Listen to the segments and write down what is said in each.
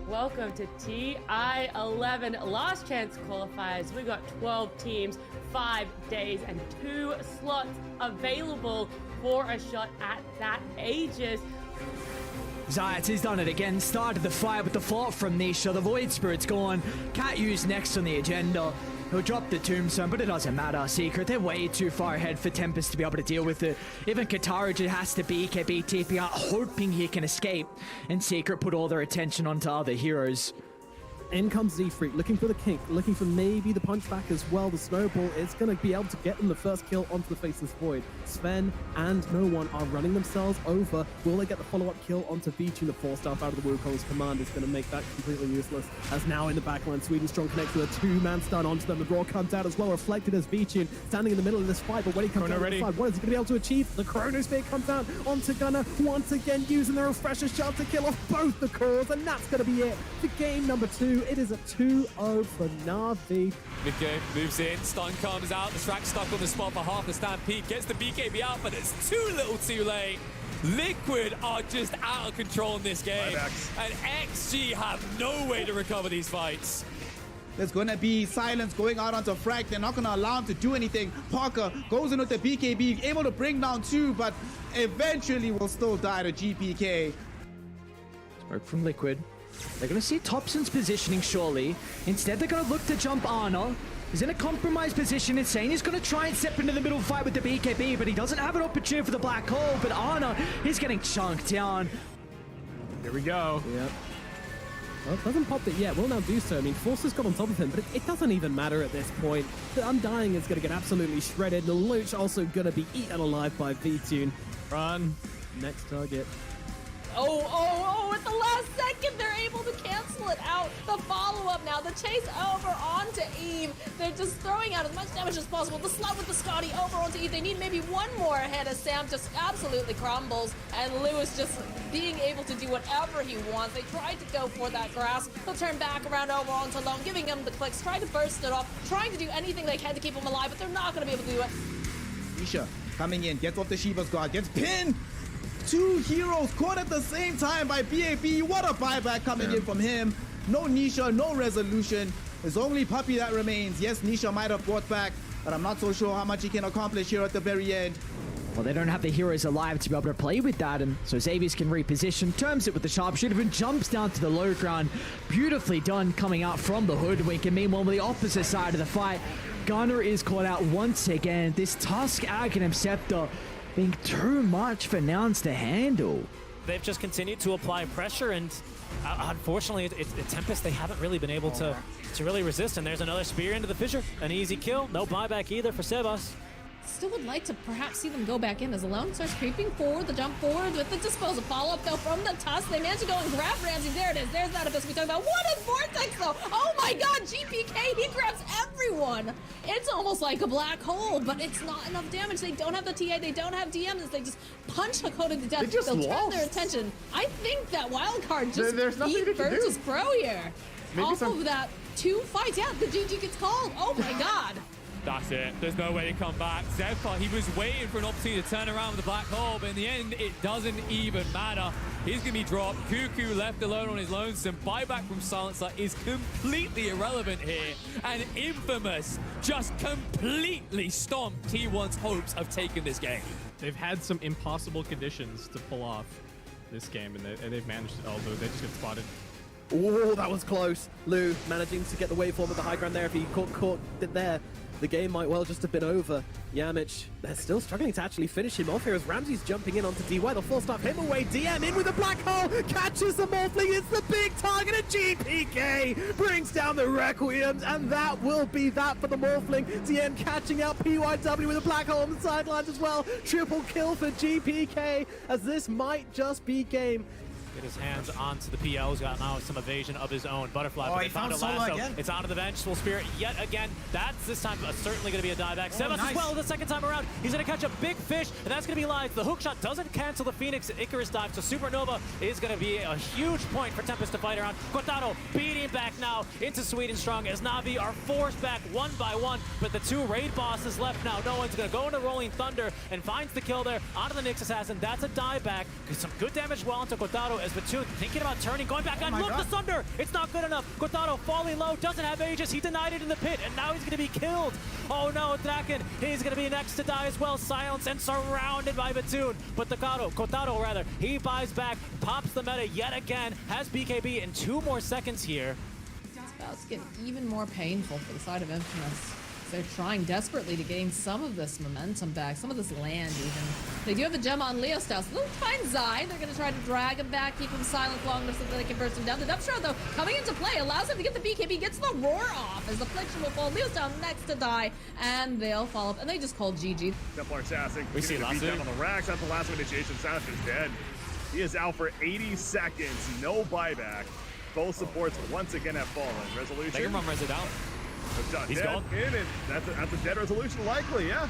Welcome to TI11 Last Chance Qualifiers. We got 12 teams, 5 days, and 2 slots available for a shot at that Aegis. Zayat has done it again, started the fight with the fort from Nisha, the Void Spirit's gone, Katyu's next on the agenda. He'll drop the Tombstone, but it doesn't matter. Secret, they're way too far ahead for Tempest to be able to deal with it. Even Katara just has to BKB TP out, hoping he can escape. And Secret put all their attention onto other heroes. In comes Z-Freak, looking for the kink, looking for maybe the punchback as well. The snowball is going to be able to get them the first kill onto the Faceless Void. Sven and No One are running themselves over. Will they get the follow-up kill onto Vici? The 4-star out of the Wukong's command is going to make that completely useless. As now in the backline, Sweden Strong connects with a 2-man stun onto them. The Brawl comes out as well, reflected as Vici standing in the middle of this fight. But when he comes out on the side, what is he going to be able to achieve? The Chronosphere comes out onto Gunnar, once again using the Refresher shot to kill off both the cores. And that's going to be it for game number 2. It is a 2-0 for Na'Vi. Mid-game moves in, stun comes out, the Shrek stuck on the spot for half the Stampede, gets the BKB out, but it's too little too late. Liquid are just out of control in this game, and XG have no way to recover these fights. There's going to be silence going out onto Frag. They're not going to allow him to do anything. Parker goes in with the BKB, able to bring down 2, but eventually will still die to GPK. Smoke from Liquid. They're going to see Thompson's positioning, surely. Instead, they're going to look to jump Ana. He's in a compromised position. Insane. He's going to try and step into the middle fight with the BKB, but he doesn't have an opportunity for the black hole. But Ana is getting chunked down. Here we go. Yep. Well, hasn't popped it yet. Will now do so. I mean, Forcer's got on top of him, but it doesn't even matter at this point. The Undying is going to get absolutely shredded. The Luch also going to be eaten alive by V-Tune. Run. Next target. At the last second, they're able to cancel it out. The follow-up now, the chase over onto Eve. They're just throwing out as much damage as possible. The slot with the Scotty over onto Eve. They need maybe one more ahead as Sam just absolutely crumbles. And Lewis just being able to do whatever he wants. They tried to go for that grass. He'll turn back around over onto Lone, giving him the clicks, trying to burst it off, trying to do anything they can to keep him alive, but they're not going to be able to do it. Nisha coming in, gets off the Shiva's guard, gets pinned. 2 heroes caught at the same time by BAB. What a buyback coming in from him. No Nisha, no resolution. There's only Puppey that remains. Yes, Nisha might have brought back, but I'm not so sure how much he can accomplish here at the very end. Well, they don't have the heroes alive to be able to play with that, and so Xavius can reposition, terms it with the sharpshooter, and jumps down to the low ground. Beautifully done coming out from the Hoodwink, and meanwhile, on the opposite side of the fight, Gunnar is caught out once again. This Tusk Aghanim Scepter being too much for Nouns to handle. They've just continued to apply pressure, and unfortunately, it's Tempest they haven't really been able to really resist, and there's another spear into the fissure. An easy kill, no buyback either for Sebas. Still would like to perhaps see them go back in as Alone starts creeping forward, the jump forward with the disposal. Follow-up though from the Tusk. They manage to go and grab Ramsey. There it is. There's that abyss we talked about. What a vortex though! Oh my god, GPK, he grabs everyone! It's almost like a black hole, but it's not enough damage. They don't have the TA, they don't have DMs. They just punch Hakoda to death. just They'll turn lost. their attention. I think that Wildcard just There's nothing beat they can do. Virtus Pro here. Maybe Off some- of that 2 fights. Yeah, the GG gets called. Oh my god. That's it. There's no way to come back. Zevka, he was waiting for an opportunity to turn around with the black hole, but in the end, it doesn't even matter. He's going to be dropped. Cuckoo left alone on his lonesome. Buyback from Silencer is completely irrelevant here. And Infamous just completely stomped T1's hopes of taking this game. They've had some impossible conditions to pull off this game, and they've managed it, although they just get spotted. Oh, that was close. Lou managing to get the waveform at the high ground there. If he caught it there, the game might well just have been over. Yamich, they're still struggling to actually finish him off here as Ramsey's jumping in onto DY. They'll force stop him away. DM in with a black hole, catches the Morphling. It's the big target, and GPK brings down the Requiems, and that will be that for the Morphling. DM catching out PYW with a black hole on the sidelines as well. Triple kill for GPK, as this might just be game. Get his hands onto the PL's got now some evasion of his own. Butterfly, Oh, but he they found a found Solo lasso. again. It's onto the vengeful spirit yet again. That's this time certainly going to be a dieback. Sebas nice. as well the second time around. He's going to catch a big fish, and that's going to be live. The hook shot doesn't cancel the Phoenix Icarus dive, so Supernova is going to be a huge point for Tempest to fight around. Cortado beating back now into Sweden Strong as Na'Vi are forced back one by one, but the two raid bosses left now. No one's going to go into Rolling Thunder and finds the kill there onto the Nyx Assassin. That's a dieback. Some good damage well into Cortado as Batum thinking about turning, going back on. Look, the Thunder! It's not good enough. Cortado falling low, doesn't have Aegis. He denied it in the pit, and now he's going to be killed. Oh no, Draken, he's going to be next to die as well. Silence and surrounded by Batum. But Cortado rather, he buys back, pops the meta yet again, has BKB in 2 more seconds here. It's about to get even more painful for the side of Infamous. They're trying desperately to gain some of this momentum back, some of this land even. They do have a gem on Leo's style, so they'll find Zai. They're going to try to drag him back, keep him silent long enough so that they can burst him down. The Dubshroud, though, coming into play, allows him to get the BKB, gets the roar off as the Affliction will fall. Leo's down next to die, and they'll follow up, and they just call GG. Templar Assassin We see getting beat Lasso. down on the racks. That's the last initiation. Assassin is dead. He is out for 80 seconds. No buyback. Both supports once again have fallen. Resolution. They can run Reza down. He's He's dead gone. in, and that's a dead resolution likely, yeah.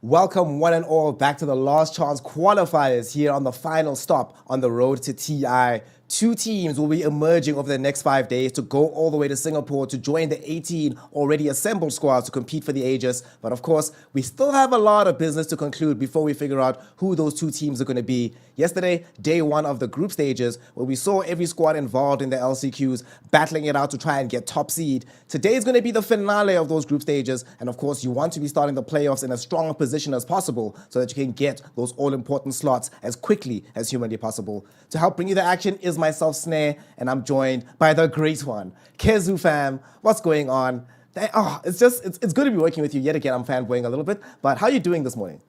Welcome one and all back to the Last Chance Qualifiers here on the final stop on the road to TI. 2 teams will be emerging over the next 5 days to go all the way to Singapore to join the 18 already assembled squads to compete for the Aegis. But of course, we still have a lot of business to conclude before we figure out who those 2 teams are going to be. Yesterday, day 1 of the group stages, where we saw every squad involved in the LCQs battling it out to try and get top seed. Today is going to be the finale of those group stages, and of course, you want to be starting the playoffs in as strong a position as possible so that you can get those all-important slots as quickly as humanly possible. To help bring you the action is myself, Snare, and I'm joined by the great one, Kezu fam. What's going on? It's good to be working with you yet again. I'm fanboying a little bit, but how are you doing this morning?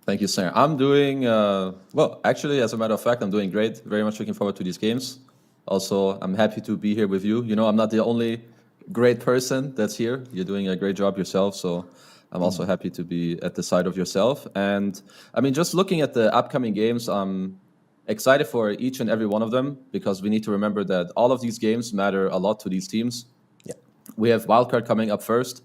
Thank you, Snare. I'm doing, well, actually, as a matter of fact, I'm doing great. Very much looking forward to these games. Also, I'm happy to be here with you. You know, I'm not the only great person that's here. You're doing a great job yourself, so I'm also happy to be at the side of yourself. And, I mean, just looking at the upcoming games, I'm excited for each and every one of them because we need to remember that all of these games matter a lot to these teams. Yeah. We have Wildcard coming up first.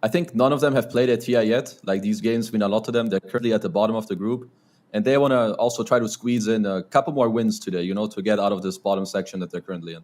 I think none of them have played at TI yet. Like, these games mean a lot to them. They're currently at the bottom of the group. And they want to also try to squeeze in a couple more wins today, you know, to get out of this bottom section that they're currently in.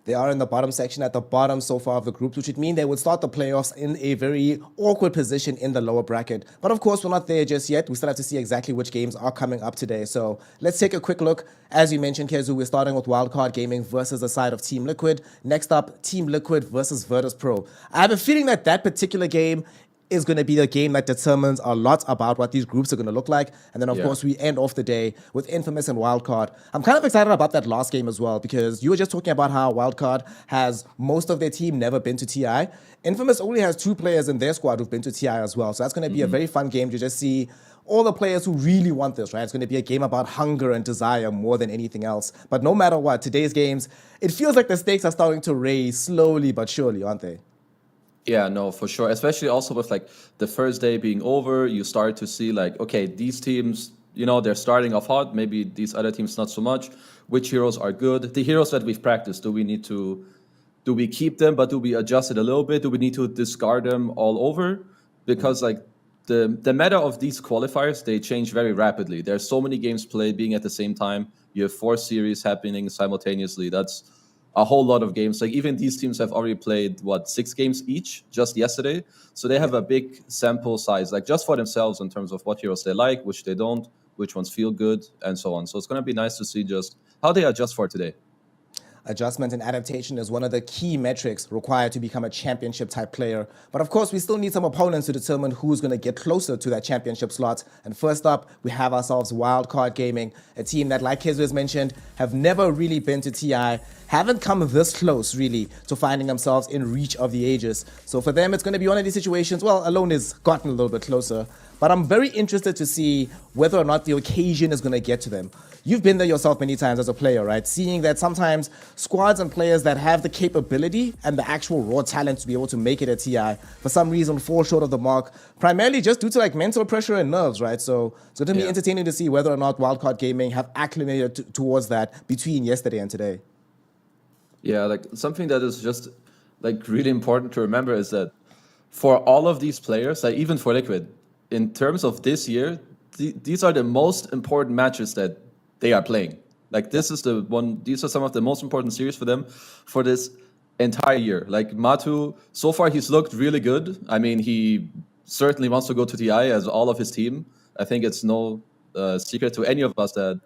They are in the bottom section at the bottom so far of the group, which would mean they would start the playoffs in a very awkward position in the lower bracket. But of course, we're not there just yet. We still have to see exactly which games are coming up today. So let's take a quick look. As you mentioned, Kezu, we're starting with Wildcard Gaming versus the side of Team Liquid. Next up, Team Liquid versus Virtus Pro. I have a feeling that particular game is going to be the game that determines a lot about what these groups are going to look like. And then, of course, we end off the day with Infamous and Wildcard. I'm kind of excited about that last game as well, because you were just talking about how Wildcard has most of their team never been to TI. Infamous only has 2 players in their squad who've been to TI as well. So that's going to be a very fun game to just see all the players who really want this, right? It's going to be a game about hunger and desire more than anything else. But no matter what, today's games, it feels like the stakes are starting to raise slowly but surely, aren't they? Yeah, no, for sure. Especially also with like the first day being over, you start to see like, okay, these teams, you know, they're starting off hot. Maybe these other teams not so much. Which heroes are good? The heroes that we've practiced, do we keep them, but do we adjust it a little bit? Do we need to discard them all over? Because like the meta of these qualifiers, they change very rapidly. There's so many games played being at the same time. You have 4 series happening simultaneously. That's a whole lot of games. Like even these teams have already played 6 games each just yesterday. So they have a big sample size, like just for themselves in terms of what heroes they like, which they don't, which ones feel good, and so on. So it's going to be nice to see just how they adjust for today. Adjustment and adaptation is one of the key metrics required to become a championship type player. But of course, we still need some opponents to determine who's going to get closer to that championship slot. And first up, we have ourselves Wildcard Gaming, a team that, like Kezu has mentioned, have never really been to TI, haven't come this close really to finding themselves in reach of the ages. So for them, it's going to be one of these situations, well, Alone has gotten a little bit closer. But I'm very interested to see whether or not the occasion is going to get to them. You've been there yourself many times as a player, right? Seeing that sometimes squads and players that have the capability and the actual raw talent to be able to make it at TI, for some reason fall short of the mark, primarily just due to like mental pressure and nerves, right? So it's going to be entertaining to see whether or not Wildcard Gaming have acclimated towards that between yesterday and today. Yeah, like something that is just like really important to remember is that for all of these players, like even for Liquid, in terms of this year, these are the most important matches that they are playing. Like this is the one, these are some of the most important series for them for this entire year. Like Matu, so far he's looked really good. I mean, he certainly wants to go to TI as all of his team. I think it's no secret to any of us that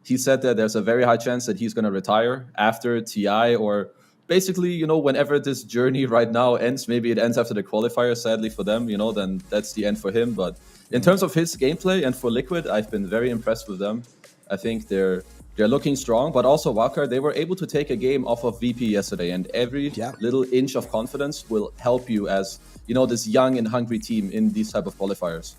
he said that there's a very high chance that he's going to retire after TI, or basically, you know, whenever this journey right now ends. Maybe it ends after the qualifier, sadly for them, you know, then that's the end for him. But in terms of his gameplay and for Liquid, I've been very impressed with them. I think they're looking strong, but also Wildcard, they were able to take a game off of VP yesterday, and every little inch of confidence will help you as, you know, this young and hungry team in these type of qualifiers.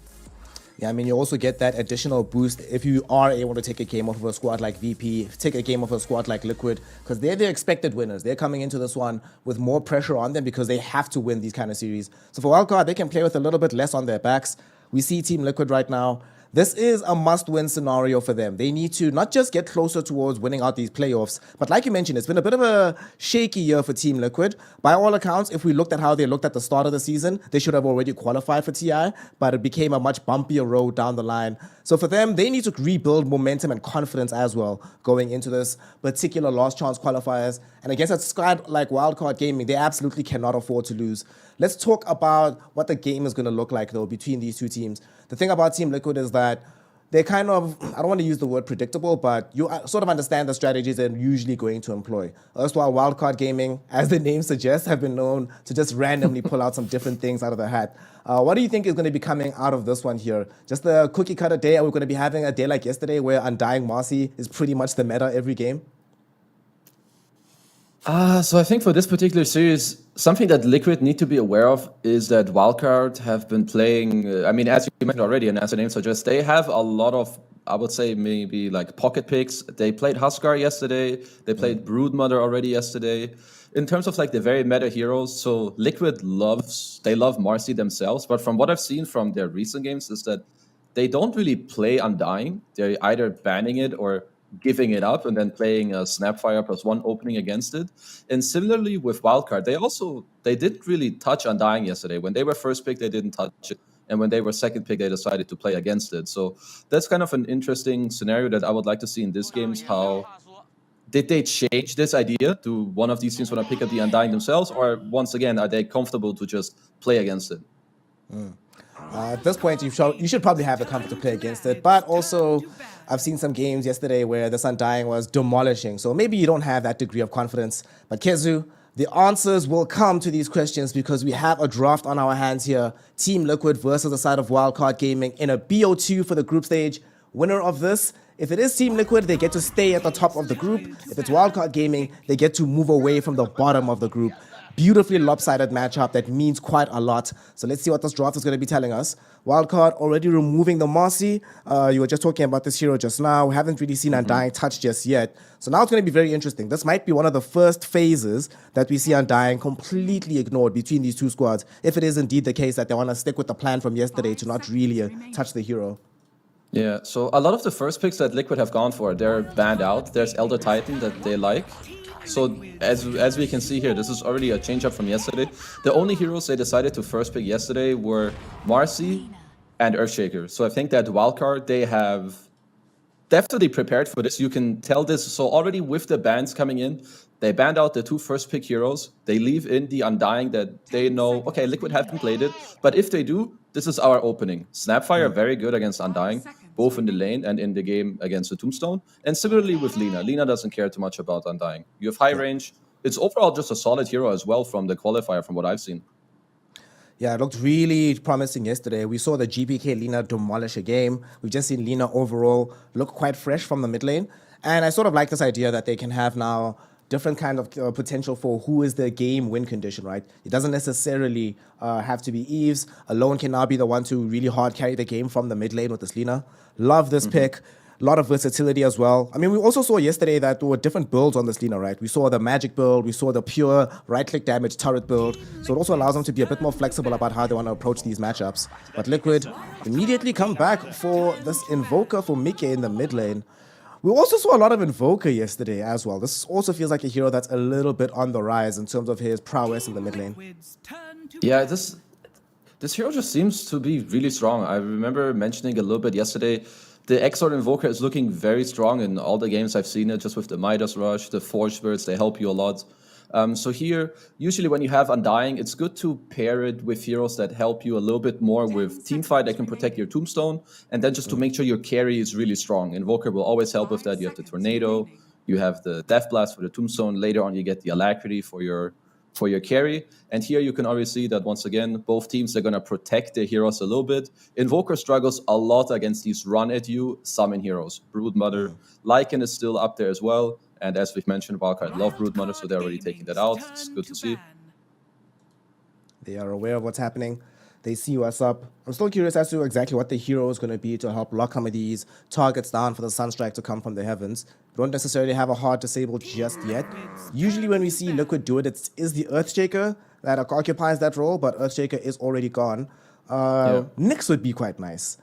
Yeah, I mean, you also get that additional boost if you are able to take a game off of a squad like VP, take a game off of a squad like Liquid, because they're the expected winners. They're coming into this one with more pressure on them because they have to win these kind of series. So for Wildcard, they can play with a little bit less on their backs. We see Team Liquid right now. This is a must-win scenario for them. They need to not just get closer towards winning out these playoffs, but like you mentioned, it's been a bit of a shaky year for Team Liquid. By all accounts, if we looked at how they looked at the start of the season, they should have already qualified for TI, but it became a much bumpier road down the line. So for them, they need to rebuild momentum and confidence as well going into this particular last chance qualifiers. And against a squad like Wildcard Gaming, they absolutely cannot afford to lose. Let's talk about what the game is going to look like, though, between these two teams. The thing about Team Liquid is that they're kind of, I don't want to use the word predictable, but you sort of understand the strategies they're usually going to employ. Erstwhile Wildcard Gaming, as the name suggests, have been known to just randomly pull out some different things out of the hat. What do you think is going to be coming out of this one here? Just a cookie cutter day? Are we going to be having a day like yesterday where Undying Marcy is pretty much the meta every game? So I think for this particular series, something that Liquid need to be aware of is that Wildcard have been playing, I mean, as you mentioned already, and as the name suggests, they have a lot of, I would say, maybe like pocket picks. They played Huskar yesterday. They played Broodmother already yesterday. In terms of like the very meta heroes, so Liquid they love Marcy themselves, but from what I've seen from their recent games is that they don't really play Undying. They're either banning it or giving it up and then playing a Snapfire +1 opening against it. And similarly with Wildcard, they didn't really touch Undying yesterday. When they were first pick, they didn't touch it. And when they were second pick, they decided to play against it. So that's kind of an interesting scenario that I would like to see in this games. How did they change this idea? Do one of these teams want to pick up the Undying themselves? Or once again, are they comfortable to just play against it? At this point, you should probably have the comfort to play against it. But also, I've seen some games yesterday where this Undying was demolishing. So maybe you don't have that degree of confidence. But Kezu, The answers will come to these questions because we have a draft on our hands here. Team Liquid versus the side of Wildcard Gaming in a BO2 for the group stage. Winner of this, if it is Team Liquid, they get to stay at the top of the group. If it's Wildcard Gaming, they get to move away from the bottom of the group. Beautifully lopsided matchup that means quite a lot. So let's see what this draft is going to be telling us. Wildcard already removing the Marcy. You were just talking about this hero just now. We haven't really seen Undying touch just yet. So now it's going to be very interesting. This might be one of the first phases that we see Undying completely ignored between these two squads, if it is indeed the case that they want to stick with the plan from yesterday to not really touch the hero. Yeah, so a lot of the first picks that Liquid have gone for, they're banned out. There's Elder Titan that they like. So as we can see here, this is already a change up from yesterday. The only heroes they decided to first pick yesterday were Marcy and Earthshaker. So I think that Wildcard, they have definitely prepared for this. You can tell this. So already with the bans coming in, they banned out the two first pick heroes. They leave in the Undying that they know, okay, Liquid haven't played it. But if they do, this is our opening. Snapfire, very good against Undying, both in the lane and in the game against the Tombstone. And similarly with Lina. Lina doesn't care too much about Undying. You have high range. It's overall just a solid hero as well from the qualifier, from what I've seen. Yeah, it looked really promising yesterday. We saw the GPK Lina demolish a game. We've just seen Lina overall look quite fresh from the mid lane. And I sort of like this idea that they can have now different kind of potential for who is the game win condition, right? It doesn't necessarily have to be Eves. Alone can now be the one to really hard carry the game from the mid lane with this Lina. Love this pick. A lot of versatility as well. I mean, we also saw yesterday that there were different builds on this Lina, right? We saw the magic build, we saw the pure right-click damage turret build. So it also allows them to be a bit more flexible about how they want to approach these matchups. But Liquid immediately come back for this Invoker for Mike in the mid lane. We also saw a lot of Invoker yesterday as well. This also feels like a hero that's a little bit on the rise in terms of his prowess in the mid lane. Yeah, this hero just seems to be really strong. I remember mentioning a little bit yesterday, the Exort Invoker is looking very strong in all the games I've seen it, just with the Midas Rush, the Forge Birds, they help you a lot. So here, usually when you have Undying, it's good to pair it with heroes that help you a little bit more with Teamfight that can protect your Tombstone, and then just to make sure your carry is really strong. Invoker will always help with that. You have the Tornado, you have the Death Blast for the Tombstone, later on you get the Alacrity for your carry. And here you can already see that once again, both teams are going to protect their heroes a little bit. Invoker struggles a lot against these run-at-you summon heroes. Broodmother, Lycan is still up there as well. And as we've mentioned, Wildcard love Broodmother, so they're already taking that out. It's good to see. They are aware of what's happening. They see what's up. I'm still curious as to exactly what the hero is going to be to help lock some of these targets down for the Sunstrike to come from the heavens. We don't necessarily have a hard disable just yet. Usually when we see Liquid do it, it is the Earthshaker that occupies that role, but Earthshaker is already gone. Nyx would be quite nice.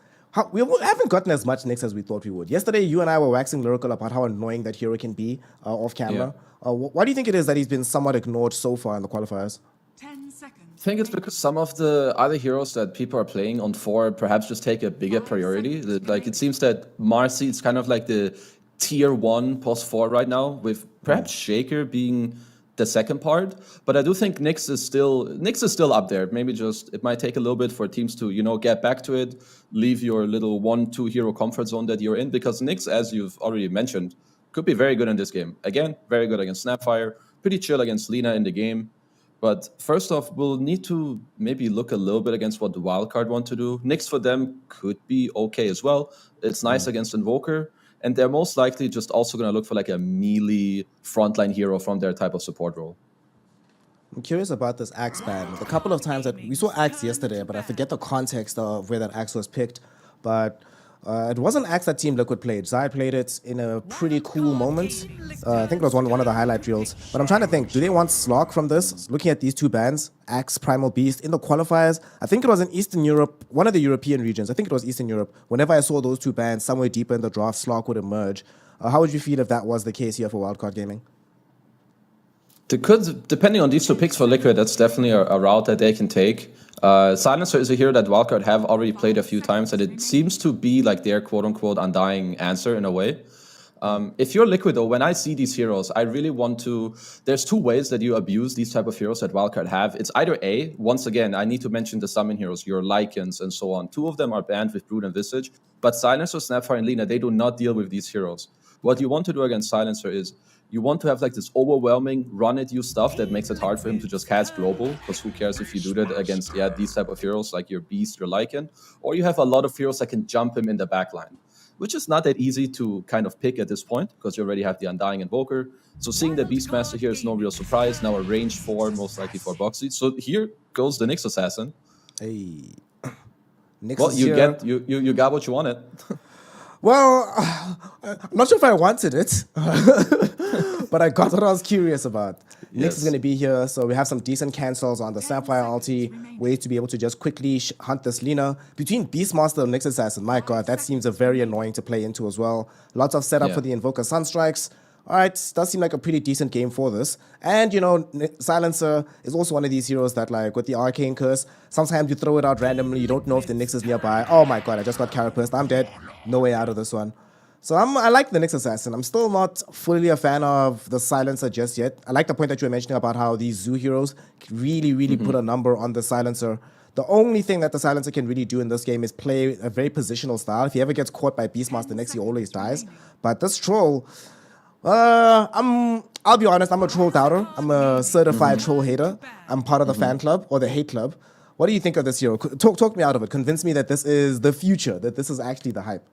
We haven't gotten as much Nyx as we thought we would. Yesterday, you and I were waxing lyrical about how annoying that hero can be off camera. Why do you think it is that he's been somewhat ignored so far in the qualifiers? 10 seconds. I think it's because some of the other heroes that people are playing on 4 perhaps just take a bigger priority. Like it seems that Marcy is kind of like the tier 1 post 4 right now, with perhaps Shaker being the second part. But I do think Nyx is still up there. Maybe just it might take a little bit for teams to, you know, get back to it, leave your little 1-2 hero comfort zone that you're in, because Nyx, as you've already mentioned, could be very good in this game. Again, very good against Snapfire, pretty chill against Lina in the game. But first off, we'll need to maybe look a little bit against what the Wildcard want to do. Nyx for them could be okay as well. It's nice against Invoker. And they're most likely just also going to look for like a melee frontline hero from their type of support role. I'm curious about this Axe ban. A couple of times that we saw Axe yesterday, but I forget the context of where that Axe was picked. But it wasn't Axe that Team Liquid played. Zai played it in a pretty cool moment. I think it was one of the highlight reels. But I'm trying to think, do they want Slog from this? Looking at these two bans, Axe, Primal Beast, in the qualifiers, I think it was in Eastern Europe, one of the European regions. I think it was Eastern Europe. Whenever I saw those two bans, somewhere deeper in the draft, Slog would emerge. How would you feel if that was the case here for Wildcard Gaming? Depending on these two picks for Liquid, that's definitely a route that they can take. Silencer is a hero that Wildcard have already played a few times, and it seems to be like their quote-unquote Undying answer in a way. If you're Liquid, though, when I see these heroes, I really want to... There's two ways that you abuse these type of heroes that Wildcard have. It's either A, once again, I need to mention the summon heroes, your Lycans and so on. 2 of them are banned with Brood and Visage, but Silencer, Snapfire, and Lina, they do not deal with these heroes. What you want to do against Silencer is you want to have like this overwhelming run at you stuff that makes it hard for him to just cast global, because who cares if you do that against these type of heroes like your Beast, your Lycan, or you have a lot of heroes that can jump him in the backline, which is not that easy to kind of pick at this point because you already have the Undying Invoker. So seeing the Beastmaster here is no real surprise. Now a range 4, most likely for Boxy. So here goes the Nyx Assassin. Hey. Nyx Well, is you here. you got what you wanted. Well, I'm not sure if I wanted it, but I got what I was curious about. Nyx is going to be here, so we have some decent cancels on the Sapphire ulti, ways to be able to just quickly hunt this Lina. Between Beastmaster and Nyx Assassin, my god, that seems very annoying to play into as well. Lots of setup for the Invoker Sunstrikes. All right, does seem like a pretty decent game for this. And, you know, Silencer is also one of these heroes that, like, with the Arcane Curse, sometimes you throw it out randomly, you don't know if the Nyx is nearby. Oh my god, I just got Carapace, I'm dead. No way out of this one. So I like the Nyx Assassin. I'm still not fully a fan of the Silencer just yet. I like the point that you were mentioning about how these Zoo heroes really put a number on the Silencer. The only thing that the Silencer can really do in this game is play a very positional style. If he ever gets caught by Beastmaster Nyx, he always dies. But this Troll... I'll be honest, I'm a troll doubter. I'm a certified troll hater. I'm part of the fan club or the hate club. What do you think of this hero? Talk me out of it. Convince me that this is the future, that this is actually the hype.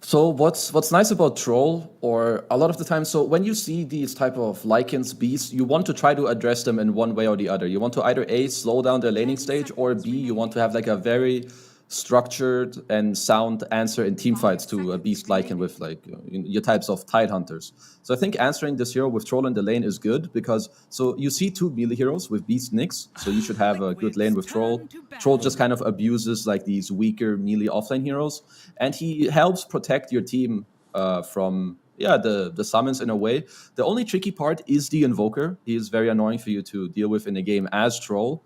So what's nice about Troll, or a lot of the time, so when you see these type of Lycans, Beasts, you want to try to address them in one way or the other. You want to either A, slow down their laning stage, or B, you want to have like a very structured and sound answer in teamfights to a Beast Lycan with like your types of Tidehunters. So I think answering this hero with Troll in the lane is good because, so you see two melee heroes with Beast Nyx, so you should have a good lane with Troll. Troll just kind of abuses like these weaker melee offlane heroes, and he helps protect your team from the summons in a way. The only tricky part is the Invoker. He is very annoying for you to deal with in a game as Troll.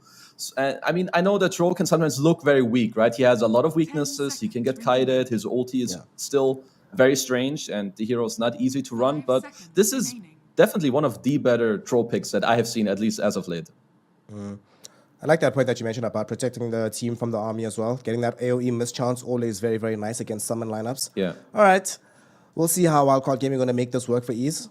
I mean, I know that Troll can sometimes look very weak, right? He has a lot of weaknesses. He can get kited. His ulti is still very strange, and the hero is not easy to run. But this is definitely one of the better Troll picks that I have seen, at least as of late. I like that point that you mentioned about protecting the team from the army as well. Getting that AoE mischance always very nice against summon lineups. Yeah. All right. We'll see how Wildcard Gaming going to make this work for ease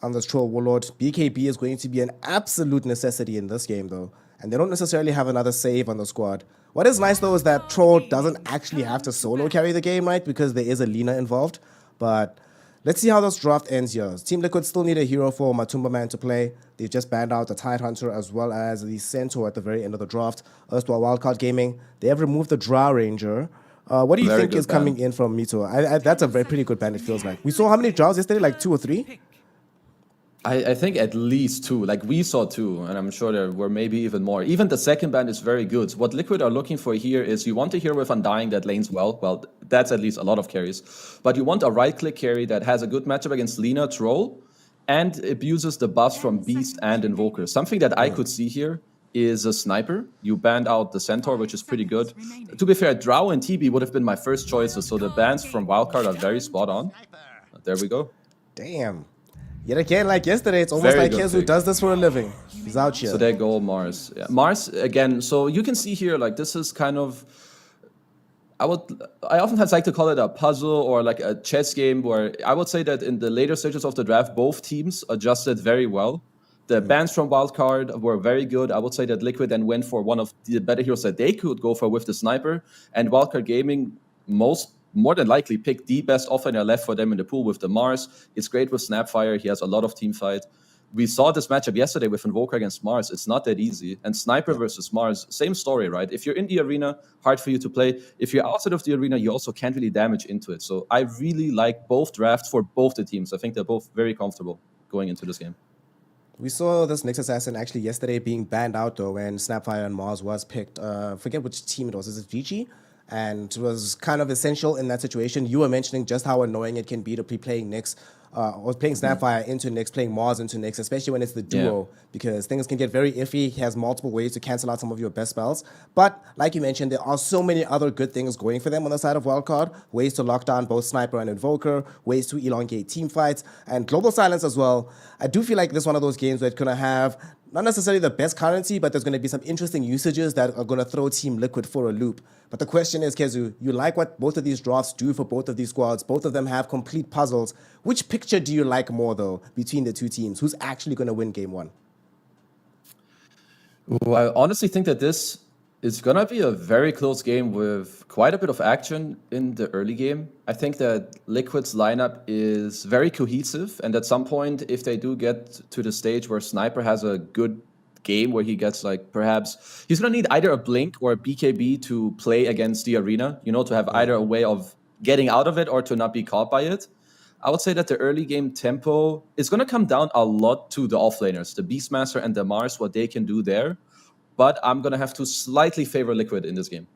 on this Troll Warlord. BKB is going to be an absolute necessity in this game, though. And they don't necessarily have another save on the squad. What is nice, though, is that Troll doesn't actually have to solo carry the game, right? Because there is a Lina involved. But let's see how this draft ends here. Team Liquid still need a hero for Matumba Man to play. They've just banned out the Tidehunter as well as the Centaur at the very end of the draft. As to Wildcard Gaming, they have removed the Drow Ranger. What do you think is coming in from Mito? That's a pretty good ban, it feels like. We saw how many Drows yesterday? Like 2 or 3? I think at least 2. Like we saw 2, and I'm sure there were maybe even more. Even the second band is very good. What Liquid are looking for here is you want a hero with Undying that lanes well. Well, that's at least a lot of carries. But you want a right-click carry that has a good matchup against Lina, Troll, and abuses the buffs from Beast and Invoker. Something that I could see here is a Sniper. You banned out the Centaur, which is pretty good. To be fair, Drow and TB would have been my first choices, so the bans from Wildcard are very spot on. There we go. Damn. Yet again, like yesterday, it's almost like Kezu does this for a living. He's out here. So there go Mars. Yeah. Mars, again, so you can see here, like, this is kind of... I often like to call it a puzzle or like a chess game where I would say that in the later stages of the draft, both teams adjusted very well. The bans from Wildcard were very good. I would say that Liquid then went for one of the better heroes that they could go for with the Sniper. And Wildcard Gaming more than likely picked the best offlaner left for them in the pool with the Mars. It's great with Snapfire. He has a lot of team fight. We saw this matchup yesterday with Invoker against Mars. It's not that easy. And Sniper versus Mars, same story, right? If you're in the arena, hard for you to play. If you're outside of the arena, you also can't really damage into it. So I really like both drafts for both the teams. I think they're both very comfortable going into this game. We saw this Nyx Assassin actually yesterday being banned out, though, when Snapfire and Mars was picked. Forget which team it was. Is it GG? And it was kind of essential in that situation. You were mentioning just how annoying it can be to be playing Nyx, or playing Snapfire into Nyx, playing Mars into Nyx, especially when it's the duo, because things can get very iffy. He has multiple ways to cancel out some of your best spells. But like you mentioned, there are so many other good things going for them on the side of Wildcard. Ways to lock down both Sniper and Invoker, ways to elongate team fights, and Global Silence as well. I do feel like this is one of those games where it's going to have not necessarily the best currency, but there's going to be some interesting usages that are going to throw Team Liquid for a loop. But the question is, Kezu, you like what both of these drafts do for both of these squads. Both of them have complete puzzles. Which pick picture do you like more, though, between the two teams? Who's actually going to win game one? Ooh, I honestly think that this is going to be a very close game with quite a bit of action in the early game. I think that Liquid's lineup is very cohesive, and at some point, if they do get to the stage where Sniper has a good game where he gets like perhaps he's going to need either a Blink or a BKB to play against the arena, you know, to have either a way of getting out of it or to not be caught by it. I would say that the early game tempo is going to come down a lot to the offlaners, the Beastmaster and the Mars, what they can do there. But I'm going to have to slightly favor Liquid in this game.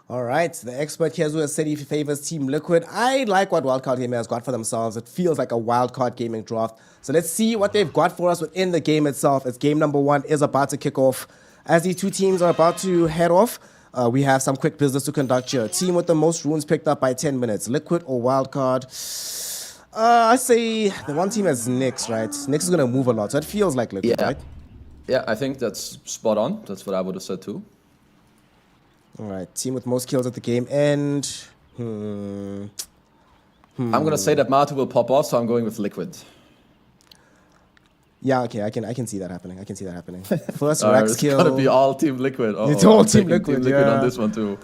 All right, the expert Kezu has said he favors Team Liquid. I like what Wildcard Gaming has got for themselves. It feels like a Wildcard Gaming draft. So let's see what they've got for us within the game itself, as game number one is about to kick off. As these two teams are about to head off, we have some quick business to conduct here. Team with the most runes picked up by 10 minutes, Liquid or Wildcard? I say the one team has Nyx, right? Nyx is going to move a lot, so it feels like Liquid, right? Yeah, I think that's spot on. That's what I would have said too. All right, team with most kills at the game end. I'm going to say that Matu will pop off, so I'm going with Liquid. Yeah, okay, I can see that happening. I can see that happening. First Rex kill. It's going to be all Team Liquid. It's all Team Liquid, yeah. On this one too.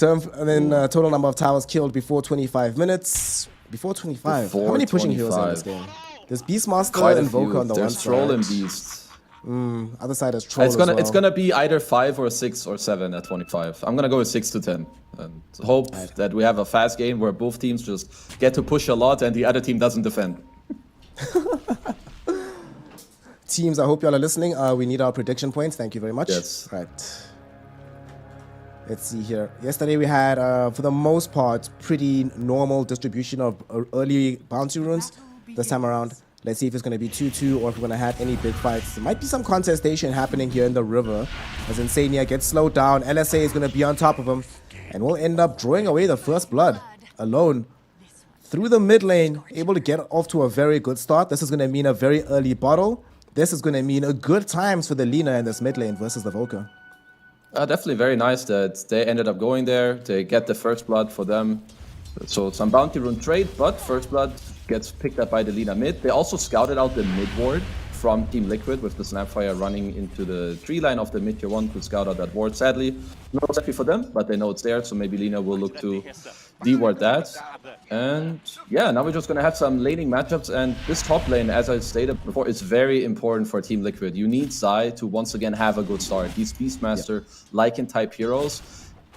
And then total number of towers killed before 25 minutes. Before 25. How many pushing heroes in this game? There's Beastmaster and Invoker on the one side. There's Troll and Beast. Other side is Troll It's gonna be either 5 or 6 or 7 at 25. I'm gonna go with 6 to 10 and hope that we have a fast game where both teams just get to push a lot and the other team doesn't defend. Teams, I hope y'all are listening. We need our prediction points. Thank you very much. Yes. Right. Let's see here. Yesterday we had, for the most part, pretty normal distribution of early bounty runes. This time around, let's see if it's going to be 2-2 or if we're going to have any big fights. There might be some contestation happening here in the river as Insania gets slowed down. LSA is going to be on top of him and we'll end up drawing away the first blood alone through the mid lane, able to get off to a very good start. This is going to mean a very early bottle. This is going to mean a good times for the Lina in this mid lane versus the Volker. Definitely very nice that they ended up going there. They get the first blood for them. So some bounty rune trade, but first blood gets picked up by the Lina mid. They also scouted out the mid ward from Team Liquid with the Snapfire running into the tree line of the mid tier 1 to scout out that ward. Sadly, no exactly for them, but they know it's there, so maybe Lina will look to de-ward that. And yeah, now we're just gonna have some laning matchups, and this top lane, as I stated before, is very important for Team Liquid. You need Zai to once again have a good start. These Beastmaster Lycan type heroes,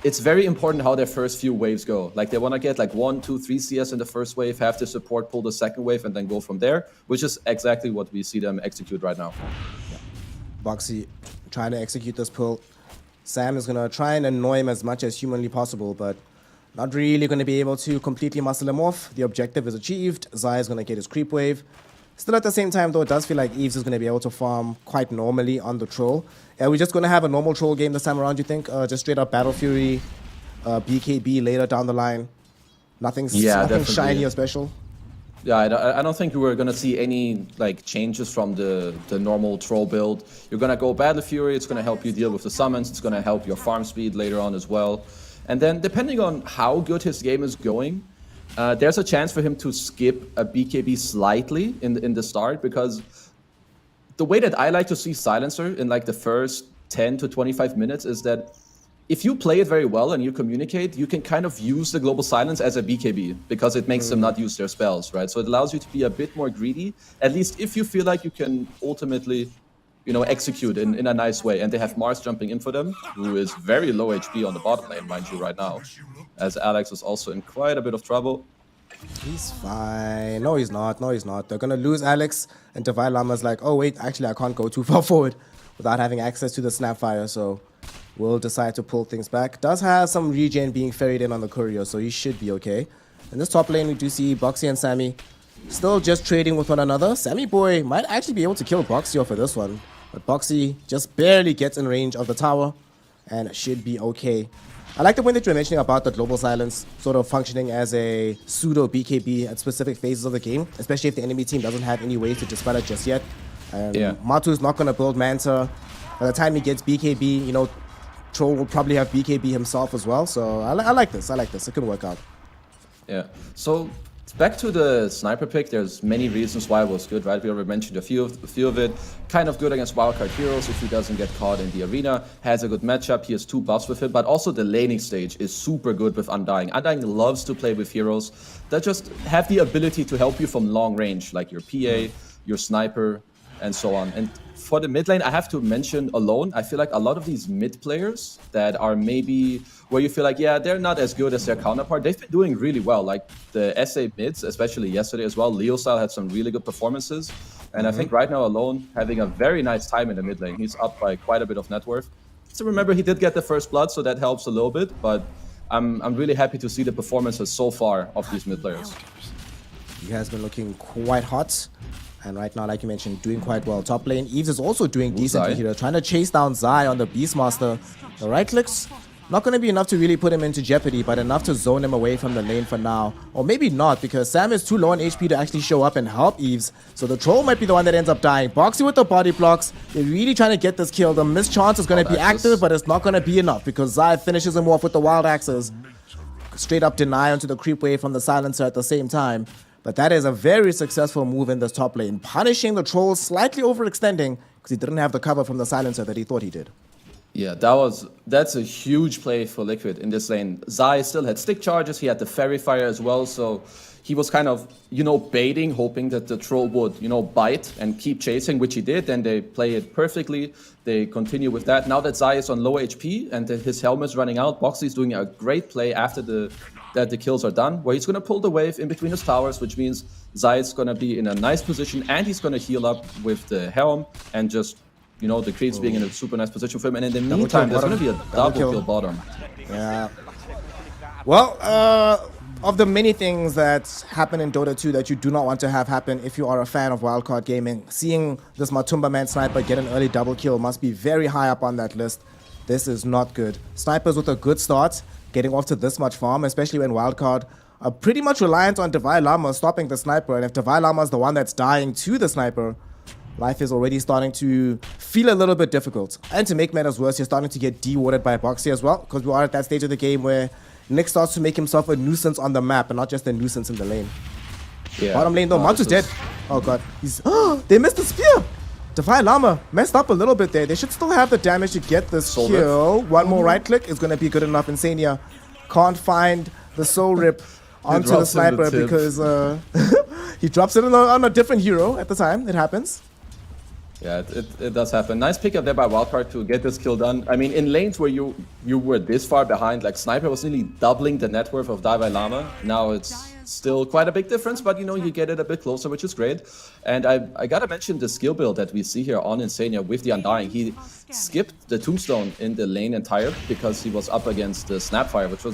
it's very important how their first few waves go. Like they want to get like 1, 2, 3 CS in the first wave, have the support pull the second wave, and then go from there, which is exactly what we see them execute right now. Boxy trying to execute this pull. Sam is going to try and annoy him as much as humanly possible, but not really going to be able to completely muscle him off. The objective is achieved. Zai is going to get his creep wave. Still at the same time, though, it does feel like Eves is going to be able to farm quite normally on the troll. We're just going to have a normal troll game this time around, you think? Just straight up Battle Fury, BKB later down the line. Nothing shiny or special. Yeah, I don't think we're going to see any like changes from the normal troll build. You're going to go Battle Fury. It's going to help you deal with the summons. It's going to help your farm speed later on as well. And then depending on how good his game is going, there's a chance for him to skip a BKB slightly in the start, because the way that I like to see Silencer in like the first 10 to 25 minutes is that if you play it very well and you communicate, you can kind of use the Global Silence as a BKB because it makes them not use their spells, right? So it allows you to be a bit more greedy, at least if you feel like you can ultimately, you know, execute in a nice way. And they have Mars jumping in for them, who is very low HP on the bottom lane, mind you, right now, as Alex is also in quite a bit of trouble. He's fine. No, he's not. No, he's not. They're going to lose Alex, and Divine Llama's like, oh, wait, actually, I can't go too far forward without having access to the Snapfire, so we'll decide to pull things back. Does have some regen being ferried in on the courier, so he should be okay. In this top lane, we do see Boxy and Sammy still just trading with one another. Sammy boy might actually be able to kill Boxy off for this one, but Boxy just barely gets in range of the tower and should be okay. I like the point that you were mentioning about the Global Silence sort of functioning as a pseudo BKB at specific phases of the game, especially if the enemy team doesn't have any ways to dispel it just yet. Matu is not going to build Manta. By the time he gets BKB, you know, Troll will probably have BKB himself as well. So I like this. I like this. It can work out. Yeah. So back to the sniper pick, there's many reasons why it was good, right? We already mentioned a few of it. Kind of good against wildcard heroes if he doesn't get caught in the arena. Has a good matchup. He has 2 buffs with it, but also the laning stage is super good with Undying. Undying loves to play with heroes that just have the ability to help you from long range, like your PA, your sniper, and so on. And for the mid lane, I have to mention Alone. I feel like a lot of these mid players that are maybe where you feel like, yeah, they're not as good as their counterpart, they've been doing really well. Like the SA mids, especially yesterday as well. Leo Style had some really good performances. And I think right now Alone having a very nice time in the mid lane. He's up by quite a bit of net worth. So remember, he did get the first blood, so that helps a little bit. But I'm really happy to see the performances so far of these mid players. He has been looking quite hot. And right now, like you mentioned, doing quite well. Top lane, Eves is also doing decently here. Trying to chase down Zai on the Beastmaster. The right clicks, not going to be enough to really put him into jeopardy, but enough to zone him away from the lane for now. Or maybe not, because Sam is too low on HP to actually show up and help Eves. So the troll might be the one that ends up dying. Boxy with the body blocks. They're really trying to get this kill. The missed chance is going to be active, but it's not going to be enough because Zai finishes him off with the wild axes. Straight up deny onto the creep wave from the silencer at the same time. But that is a very successful move in this top lane, punishing the troll, slightly overextending because he didn't have the cover from the silencer that he thought he did. Yeah, that's a huge play for Liquid in this lane. Zai still had stick charges, he had the fairy fire as well, so he was kind of, baiting, hoping that the troll would, bite and keep chasing, which he did, and they play it perfectly. They continue with that. Now that Zai is on low HP and his helmet's running out, Boxy's doing a great play after that the kills are done, where he's going to pull the wave in between his towers, which means Zai is going to be in a nice position, and he's going to heal up with the helm, and just, the creeps being in a super nice position for him. And in the meantime, there's going to be a double kill bottom. Yeah. Well, of the many things that happen in Dota 2 that you do not want to have happen if you are a fan of wildcard gaming, seeing this Matumba Man sniper get an early double kill must be very high up on that list. This is not good. Snipers with a good start, getting off to this much farm, especially when wildcard are pretty much reliant on Divine Llama stopping the sniper. And if Divine Llama is the one that's dying to the sniper, life is already starting to feel a little bit difficult. And to make matters worse, you're starting to get de-warded by Boxy as well, because we are at that stage of the game where Nick starts to make himself a nuisance on the map and not just a nuisance in the lane. Yeah. Bottom lane though, Matsu's dead. Oh god, they missed the spear! Divine Llama messed up a little bit there. They should still have the damage to get this kill. One more right click is going to be good enough. Insania can't find the soul rip onto the sniper because he drops it on a different hero at the time. It happens. Yeah, it does happen. Nice pickup there by Wildcard to get this kill done. I mean, in lanes where you were this far behind, like Sniper was nearly doubling the net worth of Divine Llama. Now it's still quite a big difference, but you get it a bit closer, which is great. And I gotta mention the skill build that we see here on Insania with the Undying. He skipped the Tombstone in the lane entire because he was up against the Snapfire, which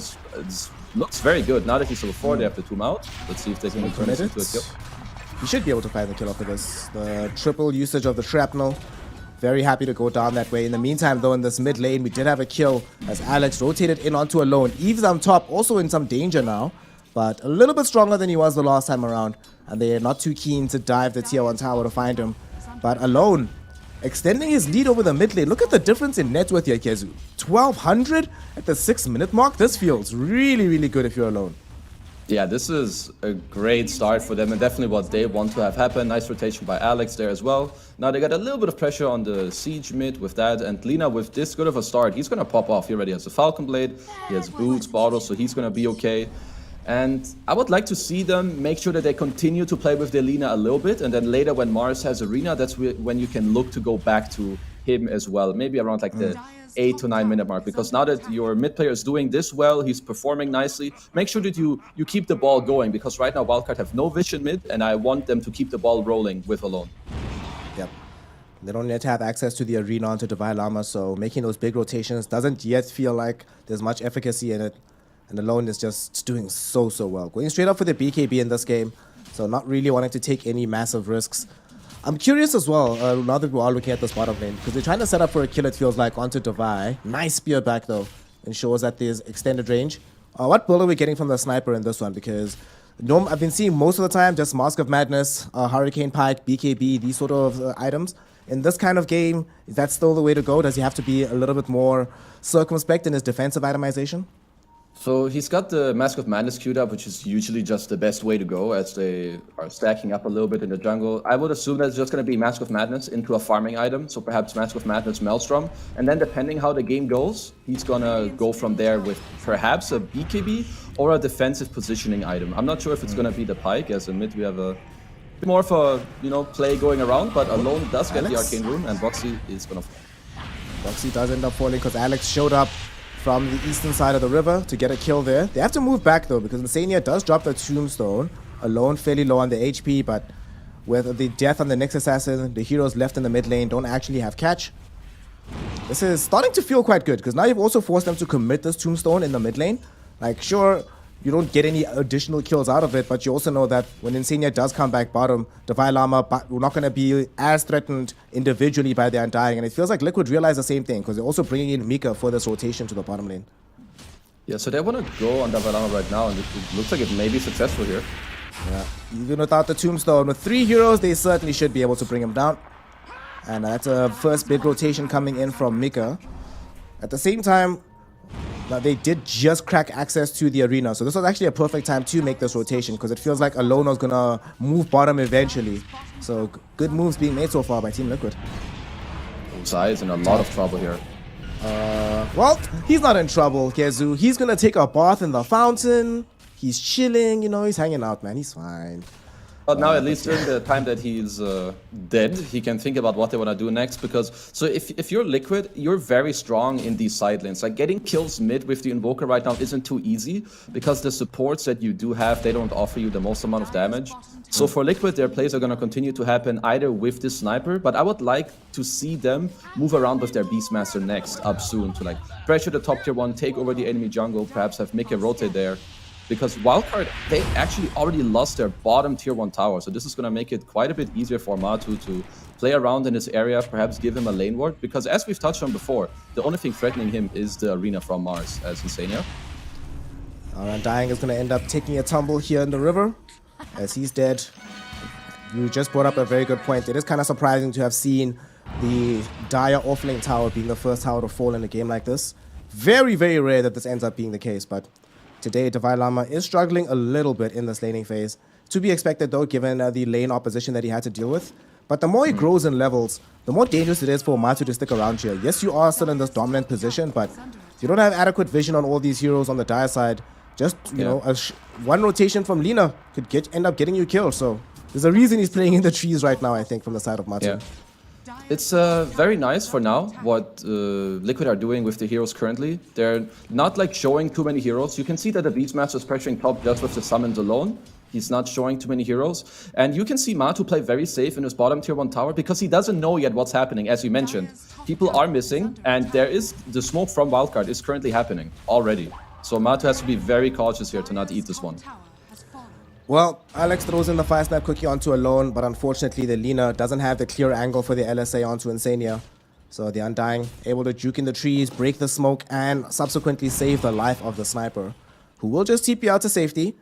looks very good. Now that he's level 4, they have to tomb out. Let's see if they can turn this into a kill. You should be able to find the kill after this. The triple usage of the shrapnel. Very happy to go down that way. In the meantime, though, in this mid lane, we did have a kill as Alex rotated in onto Alone. Eve's on top, also in some danger now, but a little bit stronger than he was the last time around. And they're not too keen to dive the tier 1 tower to find him. But Alone, extending his lead over the mid lane. Look at the difference in net worth here, Kezu. 1200 at the 6-minute mark. This feels really, really good if you're Alone. Yeah, this is a great start for them and definitely what they want to have happen. Nice rotation by Alex there as well. Now they got a little bit of pressure on the siege mid with that, and Lina with this good of a start, he's going to pop off. He already has a Falcon Blade, he has boots, bottles, so he's going to be okay. And I would like to see them make sure that they continue to play with their Lina a little bit, and then later when Mars has Arena, that's when you can look to go back to him as well. Maybe around like the 8 to 9 minute mark, because now that your mid player is doing this well, he's performing nicely, make sure that you keep the ball going, because right now Wildcard have no vision mid, and I want them to keep the ball rolling with Alone. Yep. They don't yet have access to the arena onto Divine Llama, so making those big rotations doesn't yet feel like there's much efficacy in it. And Alone is just doing so well. Going straight up for the BKB in this game, so not really wanting to take any massive risks. I'm curious as well, now that we are looking at this bottom lane, because they're trying to set up for a kill, it feels like, onto Divine. Nice spear back, though. Ensures that there's extended range. What build are we getting from the sniper in this one? Because I've been seeing most of the time just Mask of Madness, Hurricane Pike, BKB, these sort of items. In this kind of game, is that still the way to go? Does he have to be a little bit more circumspect in his defensive itemization? So he's got the Mask of Madness queued up, which is usually just the best way to go as they are stacking up a little bit in the jungle. I would assume that it's just going to be Mask of Madness into a farming item, so perhaps Mask of Madness Maelstrom. And then depending how the game goes, he's going to go from there with perhaps a BKB or a defensive positioning item. I'm not sure if it's going to be the Pike, as in mid we have a bit more of a, play going around, but Alone does get the Arcane Rune, and Boxy is going to fall. Boxy does end up falling because Alex showed up from the eastern side of the river to get a kill there. They have to move back though because Insania does drop the Tombstone. Alone fairly low on the HP, but with the death on the Nyx Assassin, the heroes left in the mid lane don't actually have catch. This is starting to feel quite good because now you've also forced them to commit this Tombstone in the mid lane. Like, sure, you don't get any additional kills out of it, but you also know that when Insania does come back bottom, Divine Llama we're not going to be as threatened individually by the Undying, and it feels like Liquid realized the same thing because they're also bringing in Mika for this rotation to the bottom lane. Yeah, so they want to go on Divine Llama right now, and it looks like it may be successful here. Yeah, even without the Tombstone, with 3 heroes, they certainly should be able to bring him down. And that's a first big rotation coming in from Mika. At the same time, now they did just crack access to the arena, so this was actually a perfect time to make this rotation because it feels like Alone was gonna move bottom eventually. So good moves being made so far by Team Liquid. Zai is in a lot of trouble here. Well, he's not in trouble, Kezu. He's gonna take a bath in the fountain. He's chilling, he's hanging out, man. He's fine. But now, at least during the time that he's dead, he can think about what they want to do next. Because so if you're Liquid, you're very strong in these side lanes. Like getting kills mid with the Invoker right now isn't too easy because the supports that you do have, they don't offer you the most amount of damage. So for Liquid, their plays are going to continue to happen either with this sniper, but I would like to see them move around with their Beastmaster next up soon to like pressure the top tier 1, take over the enemy jungle, perhaps have Mika rotate there. Because Wildcard, they actually already lost their bottom tier 1 tower. So this is going to make it quite a bit easier for Matu to play around in this area, perhaps give him a lane ward. Because as we've touched on before, the only thing threatening him is the arena from Mars as Insania. Undying is going to end up taking a tumble here in the river as he's dead. You just brought up a very good point. It is kind of surprising to have seen the Dire offlane tower being the first tower to fall in a game like this. Very, very rare that this ends up being the case, but today, Divine Llama is struggling a little bit in this laning phase. To be expected, though, given the lane opposition that he had to deal with. But the more he grows in levels, the more dangerous it is for Matu to stick around here. Yes, you are still in this dominant position, but if you don't have adequate vision on all these heroes on the Dire side, just, one rotation from Lina could end up getting you killed. So there's a reason he's playing in the trees right now, I think, from the side of Matu. Yeah. It's very nice for now what Liquid are doing with the heroes currently. They're not like showing too many heroes. You can see that the Beastmaster is pressuring top just with the summons alone. He's not showing too many heroes. And you can see Matu play very safe in his bottom tier 1 tower because he doesn't know yet what's happening, as you mentioned. People are missing, and there is the smoke from Wildcard is currently happening already. So Matu has to be very cautious here to not eat this one. Well, Alex throws in the fire snap cookie onto Alone, but unfortunately the Lina doesn't have the clear angle for the LSA onto Insania. So the Undying able to juke in the trees, break the smoke, and subsequently save the life of the sniper, who will just TP out to safety.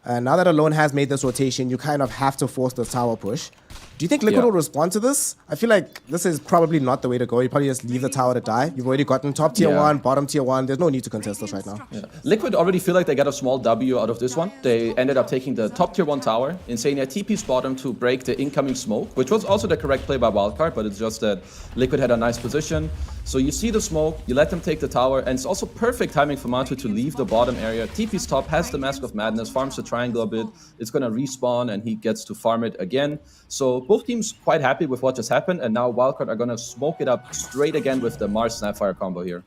And now that Alone has made this rotation, you kind of have to force the tower push. Do you think Liquid will respond to this? I feel like this is probably not the way to go. You probably just leave the tower to die. You've already gotten top tier 1, bottom tier 1. There's no need to contest this right now. Yeah. Liquid already feel like they got a small W out of this one. They ended up taking the top tier 1 tower. Insania TP's bottom to break the incoming smoke, which was also the correct play by Wildcard, but it's just that Liquid had a nice position. So you see the smoke, you let them take the tower, and it's also perfect timing for Matu to leave the bottom area. TP's top has the Mask of Madness, farms the triangle a bit. It's going to respawn, and he gets to farm it again. So both teams quite happy with what just happened, and now Wildcard are going to smoke it up straight again with the Mars Snapfire combo here.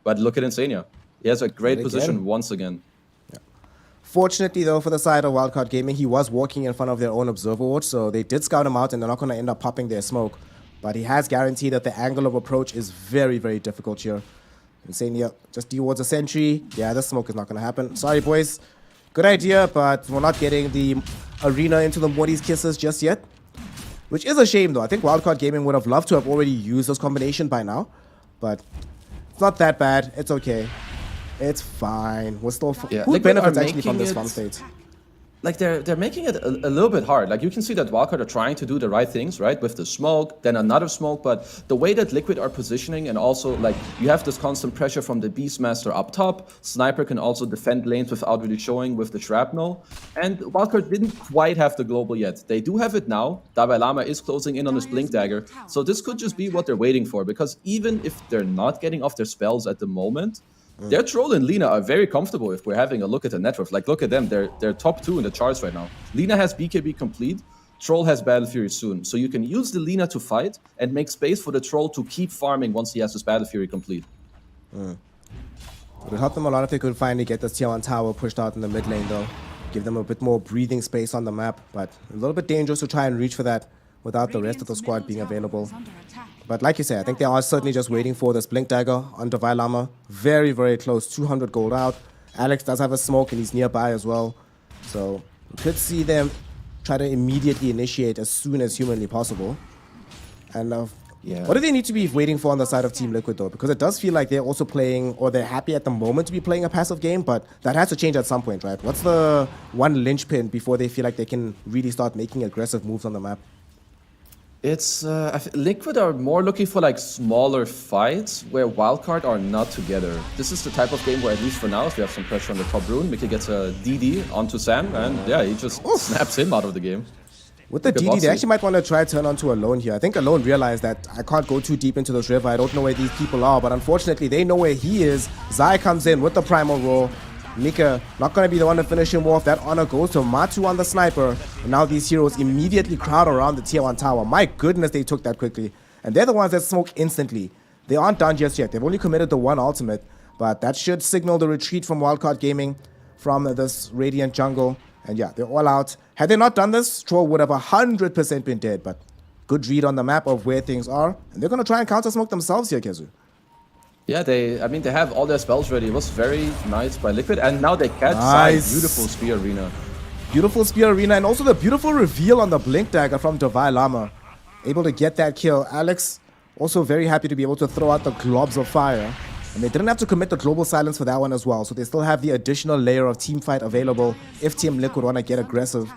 But look at Insania. He has a great position once again. Yeah. Fortunately, though, for the side of Wildcard Gaming, he was walking in front of their own observer watch, so they did scout him out, and they're not going to end up popping their smoke. But he has guaranteed that the angle of approach is very, very difficult here. Insania just dewards a sentry. Yeah, this smoke is not going to happen. Sorry, boys. Good idea, but we're not getting the arena into the Morty's kisses just yet. Which is a shame, though. I think Wildcard Gaming would have loved to have already used this combination by now. But it's not that bad. It's okay. It's fine. We're still... Yeah. Who Liquid benefits are actually from making this it- farm state? like they're making it a little bit hard. Like you can see that Wildcard are trying to do the right things, right? With the smoke, then another smoke, but the way that Liquid are positioning, and also like you have this constant pressure from the Beastmaster up top. Sniper can also defend lanes without really showing with the shrapnel. And Wildcard didn't quite have the global yet. They do have it now. Dalai Lama is closing in on his Blink Dagger. So this could just be what they're waiting for, because even if they're not getting off their spells at the moment, their Troll and Lina are very comfortable if we're having a look at the net worth. Like, look at them. They're top 2 in the charts right now. Lina has BKB complete. Troll has Battle Fury soon. So you can use the Lina to fight and make space for the Troll to keep farming once he has his Battle Fury complete. It would help them a lot if they could finally get this tier 1 tower pushed out in the mid lane, though. Give them a bit more breathing space on the map. But a little bit dangerous to try and reach for that without the rest of the squad being available. But like you say, I think they are certainly just waiting for this Blink Dagger on Dalai Lama. Very, very close. 200 gold out. Alex does have a smoke and he's nearby as well. So we could see them try to immediately initiate as soon as humanly possible. And what do they need to be waiting for on the side of Team Liquid, though? Because it does feel like they're also playing, or they're happy at the moment to be playing a passive game, but that has to change at some point, right? What's the one linchpin before they feel like they can really start making aggressive moves on the map? It's Liquid are more looking for like smaller fights where Wildcard are not together. This is the type of game where, at least for now, if we have some pressure on the top rune, Mickey gets a DD onto Sam, and yeah, he just snaps him out of the game. With the DD, they actually might want to try turn onto Alone here. I think Alone realized that I can't go too deep into this river. I don't know where these people are, but unfortunately, they know where he is. Zai comes in with the Primal Roar. Mika not going to be the one to finish him off. That honor goes to Matu on the sniper. And now these heroes immediately crowd around the tier 1 tower. My goodness, they took that quickly. And they're the ones that smoke instantly. They aren't done just yet. They've only committed the 1 ultimate. But that should signal the retreat from Wildcard Gaming from this Radiant jungle. And yeah, they're all out. Had they not done this, Troll would have 100% been dead. But good read on the map of where things are. And they're going to try and counter smoke themselves here, Kezu. Yeah, they have all their spells ready. It was very nice by Liquid, and now they catch Zai's beautiful Spear Arena. Beautiful Spear Arena, and also the beautiful reveal on the Blink Dagger from Dalai Lama. Able to get that kill. Alex also very happy to be able to throw out the globs of fire. And they didn't have to commit the global silence for that one as well, so they still have the additional layer of team fight available if Team Liquid want to get aggressive.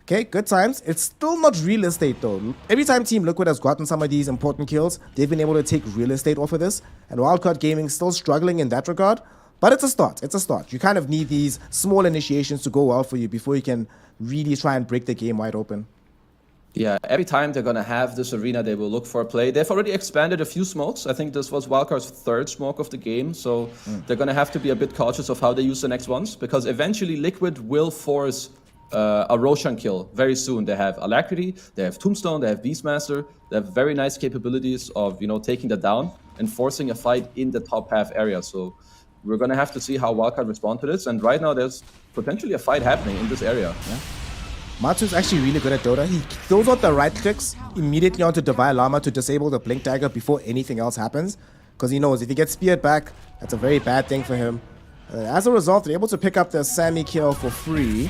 Okay, good times. It's still not real estate, though. Every time Team Liquid has gotten some of these important kills, they've been able to take real estate off of this. And Wildcard Gaming still struggling in that regard. But it's a start. It's a start. You kind of need these small initiations to go well for you before you can really try and break the game wide open. Yeah, every time they're going to have this arena, they will look for a play. They've already expanded a few smokes. I think this was Wildcard's 3rd smoke of the game. So they're going to have to be a bit cautious of how they use the next ones. Because eventually Liquid will force a Roshan kill very soon. They have Alacrity, they have Tombstone, they have Beastmaster. They have very nice capabilities of, you know, taking that down and forcing a fight in the top half area. So we're going to have to see how Wildcard respond to this. And right now there's potentially a fight happening in this area. Yeah. Matu's actually really good at Dota. He throws out the right clicks immediately onto Dalai Lama to disable the Blink Dagger before anything else happens. Because he knows if he gets speared back, that's a very bad thing for him. As a result, they're able to pick up the Sammy kill for free.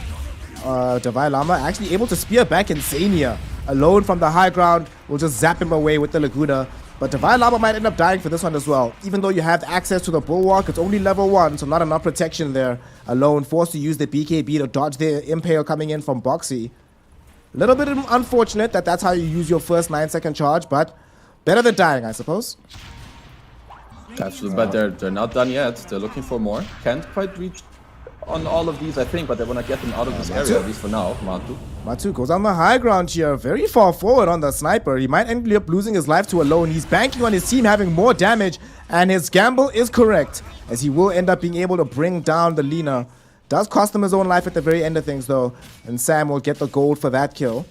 Dalai Lama actually able to spear back Insania. Alone from the high ground will just zap him away with the Laguna. But Dalai Lama might end up dying for this one as well. Even though you have access to the Bulwark, it's only level 1, so not enough protection there. Alone forced to use the BKB to dodge the Impale coming in from Boxy. A little bit unfortunate that that's how you use your first 9-second charge, but better than dying, I suppose. Absolutely, but they're not done yet. They're looking for more. Can't quite reach on all of these, I think, but they want to get them out of this area, at least for now. Matu goes on the high ground here, very far forward on the sniper. He might end up losing his life to Alone. He's banking on his team having more damage, and his gamble is correct, as he will end up being able to bring down the Lina. Does cost him his own life at the very end of things, though, and Sam will get the gold for that kill.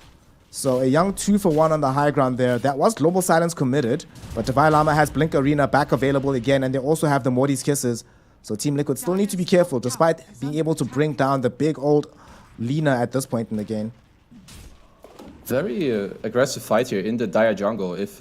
So a young 2-for-1 on the high ground there. That was Global Silence committed, but Dalai Lama has Blink Arena back available again, and they also have the Morty's Kisses. So Team Liquid still need to be careful, despite being able to bring down the big old Lina at this point in the game. Very aggressive fight here in the Dire jungle. If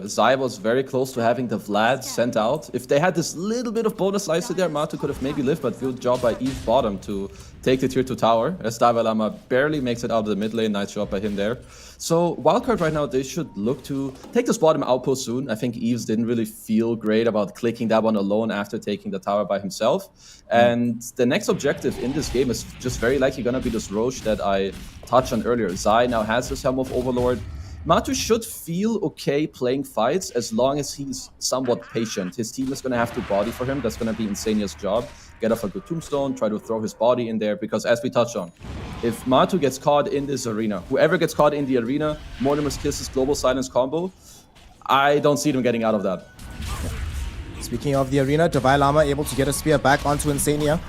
Zai was very close to having the Vlad sent out, if they had this little bit of bonus slice there, Matu could have maybe lived, but good job by Eve bottom to take the tier 2 tower, as Davalama barely makes it out of the mid lane. Nice job by him there. So wildcard right now, they should look to take this bottom outpost soon. I think Eves didn't really feel great about clicking that one alone after taking the tower by himself. And the next objective in this game is just very likely gonna be this Roche that I touched on earlier. Zai now has this Helm of Overlord. Matu should feel okay playing fights as long as he's somewhat patient. His team is going to have to body for him. That's going to be Insania's job. Get off a good tombstone, try to throw his body in there, because as we touched on, if Matu gets caught in this arena, whoever gets caught in the arena, Mortimer's Kisses Global Silence combo, I don't see them getting out of that. Speaking of the arena, Davai Lama able to get a spear back onto Insania,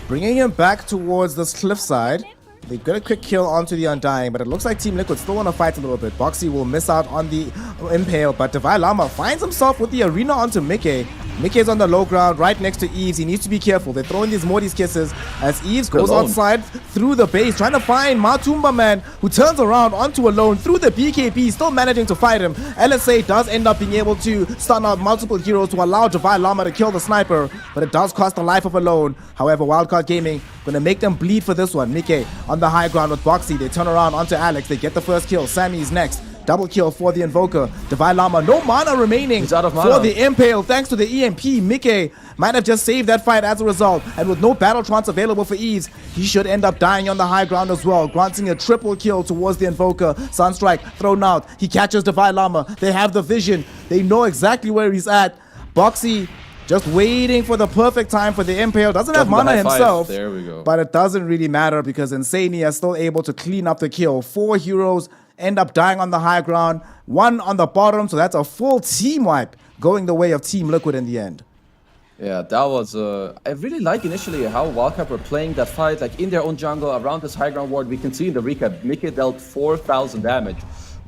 bringing him back towards this cliffside. They got a quick kill onto the Undying, but it looks like Team Liquid still want to fight a little bit. Boxy will miss out on the Impale, but Davai Lama finds himself with the arena onto Mickey. Mickey's on the low ground right next to Eves. He needs to be careful. They're throwing these Morty's Kisses as Eves goes outside through the base, trying to find Matumba Man, who turns around onto Alone through the BKB, still managing to fight him. LSA does end up being able to stun out multiple heroes to allow Davai Lama to kill the sniper, but it does cost the life of Alone. However, Wildcard Gaming gonna make them bleed for this one. Mickey on the high ground with Boxy. They turn around onto Alex. They get the first kill. Sammy's next. Double kill for the Invoker. Davai Lama, no mana remaining for the Impale. Thanks to the EMP, Mickey might have just saved that fight as a result. And with no battle trance available for Eves, he should end up dying on the high ground as well, granting a triple kill towards the Invoker. Sunstrike thrown out. He catches Davai Lama. They have the vision. They know exactly where he's at. Boxy just waiting for the perfect time for the Impale. Doesn't have mana himself. There we go. But it doesn't really matter because Insania is still able to clean up the kill. 4 heroes end up dying on the high ground, 1 on the bottom, so that's a full team wipe going the way of Team Liquid in the end. Yeah, that was I really like initially how Wildcard were playing that fight, like in their own jungle around this high ground ward. We can see in the recap, Mickey dealt 4,000 damage.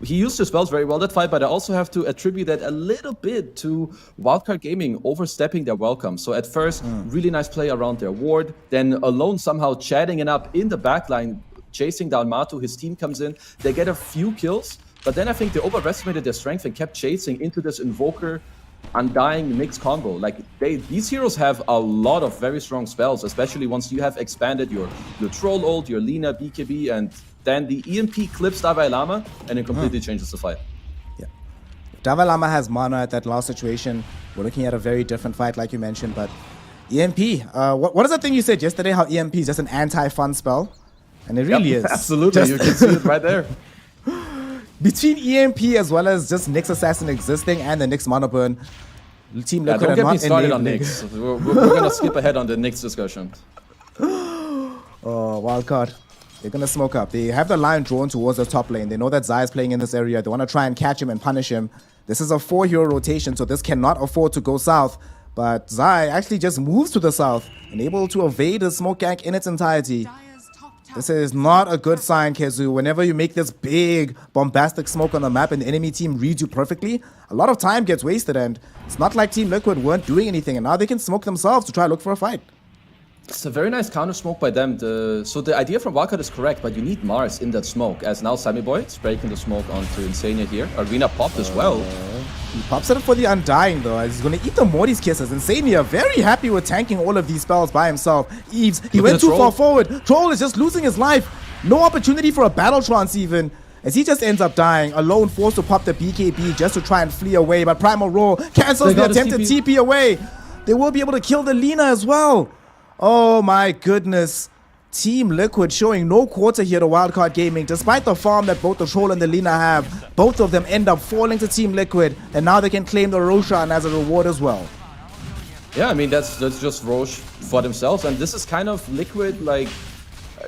He used his spells very well that fight, but I also have to attribute that a little bit to Wildcard Gaming overstepping their welcome. So at first, really nice play around their ward, then Alone somehow chatting it up in the backline, chasing down Matu. His team comes in, they get a few kills, but then I think they overestimated their strength and kept chasing into this Invoker Undying mixed combo. Like these heroes have a lot of very strong spells, especially once you have expanded your Troll ult, your Lina, BKB, and then the EMP clips Davai Lama, and it completely changes the fight. Yeah, Davai Lama has mana at that last situation. We're looking at a very different fight, like you mentioned, but EMP, what is the thing you said yesterday, how EMP is just an anti-fun spell? And it really is. Absolutely, you can see it right there. Between EMP as well as just Nyx Assassin existing and the Nyx Mana Burn, Team Liquid don't are get me not started on enabling. Nyx. We're gonna skip ahead on the Nyx discussion. Oh, Wildcard. They're gonna smoke up. They have the line drawn towards the top lane. They know that Zai is playing in this area. They want to try and catch him and punish him. This is a 4-hero rotation, so this cannot afford to go south. But Zai actually just moves to the south and able to evade the smoke gank in its entirety. This is not a good sign, Kezu. Whenever you make this big, bombastic smoke on the map and the enemy team reads you perfectly, a lot of time gets wasted, and it's not like Team Liquid weren't doing anything, and now they can smoke themselves to try to look for a fight. It's a very nice counter smoke by them. So the idea from Wildcard is correct, but you need Mars in that smoke, as now Sammy Boy is breaking the smoke onto Insania here. Arena popped as well. He pops it up for the Undying though, as he's going to eat the Morty's Kisses. Insania very happy with tanking all of these spells by himself. Eves, he went too far forward. Troll is just losing his life. No opportunity for a battle trance even, as he just ends up dying. Alone forced to pop the BKB just to try and flee away, but Primal Roar cancels the attempted TP away. They will be able to kill the Lina as well. Oh my goodness. Team Liquid showing no quarter here to Wildcard Gaming. Despite the farm that both the Troll and the Lina have, both of them end up falling to Team Liquid, and now they can claim the Roshan as a reward as well. Yeah, I mean, that's just Roche for themselves, and this is kind of Liquid, like,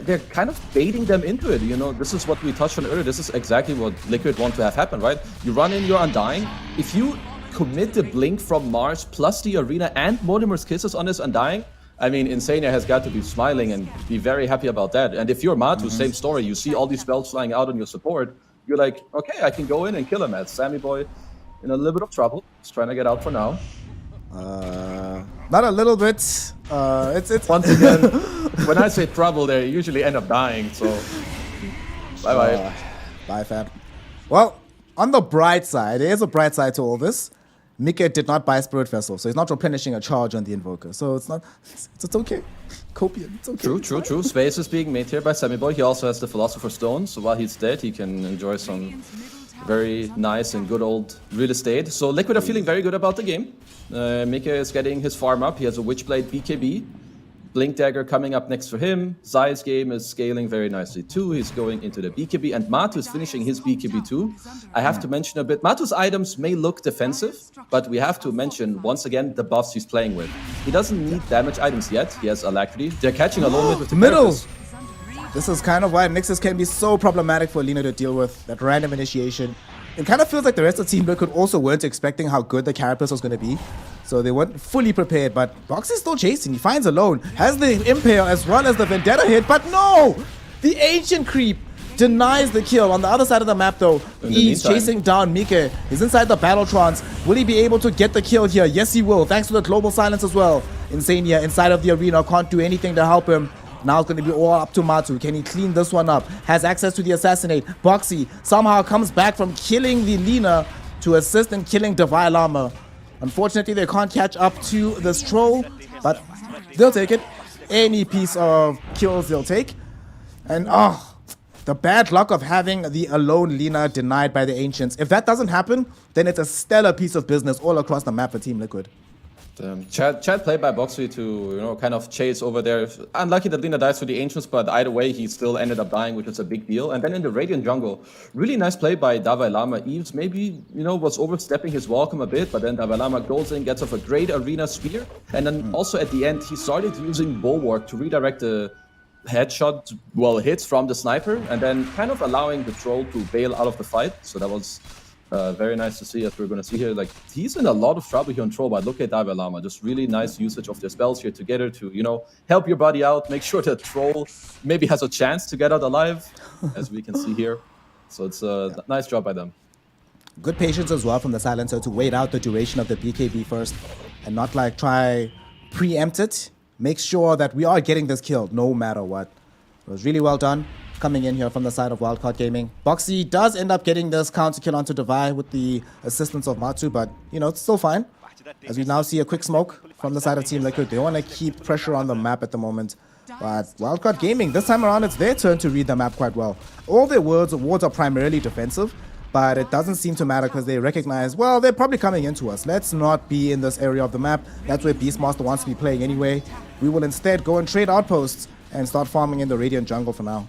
they're kind of baiting them into it, you know. This is what we touched on earlier. This is exactly what Liquid want to have happen, right? You run in your Undying. If you commit the Blink from Mars plus the Arena and Mortimer's Kisses on his Undying, I mean, Insania has got to be smiling and be very happy about that. And if you're Matu, same story. You see all these spells flying out on your support. You're like, okay, I can go in and kill him. As Sammy Boy in a little bit of trouble. He's trying to get out for now. Not a little bit. It's once again, when I say trouble, they usually end up dying. So, bye-bye. Bye, fam. Well, on the bright side, there is a bright side to all this. Mika did not buy Spirit Vessel, so he's not replenishing a charge on the Invoker. So it's not, it's okay. Copian, it's okay. True. Space is being made here by Samiboy. He also has the Philosopher's Stone, so while he's dead, he can enjoy some very nice and good old real estate. So Liquid are feeling very good about the game. Mika is getting his farm up. He has a Witchblade BKB. Blink Dagger coming up next for him. Zai's game is scaling very nicely too. He's going into the BKB, and Matu is finishing his BKB too. I have to mention a bit, Matu's items may look defensive, but we have to mention once again the buffs he's playing with. He doesn't need damage items yet. He has Alacrity. They're catching a low mid with the middle. characters. This is kind of why Nixus can be so problematic for Lina to deal with, that random initiation. It kind of feels like the rest of Team Liquid also weren't expecting how good the Carapace was going to be. So they weren't fully prepared, but Box is still chasing. He finds Alone, has the Impale as well as the Vendetta hit, but no! The Ancient Creep denies the kill. On the other side of the map though, he's chasing down Mika. He's inside the Battle Trance. Will he be able to get the kill here? Yes, he will, thanks to the Global Silence as well. Insania inside of the arena, can't do anything to help him. Now it's going to be all up to Matu. Can he clean this one up? Has access to the Assassinate. Boxy somehow comes back from killing the Lina to assist in killing Divine Llama. Unfortunately, they can't catch up to this troll, but they'll take it. Any piece of kills they'll take. And the bad luck of having the Alone Lina denied by the Ancients. If that doesn't happen, then it's a stellar piece of business all across the map for Team Liquid. Chad played by Boxy to, kind of chase over there. Unlucky that Lina dies for the Ancients, but either way, he still ended up dying, which is a big deal. And then in the Radiant jungle, really nice play by Dalai Lama. Eves maybe, was overstepping his welcome a bit, but then Dalai Lama goes in, gets off a great arena spear. And then also at the end, he started using Bulwark to redirect the headshot, hits from the sniper, and then kind of allowing the troll to bail out of the fight. So that was very nice to see, as we're going to see here. Like, he's in a lot of trouble here on troll, but look at Dalai Lama. Just really nice usage of their spells here together to, help your buddy out, make sure that troll maybe has a chance to get out alive, as we can see here. So it's a nice job by them. Good patience as well from the Silencer to wait out the duration of the BKB first and not like try preempt it. Make sure that we are getting this kill no matter what. It was really well done. Coming in here from the side of Wildcard Gaming. Boxy does end up getting this counter kill onto Divide with the assistance of Matu, but it's still fine. As we now see a quick smoke from the side of Team Liquid. They want to keep pressure on the map at the moment. But Wildcard Gaming, this time around, it's their turn to read the map quite well. All their wards are primarily defensive, but it doesn't seem to matter because they recognize, well, they're probably coming into us. Let's not be in this area of the map. That's where Beastmaster wants to be playing anyway. We will instead go and trade outposts and start farming in the Radiant jungle for now.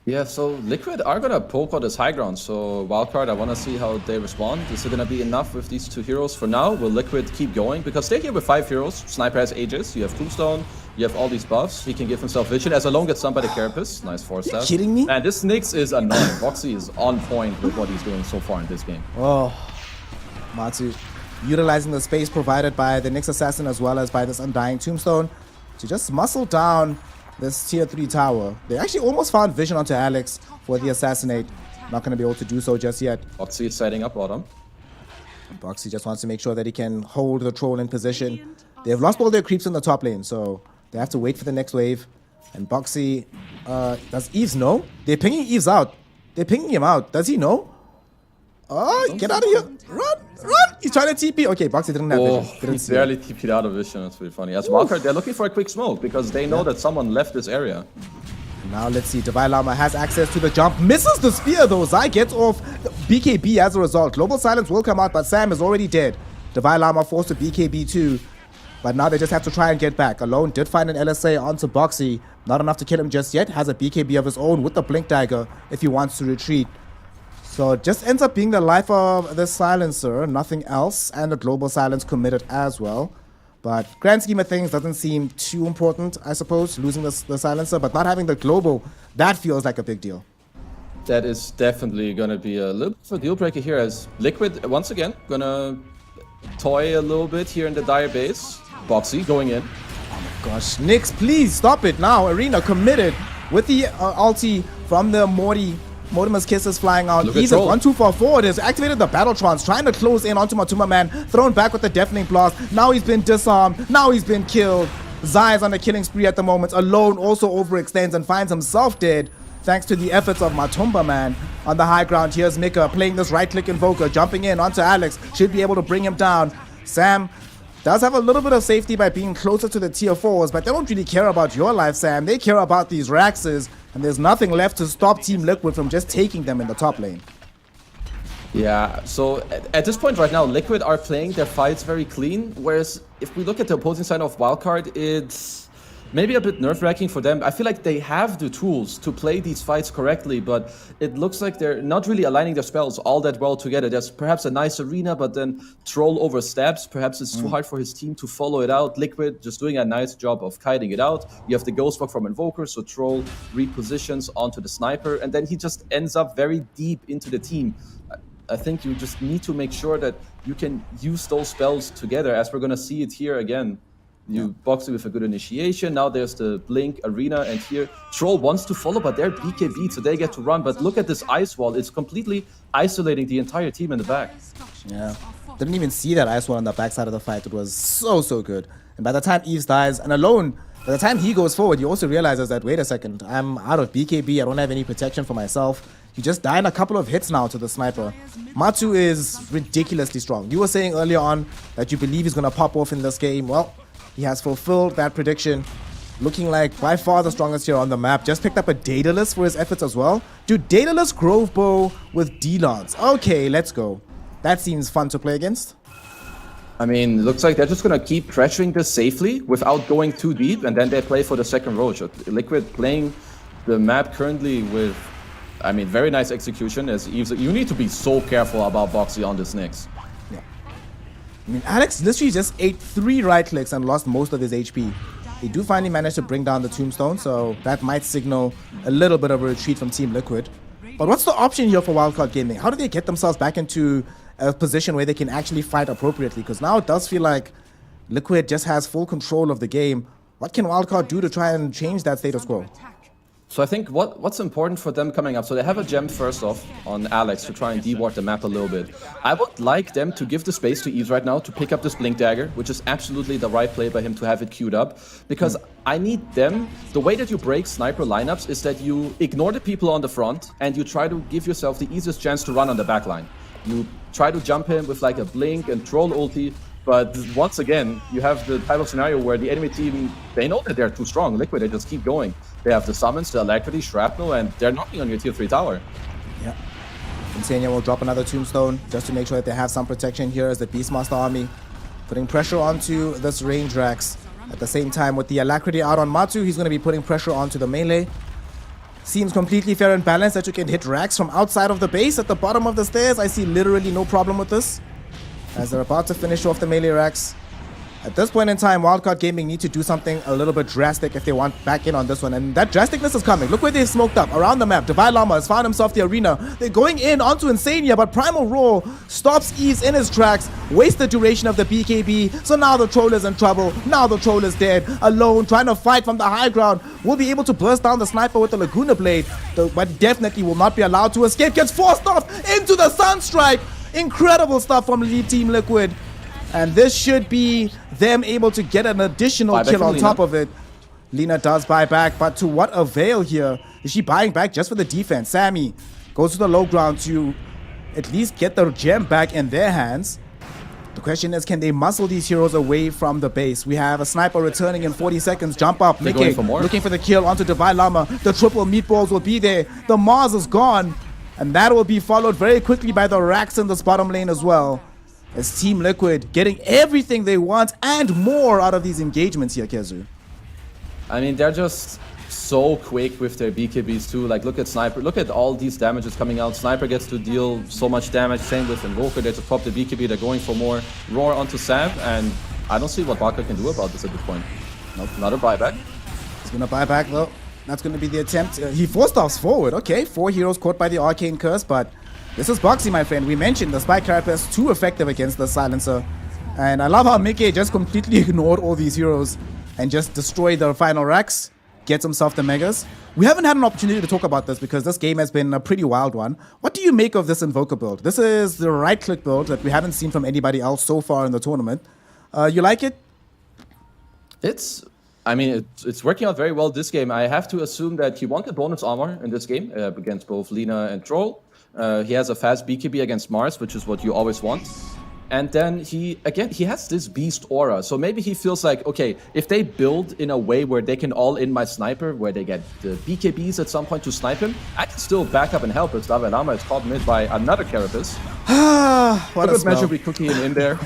Yeah, so Liquid are gonna poke out this high ground, so Wildcard, I wanna see how they respond. Is it gonna be enough with these two heroes for now? Will Liquid keep going? Because they're here with 5 heroes. Sniper has Aegis, you have Tombstone, you have all these buffs. He can give himself vision. As Alone gets done by the Carapace. Nice 4-star. Are you kidding me? And this Nyx is annoying. Boxy is on point with what he's doing so far in this game. Oh, Matsu utilizing the space provided by the Nyx Assassin as well as by this Undying Tombstone to just muscle down this tier 3 tower. They actually almost found vision onto Alex for the Assassinate. Not going to be able to do so just yet. Boxy is setting up bottom. Boxy just wants to make sure that he can hold the troll in position. They've lost all their creeps in the top lane, so they have to wait for the next wave. And Boxy, does Eves know? They're pinging Eves out. They're pinging him out. Does he know? Oh, get out of here. Run, run. He's trying to TP. Okay, Boxy didn't have vision. He barely TP'd out of vision. That's pretty funny. As Wildcard, they're looking for a quick smoke because they know that someone left this area. Now let's see. Divine Llama has access to the jump. Misses the spear though. Zai gets off BKB as a result. Global Silence will come out, but Sam is already dead. Divine Llama forced to BKB too. But now they just have to try and get back. Alone did find an LSA onto Boxy. Not enough to kill him just yet. Has a BKB of his own with the Blink Dagger if he wants to retreat. So it just ends up being the life of the Silencer, nothing else, and the Global Silence committed as well. But grand scheme of things doesn't seem too important, I suppose, losing the Silencer, but not having the Global, that feels like a big deal. That is definitely going to be a little bit of a deal breaker here, as Liquid, once again, going to toy a little bit here in the Dire base. Boxy going in. Oh my gosh, Nyx, please stop it now. Arena committed with the ulti from the Mortimer's Kisses flying out. He's a 1-2 forward. Has activated the Battle Trance, trying to close in onto Matuma Man. Thrown back with the Deafening Blast. Now he's been disarmed. Now he's been killed. Zai is on a killing spree at the moment. Alone also overextends and finds himself dead. thanks to the efforts of Matumba, man. On the high ground, here's Mika playing this right-click Invoker, jumping in onto Alex. Should be able to bring him down. Sam does have a little bit of safety by being closer to the tier 4s, but they don't really care about your life, Sam. They care about these Raxes, and there's nothing left to stop Team Liquid from just taking them in the top lane. Yeah, so at this point right now, Liquid are playing their fights very clean, whereas if we look at the opposing side of Wildcard, it's maybe a bit nerve-wracking for them. I feel like they have the tools to play these fights correctly, but it looks like they're not really aligning their spells all that well together. There's perhaps a nice arena, but then Troll oversteps. Perhaps it's too hard for his team to follow it out. Liquid just doing a nice job of kiting it out. You have the Ghost Walk from Invoker, so Troll repositions onto the Sniper, and then he just ends up very deep into the team. I think you just need to make sure that you can use those spells together, as we're going to see it here again. You box it with a good initiation. Now there's the Blink Arena, and here Troll wants to follow, but they're BKB, so they get to run. But look at this ice wall. It's completely isolating the entire team in the back. Yeah. Didn't even see that ice wall on the backside of the fight. It was so good. And by the time Eves dies, and alone, by the time he goes forward, he also realizes that, wait a second, I'm out of BKB. I don't have any protection for myself. You just die in a couple of hits now to the Sniper. Matu is ridiculously strong. You were saying earlier on that you believe he's going to pop off in this game. Well, he has fulfilled that prediction. Looking like by far the strongest here on the map. Just picked up a Daedalus for his efforts as well. Dude, Daedalus Grove Bow with D-Lance. Okay, let's go. That seems fun to play against. I mean, it looks like they're just going to keep pressuring this safely without going too deep, and then they play for the second roach. Liquid playing the map currently with, I mean, very nice execution. As Eves, you need to be so careful about Boxy on this Nyx. Yeah. I mean, Alex literally just ate 3 right clicks and lost most of his HP. They do finally manage to bring down the Tombstone, so that might signal a little bit of a retreat from Team Liquid. But what's the option here for Wildcard Gaming? How do they get themselves back into a position where they can actually fight appropriately? Because now it does feel like Liquid just has full control of the game. What can Wildcard do to try and change that status quo? So I think what's important for them coming up, so they have a gem first off on Alex to try and deward the map a little bit. I would like them to give the space to Eves right now to pick up this Blink Dagger, which is absolutely the right play by him to have it queued up, because I need them, the way that you break Sniper lineups is that you ignore the people on the front and you try to give yourself the easiest chance to run on the back line. You try to jump him with like a Blink and Troll ulti, but once again, you have the type of scenario where the enemy team, they know that they're too strong. Liquid, they just keep going. They have the summons, the Alacrity, Shrapnel, and they're knocking on your tier 3 tower. Yeah. Insania will drop another Tombstone just to make sure that they have some protection here as the Beastmaster army putting pressure onto this range Rax. At the same time, with the Alacrity out on Matu, he's going to be putting pressure onto the melee. Seems completely fair and balanced that you can hit Rax from outside of the base at the bottom of the stairs. I see literally no problem with this, as they're about to finish off the melee Rax. At this point in time, Wildcard Gaming need to do something a little bit drastic if they want back in on this one. And that drasticness is coming. Look where they've smoked up around the map. Divine Llama has found himself the arena. They're going in onto Insania, but Primal Roar stops Eves in his tracks, wastes the duration of the BKB. So now the Troll is in trouble. Now the Troll is dead, alone, trying to fight from the high ground. Will be able to burst down the Sniper with the Laguna Blade, but definitely will not be allowed to escape. Gets forced off into the Sunstrike. Incredible stuff from Team Liquid. And this should be them able to get an additional kill on top of it. Lina does buy back, but to what avail here? Is she buying back just for the defense? Sammy goes to the low ground to at least get the gem back in their hands. The question is, can they muscle these heroes away from the base? We have a Sniper returning in 40 seconds. Jump up, Nicky looking for the kill onto Divine Llama. The triple meatballs will be there. The Mars is gone. And that will be followed very quickly by the Rax in this bottom lane as well. As Team Liquid getting everything they want and more out of these engagements here, Kezu. I mean, they're just so quick with their BKBs too. Like, look at Sniper. Look at all these damages coming out. Sniper gets to deal so much damage. Same with Invoker. They just pop the BKB. They're going for more. Roar onto Sam. And I don't see what Barker can do about this at this point. Nope, not a buyback. He's going to buy back, though. That's going to be the attempt. He four-stops forward. Okay, 4 heroes caught by the Arcane Curse, but this is Boxy, my friend. We mentioned the Spike Carapace too effective against the Silencer. And I love how Mickey just completely ignored all these heroes and just destroyed the final Rax. Gets himself the Megas. We haven't had an opportunity to talk about this because this game has been a pretty wild one. What do you make of this Invoker build? This is the right-click build that we haven't seen from anybody else so far in the tournament. You like it? It's I mean, it's working out very well this game. I have to assume that he wanted bonus armor in this game against both Lina and Troll. He has a fast BKB against Mars, which is what you always want. And then he has this beast aura. So maybe he feels like, okay, if they build in a way where they can all in my sniper, where they get the BKBs at some point to snipe him, I can still back up and help as Davelama is caught mid by another Carapace. What a smell. Measure be cooking in there.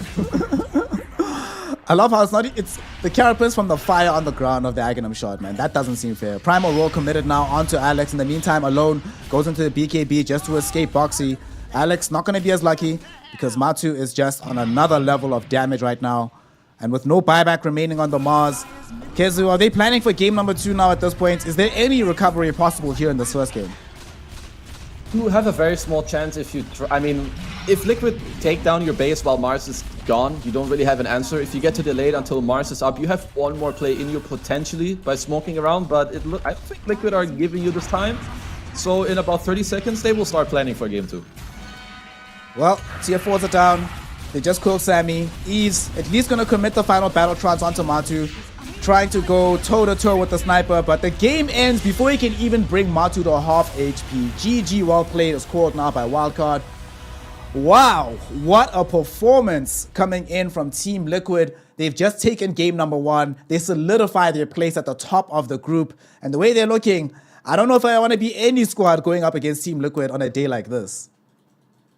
I love how it's the Carapace from the fire on the ground of the Aghanim shot, man. That doesn't seem fair. Primal Roll committed now onto Alex. In the meantime, Alone goes into the BKB just to escape Boxy. Alex not going to be as lucky because Matu is just on another level of damage right now. And with no buyback remaining on the Mars, Kezu, are they planning for game number 2 now at this point? Is there any recovery possible here in this first game? You have a very small chance if you I mean, if Liquid take down your base while Mars is gone, you don't really have an answer. If you get to delay it until Mars is up, you have one more play in you potentially by smoking around, but I don't think Liquid are giving you this time. So in about 30 seconds, they will start planning for game 2. Well, tier 4s are down. They just killed Sammy. Eve's at least going to commit the final battle trance onto Matu, trying to go toe-to-toe with the sniper, but the game ends before he can even bring Matu to half HP. GG, well played, is called now by Wildcard. Wow, what a performance coming in from Team Liquid. They've just taken game number 1. They solidify their place at the top of the group, and the way they're looking, I don't know if I want to be any squad going up against Team Liquid on a day like this.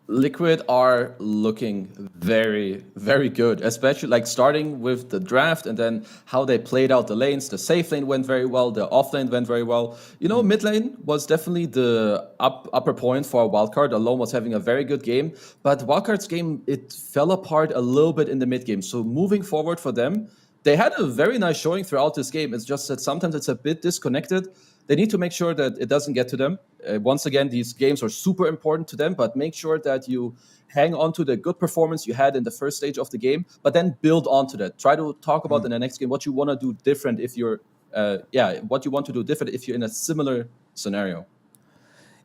Liquid are looking very, very good, especially like starting with the draft and then how they played out the lanes. The safe lane went very well, the off lane went very well. You know, mid lane was definitely the upper point for Wildcard. Alone was having a very good game, but Wildcard's game, it fell apart a little bit in the mid game. So moving forward for them, they had a very nice showing throughout this game. It's just that sometimes it's a bit disconnected. They need to make sure that it doesn't get to them. Once again, these games are super important to them, but make sure that you hang on to the good performance you had in the first stage of the game, but then build onto that. Try to talk about in the next game what you want to do different if you're, what you want to do different if you're in a similar scenario.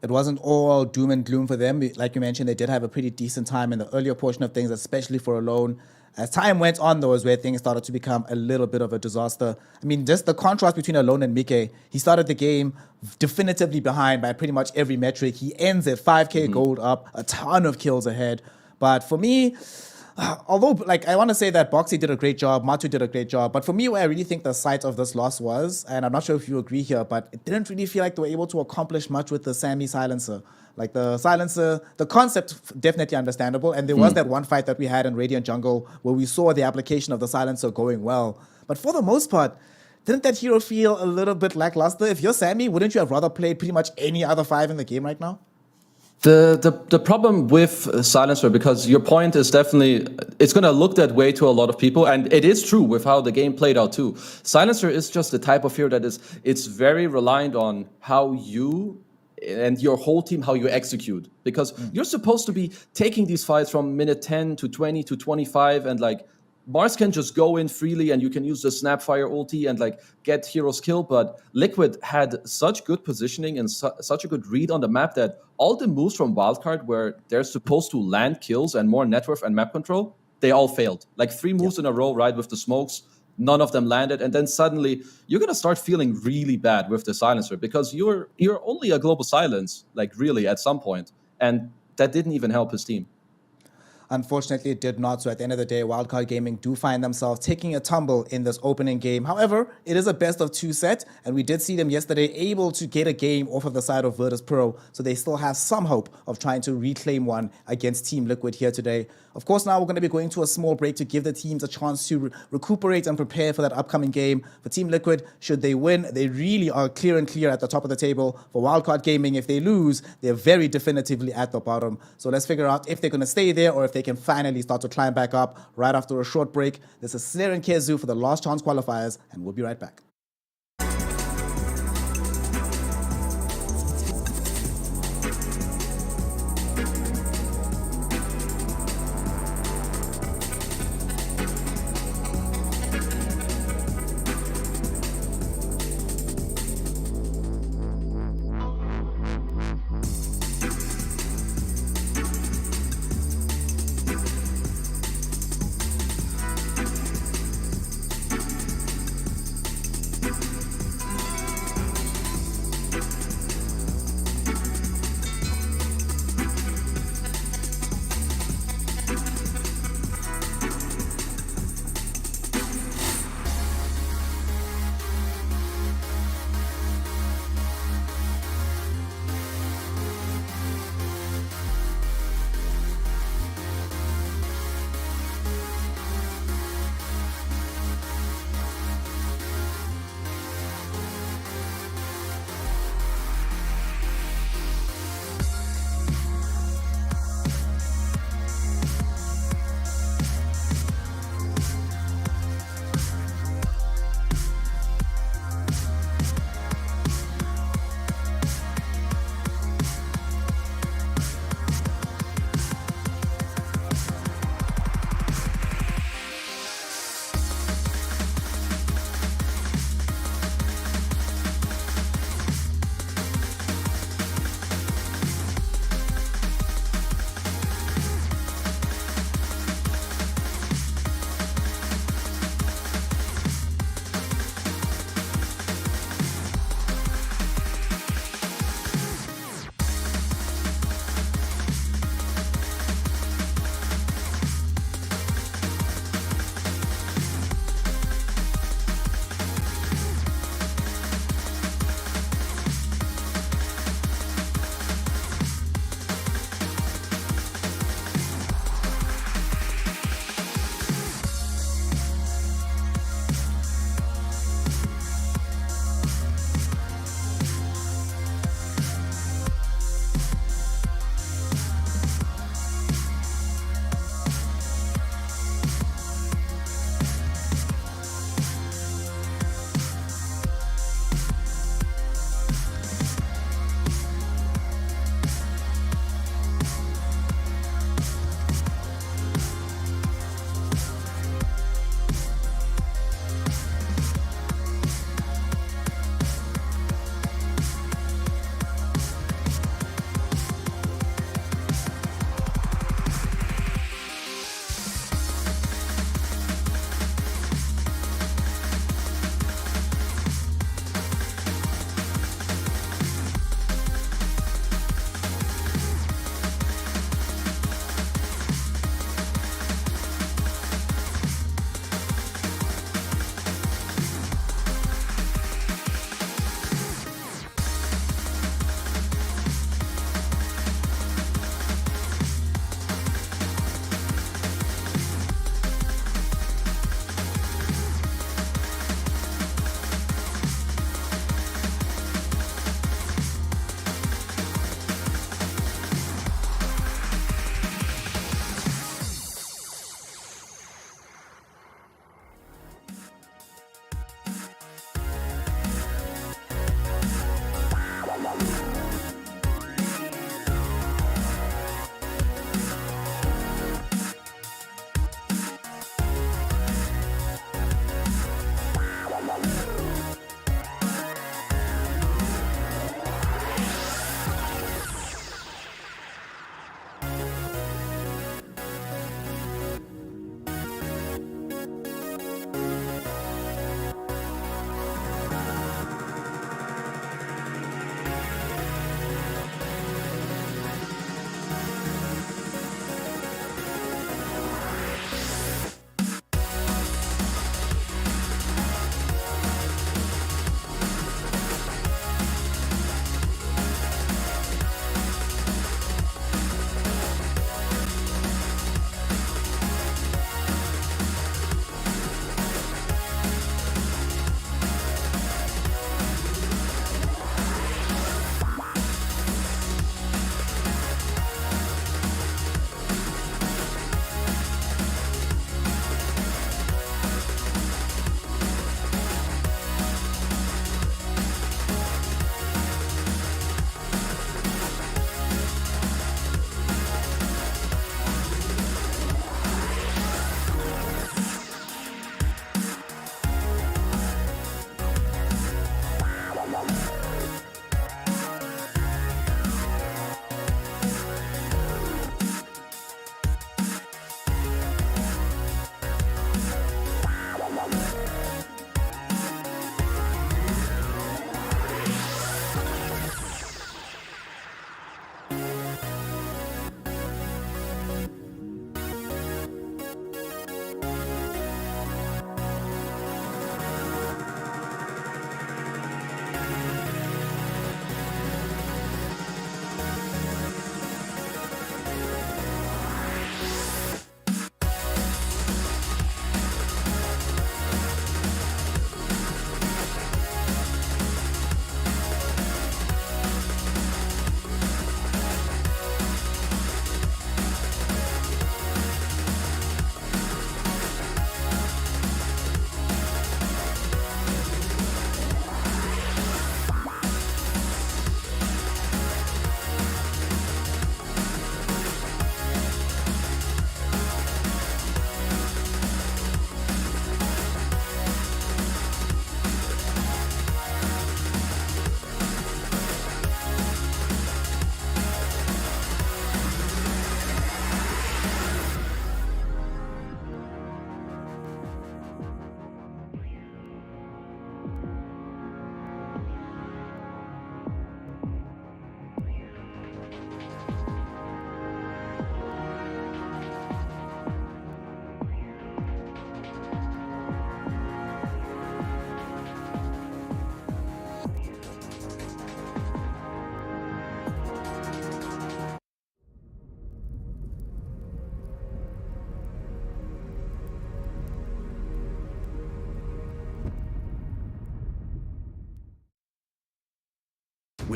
It wasn't all doom and gloom for them. Like you mentioned, they did have a pretty decent time in the earlier portion of things, especially for Alone. As time went on, though, is where things started to become a little bit of a disaster. I mean, just the contrast between Alone and Mike. He started the game definitively behind by pretty much every metric. He ends at 5k gold up, a ton of kills ahead. But for me, although, like, I want to say that Boxy did a great job, Matu did a great job, but for me, where I really think the site of this loss was, and I'm not sure if you agree here, but it didn't really feel like they were able to accomplish much with the Sammy silencer. Like the silencer, the concept definitely understandable, and there was that one fight that we had in Radiant Jungle where we saw the application of the silencer going well. But for the most part, didn't that hero feel a little bit lackluster? If you're Sammy, wouldn't you have rather played pretty much any other 5 in the game right now? The problem with Silencer, because your point is definitely, it's going to look that way to a lot of people, and it is true with how the game played out too. Silencer is just the type of hero that it's very reliant on how you and your whole team, how you execute. Because you're supposed to be taking these fights from minute 10 to 20 to 25, and like, Mars can just go in freely and you can use the Snapfire ulti and like get heroes killed, but Liquid had such good positioning and such a good read on the map that all the moves from Wildcard where they're supposed to land kills and more net worth and map control, they all failed. Like 3 moves in a row, right, with the smokes, none of them landed, and then suddenly you're gonna start feeling really bad with the silencer because you're only a global silence, like really at some point, and that didn't even help his team. Unfortunately, it did not. So at the end of the day, Wildcard Gaming do find themselves taking a tumble in this opening game. However, it is a best of 2 set, and we did see them yesterday able to get a game off of the side of Virtus Pro. So they still have some hope of trying to reclaim one against Team Liquid here today. Of course, now we're going to be going to a small break to give the teams a chance to recuperate and prepare for that upcoming game. For Team Liquid, should they win, they really are clear and clear at the top of the table. For Wildcard Gaming, if they lose, they're very definitively at the bottom. So let's figure out if they're going to stay there or if they can finally start to climb back up right after a short break. This is Slayer and Kezu for the Last Chance Qualifiers, and we'll be right back.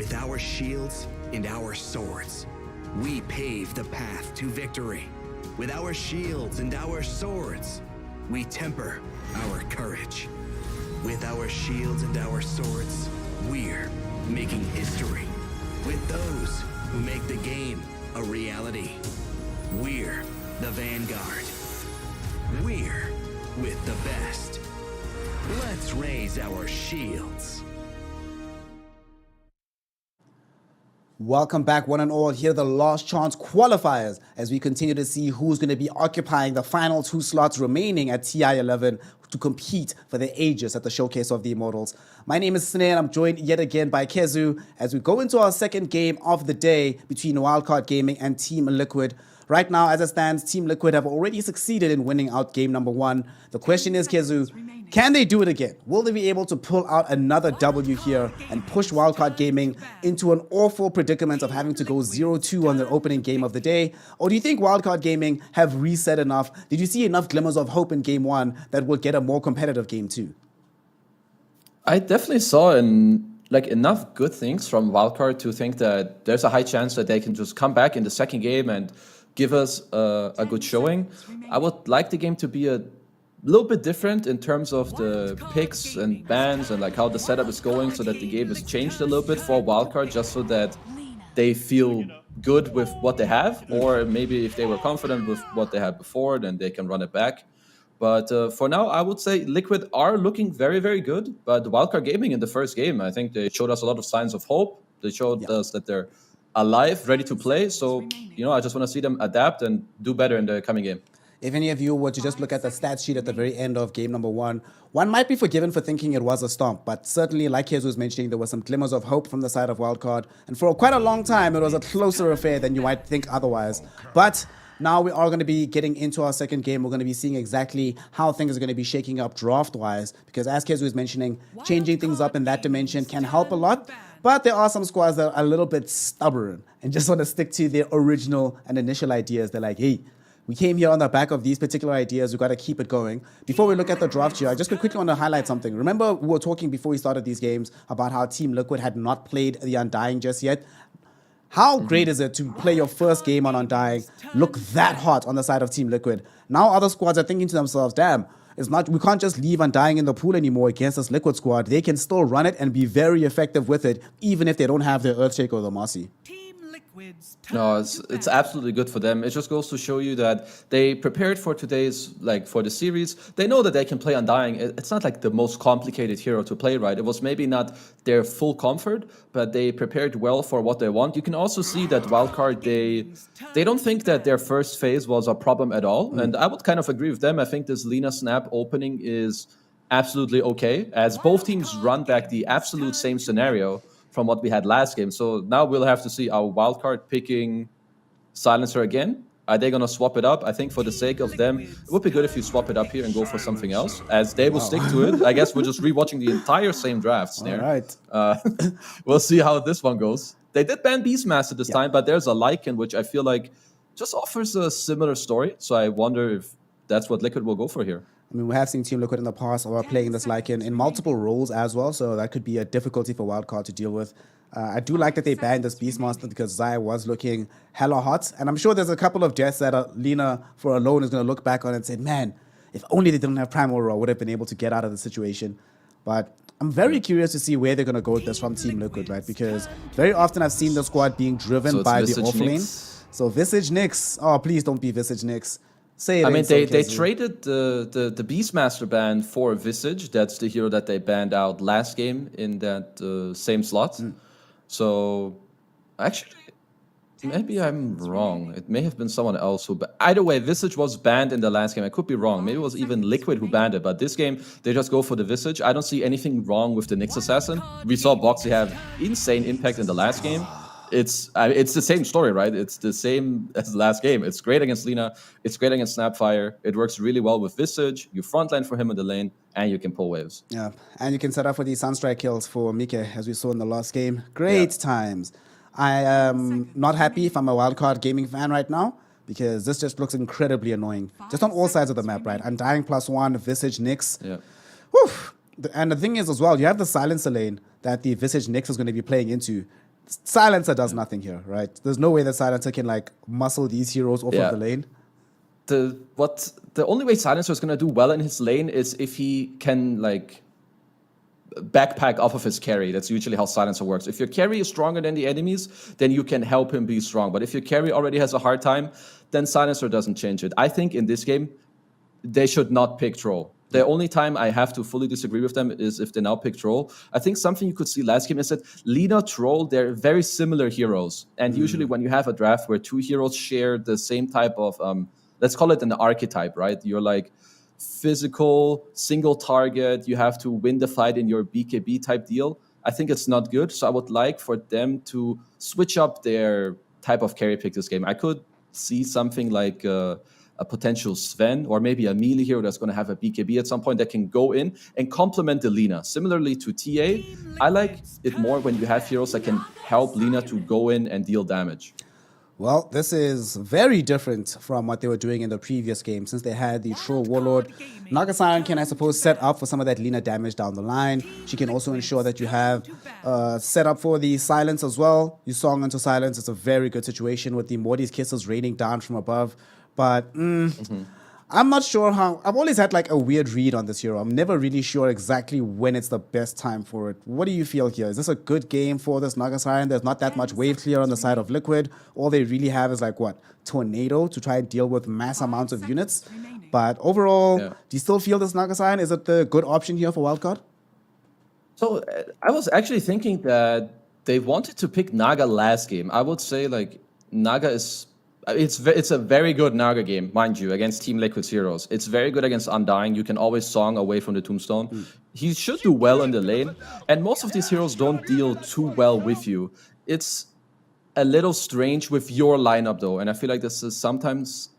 With our shields and our swords, we pave the path to victory. With our shields and our swords, we temper our courage. With our shields and our swords, we're making history. With those who make the game a reality, we're the vanguard. We're with the best. Let's raise our shields. Welcome back, one and all. Here are the Last Chance Qualifiers as we continue to see who's going to be occupying the final 2 slots remaining at TI 11 to compete for the Aegis at the Showcase of the Immortals. My name is Sine and I'm joined yet again by Kezu as we go into our second game of the day between Wildcard Gaming and Team Liquid. Right now, as it stands, Team Liquid have already succeeded in winning out game number 1. The question is, Kezu, can they do it again? Will they be able to pull out another W here and push Wildcard Gaming into an awful predicament of having to go 0-2 on their opening game of the day? Or do you think Wildcard Gaming have reset enough? Did you see enough glimmers of hope in game 1 that will get a more competitive game 2? I definitely saw enough good things from Wildcard to think that there's a high chance that they can just come back in the second game and give us a good showing. I would like the game to be a little bit different in terms of the picks and bans and like how the setup is going, so that the game is changed a little bit for Wildcard, just so that they feel good with what they have, or maybe if they were confident with what they had before, then they can run it back. But for now, I would say Liquid are looking very, very good. But Wildcard Gaming in the first game, I think they showed us a lot of signs of hope. They showed us that they're alive, ready to play. So, I just want to see them adapt and do better in the coming game. If any of you were to just look at the stat sheet at the very end of game number 1, one might be forgiven for thinking it was a stomp, but certainly, like Kezu was mentioning, there were some glimmers of hope from the side of Wildcard, and for quite a long time, it was a closer affair than you might think otherwise. But now we are going to be getting into our second game. We're going to be seeing exactly how things are going to be shaking up draft-wise, because as Kezu was mentioning, changing things up in that dimension can help a lot. But there are some squads that are a little bit stubborn and just want to stick to their original and initial ideas. They're like, hey, we came here on the back of these particular ideas. We've got to keep it going. Before we look at the draft here, I just quickly want to highlight something. Remember, we were talking before we started these games about how Team Liquid had not played the Undying just yet. How great is it to play your first game on Undying, look that hot on the side of Team Liquid? Now other squads are thinking to themselves, damn, we can't just leave Undying in the pool anymore against this Liquid squad. They can still run it and be very effective with it, even if they don't have their Earthshake or the Mossy. No, it's absolutely good for them. It just goes to show you that they prepared for today's, for the series. They know that they can play Undying. It's not like the most complicated hero to play, right? It was maybe not their full comfort, but they prepared well for what they want. You can also see that Wildcard, they don't think that their first phase was a problem at all. And I would kind of agree with them. I think this Lina Snap opening is absolutely okay, as both teams run back the absolute same scenario from what we had last game. So now we'll have to see our Wildcard picking Silencer again. Are they going to swap it up? I think for the sake of them, it would be good if you swap it up here and go for something else, as they will stick to it. I guess we're just rewatching the entire same drafts there. All right. We'll see how this one goes. They did ban Beastmaster this time, but there's a Lycan, which I feel like just offers a similar story. So I wonder if that's what Liquid will go for here. I mean, we have seen Team Liquid in the past or playing this Lycan in multiple roles as well, so that could be a difficulty for Wildcard to deal with. I do like that they banned this Beastmaster because Zaya was looking hella hot, and I'm sure there's a couple of deaths that Lina for alone is going to look back on and say, man, if only they didn't have Primal Roar, would have been able to get out of the situation. But I'm very curious to see where they're going to go with this from Team Liquid, right? Because very often I've seen the squad being driven by the offlane. So Visage Nyx, oh, please don't be Visage Nyx. I mean, they traded the Beastmaster ban for Visage. That's the hero that they banned out last game in that same slot. So, actually, maybe I'm wrong. It may have been someone else who... Either way, Visage was banned in the last game. I could be wrong. Maybe it was even Liquid who banned it. But this game, they just go for the Visage. I don't see anything wrong with the Nyx Assassin. We saw Boxy have insane impact in the last game. It's the same story, right? It's the same as the last game. It's great against Lina. It's great against Snapfire. It works really well with Visage. You frontline for him in the lane, and you can pull waves. Yeah, and you can set up for these Sunstrike kills for Mike, as we saw in the last game. Great times. I am not happy if I'm a Wildcard Gaming fan right now, because this just looks incredibly annoying. Just on all sides of the map, right? Undying +1, Visage, Nyx. Yeah. Whew. And the thing is as well, you have the Silencer lane that the Visage Nyx is going to be playing into. Silencer does nothing here, right? There's no way that Silencer can like muscle these heroes off of the lane. The only way Silencer is gonna do well in his lane is if he can like backpack off of his carry. That's usually how Silencer works. If your carry is stronger than the enemies, then you can help him be strong. But if your carry already has a hard time, then Silencer doesn't change it. I think in this game, they should not pick Troll. The only time I have to fully disagree with them is if they now pick Troll. I think something you could see last game is that Lina, Troll, they're very similar heroes. And usually when you have a draft where two heroes share the same type of, let's call it an archetype, right? You're like physical, single target, you have to win the fight in your BKB type deal. I think it's not good. So I would like for them to switch up their type of carry pick this game. I could see something like a potential Sven or maybe a melee hero that's going to have a BKB at some point that can go in and complement the Lina. Similarly to TA, I like it more when you have heroes that can help Lina to go in and deal damage. Well, this is very different from what they were doing in the previous game. Since they had the Troll Warlord, Naga Siren can, I suppose, set up for some of that Lina damage down the line. She can also ensure that you have set up for the silence as well. You song into silence. It's a very good situation with the Morty's Kisses raining down from above. But I'm not sure how. I've always had like a weird read on this hero. I'm never really sure exactly when it's the best time for it. What do you feel here? Is this a good game for this Naga Siren? There's not that much wave clear on the side of Liquid. All they really have is like what? Tornado to try and deal with mass amounts of units. But overall, do you still feel this Naga Siren? Is it the good option here for Wildcard? So I was actually thinking that they wanted to pick Naga last game. I would say like Naga is... It's a very good Naga game, mind you, against Team Liquid's heroes. It's very good against Undying. You can always song away from the Tombstone. He should do well in the lane. And most of these heroes don't deal too well with you. It's a little strange with your lineup, though. And I feel like this is sometimes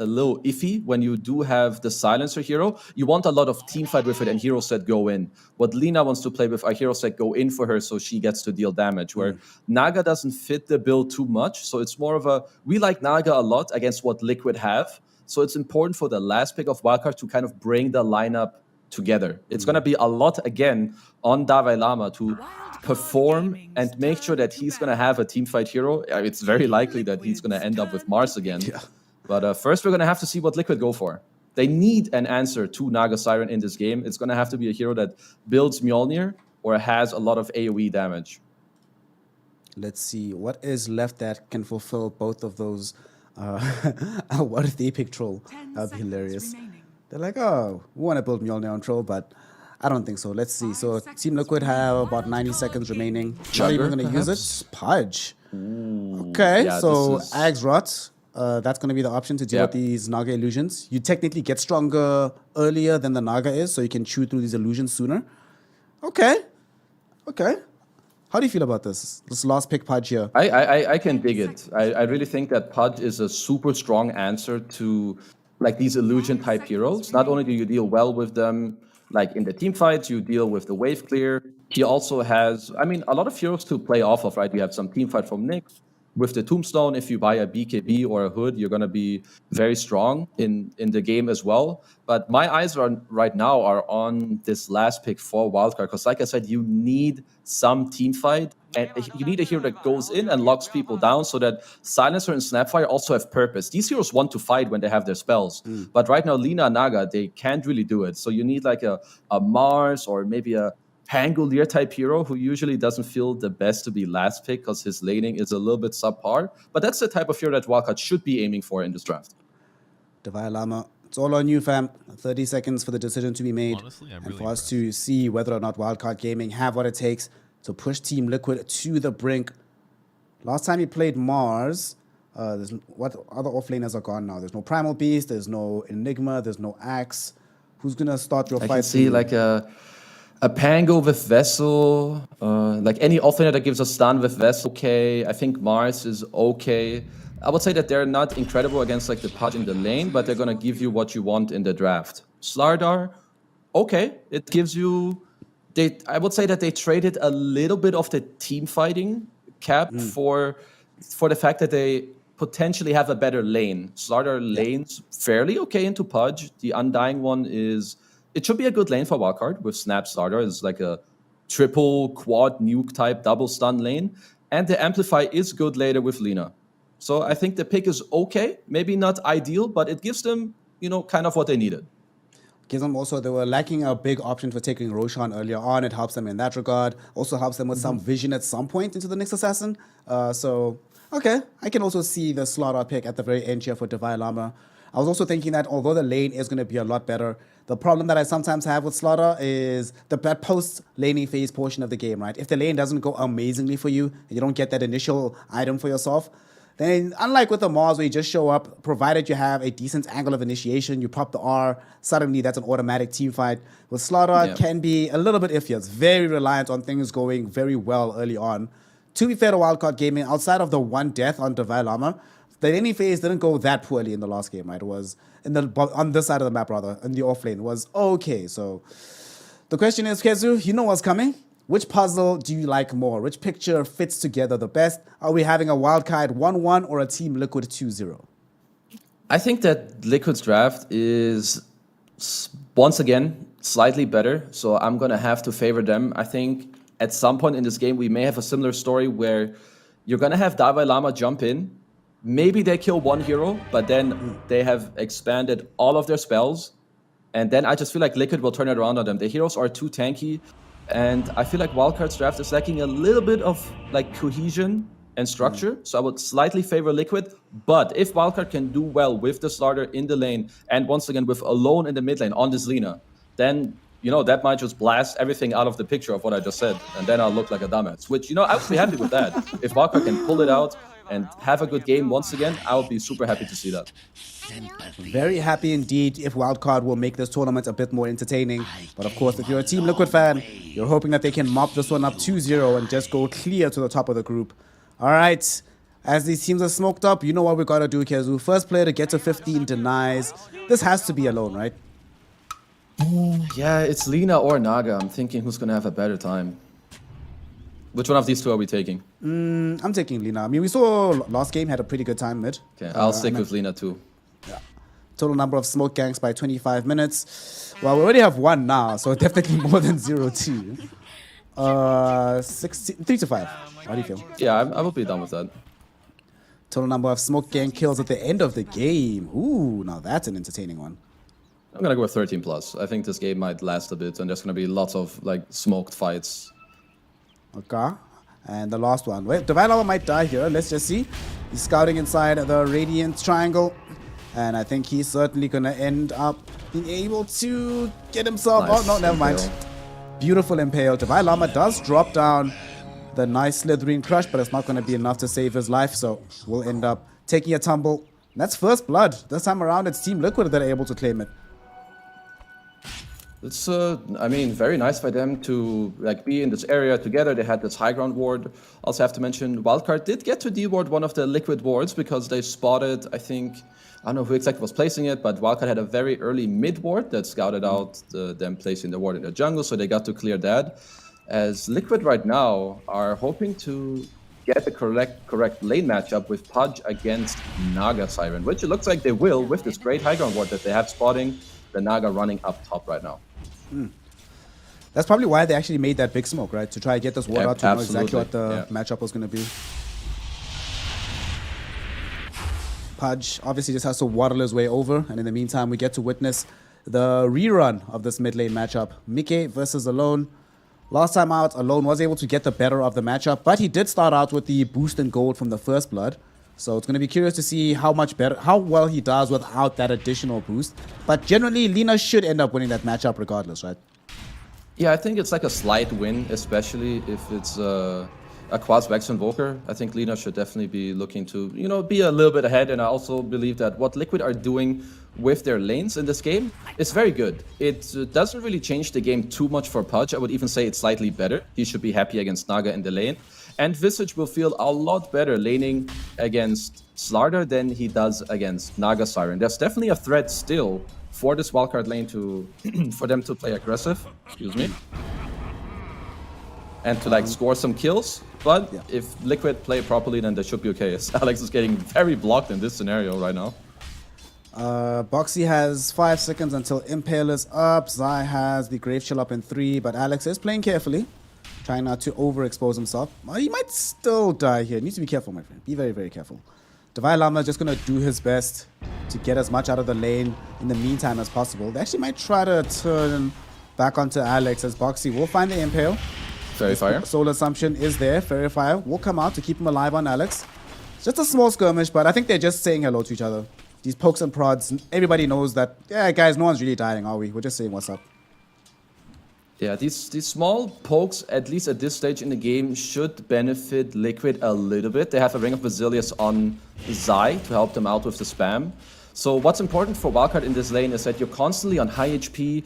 a little iffy when you do have the Silencer hero. You want a lot of teamfight with it and heroes that go in. What Lina wants to play with are heroes that go in for her so she gets to deal damage, where Naga doesn't fit the build too much. So it's more of a, we like Naga a lot against what Liquid have. So it's important for the last pick of Wildcard to kind of bring the lineup together. It's going to be a lot, again, on Dalai Lama to perform and make sure that he's going to have a teamfight hero. It's very likely that he's going to end up with Mars again. But first, we're going to have to see what Liquid go for. They need an answer to Naga Siren in this game. It's going to have to be a hero that builds Mjolnir or has a lot of AoE damage. Let's see. What is left that can fulfill both of those? What if they pick Troll? That would be hilarious. They're like, oh, we want to build Mjolnir on Troll, but I don't think so. Let's see. So Team Liquid have about 90 seconds remaining. Not even going to use it. Pudge. Okay, yeah, so Agsrot. That's going to be the option to deal with these Naga illusions. You technically get stronger earlier than the Naga is, so you can chew through these illusions sooner. Okay. How do you feel about this last pick Pudge here? I can dig it. I really think that Pudge is a super strong answer to like these illusion type heroes. Not only do you deal well with them, like in the team fights, you deal with the wave clear. He also has, I mean, a lot of heroes to play off of, right? You have some team fight from Nyx. With the Tombstone, if you buy a BKB or a Hood, you're going to be very strong in the game as well. But my eyes right now are on this last pick for Wildcard, because like I said, you need some team fight, and you need a hero that goes in and locks people down so that Silencer and Snapfire also have purpose. These heroes want to fight when they have their spells. But right now, Lina and Naga, they can't really do it. So you need like a Mars or maybe a Pangolier type hero who usually doesn't feel the best to be last pick because his laning is a little bit subpar. But that's the type of hero that Wildcard should be aiming for in this draft. Dalai Lama, it's all on you, fam. 30 seconds for the decision to be made. Honestly, and for us to see whether or not Wildcard Gaming have what it takes to push Team Liquid to the brink. Last time he played Mars, what other offlaners are gone now? There's no Primal Beast, there's no Enigma, there's no Axe. Who's going to start your fight? I can see like a Pango with Vessel, like any offlaner that gives a stun with Vessel, okay. I think Mars is okay. I would say that they're not incredible against like the Pudge in the lane, but they're gonna give you what you want in the draft. Slardar, okay. It gives you, I would say that they traded a little bit of the team fighting cap for the fact that they potentially have a better lane. Slardar lanes fairly okay into Pudge. The Undying one is, it should be a good lane for Wildcard with Snap Starter. It's like a triple quad nuke type double stun lane. and the Amplify is good later with Lina. So I think the pick is okay, maybe not ideal, but it gives them, kind of what they needed. Gives them also, they were lacking a big option for taking Roshan earlier on. It helps them in that regard. Also helps them with some vision at some point into the next assassin. So, okay. I can also see the Slaughter pick at the very end here for Divine Llama. I was also thinking that although the lane is going to be a lot better, the problem that I sometimes have with Slaughter is that post-laning phase portion of the game, right? If the lane doesn't go amazingly for you, and you don't get that initial item for yourself, then unlike with the Mars where you just show up, provided you have a decent angle of initiation, you pop the R, suddenly that's an automatic team fight. With Slaughter, it can be a little bit iffy. It's very reliant on things going very well early on. To be fair to Wildcard Gaming, outside of the one death on Divine Llama, the laning phase didn't go that poorly in the last game, right? It was on this side of the map, rather, in the off lane, was okay. So the question is, Kezu, you know what's coming? Which puzzle do you like more? Which picture fits together the best? Are we having a Wildcard 1-1 or a Team Liquid 2-0? I think that Liquid's draft is, once again, slightly better. So I'm going to have to favor them. I think at some point in this game, we may have a similar story where you're going to have Divine Llama jump in. Maybe they kill one hero, but then they have expanded all of their spells. And then I just feel like Liquid will turn it around on them. The heroes are too tanky. And I feel like Wildcard's draft is lacking a little bit of cohesion and structure. So I would slightly favor Liquid. But if Wildcard can do well with the starter in the lane, and once again with Alone in the mid lane on this Lina, then, that might just blast everything out of the picture of what I just said. And then I'll look like a dumbass, which, I would be happy with that. If Wildcard can pull it out and have a good game once again, I would be super happy to see that. Very happy indeed if Wildcard will make this tournament a bit more entertaining. But of course, if you're a Team Liquid fan, you're hoping that they can mop this one up 2-0 and just go clear to the top of the group. All right, as these teams are smoked up, you know what we got to do, Kezu. First player to get to 15 denies. This has to be Alone, right? Yeah, it's Lina or Naga. I'm thinking who's going to have a better time. Which one of these two are we taking? I'm taking Lina. I mean, we saw last game had a pretty good time mid. Okay, I'll stick with Lina too. Yeah. Total number of smoke ganks by 25 minutes. Well, we already have one now, so definitely more than 0-2. 3-5. How do you feel? Yeah, I will be done with that. Total number of smoke gang kills at the end of the game. Ooh, now that's an entertaining one. I'm gonna go with 13 plus. I think this game might last a bit, and there's gonna be lots of smoked fights. Okay. And the last one. Wait, Divine Llama might die here. Let's just see. He's scouting inside the Radiant Triangle. And I think he's certainly going to end up being able to get himself... Nice. Oh, no, never mind. Beautiful Impale. Divine Llama does drop down the nice Slithering Crush, but it's not going to be enough to save his life. So we'll end up taking a tumble. That's first blood. This time around, it's Team Liquid that are able to claim it. It's, very nice for them to be in this area together. They had this high ground ward. Also have to mention, Wildcard did get to de-ward one of the Liquid wards because they spotted, I don't know who exactly was placing it, but Wildcard had a very early mid ward that scouted out them placing the ward in the jungle, so they got to clear that. As Liquid right now are hoping to get the correct lane matchup with Pudge against Naga Siren, which it looks like they will with this great high ground ward that they have spotting the Naga running up top right now. That's probably why they actually made that big smoke, right? To try to get this ward out to know exactly what the matchup was going to be. Pudge obviously just has to waddle his way over, and in the meantime, we get to witness the rerun of this mid lane matchup. Mike versus Alone. Last time out, Alone was able to get the better of the matchup, but he did start out with the boost in gold from the first blood. So it's going to be curious to see how well he does without that additional boost. But generally, Lina should end up winning that matchup regardless, right? Yeah, I think it's a slight win, especially if it's a Quas Vex Invoker. I think Lina should definitely be looking to, be a little bit ahead. And I also believe that what Liquid are doing with their lanes in this game is very good. It doesn't really change the game too much for Pudge. I would even say it's slightly better. He should be happy against Naga in the lane. And Visage will feel a lot better laning against Slardar than he does against Naga Siren. There's definitely a threat still for this wildcard lane for them to play aggressive. Excuse me. And to score some kills. But if Liquid play properly, then they should be okay. Alex is getting very blocked in this scenario right now. Boxy has 5 seconds until Impale is up. Zai has the Grave Chill up in 3, but Alex is playing carefully. Trying not to overexpose himself. Well, he might still die here. Needs to be careful, my friend. Be very, very careful. Divine Llama is just going to do his best to get as much out of the lane in the meantime as possible. They actually might try to turn back onto Alex as Boxy will find the Impale. Fairy Fire. Soul Assumption is there. Fairy Fire will come out to keep him alive on Alex. It's just a small skirmish, but I think they're just saying hello to each other. These pokes and prods, everybody knows that, yeah, guys, no one's really dying, are we? We're just saying what's up. Yeah, these small pokes, at least at this stage in the game, should benefit Liquid a little bit. They have a Ring of Basilius on Zai to help them out with the spam. So what's important for Wildcard in this lane is that you're constantly on high HP,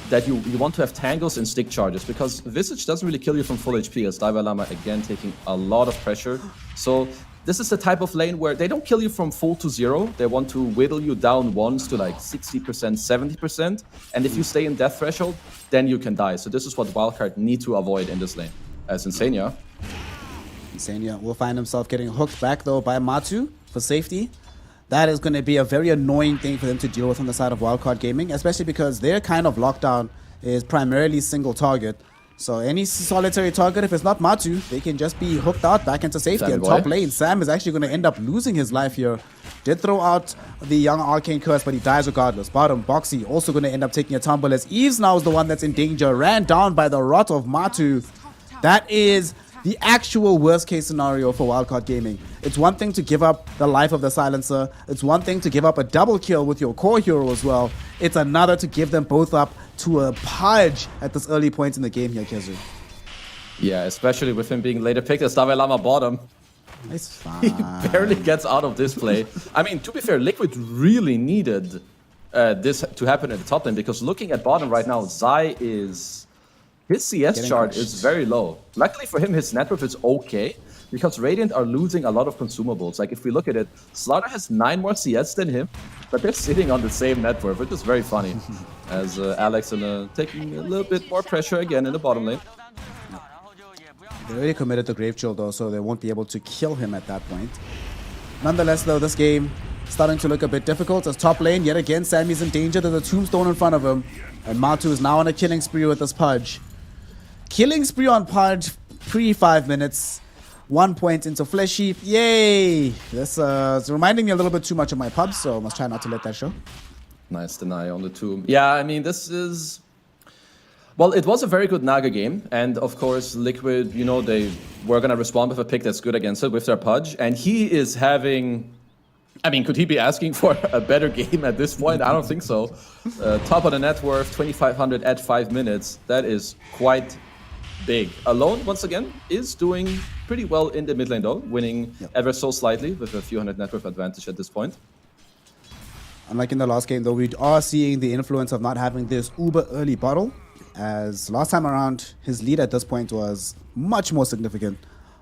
that you want to have tangles and stick charges, because Visage doesn't really kill you from full HP, as Divine Llama again taking a lot of pressure. So this is the type of lane where they don't kill you from full to 0. They want to whittle you down once to like 60%, 70%. And if you stay in death threshold, then you can die. So this is what Wildcard need to avoid in this lane. As Insania. Insania will find himself getting hooked back though by Matu for safety. That is going to be a very annoying thing for them to deal with on the side of Wildcard Gaming, especially because their kind of lockdown is primarily single target. So any solitary target, if it's not Matu, they can just be hooked out back into safety. And top lane, Sam is actually going to end up losing his life here. Did throw out the young Arcane Curse, but he dies regardless. Bottom, Boxy also going to end up taking a tumble as Eves now is the one that's in danger. Ran down by the rot of Matu. That is the actual worst case scenario for Wildcard Gaming. It's one thing to give up the life of the Silencer. It's one thing to give up a double kill with your core hero as well. It's another to give them both up to a pudge at this early point in the game here, Kezu. Yeah, especially with him being later picked as Divine Llama bottom. It's fine. He barely gets out of this play. I mean, to be fair, Liquid really needed this to happen at the top lane, because looking at bottom right now, Zai is... His CS chart is very low. Luckily for him, his net worth is okay, because Radiant are losing a lot of consumables. Like, if we look at it, Slaughter has 9 more CS than him, but they're sitting on the same net worth, which is very funny. As Alex taking a little bit more pressure again in the bottom lane. They already committed the Grave Chill though, so they won't be able to kill him at that point. Nonetheless though, this game starting to look a bit difficult as top lane, yet again, Sammy's in danger. There's a tombstone in front of him. And Matu is now on a killing spree with this Pudge. Killing spree on Pudge, pre 5 minutes. 1 point into Flesh Heap. Yay! This is reminding me a little bit too much of my pubs, so I must try not to let that show. Nice deny on the tomb. Yeah, I mean, this is... Well, it was a very good Naga game, and of course, Liquid, you know, they were going to respond with a pick that's good against it with their Pudge, and he is having... I mean, could he be asking for a better game at this point? I don't think so. Top of the net worth, 2,500 at 5 minutes. That is quite big. Alone, once again, is doing pretty well in the mid lane, though, winning ever so slightly with a few hundred net worth advantage at this point. Unlike in the last game, though, we are seeing the influence of not having this uber early bottle, as last time around, his lead at this point was much more significant.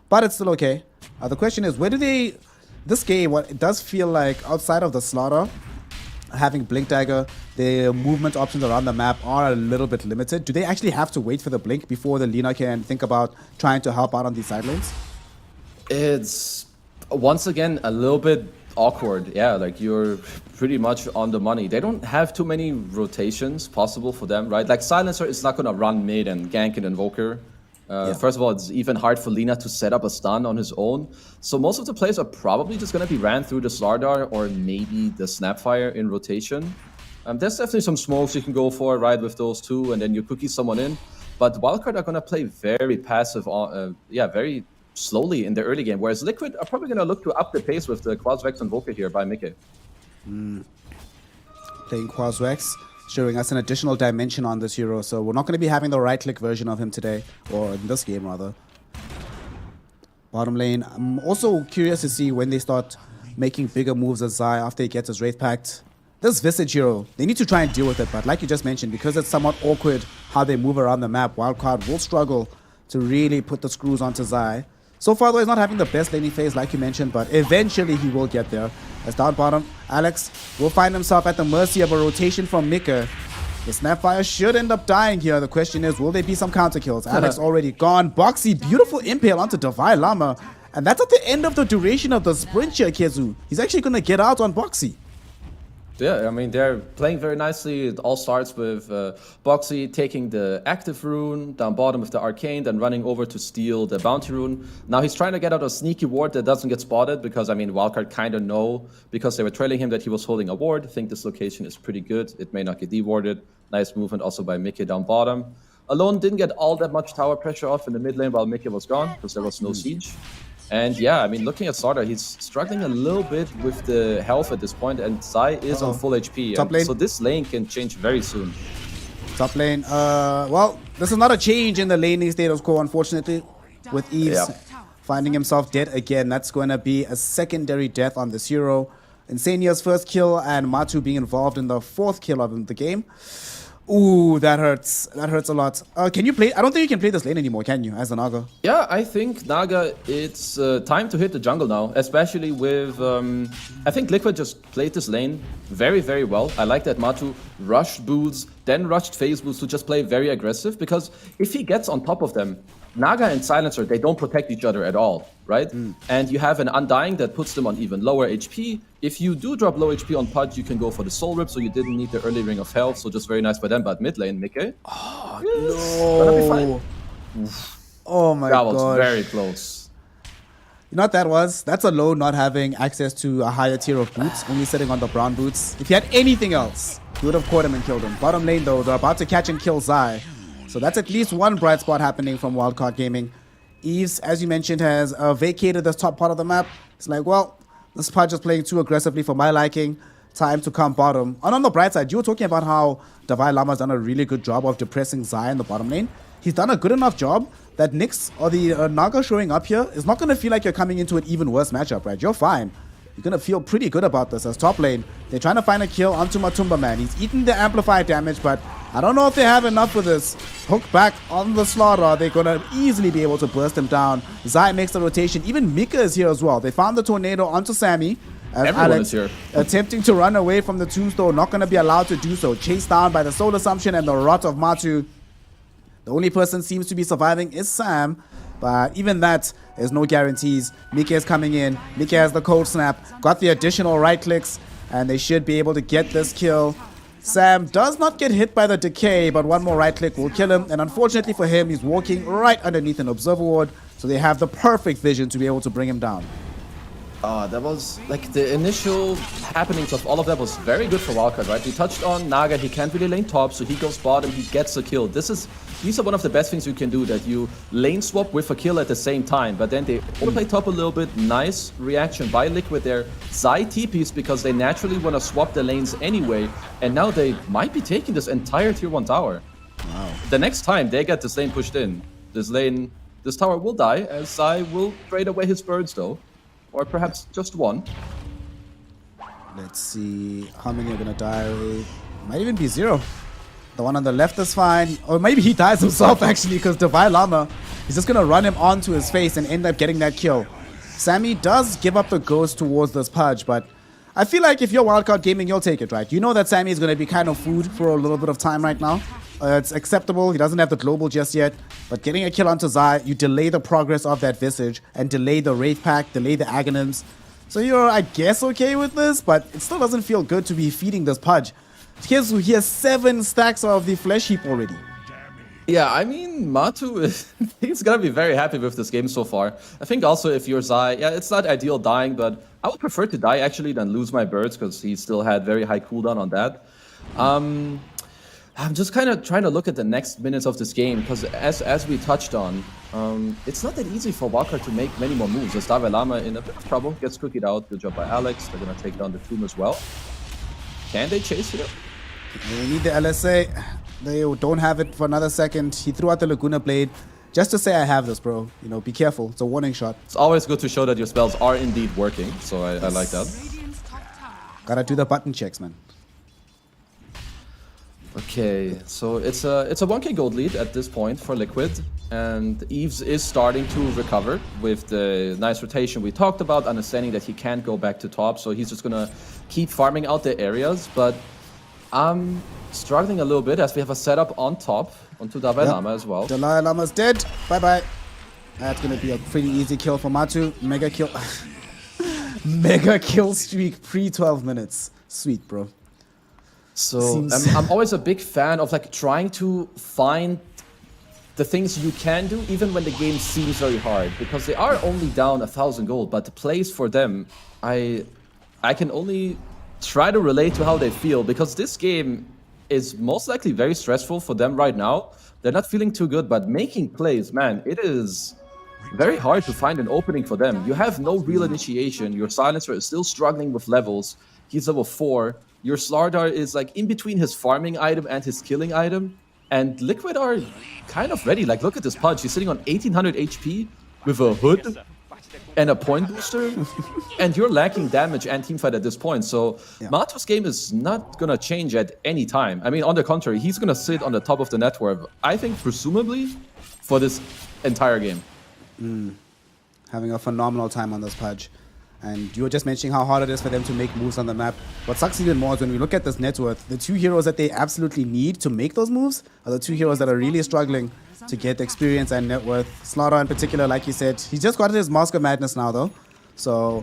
But it's still okay. The question is, where do they... This game, what it does feel like, outside of the Slaughter, having Blink Dagger, the movement options around the map are a little bit limited. Do they actually have to wait for the Blink before the Lina can think about trying to help out on these side lanes? It's, once again, a little bit awkward. Yeah, like, you're pretty much on the money. They don't have too many rotations possible for them, right? Like, Silencer is not going to run mid and gank an Invoker. First of all, it's even hard for Lina to set up a stun on his own. So most of the plays are probably just going to be ran through the Slardar or maybe the Snapfire in rotation. There's definitely some smokes you can go for, right, with those two, and then you cookie someone in. But Wildcard are going to play very passive, very slowly in the early game, whereas Liquid are probably going to look to up the pace with the Quasvex Invoker here by Mickey. Playing Quasvex, showing us an additional dimension on this hero, so we're not going to be having the right-click version of him today, or in this game rather. Bottom lane, I'm also curious to see when they start making bigger moves as Zai after he gets his Wraith Pact. This Visage hero, they need to try and deal with it, but like you just mentioned, because it's somewhat awkward how they move around the map, Wildcard will struggle to really put the screws onto Zai. So far though, he's not having the best laning phase like you mentioned, but eventually he will get there. As down bottom, Alex will find himself at the mercy of a rotation from Mika. The Snapfire should end up dying here. The question is, will there be some counter kills? Alex already gone. Boxy, beautiful impale onto Divine Llama. And that's at the end of the duration of the sprint here, Kezu. He's actually going to get out on Boxy. Yeah, I mean, they're playing very nicely. It all starts with Boxy taking the active rune down bottom with the arcane, then running over to steal the bounty rune. Now he's trying to get out a sneaky ward that doesn't get spotted because, I mean, Wildcard kind of know because they were trailing him that he was holding a ward. I think this location is pretty good. It may not get dewarded. Nice movement also by Mickey down bottom. Alone didn't get all that much tower pressure off in the mid lane while Mickey was gone because there was no siege. And yeah, I mean, looking at Starter, he's struggling a little bit with the health at this point, and Zai is on full HP. Top lane. So this lane can change very soon. Top lane. Well, this is not a change in the laning status quo, unfortunately, with Eves finding himself dead again. That's going to be a secondary death on this hero. Insania's first kill and Matu being involved in the 4th kill of the game. Ooh, that hurts. That hurts a lot. Can you play? I don't think you can play this lane anymore, can you, as a Naga? Yeah, I think Naga, it's time to hit the jungle now, especially with... I think Liquid just played this lane very, very well. I like that Matu rushed Boots, then rushed phase Boots to just play very aggressive, because if he gets on top of them, Naga and Silencer, they don't protect each other at all, right? And you have an Undying that puts them on even lower HP. If you do drop low HP on Pudge, you can go for the Soul Rip, so you didn't need the early Ring of Health, so just very nice by them. But mid lane, Mickey. Oh, no. Gonna be fine. Oh my god. That was very close. You know what that was? That's Alone not having access to a higher tier of boots, only sitting on the brown boots. If he had anything else, he would have caught him and killed him. Bottom lane, though, they're about to catch and kill Zai. So that's at least one bright spot happening from Wildcard Gaming. Eves, as you mentioned, has vacated the top part of the map. It's like, well, this Pudge is playing too aggressively for my liking. Time to come bottom. And on the bright side, you were talking about how Davai Lama's done a really good job of depressing Zai in the bottom lane. He's done a good enough job that Nyx or the Naga showing up here is not going to feel like you're coming into an even worse matchup, right? You're fine. You're going to feel pretty good about this as top lane. They're trying to find a kill onto Matumba, man. He's eaten the amplified damage, but I don't know if they have enough for this. Hook back on the Slaughter. They're going to easily be able to burst him down. Zai makes the rotation. Even Mika is here as well. They found the tornado onto Sammy. Everyone Alex is here. attempting to run away from the tombstone. Not going to be allowed to do so. Chased down by the Soul Assumption and the Rot of Matu. The only person seems to be surviving is Sam. But even that, there's no guarantees. Mika is coming in. Mika has the cold snap. Got the additional right clicks. And they should be able to get this kill. Sam does not get hit by the decay, but one more right click will kill him. And unfortunately for him, he's walking right underneath an observer ward. So they have the perfect vision to be able to bring him down. That was like the initial happenings of all of that was very good for Wildcard, right? We touched on Naga, he can't really lane top, so he goes bottom, he gets a kill. These are one of the best things you can do, that you lane swap with a kill at the same time, but then they overplay top a little bit. Nice reaction by Liquid there. Zai TPs because they naturally want to swap the lanes anyway, and now they might be taking this entire tier 1 tower. Wow. The next time they get this lane pushed in, this tower will die, as Zai will trade away his birds though. Or perhaps just one. Let's see how many are gonna die. Might even be 0. The one on the left is fine. Or maybe he dies himself actually, because Davai Lama is just gonna run him onto his face and end up getting that kill. Sammy does give up the ghost towards this Pudge, but I feel like if you're Wildcard Gaming, you'll take it, right? You know that Sammy is gonna be kind of food for a little bit of time right now. It's acceptable. He doesn't have the global just yet. But getting a kill onto Zai, you delay the progress of that Visage and delay the Wraith Pack, delay the Aghanim's. So you're, I guess, okay with this, but it still doesn't feel good to be feeding this Pudge. He has 7 stacks of the Flesh Heap already. Yeah, I mean, Matu, he's gonna be very happy with this game so far. I think also if you're Zai, yeah, it's not ideal dying, but I would prefer to die actually than lose my birds, because he still had very high cooldown on that. I'm just kind of trying to look at the next minutes of this game, because as we touched on, it's not that easy for Wildcard to make many more moves. As Davai Lama in a bit of trouble, gets cookied out. Good job by Alex. They're going to take down the Tomb as well. Can they chase here? They need the LSA. They don't have it for another second. He threw out the Laguna Blade just to say, I have this, bro. You know, be careful. It's a warning shot. It's always good to show that your spells are indeed working, so I like that. Gotta do the button checks, man. Okay, so it's a 1k gold lead at this point for Liquid, and Eves is starting to recover with the nice rotation we talked about, understanding that he can't go back to top, so he's just gonna keep farming out the areas, but I'm struggling a little bit as we have a setup on top onto Davai Lama as well. Dalai Lama's dead. Bye-bye. That's gonna be a pretty easy kill for Matu. Mega kill. Mega kill streak pre 12 minutes. Sweet, bro. So I'm always a big fan of like trying to find the things you can do even when the game seems very hard, because they are only down 1,000 gold, but the plays for them, I can only try to relate to how they feel, because this game is most likely very stressful for them right now. They're not feeling too good, but making plays, man, it is very hard to find an opening for them. You have no real initiation. Your Silencer is still struggling with levels. He's level 4. Your Slardar is like in between his farming item and his killing item. And Liquid are kind of ready. Like, look at this Pudge. He's sitting on 1800 HP with a hood and a point booster. And you're lacking damage and teamfight at this point. So Matu's game is not going to change at any time. I mean, on the contrary, he's going to sit on the top of the network, I think, presumably, for this entire game. Having a phenomenal time on this Pudge. And you were just mentioning how hard it is for them to make moves on the map. What sucks even more is when we look at this net worth, the two heroes that they absolutely need to make those moves are the two heroes that are really struggling to get experience and net worth. Slaughter in particular, like you said, he's just got his Mask of Madness now though. So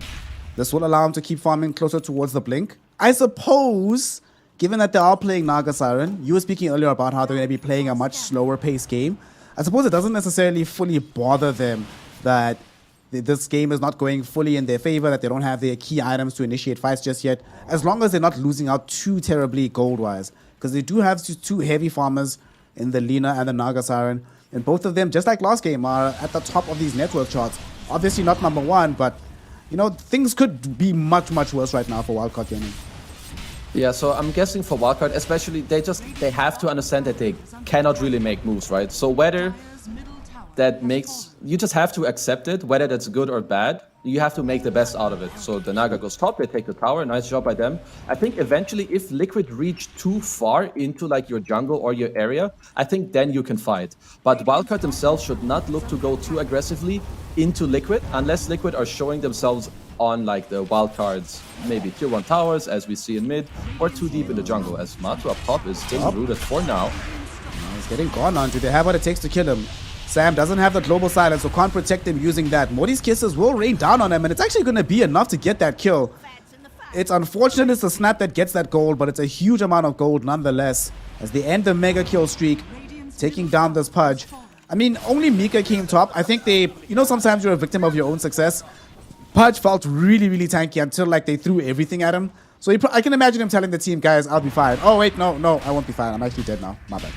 this will allow him to keep farming closer towards the blink. I suppose, given that they are playing Naga Siren, you were speaking earlier about how they're going to be playing a much slower paced game. I suppose it doesn't necessarily fully bother them that this game is not going fully in their favor, that they don't have their key items to initiate fights just yet, as long as they're not losing out too terribly gold-wise. Because they do have two heavy farmers in the Lina and the Naga Siren, and both of them, just like last game, are at the top of these network charts. Obviously not number 1, but, you know, things could be much, much worse right now for Wildcard Gaming. Yeah, so I'm guessing for Wildcard, especially, they have to understand that they cannot really make moves, right? So whether that makes, you just have to accept it, whether that's good or bad. You have to make the best out of it. So the Naga goes top, they take the tower, nice job by them. I think eventually if Liquid reach too far into like your jungle or your area, I think then you can fight. But Wildcard themselves should not look to go too aggressively into Liquid, unless Liquid are showing themselves on like the Wildcard's maybe tier 1 towers, as we see in mid, or too deep in the jungle, as Matu up top is still rooted for now. He's getting gone on. Do they have what it takes to kill him? Sam doesn't have the global silence, so can't protect him using that. Morty's kisses will rain down on him, and it's actually going to be enough to get that kill. It's unfortunate it's the snap that gets that gold, but it's a huge amount of gold nonetheless. As they end the mega kill streak, taking down this Pudge. I mean, only Mika came top. I think they, you know, sometimes you're a victim of your own success. Pudge felt really, really tanky until like they threw everything at him. So I can imagine him telling the team, guys, I'll be fine. Oh, wait, no, I won't be fine. I'm actually dead now. My bad.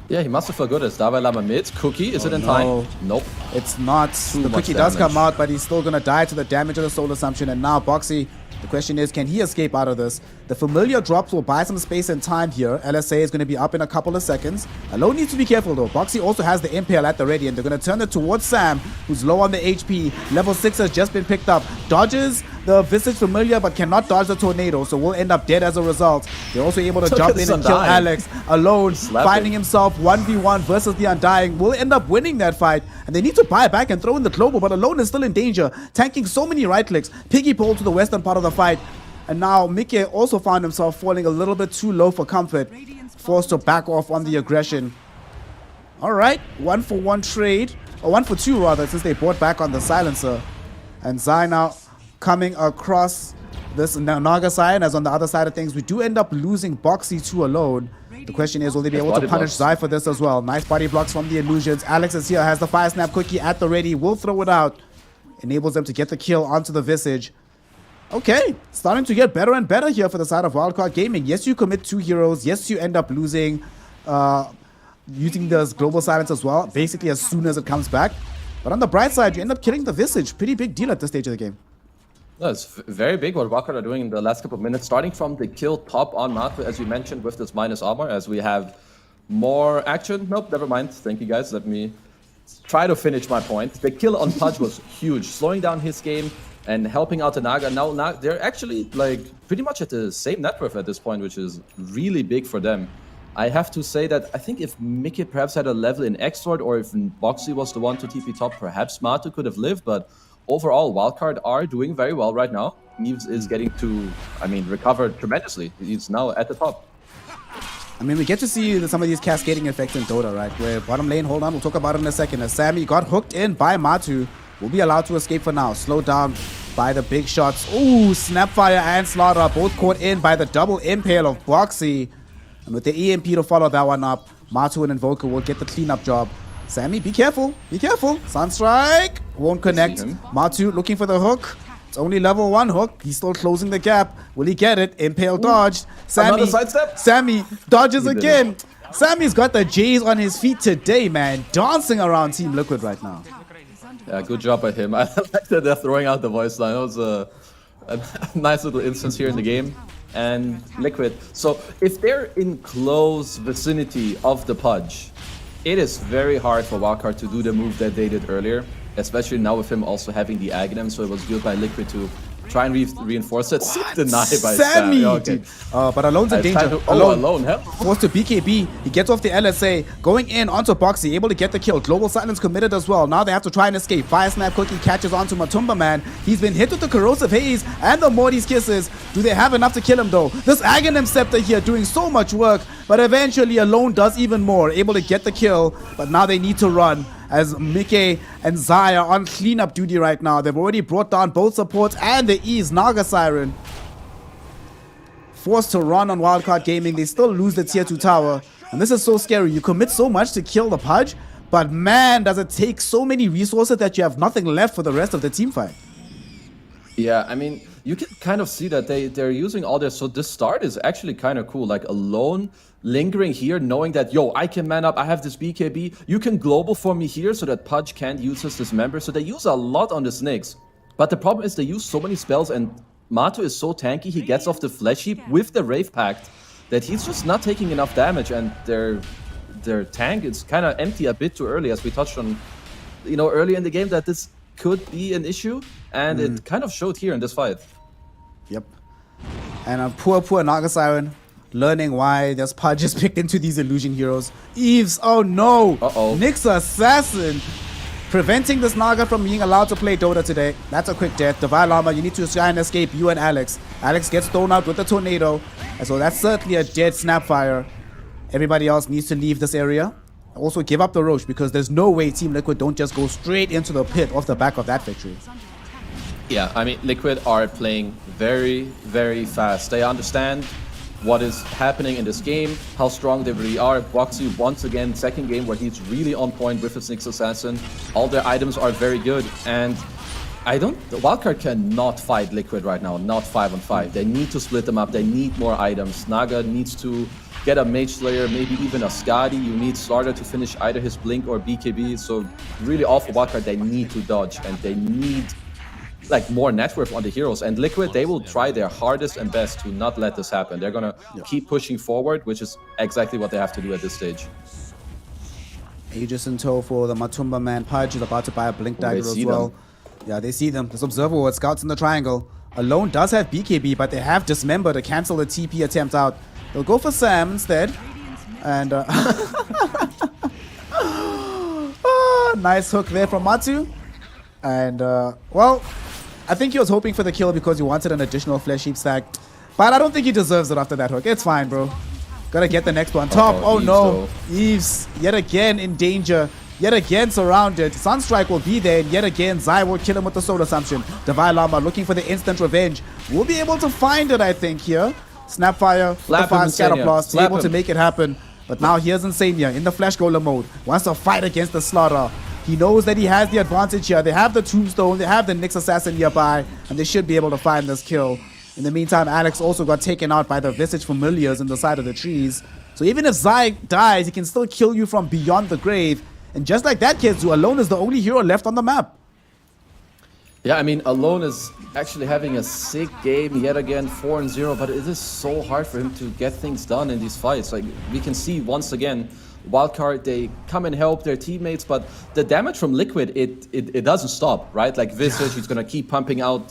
Yeah, he must have felt good as Dalai Lama mid. Cookie, is it in time? Nope. It's not. The Cookie does come out, but he's still going to die to the damage of the Soul Assumption. And now Boxy, the question is, can he escape out of this? The familiar drops will buy some space and time here. LSA is going to be up in a couple of seconds. Alone needs to be careful though. Boxy also has the Impale at the ready, and they're going to turn it towards Sam, who's low on the HP. Level 6 has just been picked up. Dodges the Visage Familiar, but cannot dodge the Tornado, so will end up dead as a result. They're also able to jump in and kill Alex. Alone, finding himself 1v1 versus the Undying. Will end up winning that fight, and they need to buy back and throw in the global, but Alone is still in danger, tanking so many right clicks. Piggy pole to the western part of the fight. And now Mickey also found himself falling a little bit too low for comfort, forced to back off on the aggression. All right, 1-for-1 trade, or 1-for-2 rather, since they bought back on the Silencer. And Zai now coming across this Naga side, as on the other side of things, we do end up losing Boxy to Alone. The question is, will they be able to punish Zai for this as well? Nice body blocks from the Illusions. Alex is here, has the Fire Snap Cookie at the ready, will throw it out. Enables them to get the kill onto the Visage. Okay, starting to get better and better here for the side of Wildcard Gaming. Yes, you commit 2 heroes. Yes, you end up losing, using this global silence as well, basically as soon as it comes back. But on the bright side, you end up killing the Visage. Pretty big deal at this stage of the game. No, it's very big what Wildcard are doing in the last couple of minutes, starting from the kill top on Matu, as you mentioned, with this minus armor, as we have more action. Nope, never mind. Thank you, guys. Let me try to finish my point. The kill on Pudge was huge, slowing down his game and helping out the Naga. Now they're actually like pretty much at the same net worth at this point, which is really big for them. I have to say that I think if Mickey perhaps had a level in X-Sword, or if Boxy was the one to TP top, perhaps Matu could have lived, but overall, Wildcard are doing very well right now. Neves is getting to, recover tremendously. He's now at the top. I mean, we get to see some of these cascading effects in Dota, right? Where bottom lane, hold on, we'll talk about it in a second. As Sammy got hooked in by Matu, will be allowed to escape for now. Slow down by the big shots. Ooh, Snapfire and Slaughter both caught in by the double impale of Boxy. And with the EMP to follow that one up, Matu and Invoker will get the cleanup job. Sammy, be careful. Be careful. Sunstrike won't connect. Matu looking for the hook. It's only level 1 hook. He's still closing the gap. Will he get it? Impale dodged. Sammy dodges again. Sammy's got the J's on his feet today, man. Dancing around Team Liquid right now. Yeah, good job by him. I like that they're throwing out the voice line. That was a nice little instance here in the game. And Liquid. So if they're in close vicinity of the Pudge, it is very hard for Wildcard to do the move that they did earlier, especially now with him also having the Aghanim, so it was good by Liquid to try and reinforce it. Deny by Sammy! Yeah, okay. But Alone's in danger. Alone, forced to BKB. He gets off the LSA, going in onto Boxy, able to get the kill. Global Silence committed as well. Now they have to try and escape. Fire Snap Cookie catches onto Matumba Man. He's been hit with the Corrosive Haze and the Morty's Kisses. Do they have enough to kill him though? This Aghanim Scepter here doing so much work, but eventually Alone does even more, able to get the kill, but now they need to run. As Mickey and Zaya are on cleanup duty right now. They've already brought down both supports and the E's Naga Siren. Forced to run on Wildcard Gaming. They still lose the tier 2 tower. And this is so scary. You commit so much to kill the Pudge, but man, does it take so many resources that you have nothing left for the rest of the team fight. Yeah, I mean, you can kind of see that they're using all this. So this start is actually kind of cool. Like Alone lingering here, knowing that, yo, I can man up, I have this BKB. You can global for me here so that Pudge can't use his dismember. So they use a lot on the Snakes. But the problem is they use so many spells, and Matu is so tanky, he gets off the Flesh Heap with the Rave Pact that he's just not taking enough damage, and their tank is kind of empty a bit too early, as we touched on, you know, early in the game, that this could be an issue, and it kind of showed here in this fight. Yep. And poor Naga Siren, learning why there's Pudges picked into these illusion heroes. Eves, oh no! Nick's assassin, preventing this Naga from being allowed to play Dota today. That's a quick death. Divine Llama, you need to try and escape, you and Alex. Alex gets thrown out with the tornado, and so that's certainly a dead Snapfire. Everybody else needs to leave this area. Also give up the Roche, because there's no way Team Liquid don't just go straight into the pit off the back of that victory. Yeah, I mean, Liquid are playing very, very fast. They understand what is happening in this game, how strong they really are. Boxy, once again, second game where he's really on point with his Nyx Assassin. All their items are very good, and Wildcard cannot fight Liquid right now, not 5-on-5. They need to split them up, they need more items. Naga needs to get a Mage Slayer, maybe even a Skadi. You need Slaughter to finish either his Blink or BKB, so really all for Wildcard, they need to dodge, and they need like more net worth on the heroes. And Liquid, they will try their hardest and best to not let this happen. They're gonna keep pushing forward, which is exactly what they have to do at this stage. Aegis in tow for the Matumba Man. Pudge is about to buy a Blink Dagger as well. Yeah, they see them. There's Observer with Scouts in the triangle. Alone does have BKB, but they have Dismember to cancel the TP attempt out. They'll go for Sam instead. And nice hook there from Matu. And well, I think he was hoping for the kill because he wanted an additional Flesh Heap stack. But I don't think he deserves it after that hook. It's fine, bro. Gotta get the next one. Top. Oh no. Eves, yet again in danger. Yet again surrounded. Sunstrike will be there. And yet again, Zai will kill him with the Soul Assumption. Divine Llama looking for the instant revenge. We'll be able to find it, I think, here. Snapfire, Fire Scatterblast, able to make it happen. But now here's Insania in the Flash Golem mode. Wants to fight against the Slaughter. He knows that he has the advantage here. They have the Tombstone, they have the Nyx Assassin nearby, and they should be able to find this kill. In the meantime, Alex also got taken out by the Visage Familiars in the side of the trees. So even if Zai dies, he can still kill you from beyond the grave. And just like that, Kizu, Alone is the only hero left on the map. Yeah, I mean, Alone is actually having a sick game yet again, 4-0, but it is so hard for him to get things done in these fights. Like, we can see once again, Wildcard, they come and help their teammates, but the damage from Liquid, it doesn't stop, right? Like Visage, he's gonna keep pumping out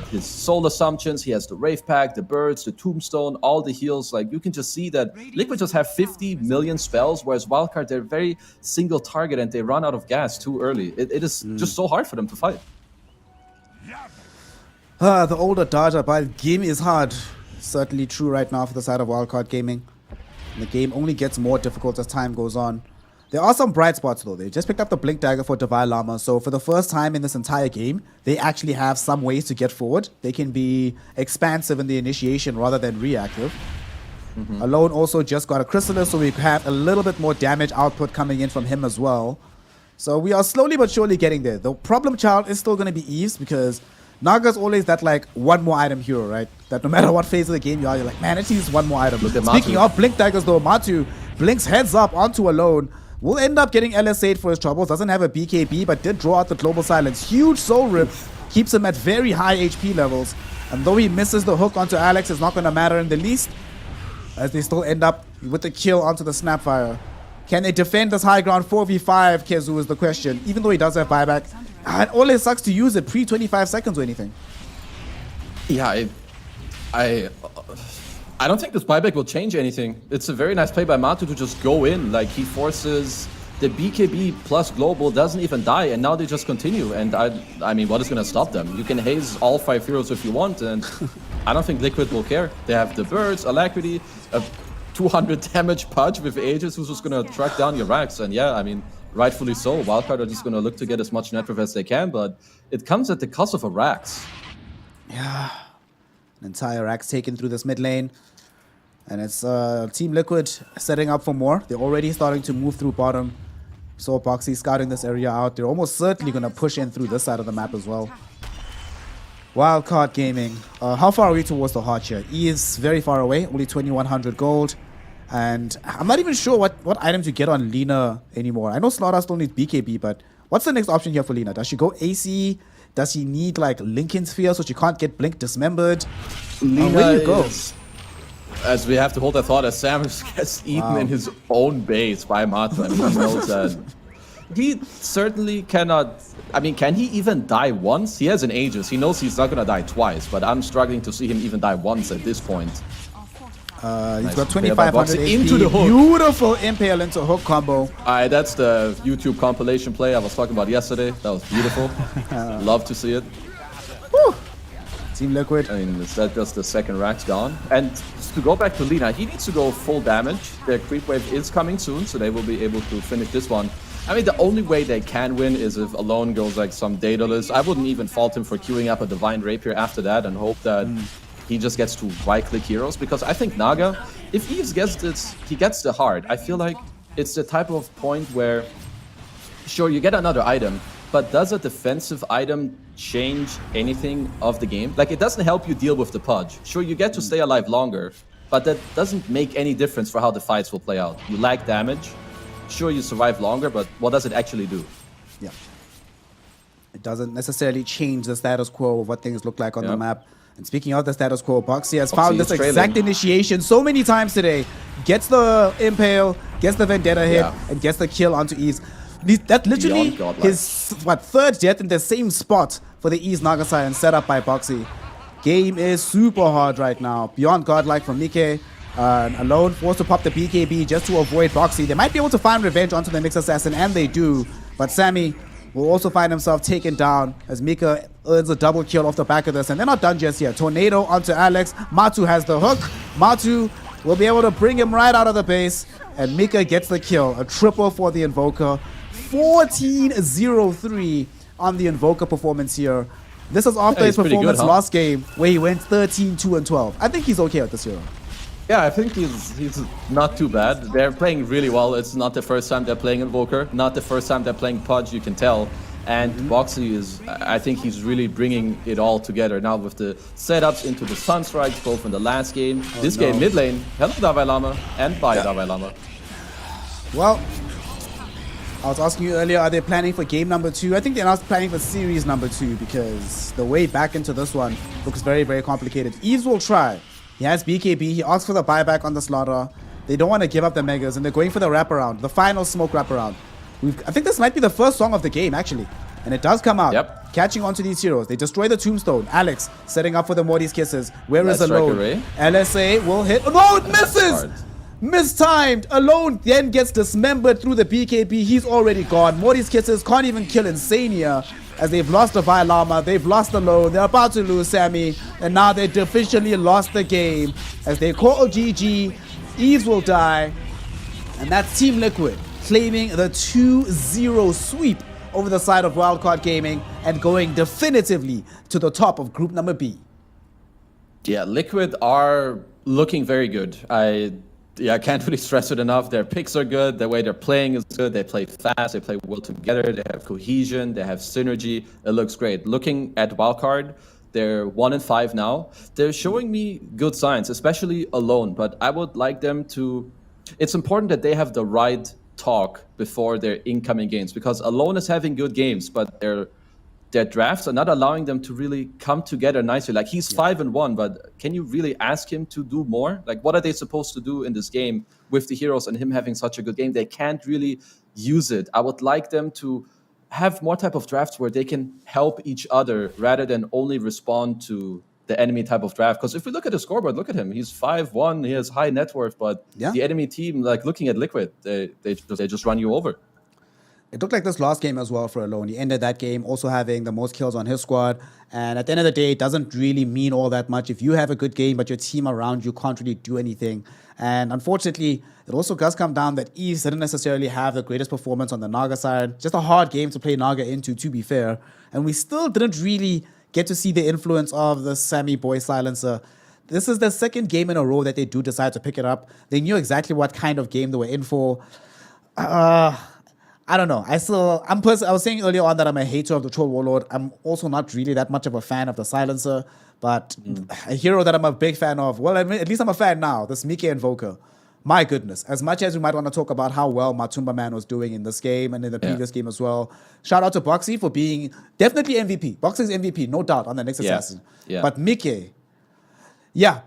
his Soul Assumptions, he has the Rave Pack, the Birds, the Tombstone, all the heals. Like, you can just see that Liquid just have 50 million spells, whereas Wildcard, they're very single target and they run out of gas too early. It is just so hard for them to fight. The older data, but game is hard. Certainly true right now for the side of Wildcard Gaming. The game only gets more difficult as time goes on. There are some bright spots though. They just picked up the Blink Dagger for Divine Llama, so for the first time in this entire game, they actually have some ways to get forward. They can be expansive in the initiation rather than reactive. Alone also just got a Chrysalis, so we have a little bit more damage output coming in from him as well. So we are slowly but surely getting there. The problem child is still going to be Eves, because Naga's always that like one more item hero, right? That no matter what phase of the game you are, you're like, man, it's just one more item. Speaking of Blink Daggers though, Matu blinks heads up onto Alone. Will end up getting LS8 for his troubles. Doesn't have a BKB, but did draw out the Global Silence. Huge soul rip. Keeps him at very high HP levels. And though he misses the hook onto Alex, it's not going to matter in the least, as they still end up with the kill onto the Snapfire. Can they defend this high ground 4v5, Kezu, is the question. Even though he does have buyback. And all it sucks to use it pre-25 seconds or anything. Yeah, I don't think this buyback will change anything. It's a very nice play by Matu to just go in. Like, he forces the BKB plus global, doesn't even die, and now they just continue. And I mean, what is going to stop them? You can haze all 5 heroes if you want, and I don't think Liquid will care. They have the birds, Alacrity, a 200 damage Pudge with Aegis who's just going to track down your racks. And yeah, I mean, rightfully so. Wildcard are just going to look to get as much net worth as they can, but it comes at the cost of a racks. Yeah. An entire racks taken through this mid lane. And it's Team Liquid setting up for more. They're already starting to move through bottom. So Boxy scouting this area out. They're almost certainly going to push in through this side of the map as well. Wildcard Gaming. How far are we towards the heart here? E is very far away. Only 2100 gold. And I'm not even sure what items you get on Lina anymore. I know Slaughter still needs BKB, but what's the next option here for Lina? Does she go AC? Does she need like Lincoln Sphere so she can't get Blink dismembered? Lina where do you go? As we have to hold that thought, as Samus gets eaten in his own base by Matu. I mean, he knows that he certainly cannot. I mean, can he even die once? He has an Aegis. He knows he's not gonna die twice, but I'm struggling to see him even die once at this point. He's got 2500 into the hook. Beautiful impale into hook combo. That's the YouTube compilation play I was talking about yesterday. That was beautiful. Love to see it. Woo. Team Liquid. I mean, that just the second rack's gone. And to go back to Lina, he needs to go full damage. Their creep wave is coming soon, so they will be able to finish this one. I mean, the only way they can win is if Alone goes like some Daedalus. I wouldn't even fault him for queuing up a Divine Rapier after that and hope that he just gets to right-click heroes. Because I think Naga, if Eves gets this, he gets the heart. I feel like it's the type of point where, sure, you get another item, but does a defensive item change anything of the game? Like, it doesn't help you deal with the Pudge. Sure, you get to stay alive longer, but that doesn't make any difference for how the fights will play out. You lack damage. Sure, you survive longer, but what does it actually do? Yeah. It doesn't necessarily change the status quo of what things look like on the map. And speaking of the status quo, Boxy has found this exact initiation so many times today. Gets the Impale, gets the Vendetta hit, and gets the kill onto Ease. That literally his third death in the same spot for the Ease Nagasai set up by Boxy. Game is super hard right now. Beyond godlike from Nikke. Alone forced to pop the BKB just to avoid Boxy. They might be able to find revenge onto the Nyx Assassin, and they do. But Sammy will also find himself taken down as Mika earns a double kill off the back of this. And they're not done just yet. Tornado onto Alex. Matu has the hook. Matu will be able to bring him right out of the base. And Mika gets the kill. A triple for the Invoker. 14-0-3 on the Invoker performance here. This is after his performance last game where he went 13-2-12. I think he's okay with this hero. Yeah, I think he's not too bad. They're playing really well. It's not the first time they're playing Invoker. Not the first time they're playing Pudge, you can tell. And Boxy is, I think he's really bringing it all together now with the setups into the Sunstrikes, both in the last game. This game, mid lane, hello Davai Lama, and bye Davai Lama. Well, I was asking you earlier, are they planning for game number 2? I think they're not planning for series number 2 because the way back into this one looks very, very complicated. Eves will try. He has BKB. He asks for the buyback on the Slaughter. They don't want to give up the Megas, and they're going for the wraparound, the final smoke wraparound. I think this might be the first song of the game, actually. And it does come out. Yep. Catching onto these heroes. They destroy the Tombstone. Alex setting up for the Morty's Kisses. Where is Alone? LSA will hit. No, it misses! Mistimed. Alone then gets dismembered through the BKB. He's already gone. Morty's Kisses can't even kill Insania as they've lost the Lama. They've lost Alone. They're about to lose Sammy. And now they officially lost the game as they call GG. Eves will die. And that's Team Liquid claiming the 2-0 sweep over the side of Wildcard Gaming and going definitively to the top of group number B. Yeah, Liquid are looking very good. I can't really stress it enough. Their picks are good. The way they're playing is good. They play fast. They play well together. They have cohesion. They have synergy. It looks great. Looking at Wildcard, they're 1-5 now. They're showing me good signs, especially Alone. But I would like them to... It's important that they have the right talk before their incoming games, because Alone is having good games, but their drafts are not allowing them to really come together nicely. Like, he's 5-1, but can you really ask him to do more? Like, what are they supposed to do in this game with the heroes and him having such a good game? They can't really use it. I would like them to have more type of drafts where they can help each other rather than only respond to the enemy type of draft. Because if we look at the scoreboard, look at him. He's 5-1. He has high net worth, but the enemy team, like looking at Liquid, they just run you over. It looked like this last game as well for Alone. He ended that game also having the most kills on his squad. And at the end of the day, it doesn't really mean all that much. If you have a good game, but your team around you can't really do anything. And unfortunately, it also does come down that Eves didn't necessarily have the greatest performance on the Naga side. Just a hard game to play Naga into, to be fair. And we still didn't really get to see the influence of the Sammy Boy Silencer. This is the second game in a row that they do decide to pick it up. They knew exactly what kind of game they were in for. I don't know. I was saying earlier on that I'm a hater of the Troll Warlord. I'm also not really that much of a fan of the Silencer, but a hero that I'm a big fan of, well, at least I'm a fan now, this Mike Invoker. My goodness. As much as we might want to talk about how well Matumba Man was doing in this game and in the previous game as well, shout out to Boxy for being definitely MVP. Boxy's MVP, no doubt, on the next Assassin. Yeah. But Mike,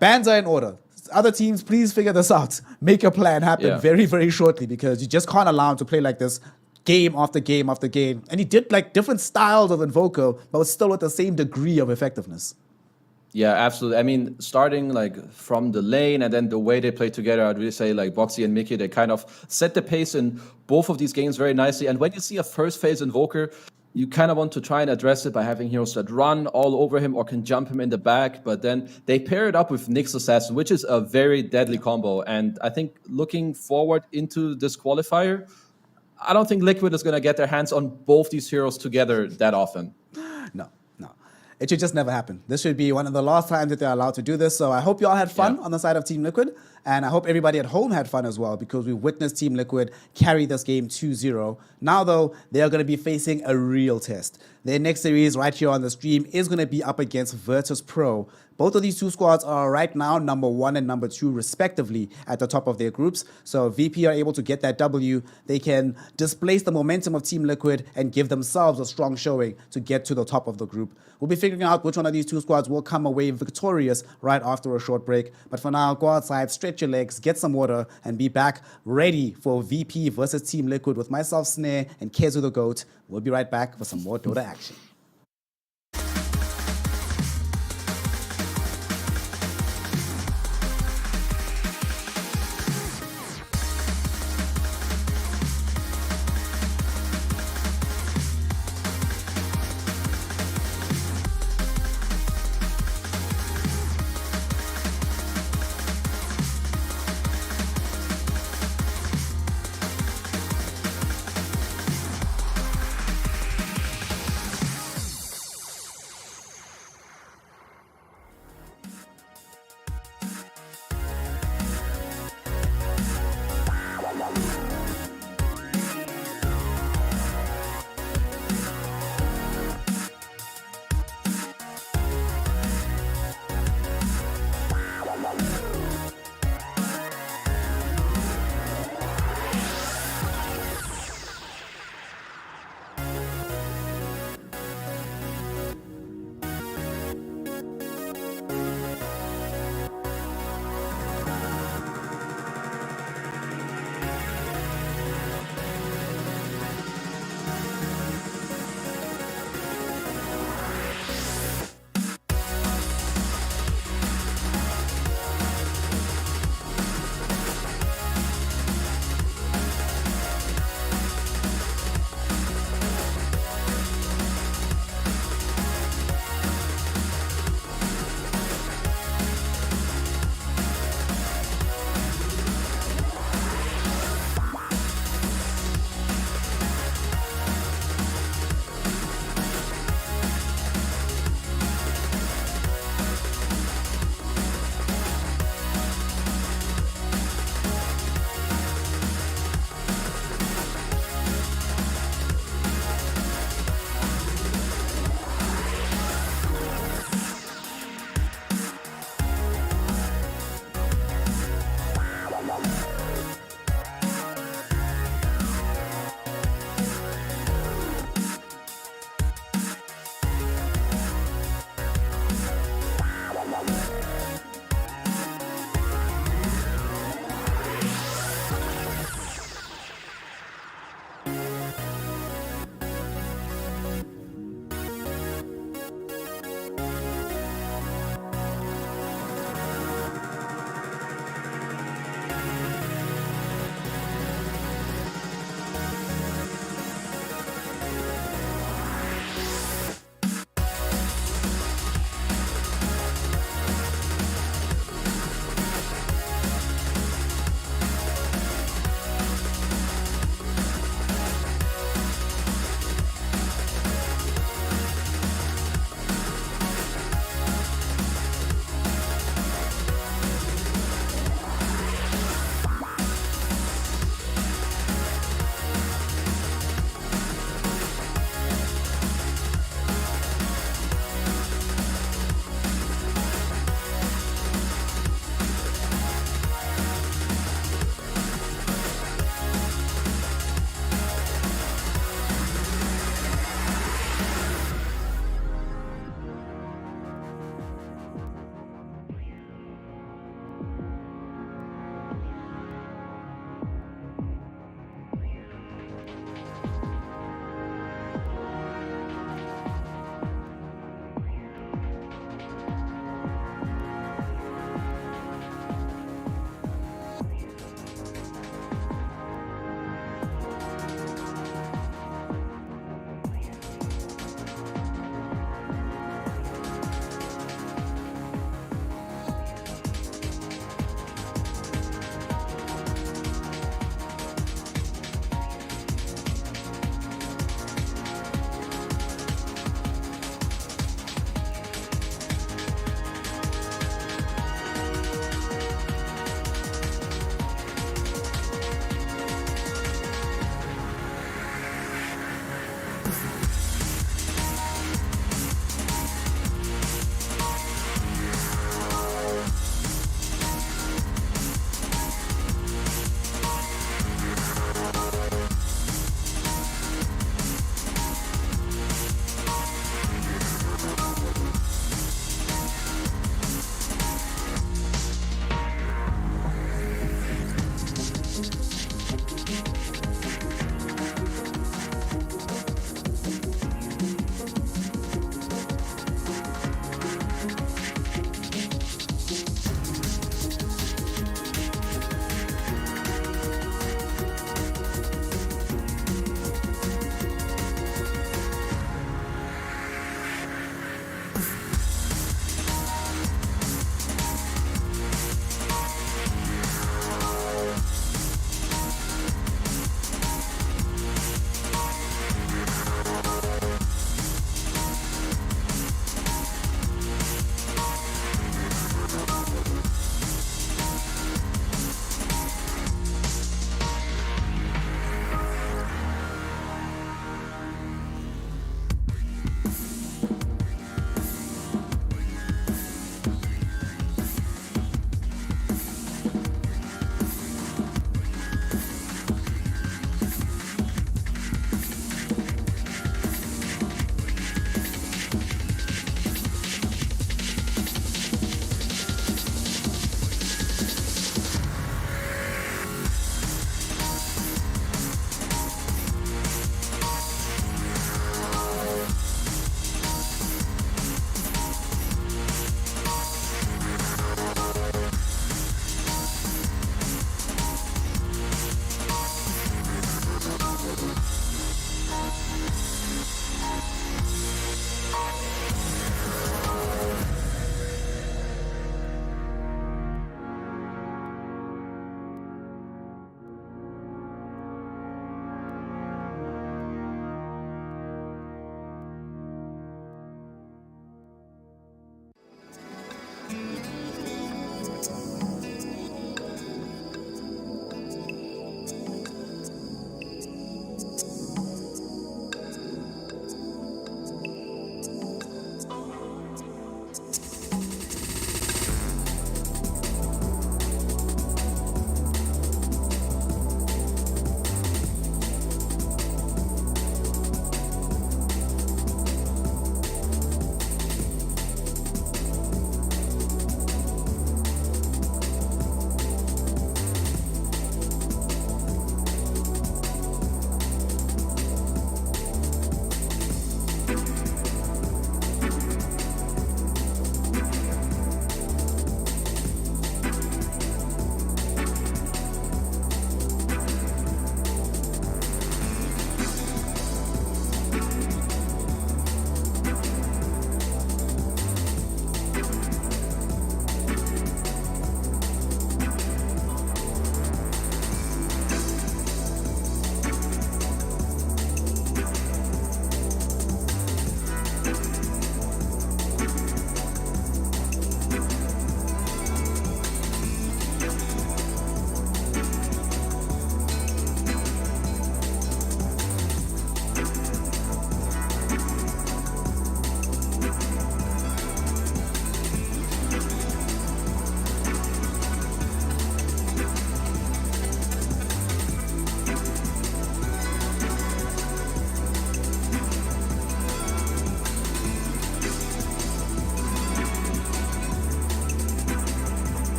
bans are in order. Other teams, please figure this out. Make a plan happen very, very shortly, because you just can't allow him to play like this game after game after game. And he did like different styles of Invoker, but was still with the same degree of effectiveness. Yeah, absolutely. I mean, starting like from the lane and then the way they play together, I'd really say like Boxy and Mickey, they kind of set the pace in both of these games very nicely. And when you see a first phase Invoker, you kind of want to try and address it by having heroes that run all over him or can jump him in the back. But then they pair it up with Nyx Assassin, which is a very deadly combo. And I think looking forward into this qualifier, I don't think Liquid is going to get their hands on both these heroes together that often. No. It should just never happen. This should be one of the last times that they're allowed to do this. So I hope you all had fun on the side of Team Liquid. And I hope everybody at home had fun as well, because we witnessed Team Liquid carry this game 2-0. Now, though, they are going to be facing a real test. Their next series right here on the stream is going to be up against Virtus Pro. Both of these two squads are right now number 1 and number 2 respectively at the top of their groups. So if VP are able to get that W, they can displace the momentum of Team Liquid and give themselves a strong showing to get to the top of the group. We'll be figuring out which one of these two squads will come away victorious right after a short break. But for now, go outside, stretch your legs, get some water, and be back ready for VP versus Team Liquid with myself, Snare, and Kezu the Goat. We'll be right back for some more Dota action.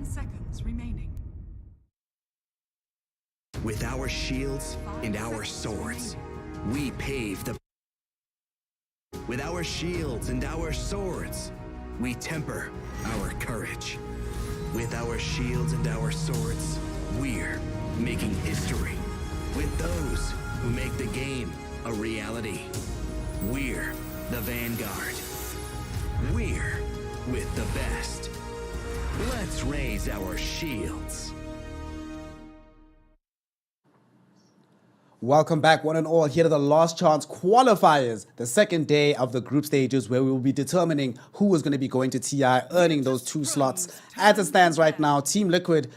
10 seconds remaining. With our shields and our swords, we pave the... With our shields and our swords, we temper our courage. With our shields and our swords, we're making history. With those who make the game a reality, we're the vanguard. We're with the best. Let's raise our shields. Welcome back, one and all, here to the Last Chance Qualifiers, the second day of the group stages where we will be determining who is going to be going to TI, earning those 2 slots. As it stands right now, Team Liquid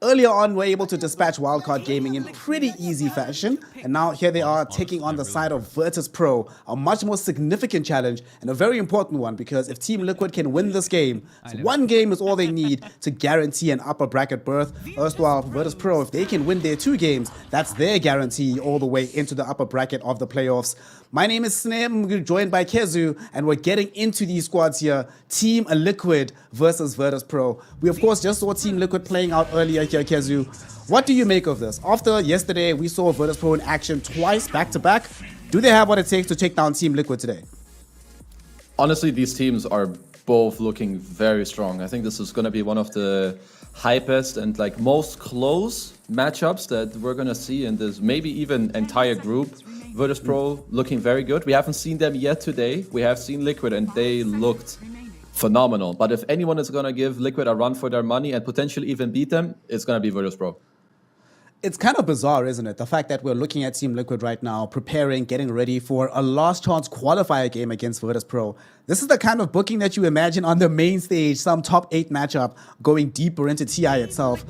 earlier on were able to dispatch Wildcard Gaming in pretty easy fashion, and now here they are taking on the side of Virtus Pro, a much more significant challenge and a very important one, because if Team Liquid can win this game, so 1 game is all they need to guarantee an upper bracket berth. Erstwhile, Virtus Pro, if they can win their 2 games, that's their guarantee all the way into the upper bracket of the playoffs. My name is Snem, we're joined by Kezu, and we're getting into these squads here. Team Liquid versus Virtus Pro. We, of course, just saw Team Liquid playing out earlier here, Kezu. What do you make of this? After yesterday, we saw Virtus Pro in action twice, back-to-back. Do they have what it takes to take down Team Liquid today? Honestly, these teams are both looking very strong. I think this is going to be one of the hypest and like most close matchups that we're going to see in this maybe even entire group. Virtus Pro looking very good. We haven't seen them yet today. We have seen Liquid and they looked phenomenal. But if anyone is going to give Liquid a run for their money and potentially even beat them, it's going to be Virtus Pro. It's kind of bizarre, isn't it? The fact that we're looking at Team Liquid right now, preparing, getting ready for a Last Chance Qualifier game against Virtus Pro. This is the kind of booking that you imagine on the main stage, some top 8 matchup going deeper into TI itself.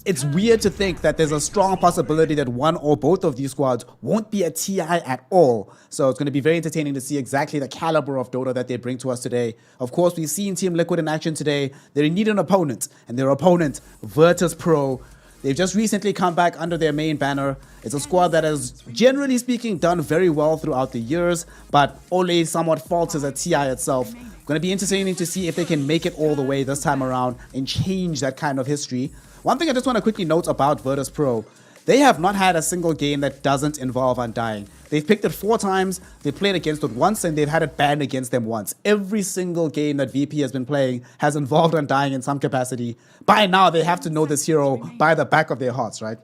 It's weird to think that there's a strong possibility that one or both of these squads won't be at TI at all. So it's going to be very entertaining to see exactly the caliber of Dota that they bring to us today. Of course, we've seen Team Liquid in action today. They need an opponent, and their opponent, Virtus Pro. They've just recently come back under their main banner. It's a squad that has, generally speaking, done very well throughout the years, but only somewhat falters at TI itself. Going to be interesting to see if they can make it all the way this time around and change that kind of history. One thing I just want to quickly note about Virtus Pro, they have not had a single game that doesn't involve Undying. They've picked it 4 times, they played against it once, and they've had it banned against them once. Every single game that VP has been playing has involved Undying in some capacity. By now, they have to know this hero by the back of their hearts, right?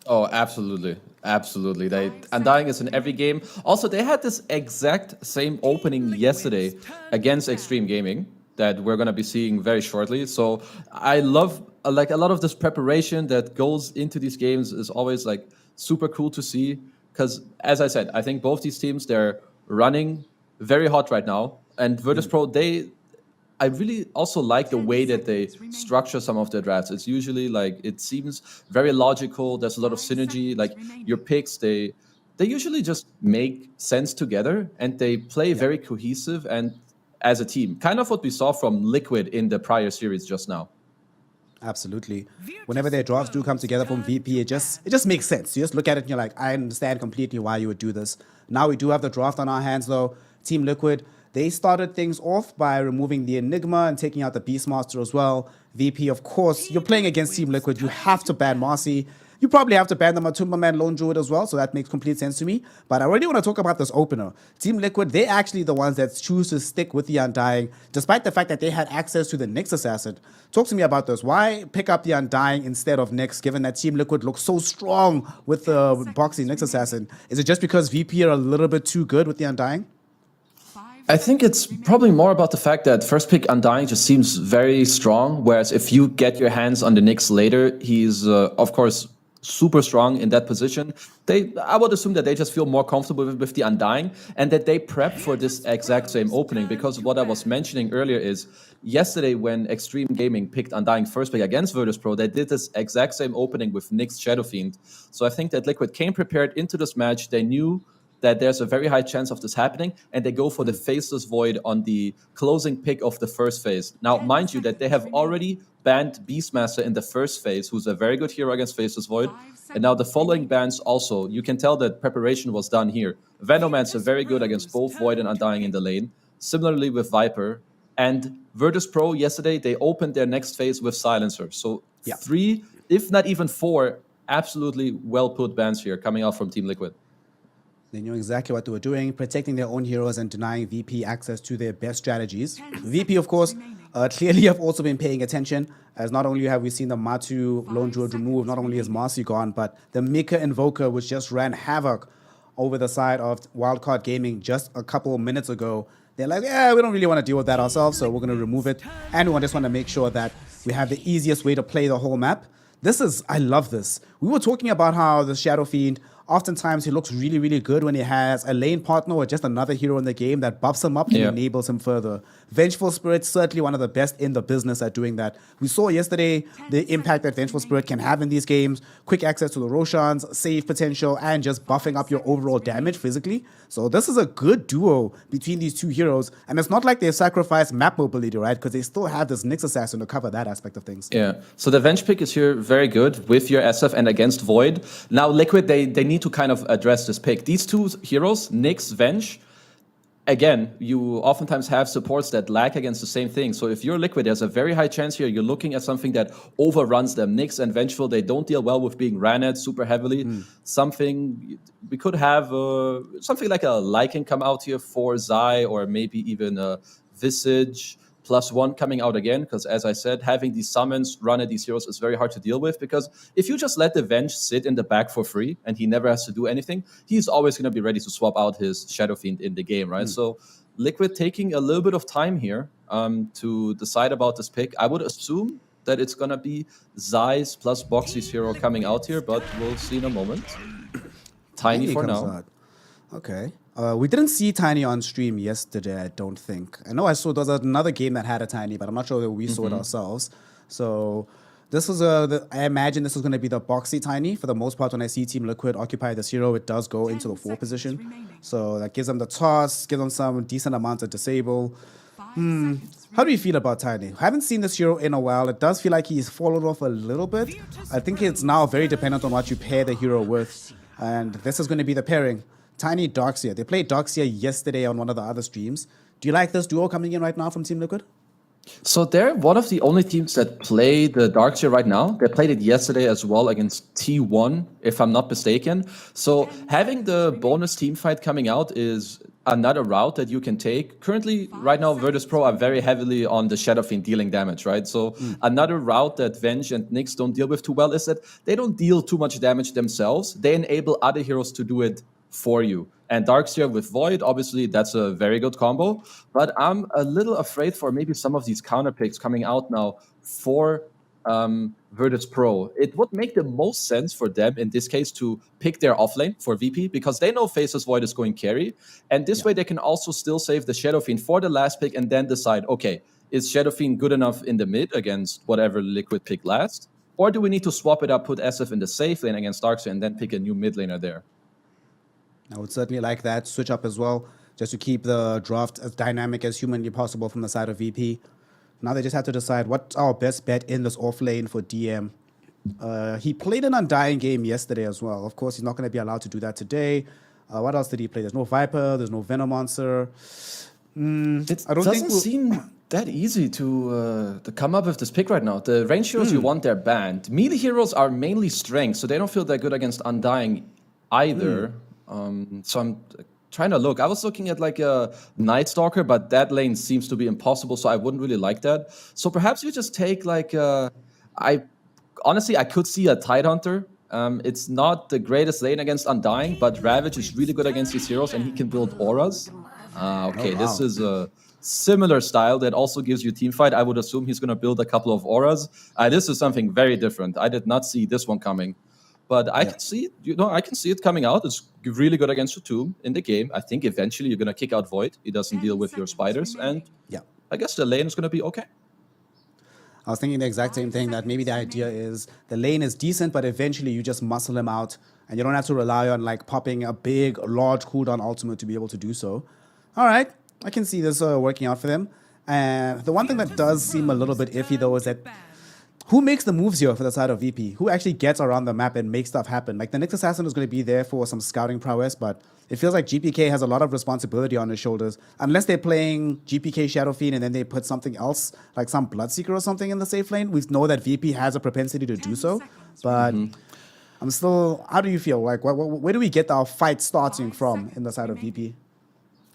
Oh, absolutely. Absolutely. Undying is in every game. Also, they had this exact same opening yesterday against Extreme Gaming that we're going to be seeing very shortly. So I love like a lot of this preparation that goes into these games is always like super cool to see. Because as I said, I think both these teams, they're running very hot right now. And Virtus Pro, I really also like the way that they structure some of their drafts. It's usually like, it seems very logical. There's a lot of synergy. Like your picks, they usually just make sense together and they play very cohesive and as a team. Kind of what we saw from Liquid in the prior series just now. Absolutely. Whenever their drafts do come together from VP, it just makes sense. You just look at it and you're like, I understand completely why you would do this. Now we do have the draft on our hands though. Team Liquid, they started things off by removing the Enigma and taking out the Beastmaster as well. VP, of course, you're playing against Team Liquid. You have to ban Marcy. You probably have to ban the Matumba Man Lone Druid as well, so that makes complete sense to me. But I really want to talk about this opener. Team Liquid, they're actually the ones that choose to stick with the Undying, despite the fact that they had access to the Nyx Assassin. Talk to me about this. Why pick up the Undying instead of Nyx, given that Team Liquid looks so strong with the boxy Nyx Assassin? Is it just because VP are a little bit too good with the Undying? I think it's probably more about the fact that first pick Undying just seems very strong, whereas if you get your hands on the Nyx later, he's, of course, super strong in that position. I would assume that they just feel more comfortable with the Undying and that they prep for this exact same opening, because what I was mentioning earlier is yesterday when Extreme Gaming picked Undying first pick against Virtus Pro, they did this exact same opening with Nyx Shadow Fiend. So I think that Liquid came prepared into this match. They knew that there's a very high chance of this happening, and they go for the Faceless Void on the closing pick of the first phase. Now, mind you that they have already banned Beastmaster in the first phase, who's a very good hero against Faceless Void, and now the following bans also, you can tell that preparation was done here. Venomancer very good against both Void and Undying in the lane. Similarly with Viper, And Virtus Pro yesterday, they opened their next phase with Silencer. So 3, if not even 4, absolutely well-put bans here coming out from Team Liquid. They knew exactly what they were doing, protecting their own heroes and denying VP access to their best strategies. VP, of course, clearly have also been paying attention, as not only have we seen the Matu Lone Druid remove, not only is Marcy gone, but the Mika Invoker, which just ran havoc over the side of Wildcard Gaming just a couple of minutes ago. They're like, yeah, we don't really want to deal with that ourselves, so we're going to remove it. And we just want to make sure that we have the easiest way to play the whole map. I love this. We were talking about how the Shadow Fiend, oftentimes he looks really, really good when he has a lane partner or just another hero in the game that buffs him up and enables him further. Vengeful Spirit, certainly one of the best in the business at doing that. We saw yesterday the impact that Vengeful Spirit can have in these games. Quick access to the Roshans, save potential, and just buffing up your overall damage physically. So this is a good duo between these two heroes. And it's not like they've sacrificed map mobility, right? Because they still have this Nyx Assassin to cover that aspect of things. Yeah, so the Venge pick is here very good with your SF and against Void. Now Liquid, they need to kind of address this pick. These two heroes, Nyx, Venge, again, you oftentimes have supports that lack against the same thing. So if you're Liquid, there's a very high chance here you're looking at something that overruns them. Nyx and Vengeful, they don't deal well with being ran at super heavily. Something, we could have something like a Lycan come out here for Zai, or maybe even a Visage +1 coming out again, because as I said, having these summons run at these heroes is very hard to deal with, because if you just let the Venge sit in the back for free and he never has to do anything, he's always going to be ready to swap out his Shadow Fiend in the game, right? So Liquid taking a little bit of time here to decide about this pick. I would assume that it's going to be Zai's plus Boxy's hero coming out here, but we'll see in a moment. Tiny for now. Out. Okay. We didn't see Tiny on stream yesterday, I don't think. I know I saw there was another game that had a Tiny, but I'm not sure that we saw it ourselves. So this was I imagine this is going to be the Boxy Tiny. For the most part, when I see Team Liquid occupy this hero, it does go into the 4 position. So that gives them the toss, gives them some decent amount of disable. How do you feel about Tiny? I haven't seen this hero in a while. It does feel like he's fallen off a little bit. I think it's now very dependent on what you pair the hero with. And this is going to be the pairing. Tiny Darkseer. They played Darkseer yesterday on one of the other streams. Do you like this duo coming in right now from Team Liquid? So they're one of the only teams that play the Darkseer right now. They played it yesterday as well against T1, if I'm not mistaken. So having the bonus team fight coming out is another route that you can take. Currently, right now, Virtus Pro are very heavily on the Shadow Fiend dealing damage, right? So another route that Venge and Nyx don't deal with too well is that they don't deal too much damage themselves. They enable other heroes to do it for you. And Darkseer with Void, obviously, that's a very good combo. But I'm a little afraid for maybe some of these counter picks coming out now for Virtus Pro. It would make the most sense for them in this case to pick their offlane for VP, because they know Faceless Void is going carry. And this way they can also still save the Shadow Fiend for the last pick and then decide, okay, is Shadow Fiend good enough in the mid against whatever Liquid pick last? Or do we need to swap it up, put SF in the safe lane against Darkseer, and then pick a new mid laner there? I would certainly like that switch up as well, just to keep the draft as dynamic as humanly possible from the side of VP. Now they just have to decide what's our best bet in this off lane for DM. He played an Undying game yesterday as well. Of course, he's not going to be allowed to do that today. What else did he play? There's no Viper, there's no Venom Monster. It doesn't seem that easy to come up with this pick right now. The range heroes you want, they're banned. Melee heroes are mainly strength, so they don't feel that good against Undying either. So I'm trying to look. I was looking at like a Night Stalker, but that lane seems to be impossible, so I wouldn't really like that. So perhaps you just take like honestly, I could see a Tidehunter. It's not the greatest lane against Undying, but Ravage is really good against these heroes, and he can build auras. Okay, this is a similar style that also gives you team fight. I would assume he's going to build a couple of auras. This is something very different. I did not see this one coming. But I can see it, I can see it coming out. It's really good against the Tomb in the game. I think eventually you're going to kick out Void. He doesn't deal with your spiders. And I guess the lane is going to be okay. I was thinking the exact same thing, that maybe the idea is the lane is decent, but eventually you just muscle him out and you don't have to rely on like popping a big, large cooldown ultimate to be able to do so. All right, I can see this working out for them. And the one thing that does seem a little bit iffy though is that Who makes the moves here for the side of VP? Who actually gets around the map and makes stuff happen? Like, the Nyx Assassin is going to be there for some scouting prowess, but it feels like GPK has a lot of responsibility on his shoulders. Unless they're playing GPK Shadow Fiend and then they put something else, like some Bloodseeker or something in the safe lane, we know that VP has a propensity to do so. But I'm still... How do you feel? Like, where do we get our fight starting from in the side of VP?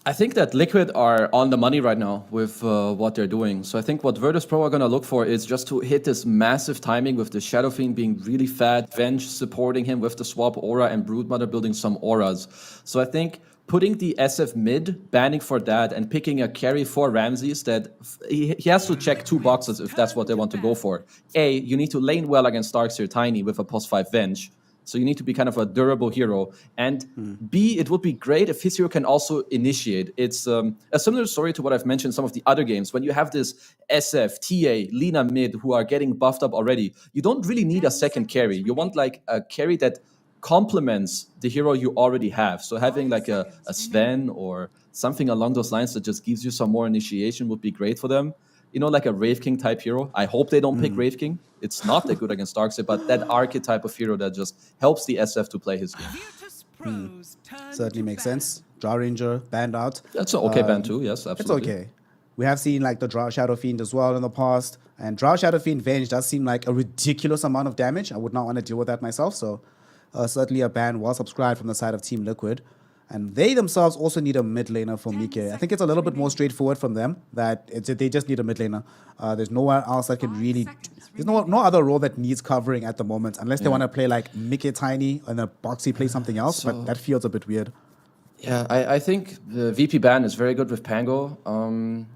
I think that Liquid are on the money right now with what they're doing. So I think what Virtus.pro are going to look for is just to hit this massive timing with the Shadow Fiend being really fat, Venge supporting him with the swap aura, and Broodmother building some auras. So I think putting the SF mid, banning for that, and picking a carry for Ramses that he has to check 2 boxes if that's what they want to go for. A, you need to lane well against Darkseer Tiny with a +5 Venge. So you need to be kind of a durable hero. And B, it would be great if his hero can also initiate. It's a similar story to what I've mentioned in some of the other games. When you have this SF, TA, Lina mid who are getting buffed up already, you don't really need a second carry. You want like a carry that complements the hero you already have. So having like a Sven or something along those lines that just gives you some more initiation would be great for them. You know, like a Wraith King type hero. I hope they don't pick Wraith King. It's not that good against Darkseid, but that archetype of hero that just helps the SF to play his game. Certainly makes sense. Draw Ranger, banned out. That's an okay ban too, yes, absolutely. It's okay. We have seen like the Draw Shadow Fiend as well in the past. And Draw Shadow Fiend Venge does seem like a ridiculous amount of damage. I would not want to deal with that myself. So certainly a ban well subscribed from the side of Team Liquid. And they themselves also need a mid laner for Mike. I think it's a little bit more straightforward from them that they just need a mid laner. There's nowhere else that can really... There's no other role that needs covering at the moment, unless they want to play like Mike Tiny and then Boxy play something else, but that feels a bit weird. Yeah, I think the VP ban is very good with Pango.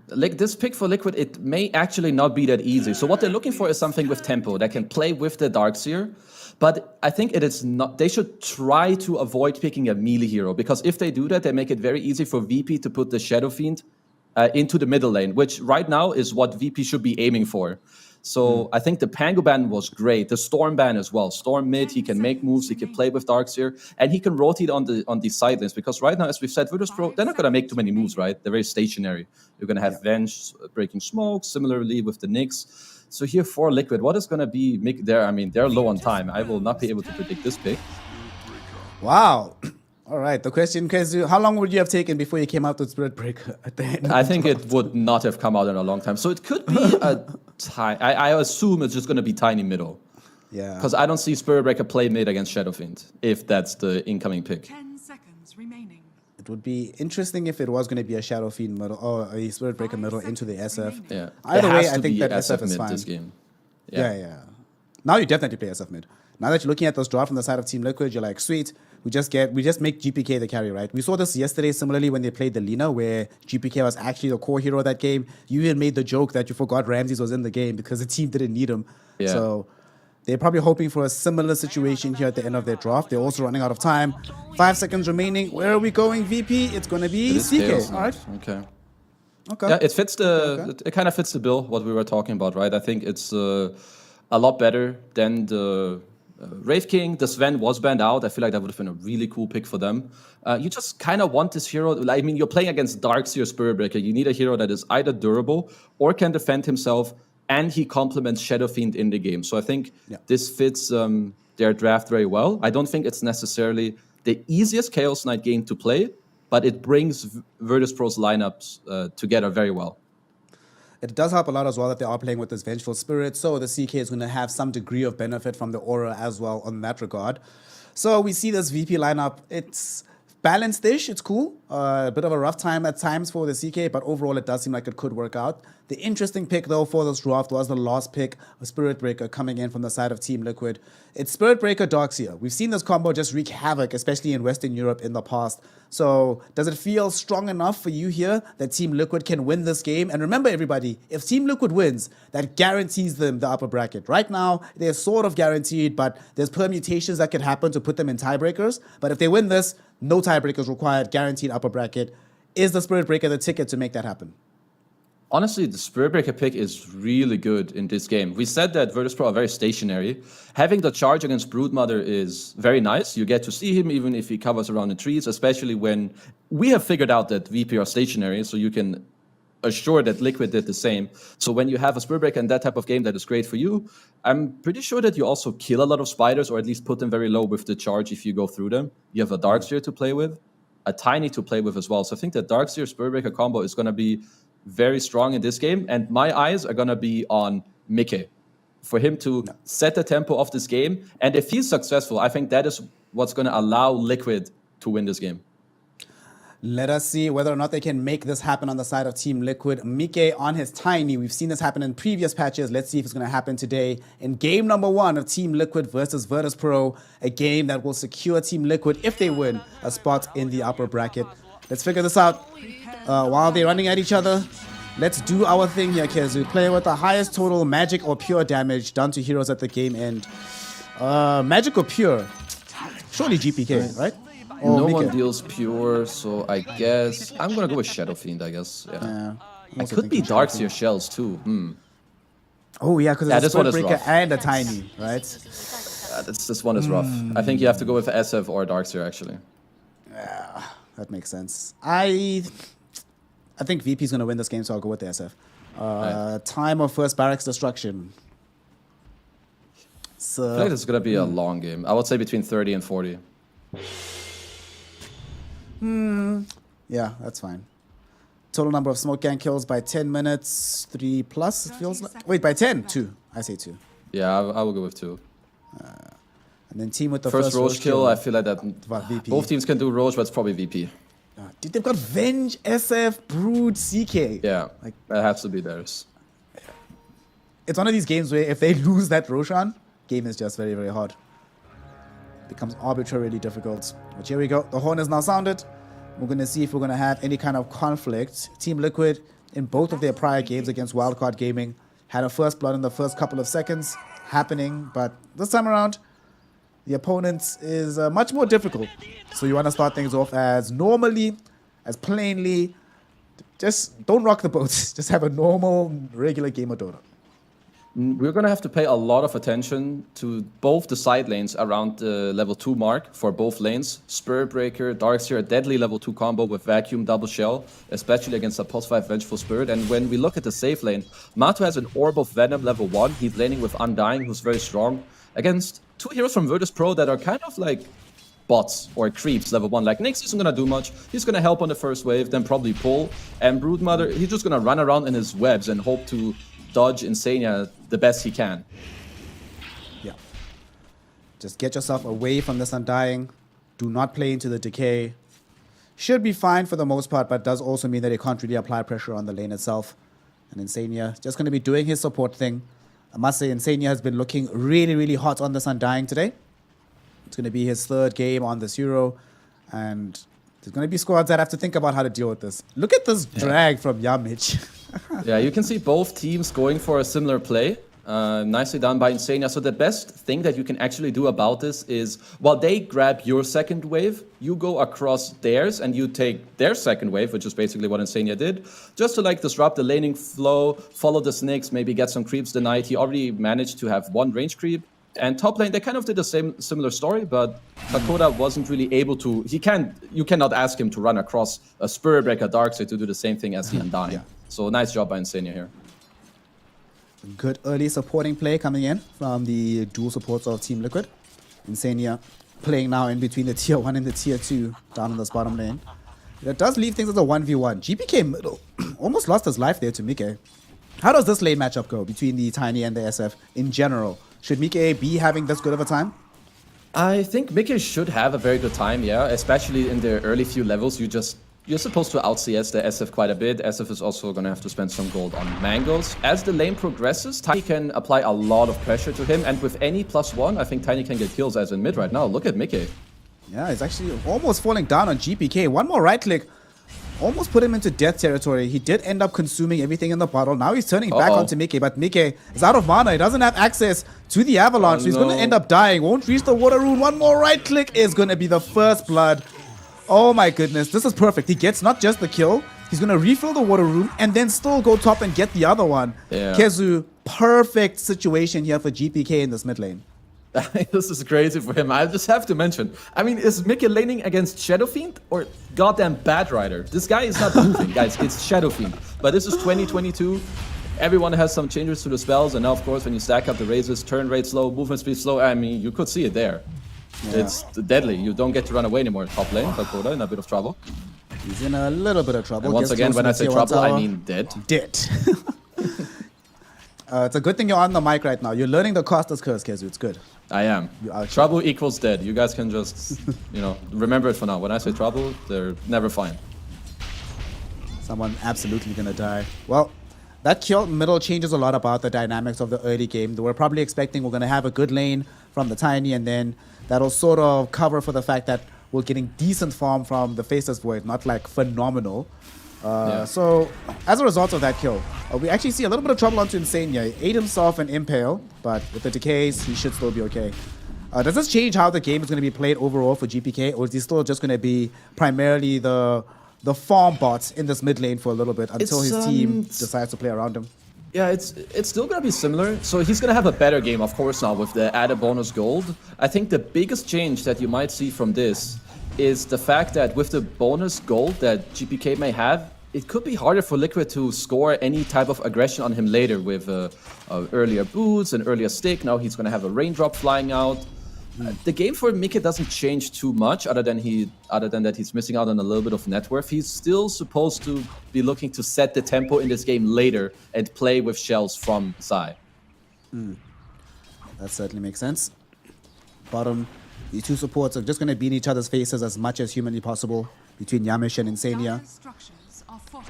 Like this pick for Liquid, it may actually not be that easy. So what they're looking for is something with tempo that can play with the Darkseer. But I think it is not. They should try to avoid picking a melee hero, because if they do that, they make it very easy for VP to put the Shadow Fiend into the middle lane, which right now is what VP should be aiming for. So I think the Pango ban was great. The Storm ban as well. Storm mid, he can make moves, he can play with Darkseer, and he can rotate on the side lanes. Because right now, as we've said, Virtus.pro, they're not going to make too many moves, right? They're very stationary. You're going to have Venge breaking smoke, similarly with the Nyx. So here for Liquid, what is going to be there? I mean, they're low on time. I will not be able to predict this pick. Wow. All right. The question, Kezu, how long would you have taken before you came out with Spirit Breaker at the end? I think it would not have come out in a long time. So it could be a tiny... I assume it's just going to be tiny middle. Yeah. Because I don't see Spirit Breaker play mid against Shadow Fiend, if that's the incoming pick. 10 seconds remaining. It would be interesting if it was going to be a Shadow Fiend middle or a Spirit Breaker middle into the SF. Yeah. Either way, I think that SF is mid fine. this game. Yeah. Now you definitely play SF mid. Now that you're looking at those draw from the side of Team Liquid, you're like, sweet, we just make GPK the carry, right? We saw this yesterday similarly when they played the Lina, where GPK was actually the core hero of that game. You even made the joke that you forgot Ramses was in the game because the team didn't need him. Yeah. So they're probably hoping for a similar situation here at the end of their draft. They're also running out of time. 5 seconds remaining. Where are we going, VP? It's going to be CK. All right. Okay. Okay. Yeah, it fits it kind of fits the bill, what we were talking about, right? I think it's a lot better than the Wraith King. The Sven was banned out. I feel like that would have been a really cool pick for them. You just kind of want this hero. I mean, you're playing against Darkseer Spirit Breaker. You need a hero that is either durable or can defend himself, and he complements Shadow Fiend in the game. So I think this fits their draft very well. I don't think it's necessarily the easiest Chaos Knight game to play, but it brings Virtus.pro's lineups together very well. It does help a lot as well that they are playing with this Vengeful Spirit, so the CK is going to have some degree of benefit from the aura as well on that regard. So we see this VP lineup. It's balanced-ish, it's cool. A bit of a rough time at times for the CK, but overall it does seem like it could work out. The interesting pick, though, for this draft was the last pick, Spirit Breaker, coming in from the side of Team Liquid. It's Spirit Breaker, Darkseer. We've seen this combo just wreak havoc, especially in Western Europe in the past. So does it feel strong enough for you here that Team Liquid can win this game? And remember, everybody, if Team Liquid wins, that guarantees them the upper bracket. Right now, they're sort of guaranteed, but there's permutations that could happen to put them in tiebreakers. But if they win this, no tiebreakers required, guaranteed upper bracket. Is the Spirit Breaker the ticket to make that happen? Honestly, the Spirit Breaker pick is really good in this game. We said that Virtus.pro are very stationary. Having the charge against Broodmother is very nice. You get to see him even if he covers around the trees, especially when we have figured out that VP are stationary, so you can assured that Liquid did the same. So when you have a Spirit Breaker in that type of game that is great for you, I'm pretty sure that you also kill a lot of spiders, or at least put them very low with the charge if you go through them. You have a Darkseer to play with, a Tiny to play with as well. So I think the Darkseer Spirit Breaker combo is going to be very strong in this game, and my eyes are going to be on Mickey for him to set the tempo of this game. And if he's successful, I think that is what's going to allow Liquid to win this game. Let us see whether or not they can make this happen on the side of Team Liquid. Mike on his Tiny. We've seen this happen in previous patches. Let's see if it's going to happen today in game number 1 of Team Liquid versus Virtus Pro. A game that will secure Team Liquid, if they win, a spot in the upper bracket. Let's figure this out. While they're running at each other, let's do our thing here, Kezu. Play with the highest total magic or pure damage done to heroes at the game end. Magic or pure? Surely GPK, right? No one deals pure, so I guess I'm gonna go with Shadow Fiend. I guess, yeah. It could be Darkseer Shells too. Oh yeah, because it's a Spirit Breaker and a Tiny, right? This one is rough. I think you have to go with SF or Darkseer actually. Yeah, that makes sense. I think VP's gonna win this game, so I'll go with the SF. Time of first barracks destruction. So I feel like it's gonna be a long game. I would say between 30 and 40. Yeah, that's fine. Total number of smoke gang kills by 10 minutes, 3+, it feels like. Wait, by 10? 2. I say 2. Yeah, I will go with 2. And then team with the first Roche kill, I feel like that VP. Both teams can do Roche, but it's probably VP. Dude, they've got Venge, SF, Brood, CK. Yeah, like, that has to be theirs. It's one of these games where if they lose that Roshan, game is just very, very hard. Becomes arbitrarily difficult. But here we go. The horn is now sounded. We're going to see if we're going to have any kind of conflict. Team Liquid, in both of their prior games against Wildcard Gaming, had a first blood in the first couple of seconds happening. But this time around, the opponent is much more difficult. So you want to start things off as normally, as plainly. Just don't rock the boat. Just have a normal, regular game of Dota. We're going to have to pay a lot of attention to both the side lanes around the level 2 mark for both lanes. Spirit Breaker, Darkseer, a deadly level 2 combo with Vacuum Double Shell, especially against a +5 Vengeful Spirit. And when we look at the safe lane, Mato has an Orb of Venom level 1. He's laning with Undying, who's very strong, against 2 heroes from Virtus Pro that are kind of like bots or creeps level 1. Like Nyx isn't going to do much. He's going to help on the first wave, then probably pull. And Broodmother, he's just going to run around in his webs and hope to dodge Insania the best he can. Yeah. Just get yourself away from this Undying. Do not play into the decay. Should be fine for the most part, but does also mean that he can't really apply pressure on the lane itself. And Insania just going to be doing his support thing. I must say, Insania has been looking really, really hot on this Undying today. It's going to be his 3rd game on this hero. And there's going to be squads that have to think about how to deal with this. Look at this drag from Yamich. Yeah, you can see both teams going for a similar play. Nicely done by Insania. So the best thing that you can actually do about this is, while they grab your second wave, you go across theirs and you take their second wave, which is basically what Insania did, just to like disrupt the laning flow, follow the snakes, maybe get some creeps denied. He already managed to have 1 range creep. And top lane, they kind of did the similar story, but Takoda wasn't really able to. You cannot ask him to run across a Spirit Breaker Darkseer to do the same thing as the Undying. Yeah. So nice job by Insania here. Good early supporting play coming in from the dual supports of Team Liquid. Insania playing now in between the tier 1 and the tier 2 down in this bottom lane. That does leave things as a 1v1. GPK middle almost lost his life there to Mike. How does this lane matchup go between the Tiny and the SF in general? Should Mike be having this good of a time? I think Mike should have a very good time, yeah. Especially in the early few levels, you're supposed to out-CS the SF quite a bit. SF is also going to have to spend some gold on Mangoes. As the lane progresses, Tiny can apply a lot of pressure to him. And with any +1, I think Tiny can get kills as in mid right now. Look at Mike. Yeah, he's actually almost falling down on GPK. One more right click. Almost put him into death territory. He did end up consuming everything in the bottle. Now he's turning back onto Mike, but Mike is out of mana. He doesn't have access to the Avalanche. So he's going to end up dying. Won't reach the water rune. One more right click is going to be the first blood. Oh my goodness. This is perfect. He gets not just the kill. He's going to refill the water rune and then still go top and get the other one. Yeah. Kezu, perfect situation here for GPK in this mid lane. This is crazy for him. I just have to mention. I mean, is Mickey laning against Shadow Fiend or goddamn Bad Rider? This guy is not moving, guys. It's Shadow Fiend. But this is 2022. Everyone has some changes to the spells, and now, of course, when you stack up the raises, turn rate slow, movement speed slow, I mean, you could see it there. Yeah. It's deadly. You don't get to run away anymore. Top lane, Dakota in a bit of trouble. He's in a little bit of trouble. And once again, when I say trouble, I mean dead. Dead. It's a good thing you're on the mic right now. You're learning the Costa's curse, Kezu. It's good. I am. Trouble equals dead. You guys can just, remember it for now. When I say trouble, they're never fine. Someone absolutely gonna die. Well, that kill middle changes a lot about the dynamics of the early game. We're probably expecting we're gonna have a good lane from the Tiny, and then that'll sort of cover for the fact that we're getting decent farm from the Faceless Void, not like phenomenal. So, as a result of that kill, we actually see a little bit of trouble onto Insania. He ate himself an Impale, but with the decays, he should still be okay. Does this change how the game is going to be played overall for GPK, or is he still just going to be primarily the farm bot in this mid lane for a little bit until his team decides to play around him? Yeah, it's still going to be similar. So he's going to have a better game, of course, now with the added bonus gold. I think the biggest change that you might see from this is the fact that with the bonus gold that GPK may have, it could be harder for Liquid to score any type of aggression on him later with earlier boots and earlier stick. Now he's going to have a raindrop flying out. The game for Mika doesn't change too much, other than that he's missing out on a little bit of net worth. He's still supposed to be looking to set the tempo in this game later and play with shells from Zai. That certainly makes sense. Bottom, the two supports are just going to be in each other's faces as much as humanly possible between Yamish and Insania.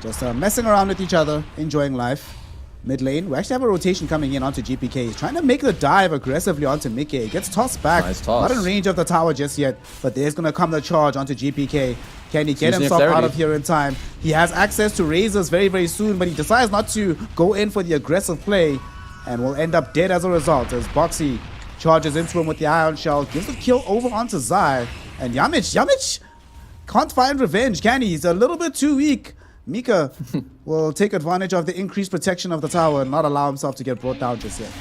Just messing around with each other, enjoying life. Mid lane, we actually have a rotation coming in onto GPK. He's trying to make the dive aggressively onto Mickey. He gets tossed back. Nice toss. Not in range of the tower just yet, but there's going to come the charge onto GPK. Can he get himself out of here in time? He has access to razors very, very soon, but he decides not to go in for the aggressive play and will end up dead as a result as Boxy charges into him with the Ion Shell, gives the kill over onto Zai. And Yamich can't find revenge, can he? He's a little bit too weak. Mika will take advantage of the increased protection of the tower and not allow himself to get brought down just yet.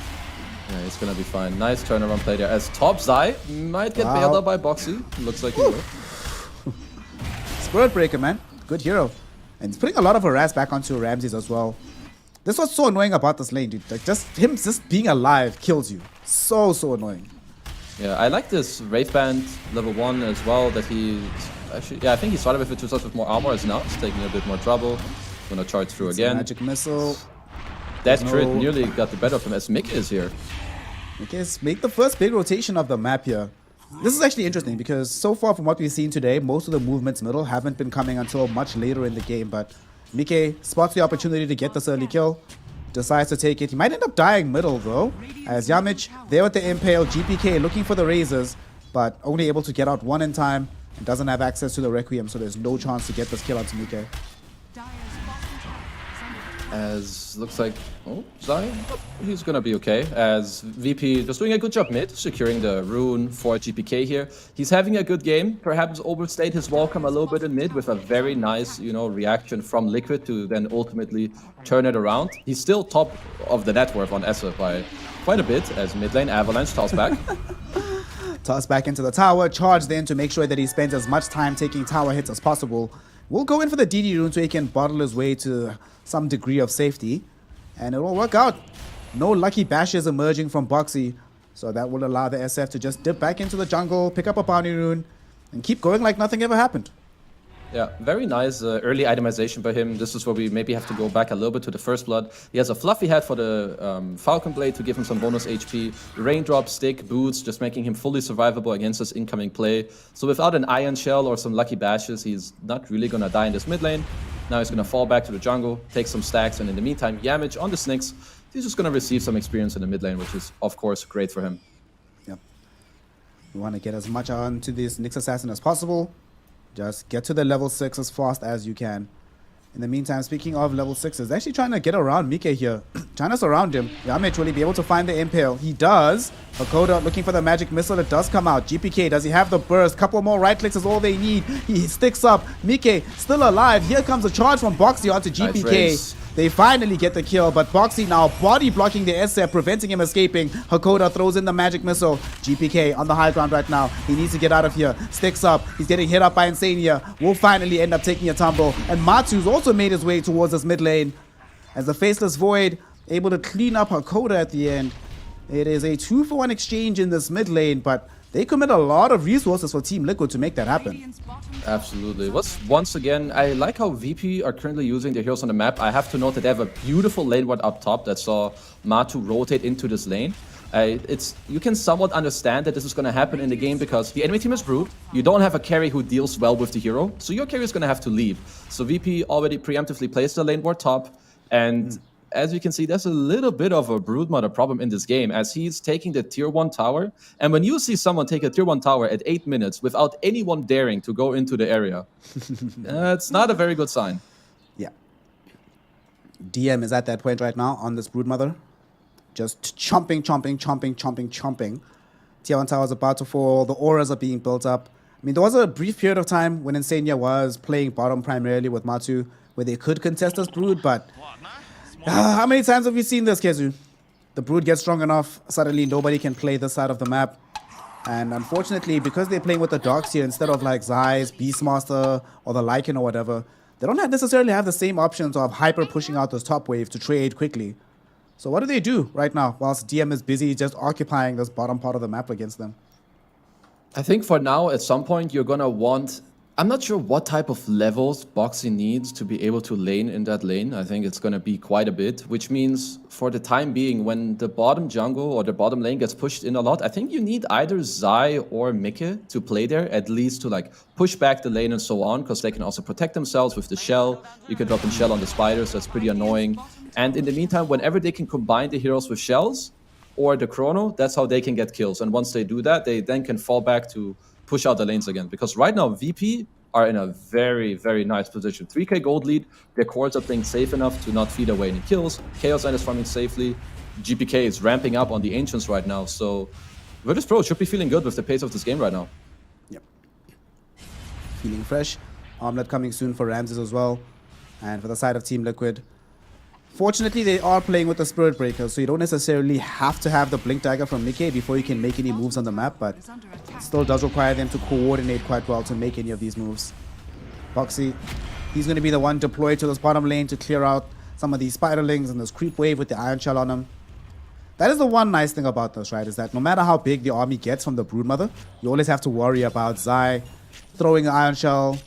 Yeah, it's gonna be fine. Nice turnaround play there as top Zai might get bailed out by Boxy. Looks like he will. Spirit Breaker, man. Good hero. And he's putting a lot of harass back onto Ramses as well. This was so annoying about this lane, dude. Like, him just being alive kills you. So annoying. Yeah, I like this Wraith Band level 1 as well, that he... Actually, yeah, I think he started with it to start with more armor, as now he's taking a bit more trouble. Gonna charge through again. Magic Missile. That crit nearly got the better of him as Mick is here. Okay, let's make the first big rotation of the map here. This is actually interesting because so far from what we've seen today, most of the movements middle haven't been coming until much later in the game, but Mike spots the opportunity to get this early kill, decides to take it. He might end up dying middle though, as Yamich there with the Impale, GPK looking for the razors, but only able to get out one in time and doesn't have access to the Requiem, so there's no chance to get this kill onto Mike. As looks like, Zai, he's gonna be okay. As VP just doing a good job mid, securing the rune for GPK here. He's having a good game. Perhaps overstayed his welcome a little bit in mid with a very nice, reaction from Liquid to then ultimately turn it around. He's still top of the net worth on Essa by quite a bit as mid lane Avalanche toss back. Toss back into the tower, charge then to make sure that he spends as much time taking tower hits as possible. We'll go in for the DD rune so he can bottle his way to some degree of safety, and it will work out. No lucky bashes emerging from Boxy, so that will allow the SF to just dip back into the jungle, pick up a bounty rune, and keep going like nothing ever happened. Yeah, very nice early itemization by him. This is where we maybe have to go back a little bit to the First Blood. He has a fluffy head for the Falcon Blade to give him some bonus HP. Raindrop, stick, boots, just making him fully survivable against this incoming play. So without an Iron Shell or some lucky bashes, he's not really gonna die in this mid lane. Now he's gonna fall back to the jungle, take some stacks, and in the meantime, Yamich on the Snicks, he's just gonna receive some experience in the mid lane, which is, of course, great for him. Yep. We want to get as much onto this Nyx Assassin as possible. Just get to the level 6 as fast as you can. In the meantime, speaking of level 6s, actually trying to get around Mike here. Trying to surround him. Yamich, will he be able to find the Impale? He does. Hakoda looking for the magic missile that does come out. GPK, does he have the burst? Couple more right clicks is all they need. He sticks up. Mike still alive. Here comes a charge from Boxy onto GPK. They finally get the kill, but Boxy now body blocking the SF, preventing him escaping. Hakoda throws in the magic missile. GPK on the high ground right now. He needs to get out of here. Sticks up. He's getting hit up by Insania. Will finally end up taking a tumble. And Matsu's also made his way towards this mid lane. As the Faceless Void able to clean up Hakoda at the end. It is a 2-for-1 exchange in this mid lane, but they commit a lot of resources for Team Liquid to make that happen. Absolutely. Once again, I like how VP are currently using their heroes on the map. I have to note that they have a beautiful lane ward up top that saw Matu rotate into this lane. You can somewhat understand that this is going to happen in the game because the enemy team is Brood. You don't have a carry who deals well with the hero, so your carry is going to have to leave. So VP already preemptively placed the lane ward top, and as you can see, there's a little bit of a Broodmother problem in this game as he's taking the tier 1 tower. And when you see someone take a tier 1 tower at 8 minutes without anyone daring to go into the area, it's not a very good sign. Yeah. DM is at that point right now on this Broodmother. Just chomping. Tier 1 tower is about to fall. The auras are being built up. I mean, there was a brief period of time when Insania was playing bottom primarily with Matu, where they could contest this Brood, but how many times have we seen this, Kezu? The Brood gets strong enough, suddenly nobody can play this side of the map. And unfortunately, because they're playing with the dogs here instead of like Zeiss, Beastmaster, or the Lycan or whatever, they don't necessarily have the same options of hyper pushing out those top wave to trade quickly. So what do they do right now whilst DM is busy just occupying this bottom part of the map against them? I think for now, at some point, you're going to want... I'm not sure what type of levels Boxy needs to be able to lane in that lane. I think it's going to be quite a bit, which means for the time being, when the bottom jungle or the bottom lane gets pushed in a lot, I think you need either Zai or Mikke to play there, at least to like push back the lane and so on, because they can also protect themselves with the shell. You can drop in shell on the spiders, that's pretty annoying. And in the meantime, whenever they can combine the heroes with shells or the chrono, that's how they can get kills. And once they do that, they then can fall back to push out the lanes again. Because right now, VP are in a very, very nice position. 3k gold lead, their cores are playing safe enough to not feed away any kills. Chaos End is farming safely. GPK is ramping up on the Ancients right now. So Virtus Pro should be feeling good with the pace of this game right now. Yep. Feeling fresh. Omelette coming soon for Ramses as well. And for the side of Team Liquid, fortunately, they are playing with the Spirit Breaker, so you don't necessarily have to have the Blink Dagger from Mikke before you can make any moves on the map, but it still does require them to coordinate quite well to make any of these moves. Boxy, he's going to be the one deployed to this bottom lane to clear out some of these Spiderlings and this creep wave with the Iron Shell on him. That is the one nice thing about this, right, is that no matter how big the army gets from the Broodmother, you always have to worry about Zai throwing an Iron Shell,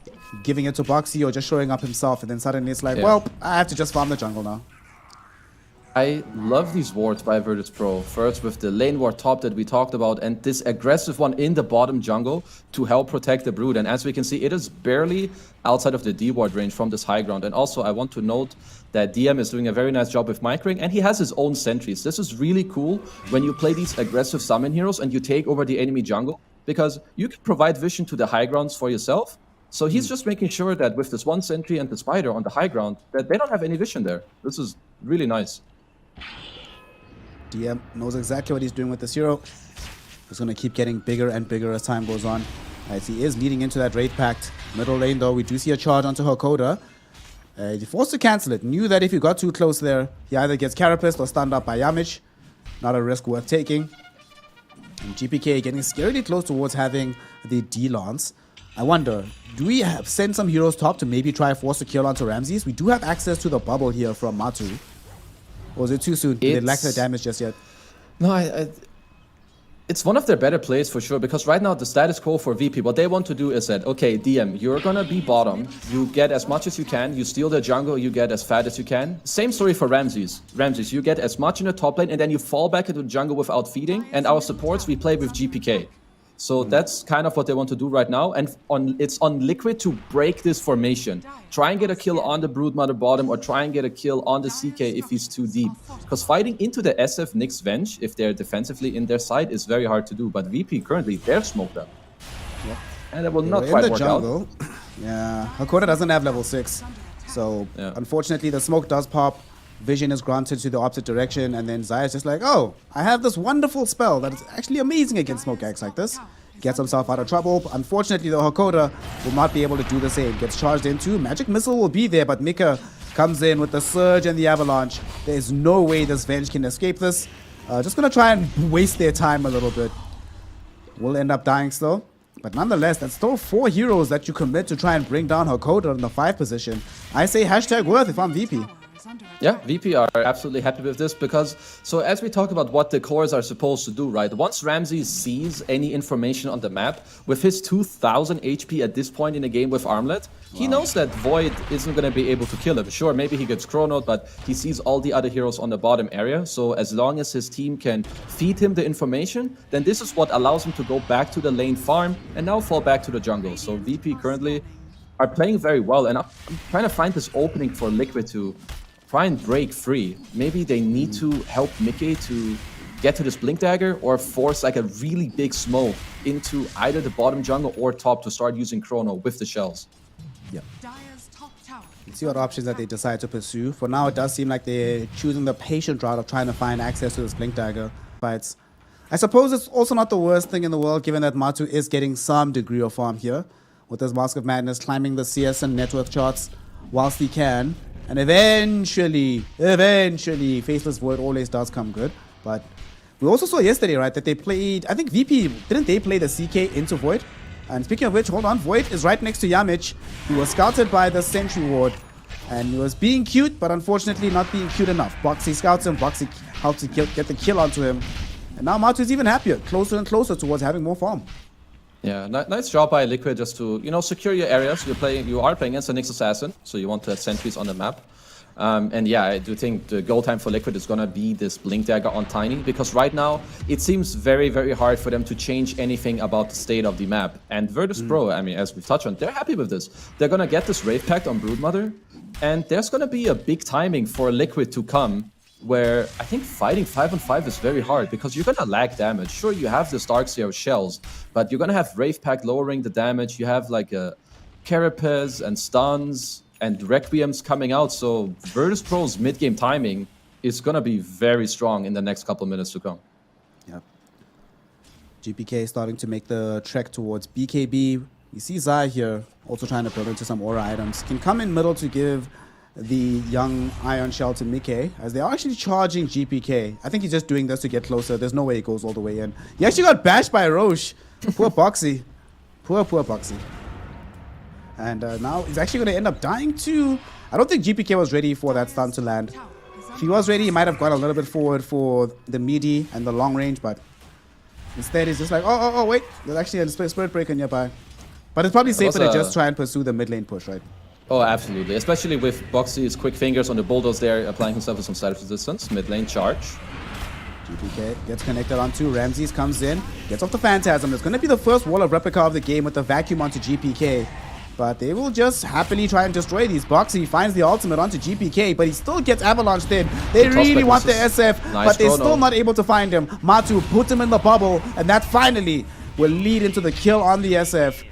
giving it to Boxy, or just showing up himself, and then suddenly it's like, well, I have to just farm the jungle now. I love these wards by Virtus Pro. First with the lane ward top that we talked about, and this aggressive one in the bottom jungle to help protect the Brood. And as we can see, it is barely outside of the D ward range from this high ground. And also I want to note that DM is doing a very nice job with microing, and he has his own sentries. This is really cool when you play these aggressive summon heroes and you take over the enemy jungle, because you can provide vision to the high grounds for yourself. So he's just making sure that with this one sentry and the spider on the high ground, that they don't have any vision there. This is really nice. DM knows exactly what he's doing with this hero. He's going to keep getting bigger and bigger as time goes on. As he is leading into that Wraith Pact. Middle lane though, we do see a charge onto Hakoda. He's forced to cancel it. Knew that if he got too close there, he either gets carapaced or stunned up by Yamiche. Not a risk worth taking. And GPK getting scarily close towards having the D-Lance. I wonder, do we send some heroes top to maybe try force a kill onto Ramses? We do have access to the bubble here from Matu. Or is it too soon? They lack the damage just yet. No, it's one of their better plays for sure, because right now the status quo for VP, what they want to do is that, okay, DM, you're gonna be bottom, you get as much as you can, you steal the jungle, you get as fat as you can. Same story for Ramses. Ramses, you get as much in the top lane, and then you fall back into the jungle without feeding, and our supports, we play with GPK. So that's kind of what they want to do right now, and it's on Liquid to break this formation. Try and get a kill on the Broodmother bottom, or try and get a kill on the CK if he's too deep. Because fighting into the SF Nyx Venge, if they're defensively in their side, is very hard to do. But VP currently, they're smoked up. Yep. And it will not quite work out. Yeah, Hakoda doesn't have level 6. So unfortunately, the smoke does pop. Vision is granted to the opposite direction, and then Zai is just like, oh, I have this wonderful spell that is actually amazing against smoke axe like this. Gets himself out of trouble. Unfortunately, though, Hakoda will not be able to do the same. Gets charged into. Magic Missile will be there, but Mikke comes in with the Surge and the Avalanche. There's no way this Venge can escape this. Just gonna try and waste their time a little bit. Will end up dying still. But nonetheless, that's still 4 heroes that you commit to try and bring down Hakoda in the 5 position. I say hashtag worth if I'm VP. Yeah, VP are absolutely happy with this because, so as we talk about what the cores are supposed to do, right? Once Ramses sees any information on the map, with his 2000 HP at this point in the game with Armlet, he knows that Void isn't going to be able to kill him. Sure, maybe he gets chronoed, but he sees all the other heroes on the bottom area. So as long as his team can feed him the information, then this is what allows him to go back to the lane farm and now fall back to the jungle. So VP currently are playing very well, and I'm trying to find this opening for Liquid to try and break free. Maybe they need to help Mickey to get to this Blink Dagger or force like a really big smoke into either the bottom jungle or top to start using Chrono with the shells. Yeah. Let's see what options that they decide to pursue. For now, it does seem like they're choosing the patient route of trying to find access to this Blink Dagger fights. I suppose it's also not the worst thing in the world, given that Matu is getting some degree of farm here, with his Mask of Madness climbing the CS and net worth charts whilst he can. And eventually, Faceless Void always does come good. But we also saw yesterday, right, that they played, I think VP, didn't they play the CK into Void? And speaking of which, hold on, Void is right next to Yamich, who was scouted by the Sentry Ward. And he was being cute, but unfortunately not being cute enough. Boxy scouts him, Boxy helps to get the kill onto him. And now Matu is even happier, closer and closer towards having more farm. Yeah, nice job by Liquid just to, you know, secure your areas. You are playing against a Nyx Assassin, so you want to have sentries on the map. And yeah, I do think the goal time for Liquid is gonna be this Blink Dagger on Tiny, because right now it seems very, very hard for them to change anything about the state of the map. And Virtus Pro, I mean, as we've touched on, they're happy with this. They're gonna get this Wraith Pact on Broodmother, and there's gonna be a big timing for Liquid to come, where I think fighting 5-on-5 is very hard because you're gonna lag damage. Sure, you have this Darkseer shells, but you're gonna have Wraith Pact lowering the damage. You have like a Carapace and stuns and Requiems coming out. So Virtus Pro's mid-game timing is gonna be very strong in the next couple minutes to come. Yep. GPK starting to make the trek towards BKB. We see Zai here also trying to build into some aura items. Can come in middle to give the young Ion Shell to Mickey, as they are actually charging GPK. I think he's just doing this to get closer. There's no way he goes all the way in. He actually got bashed by Roche. Poor Boxy. Poor Boxy. And now he's actually going to end up dying too. I don't think GPK was ready for that stun to land. If he was ready, he might have gone a little bit forward for the midi and the long range, but instead he's just like, oh, wait. There's actually a Spirit Breaker nearby. But it's probably safer to just try and pursue the mid lane push, right? Oh, absolutely. Especially with Boxy's quick fingers on the bulldoze there, applying himself with some side resistance. Mid lane charge. GPK gets connected onto Ramses, comes in, gets off the Phantasm. It's going to be the first wall of replica of the game with the vacuum onto GPK. But they will just happily try and destroy these. Boxy finds the ultimate onto GPK, but he still gets avalanched in. They really want the SF, but they're still not able to find him. Matu put him in the bubble, and that finally will lead into the kill on the SF.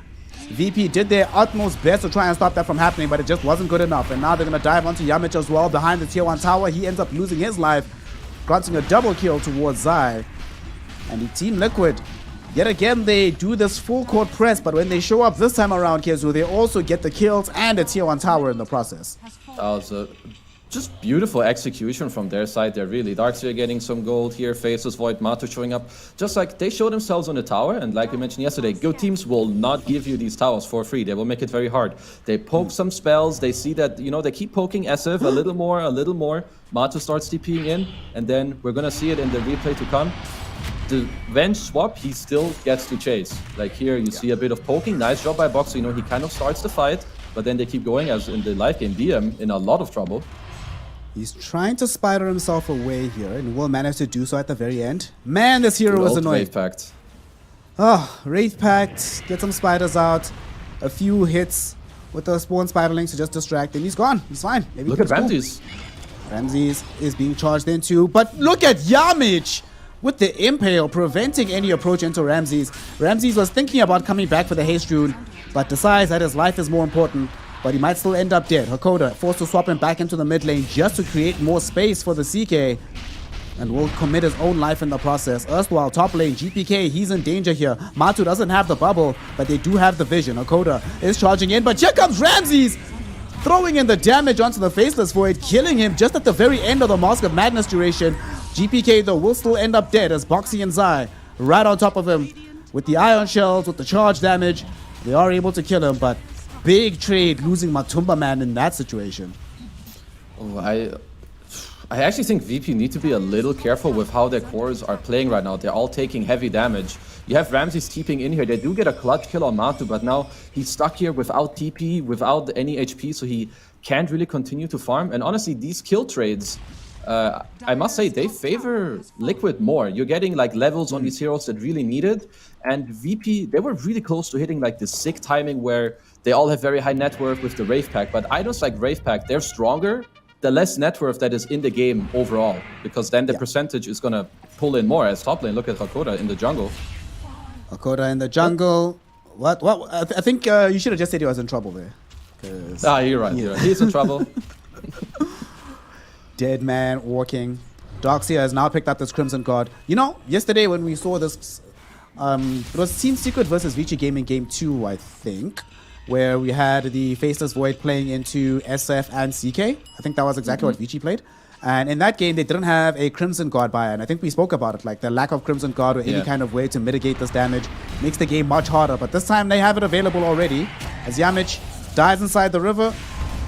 VP did their utmost best to try and stop that from happening, but it just wasn't good enough. And now they're going to dive onto Yamich as well behind the tier 1 tower. He ends up losing his life, granting a double kill towards Zai. And the Team Liquid, yet again, they do this full court press, but when they show up this time around, Kezu, they also get the kills and a tier 1 tower in the process. That was just beautiful execution from their side there, really. Darkseer getting some gold here, Faceless Void, Matu showing up. Just like they show themselves on the tower, and like we mentioned yesterday, good teams will not give you these towers for free. They will make it very hard. They poke some spells, they see that, you know, they keep poking SF a little more. Matu starts TPing in, and then we're gonna see it in the replay to come. The Venge swap, he still gets to chase. Like here, you see a bit of poking. Nice job by Boxer. You know, he kind of starts the fight, but then they keep going, as in the live game, DM in a lot of trouble. He's trying to spider himself away here, and will manage to do so at the very end. Man, this hero was annoying. Wraith Pact. Oh, Wraith Pact. Get some spiders out. A few hits with the spawn spiderlings to just distract him. He's gone. He's fine. Maybe look at Ramses. Ramses is being charged into, but look at Yamich with the Impale preventing any approach into Ramses. Ramses was thinking about coming back for the haste rune, but decides that his life is more important. But he might still end up dead. Hakoda forced to swap him back into the mid lane just to create more space for the CK, and will commit his own life in the process. Erstwhile top lane, GPK, he's in danger here. Matu doesn't have the bubble, but they do have the vision. Hakoda is charging in, but here comes Ramses! throwing in the damage onto the Faceless Void, killing him just at the very end of the Mask of Madness duration. GPK, though, will still end up dead as Boxy and Zai right on top of him with the Ion Shells, with the charge damage. They are able to kill him, but big trade losing Matumba Man in that situation. Oh, I actually think VP need to be a little careful with how their cores are playing right now. They're all taking heavy damage. You have Ramses TPing in here. They do get a clutch kill on Matu, but now he's stuck here without TP, without any HP, so he can't really continue to farm. And honestly, these kill trades, I must say, they favor Liquid more. You're getting like levels on these heroes that really need it. And VP, they were really close to hitting like the sick timing where they all have very high net worth with the Wraith Pack. But idols like Wraith Pack, they're stronger the less net worth that is in the game overall, because then the percentage is gonna pull in more as top lane. Look at Hakoda in the jungle. Hakoda in the jungle. What? I think you should have just said he was in trouble there. You're right. You're right. He's in trouble. Dead man walking. Darkseer has now picked up this Crimson Guard. You know, yesterday when we saw this, it was Team Secret versus Vici Gaming Game 2, I think, where we had the Faceless Void playing into SF and CK. I think that was exactly what Vici played. And in that game, they didn't have a Crimson Guard buyer. And I think we spoke about it, like the lack of Crimson Guard or any kind of way to mitigate this damage makes the game much harder. But this time they have it available already as Yamich dies inside the river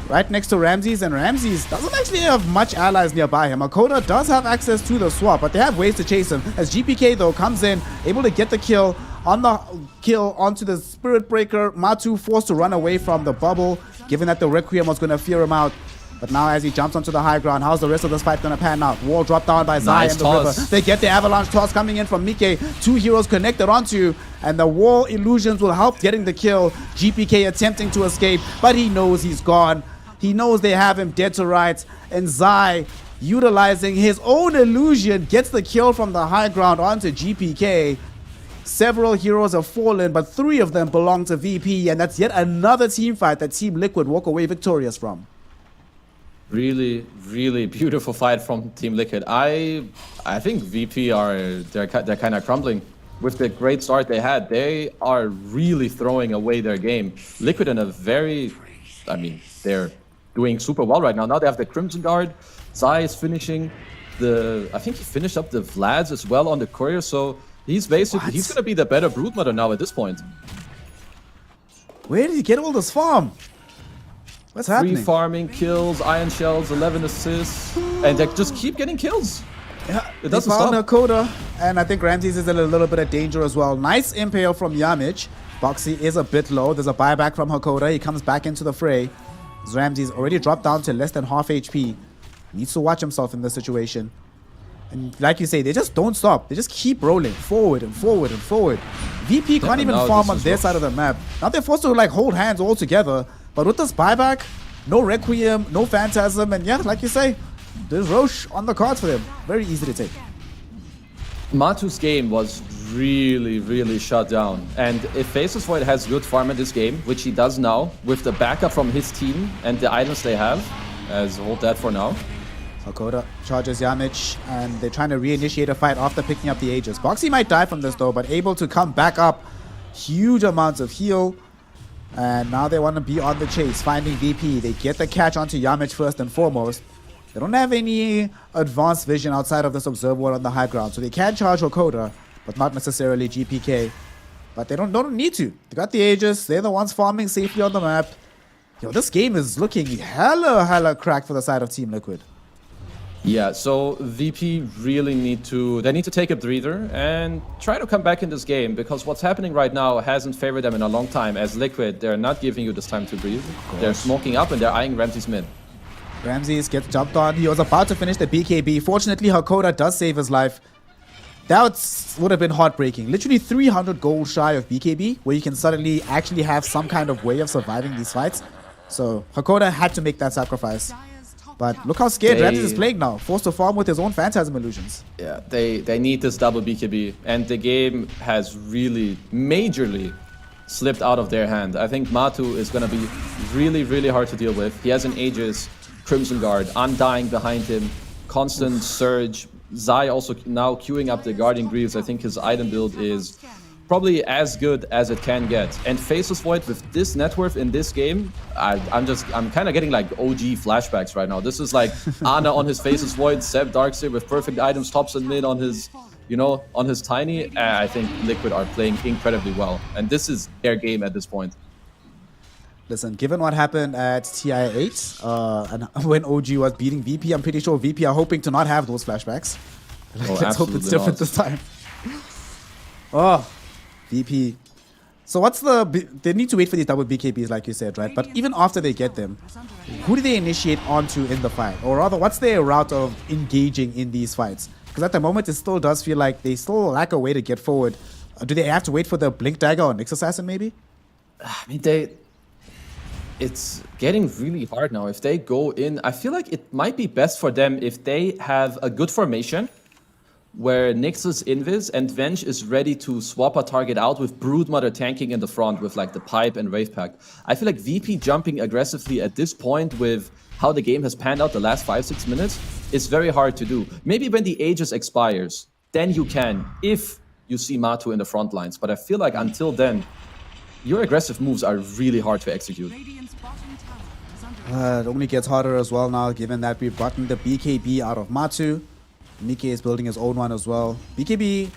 right next to Ramses. And Ramses doesn't actually have much allies nearby him. Hakoda does have access to the swap, but they have ways to chase him. As GPK, though, comes in, able to get the kill onto the Spirit Breaker. Matu forced to run away from the bubble, given that the Requiem was going to fear him out. But now as he jumps onto the high ground, how's the rest of this fight going to pan out? Wall dropped down by Zai in the river. They get the avalanche toss coming in from Mike. Two heroes connected onto, and the wall illusions will help getting the kill. GPK attempting to escape, but he knows he's gone. He knows they have him dead to rights, and Zai, utilizing his own illusion, gets the kill from the high ground onto GPK. Several heroes have fallen, but 3 of them belong to VP, and that's yet another team fight that Team Liquid walk away victorious from. Really, really beautiful fight from Team Liquid. I think VP they're kind of crumbling with the great start they had. They are really throwing away their game. Liquid in a very, they're doing super well right now. Now they have the Crimson Guard. Zai is finishing I think he finished up the Vlads as well on the courier. So he's basically, he's gonna be the better Broodmother now at this point. Where did he get all this farm? What's happening? 3 farming kills, Iron Shells, 11 assists, and they just keep getting kills. Yeah, it doesn't stop. Hakoda, and I think Ramses is in a little bit of danger as well. Nice impale from Yamich. Boxy is a bit low. There's a buyback from Hakoda. He comes back into the fray. Ramses already dropped down to less than half HP. Needs to watch himself in this situation. And like you say, they just don't stop. They just keep rolling forward and forward and forward. VP can't even farm on their side of the map. Now they're forced to like hold hands all together. But with this buyback, no Requiem, no Phantasm, and yeah, like you say, there's Roche on the cards for them. Very easy to take. Matu's game was really, really shut down. And if Faceless Void has good farm in this game, which he does now, with the backup from his team and the items they have, as hold that for now. Hakoda charges Yamich, and they're trying to reinitiate a fight after picking up the Aegis. Boxy might die from this though, but able to come back up. Huge amounts of heal. And now they want to be on the chase, finding VP. They get the catch onto Yamich first and foremost. They don't have any advanced vision outside of this Observe Wall on the high ground, so they can charge Hakoda, but not necessarily GPK. But they don't need to. They got the Aegis. They're the ones farming safely on the map. Yo, this game is looking hella cracked for the side of Team Liquid. Yeah, so VP really need to take a breather and try to come back in this game, because what's happening right now hasn't favored them in a long time. As Liquid, they're not giving you this time to breathe. They're smoking up and they're eyeing Ramses mid. Ramses gets jumped on. He was about to finish the BKB. Fortunately, Hakoda does save his life. That would have been heartbreaking. Literally 300 gold shy of BKB, where you can suddenly actually have some kind of way of surviving these fights. So Hakoda had to make that sacrifice. But look how scared Ramses is playing now. Forced to farm with his own Phantasm illusions. Yeah, they need this double BKB. And the game has really majorly slipped out of their hand. I think Matu is going to be really, really hard to deal with. He has an Aegis, Crimson Guard, Undying behind him, constant surge. Zai also now queuing up the Guardian Greaves. I think his item build is probably as good as it can get. And Faceless Void with this net worth in this game, I'm kind of getting like OG flashbacks right now. This is like Ana on his Faceless Void, Seb Darkseer with perfect items, tops and mid on his, you know, on his Tiny. I think Liquid are playing incredibly well. And this is their game at this point. Listen, given what happened at TI8 and when OG was beating VP, I'm pretty sure VP are hoping to not have those flashbacks. Let's hope it's different this time. Oh, VP. So what's they need to wait for these double BKBs like you said, right? But even after they get them, who do they initiate onto in the fight? Or rather, what's their route of engaging in these fights? Because at the moment, it still does feel like they still lack a way to get forward. Do they have to wait for the Blink Dagger or Nyx Assassin maybe? I mean, it's getting really hard now. If they go in, I feel like it might be best for them if they have a good formation where Nyx is invis and Venge is ready to swap a target out with Broodmother tanking in the front with like the Pipe and Wave Pack. I feel like VP jumping aggressively at this point with how the game has panned out the last 5-6 minutes is very hard to do. Maybe when the Aegis expires, then you can, if you see Matu in the front lines. But I feel like until then, your aggressive moves are really hard to execute. It only gets harder as well now, given that we've gotten the BKB out of Matu. Mike is building his own one as well. BKB,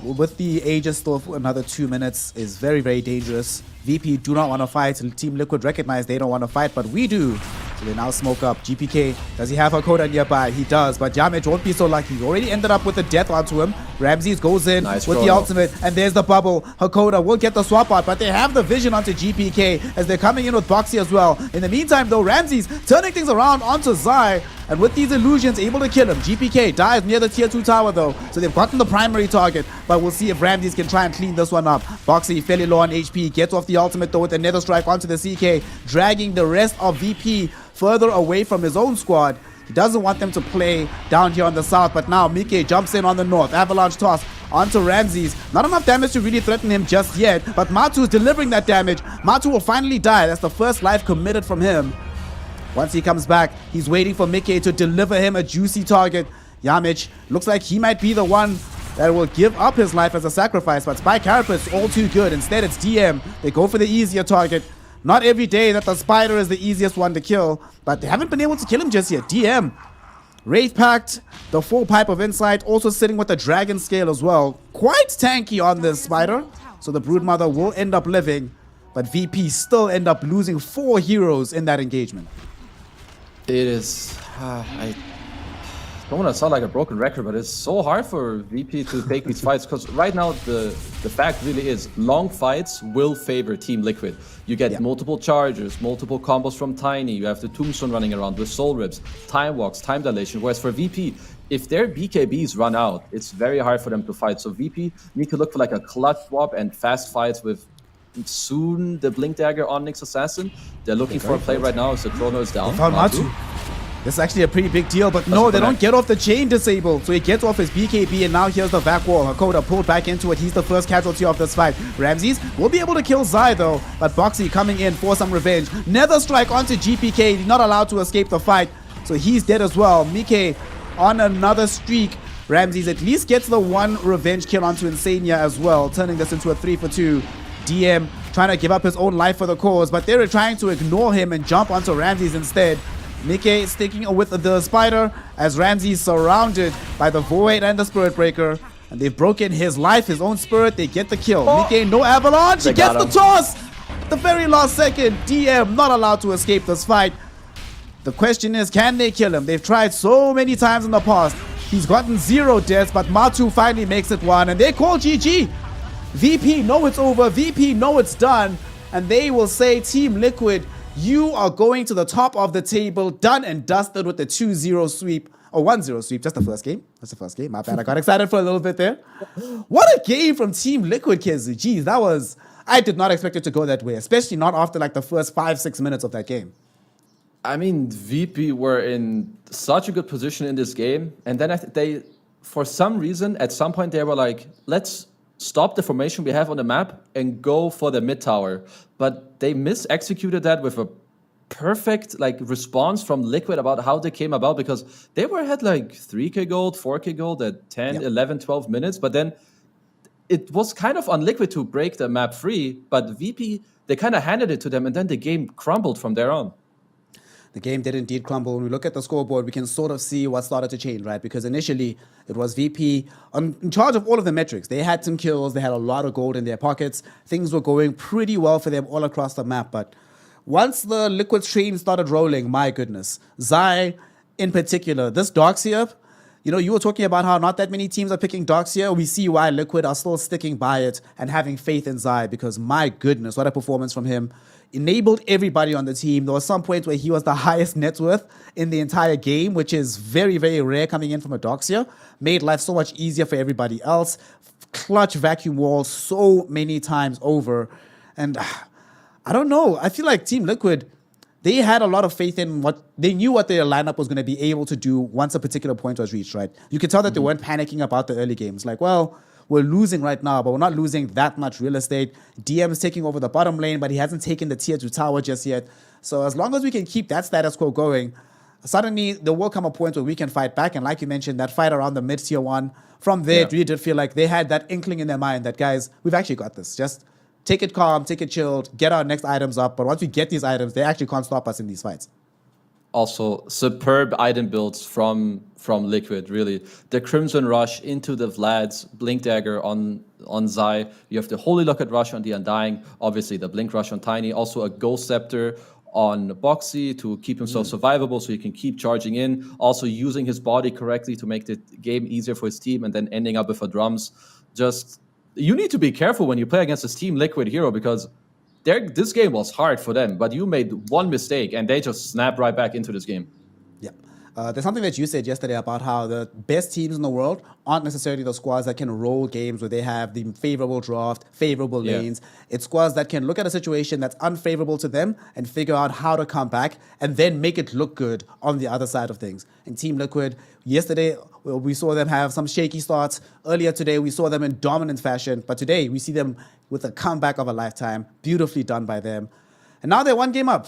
with the Aegis still for another 2 minutes, is very, very dangerous. VP do not want to fight. Team Liquid recognize they don't want to fight, but we do. So they now smoke up. GPK, does he have Hakoda nearby? He does, but Yamage won't be so lucky. He already ended up with the death onto him. Ramses goes in with the ultimate, and there's the bubble. Hakoda will get the swap out, but they have the vision onto GPK as they're coming in with Boxy as well. In the meantime, though, Ramses turning things around onto Zai, and with these illusions, able to kill him. GPK dies near the tier 2 tower, though, so they've gotten the primary target, but we'll see if Ramses can try and clean this one up. Boxy, fairly low on HP, gets off the ultimate, though, with the Nether Strike onto the CK, dragging the rest of VP further away from his own squad. He doesn't want them to play down here on the south, but now Mike jumps in on the north. Avalanche toss onto Ramses. Not enough damage to really threaten him just yet, but Matu is delivering that damage. Matu will finally die. That's the first life committed from him. Once he comes back, he's waiting for Mike to deliver him a juicy target. Yamich looks like he might be the one that will give up his life as a sacrifice, but Spy Carapace all too good. Instead, it's DM. They go for the easier target. Not every day that the Spider is the easiest one to kill, but they haven't been able to kill him just yet. DM. Wraith Pact, the full Pipe of Insight, also sitting with the Dragon Scale as well. Quite tanky on this Spider, so the Broodmother will end up living, but VP still end up losing 4 heroes in that engagement. It is... I don't want to sound like a broken record, but it's so hard for VP to take these fights, because right now the fact really is long fights will favor Team Liquid. You get multiple chargers, multiple combos from Tiny, you have the Tombstone running around with Soul Rips, Time Walks, Time Dilation, whereas for VP, if their BKBs run out, it's very hard for them to fight. So VP need to look for like a clutch swap and fast fights with soon the Blink Dagger on Nyx Assassin. They're looking for a play right now as the Chrono is down. Found Matu. This is actually a pretty big deal, but no, they don't get off the chain disable. So he gets off his BKB, and now here's the back wall. Hakoda pulled back into it. He's the first casualty of this fight. Ramses will be able to kill Zai, though, but Boxy coming in for some revenge. Nether Strike onto GPK. He's not allowed to escape the fight, so he's dead as well. Mike on another streak. Ramses at least gets the one revenge kill onto Insania as well, turning this into a 3-for-2. DM trying to give up his own life for the cause, but they're trying to ignore him and jump onto Ramses instead. Mike sticking with the Spider as Ramses surrounded by the Void and the Spirit Breaker. And they've broken his life, his own spirit. They get the kill. Mike, no avalanche. He gets the toss. The very last second. DM not allowed to escape this fight. The question is, can they kill him? They've tried so many times in the past. He's gotten 0 deaths, but Matu finally makes it 1. And they call GG. VP know it's over. VP know it's done. And they will say, Team Liquid, you are going to the top of the table, done and dusted with the 2-0 sweep. Or 1-0 sweep, just the first game. That's the first game. My bad, I got excited for a little bit there. What a game from Team Liquid, kids. Jeez, that was... I did not expect it to go that way, especially not after like the first 5-6 minutes of that game. I mean, VP were in such a good position in this game, and then they, for some reason, at some point they were like, let's stop the formation we have on the map and go for the mid tower. But they mis-executed that with a perfect like response from Liquid about how they came about, because they had like 3k gold, 4k gold at 10, 11, 12 minutes. But then it was kind of on Liquid to break the map free, but VP, they kind of handed it to them, and then the game crumbled from there on. The game did indeed crumble. When we look at the scoreboard, we can sort of see what started to change, right? Because initially, it was VP in charge of all of the metrics. They had some kills. They had a lot of gold in their pockets. Things were going pretty well for them all across the map. But once the Liquid stream started rolling, my goodness. Zai, in particular, this Darkseer, you know, you were talking about how not that many teams are picking Darkseer. We see why Liquid are still sticking by it and having faith in Zai, because my goodness, what a performance from him. Enabled everybody on the team. There was some points where he was the highest net worth in the entire game, which is very, very rare coming in from a Darkseer. Made life so much easier for everybody else. Clutch vacuum walls so many times over. And I don't know. I feel like Team Liquid, they had a lot of faith in what they knew what their lineup was going to be able to do once a particular point was reached, right? You could tell that they weren't panicking about the early games. Like, well, we're losing right now, but we're not losing that much real estate. DM's taking over the bottom lane, but he hasn't taken the tier 2 tower just yet. So as long as we can keep that status quo going, suddenly there will come a point where we can fight back. And like you mentioned, that fight around the mid tier 1, from there, it really did feel like they had that inkling in their mind that, guys, we've actually got this. Just take it calm, take it chilled, get our next items up. But once we get these items, they actually can't stop us in these fights. Also, superb item builds from Liquid, really. The Crimson Rush into the Vlad's Blink Dagger on Zai. You have the Holy Locket Rush on the Undying. Obviously, the Blink Rush on Tiny. Also, a Ghost Scepter on Boxy to keep himself survivable so he can keep charging in. Also, using his body correctly to make the game easier for his team, and then ending up with a drums. Just, you need to be careful when you play against this Team Liquid hero, because this game was hard for them, but you made one mistake and they just snap right back into this game. Yeah. There's something that you said yesterday about how the best teams in the world aren't necessarily the squads that can roll games where they have the favorable draft, favorable lanes. It's squads that can look at a situation that's unfavorable to them and figure out how to come back and then make it look good on the other side of things. And Team Liquid, yesterday, we saw them have some shaky starts. Earlier today, we saw them in dominant fashion. But today, we see them with a comeback of a lifetime. Beautifully done by them. And now they're one game up.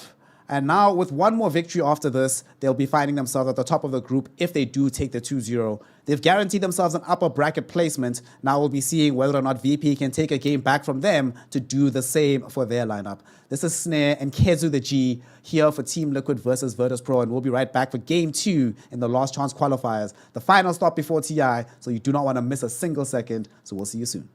And now with one more victory after this, they'll be finding themselves at the top of the group if they do take the 2-0. They've guaranteed themselves an upper bracket placement. Now we'll be seeing whether or not VP can take a game back from them to do the same for their lineup. This is Snare and Kezu the G here for Team Liquid versus Virtus Pro, and we'll be right back for Game 2 in the Last Chance Qualifiers. The final stop before TI, so you do not want to miss a single second. So we'll see you soon.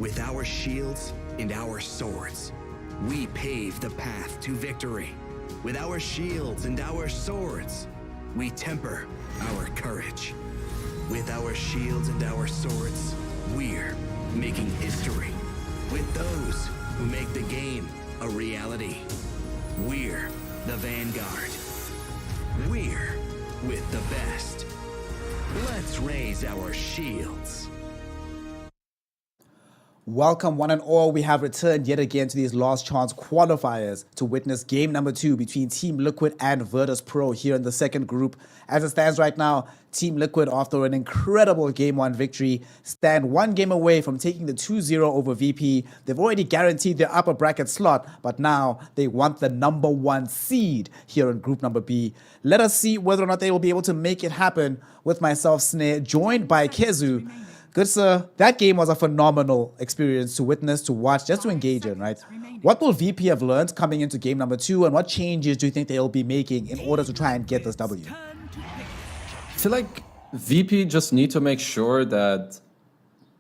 With our shields and our swords, we pave the path to victory. With our shields and our swords, we temper our courage. With our shields and our swords, we're making history. With those who make the game a reality, we're the vanguard. We're with the best. Let's raise our shields. Welcome one and all. We have returned yet again to these last chance qualifiers to witness game number 2 between Team Liquid and Virtus Pro here in the second group. As it stands right now, Team Liquid, after an incredible game 1 victory, stand 1 game away from taking the 2-0 over VP. They've already guaranteed their upper bracket slot, but now they want the number 1 seed here in group number B. Let us see whether or not they will be able to make it happen with myself, Snare, joined by Kezu. Good sir, that game was a phenomenal experience to witness, to watch, just to engage in, right? What will VP have learned coming into game number 2, and what changes do you think they'll be making in order to try and get this W? I feel like VP just need to make sure that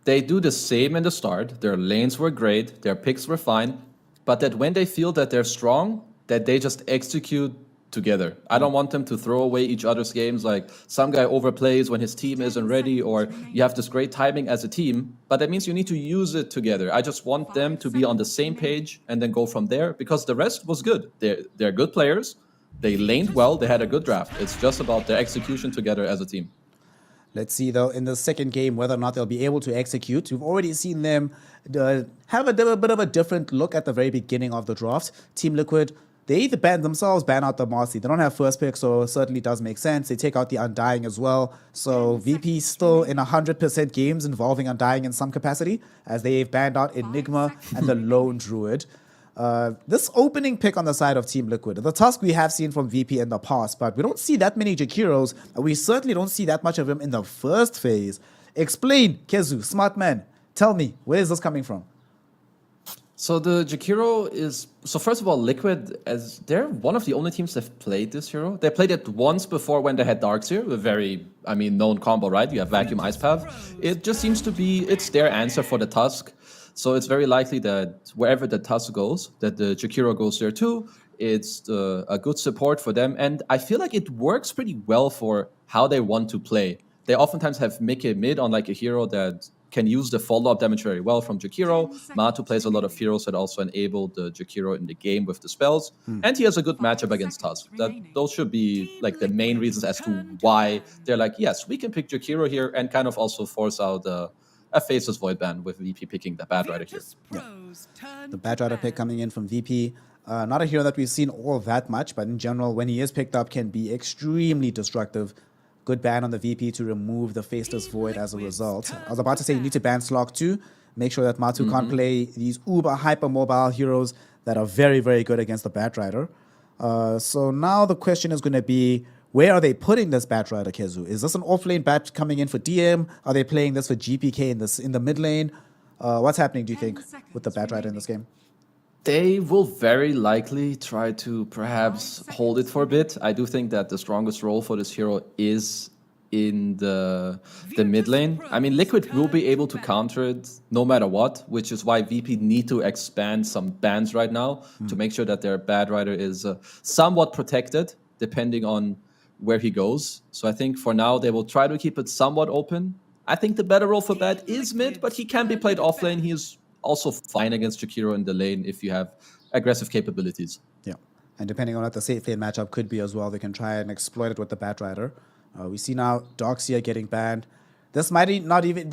they do the same in the start. Their lanes were great, their picks were fine, but that when they feel that they're strong, that they just execute together. I don't want them to throw away each other's games, like some guy overplays when his team isn't ready, or you have this great timing as a team, but that means you need to use it together. I just want them to be on the same page and then go from there, because the rest was good. They're good players. They laned well. They had a good draft. It's just about their execution together as a team. Let's see, though, in the second game, whether or not they'll be able to execute. We've already seen them have a bit of a different look at the very beginning of the draft. Team Liquid, they either ban out the Marcy. They don't have first pick, so it certainly does make sense. They take out the Undying as well. So VP still in 100% games involving Undying in some capacity, as they've banned out Enigma and the Lone Druid. This opening pick on the side of Team Liquid, the Tusk we have seen from VP in the past, but we don't see that many Jakiros, and we certainly don't see that much of him in the first phase. Explain, Kezu, smart man. Tell me, where is this coming from? So the Jakiro is, so first of all, Liquid, as they're one of the only teams that have played this hero. They played it once before when they had Darkseer, a very, known combo, right? You have Vacuum Ice Path. It just seems to be, it's their answer for the Tusk. So it's very likely that wherever the Tusk goes, that the Jakiro goes there too. It's a good support for them. And I feel like it works pretty well for how they want to play. They oftentimes have Mickey mid on like a hero that can use the follow-up damage very well from Jakiro. Matu plays a lot of heroes that also enable the Jakiro in the game with the spells. And he has a good matchup against Tusk. Those should be like the main reasons as to why they're like, yes, we can pick Jakiro here, and kind of also force out a Faceless Void ban with VP picking the Bad Rider here. Yeah. The Bad Rider pick coming in from VP. Not a hero that we've seen all that much, but in general, when he is picked up, can be extremely destructive. Good ban on the VP to remove the Faceless Void as a result. I was about to say you need to ban Slog too. Make sure that Matu can't play these uber hyper-mobile heroes that are very, very good against the Bat Rider. So now the question is going to be, where are they putting this Bat Rider, Kezu? Is this an off-lane Bat coming in for DM? Are they playing this for GPK in the mid lane? What's happening, do you think, with the Bat Rider in this game? They will very likely try to perhaps hold it for a bit. I do think that the strongest role for this hero is in the mid lane. Liquid will be able to counter it no matter what, which is why VP need to expand some bans right now to make sure that their Bad Rider is somewhat protected, depending on where he goes. So I think for now, they will try to keep it somewhat open. I think the better role for Bad is mid, but he can be played off lane. He is also fine against Jakiro in the lane if you have aggressive capabilities. Yeah, and depending on what the safe lane matchup could be as well, they can try and exploit it with the Bat Rider. We see now Darkseer getting banned. This might not even...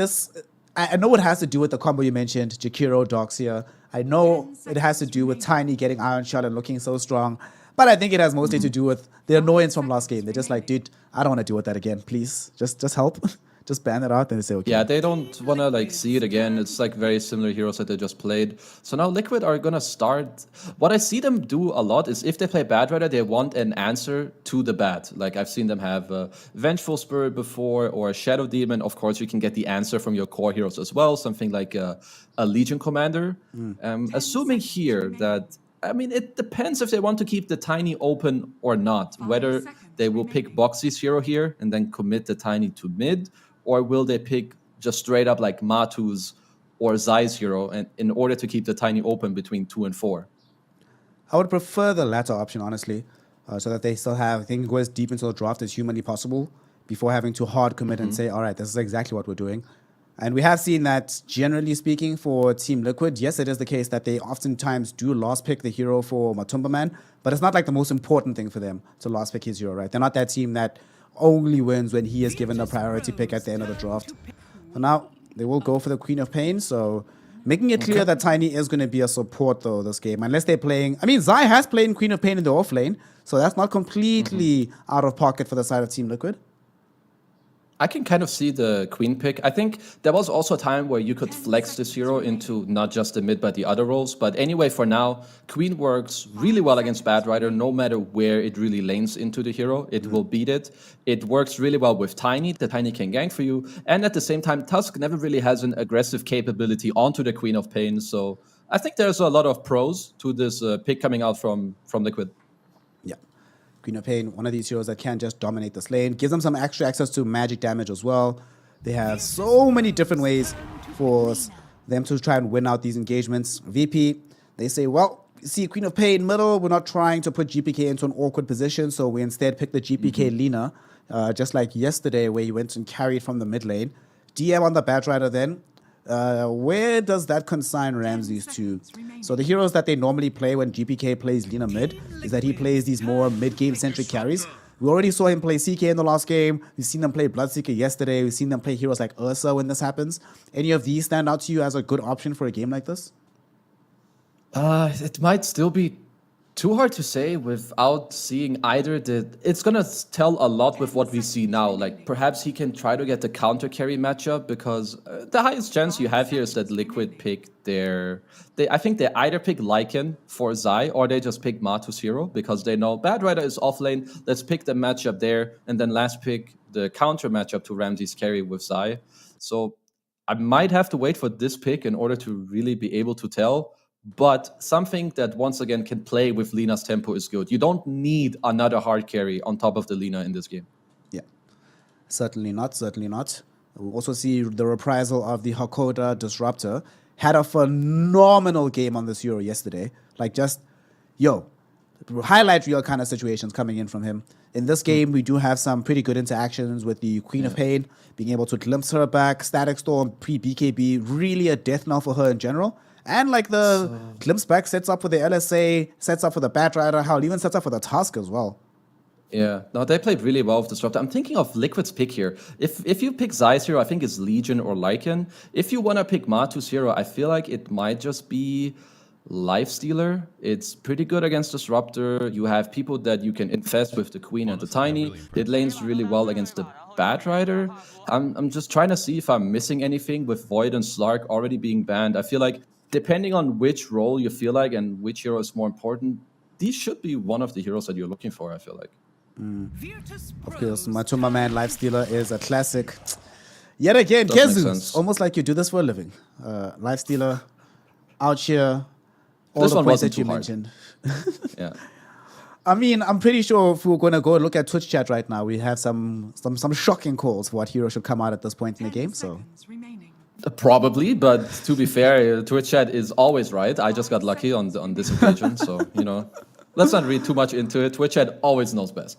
I know it has to do with the combo you mentioned, Jakiro, Darkseer. I know it has to do with Tiny getting Iron Shot and looking so strong, but I think it has mostly to do with the annoyance from last game. They're just like, dude, I don't want to deal with that again. Please, just help. Just ban it out, then they say, okay. Yeah, they don't want to see it again. It's like very similar heroes that they just played. So now Liquid are going to start... What I see them do a lot is if they play Bad Rider, they want an answer to the bad. Like I've seen them have Vengeful Spirit before, or Shadow Demon. Of course, you can get the answer from your core heroes as well. Something like a Legion Commander. Assuming here that... it depends if they want to keep the Tiny open or not. Whether they will pick Boxy's hero here and then commit the Tiny to mid, or will they pick just straight up like Matu's or Zai's hero, and in order to keep the Tiny open between 2 and 4. I would prefer the latter option, honestly, so that they still have, I think, go as deep into the draft as humanly possible before having to hard commit and say, all right, this is exactly what we're doing. And we have seen that, generally speaking, for Team Liquid, yes, it is the case that they oftentimes do last pick the hero for Matumba Man, but it's not like the most important thing for them to last pick his hero, right? They're not that team that only wins when he is given a priority pick at the end of the draft. For now, they will go for the Queen of Pain, so making it clear that Tiny is going to be a support, though, this game, unless they're playing... I mean, Zai has played in Queen of Pain in the off lane, so that's not completely out of pocket for the side of Team Liquid. I can kind of see the Queen pick. I think there was also a time where you could flex this hero into not just the mid, but the other roles. But anyway, for now, Queen works really well against Bad Rider, no matter where it really lanes into the hero. It will beat it. It works really well with Tiny. The Tiny can gank for you. And at the same time, Tusk never really has an aggressive capability onto the Queen of Pain. So I think there's a lot of pros to this pick coming out from Liquid. Queen of Pain, one of these heroes that can just dominate this lane. Gives them some extra access to magic damage as well. They have so many different ways for them to try and win out these engagements. VP, they say, well, see, Queen of Pain middle, we're not trying to put GPK into an awkward position, so we instead pick the GPK Lina, just like yesterday where he went and carried from the mid lane. DM on the Bad Rider then. Where does that consign Ramses to? So the heroes that they normally play when GPK plays Lina mid is that he plays these more mid-game centric carries. We already saw him play CK in the last game. We've seen them play Bloodseeker yesterday. We've seen them play heroes like Ursa when this happens. Any of these stand out to you as a good option for a game like this? It might still be too hard to say without seeing either. It's gonna tell a lot with what we see now. Like perhaps he can try to get the counter carry matchup, because the highest chance you have here is that Liquid pick I think they either pick Lycan for Zai or they just pick Matu's hero, because they know Bad Rider is off lane. Let's pick the matchup there, and then last pick the counter matchup to Ramses' carry with Zai. So I might have to wait for this pick in order to really be able to tell. But something that, once again, can play with Lina's tempo is good. You don't need another hard carry on top of the Lina in this game. Yeah, certainly not, certainly not. We'll also see the reprisal of the Hakoda Disruptor. Had a phenomenal game on this hero yesterday. Like just, highlight reel kind of situations coming in from him. In this game, we do have some pretty good interactions with the Queen of Pain, being able to glimpse her back, Static Storm, pre-BKB, really a death knell for her in general. And like the glimpse back sets up for the LSA, sets up for the Bat Rider, how it even sets up for the Tusk as well. Yeah, no, they played really well with Disruptor. I'm thinking of Liquid's pick here. If you pick Zai's hero, I think it's Legion or Lycan. If you want to pick Matu's hero, I feel like it might just be Lifestealer. It's pretty good against Disruptor. You have people that you can infest with the Queen and the Tiny. It lanes really well against the Bat Rider. I'm just trying to see if I'm missing anything with Void and Slark already being banned. I feel like depending on which role you feel like and which hero is more important, these should be one of the heroes that you're looking for, I feel like. Of course, Matumba Man Lifestealer is a classic. Yet again, Kezu, almost like you do this for a living. Lifestealer, out here, all this the one points wasn't that you too hard. mentioned. Yeah. I mean, I'm pretty sure if we're going to go and look at Twitch chat right now, we have some shocking calls for what hero should come out at this point in the game. So Probably, but to be fair, Twitch chat is always right. I just got lucky on this occasion, so, let's not read too much into it. Twitch chat always knows best.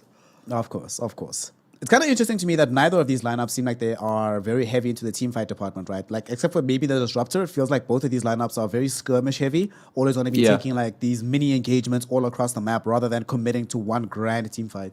Of course, of course. It's kind of interesting to me that neither of these lineups seem like they are very heavy into the teamfight department, right? Like, except for maybe the Disruptor, it feels like both of these lineups are very skirmish heavy. Always going to be taking like these mini engagements all across the map rather than committing to one grand teamfight.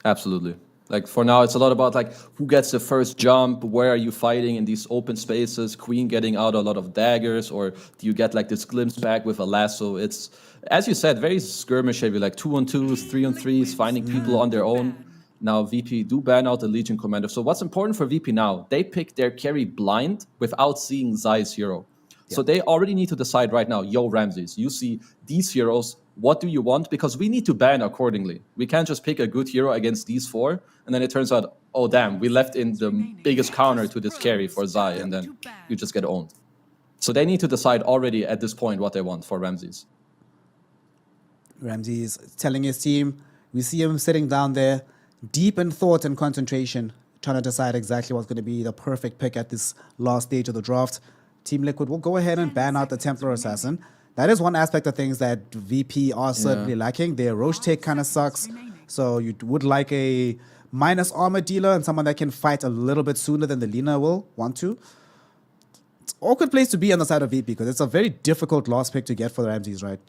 Absolutely. Like, for now, it's a lot about, like, who gets the first jump, where are you fighting in these open spaces, Queen getting out a lot of daggers, or do you get, like, this glimpse back with a lasso? It's, as you said, very skirmish heavy, like 2-on-2s, 3-on-3s, finding people on their own. Now, VP do ban out the Legion Commander. So what's important for VP now, they pick their carry blind without seeing Zai's hero. So they already need to decide right now, Ramses, you see these heroes, what do you want? Because we need to ban accordingly. We can't just pick a good hero against these four, and then it turns out, oh damn, we left in the biggest counter to this carry for Zai, and then you just get owned. So they need to decide already at this point what they want for Ramses. Ramses telling his team, we see him sitting down there, deep in thought and concentration, trying to decide exactly what's going to be the perfect pick at this last stage of the draft. Team Liquid will go ahead and ban out the Templar Assassin. That is one aspect of things that VP are certainly lacking. Their Roche take kind of sucks. So you would like a minus armor dealer and someone that can fight a little bit sooner than the Lina will want to. It's an awkward place to be on the side of VP because it's a very difficult last pick to get for the Ramses, right?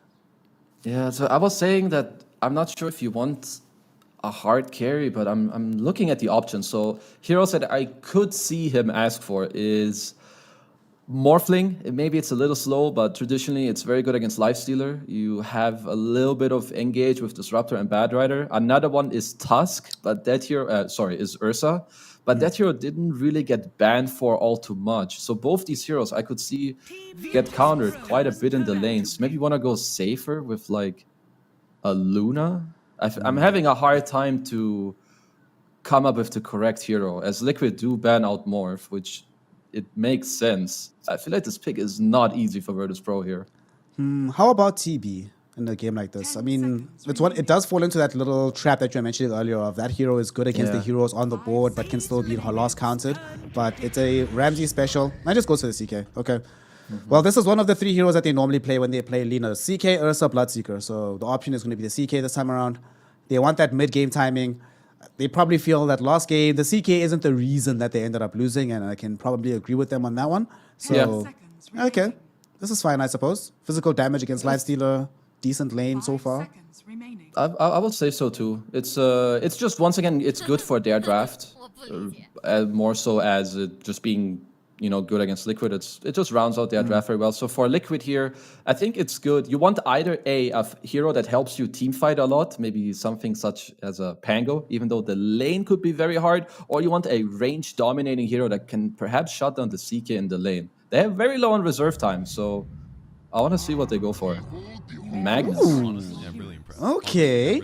Yeah, so I was saying that I'm not sure if you want a hard carry, but I'm looking at the options. So heroes that I could see him ask for is Morphling. Maybe it's a little slow, but traditionally it's very good against Lifestealer. You have a little bit of engage with Disruptor and Bad Rider. Another one is Tusk, but that hero, is Ursa. But that hero didn't really get banned for all too much. So both these heroes I could see get countered quite a bit in the lanes. Maybe you want to go safer with like a Luna. I'm having a hard time to come up with the correct hero, as Liquid do ban out Morph, which it makes sense. I feel like this pick is not easy for Virtus Pro here. How about TB in a game like this? I mean, it does fall into that little trap that you mentioned earlier of that hero is good against the heroes on the board, but can still be lost counted. But it's a Ramsey special. I just goes to the CK. Okay. Well, this is one of the 3 heroes that they normally play when they play Lina. CK, Ursa, Bloodseeker. So the option is going to be the CK this time around. They want that mid-game timing. They probably feel that last game, the CK isn't the reason that they ended up losing, and I can probably agree with them on that one. So, okay. This is fine, I suppose. Physical damage against Lifestealer, decent lane so far. I would say so too. It's just, once again, it's good for their draft. More so as it just being, good against Liquid. It just rounds out their draft very well. So for Liquid here, I think it's good. You want either a hero that helps you team fight a lot, maybe something such as a Pango, even though the lane could be very hard, or you want a range dominating hero that can perhaps shut down the CK in the lane. They have very low on reserve time, so I want to see what they go for. Magnus. Okay.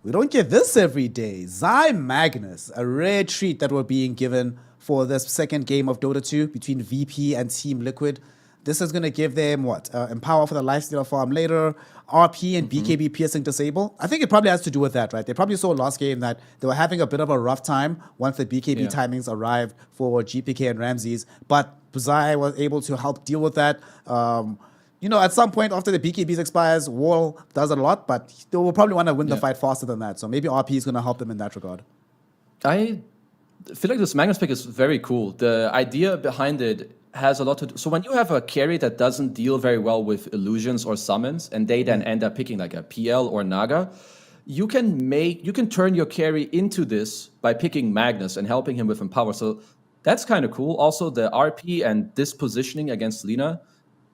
We don't get this every day. Zai Magnus, a rare treat that we're being given for this second game of Dota 2 between VP and Team Liquid. This is going to give them, Empower for the Lifestealer farm later, RP and BKB piercing disable. I think it probably has to do with that, right? They probably saw last game that they were having a bit of a rough time once the BKB timings arrived for GPK and Ramses, but Zai was able to help deal with that. At some point after the BKBs expires, Wall does a lot, but they will probably want to win the fight faster than that. So maybe RP is going to help them in that regard. I feel like this Magnus pick is very cool. The idea behind it has a lot to do. So when you have a carry that doesn't deal very well with illusions or summons, and they then end up picking like a PL or Naga, you can turn your carry into this by picking Magnus and helping him with Empower. So that's kind of cool. Also, the RP and this positioning against Lina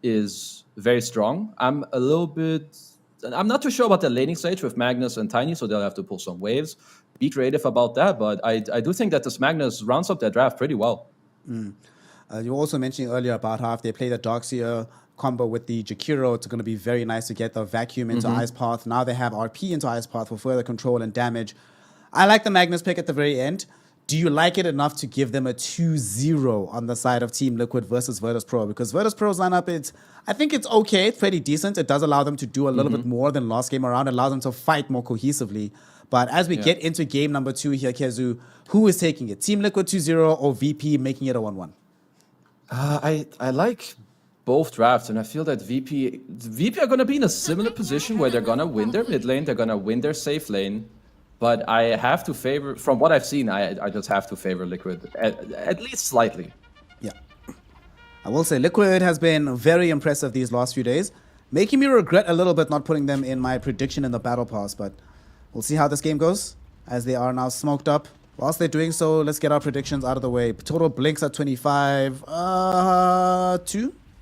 is very strong. I'm not too sure about the laning stage with Magnus and Tiny, so they'll have to pull some waves. Be creative about that, but I do think that this Magnus rounds up their draft pretty well. You also mentioned earlier about how if they play the Darkseer combo with the Jakiro, it's going to be very nice to get the Vacuum into Ice Path. Now they have RP into Ice Path for further control and damage. I like the Magnus pick at the very end. Do you like it enough to give them a 2-0 on the side of Team Liquid versus Virtus Pro? Because Virtus Pro's lineup, I think it's okay. It's pretty decent. It does allow them to do a little bit more than last game around. It allows them to fight more cohesively. But as we get into game number 2 here, Kezu, who is taking it? Team Liquid 2-0 or VP making it a 1-1? I like both drafts, and I feel that VP are going to be in a similar position where they're going to win their mid lane, they're going to win their safe lane. But I have to favor, from what I've seen, I just have to favor Liquid, at least slightly. Yeah. I will say Liquid has been very impressive these last few days, making me regret a little bit not putting them in my prediction in the Battle Pass, but we'll see how this game goes, as they are now smoked up. Whilst they're doing so, let's get our predictions out of the way. Total blinks at 25, 2?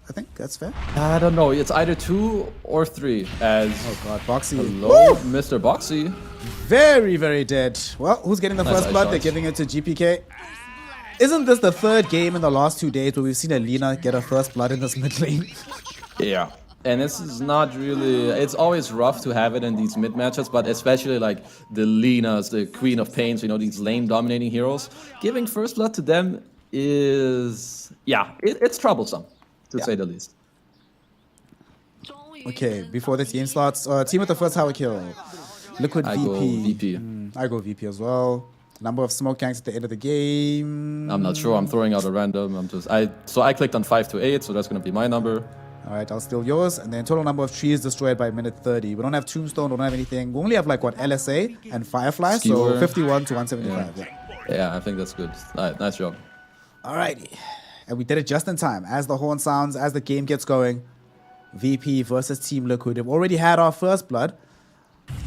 I think that's fair. I don't know. It's either 2 or 3. As oh god, Boxy. Hello, Mr. Boxy. Very, very dead. Well, who's getting the first blood? They're giving it to GPK. Isn't this the third game in the last 2 days where we've seen Alina get her first blood in this mid lane? Yeah. And this is not really... It's always rough to have it in these mid matches, but especially like the Linas, the Queen of Pains, these lane-dominating heroes. Giving first blood to them is... Yeah, it's troublesome, to say the least. Okay, before the team starts, team with the first tower kill. Liquid VP. Go VP. I go VP as well. Number of smoke gangs at the end of the game. I'm not sure. I'm throwing out a random. So I clicked on 5 to 8, so that's going to be my number. All right, I'll steal yours. And then total number of trees destroyed by minute 30. We don't have Tombstone, we don't have anything. We only have like, what, LSA and Firefly, Skewer. so 51 to 175. Yeah, I think that's good. All right, nice job. All righty. And we did it just in time. As the horn sounds, as the game gets going, VP versus Team Liquid. We've already had our first blood.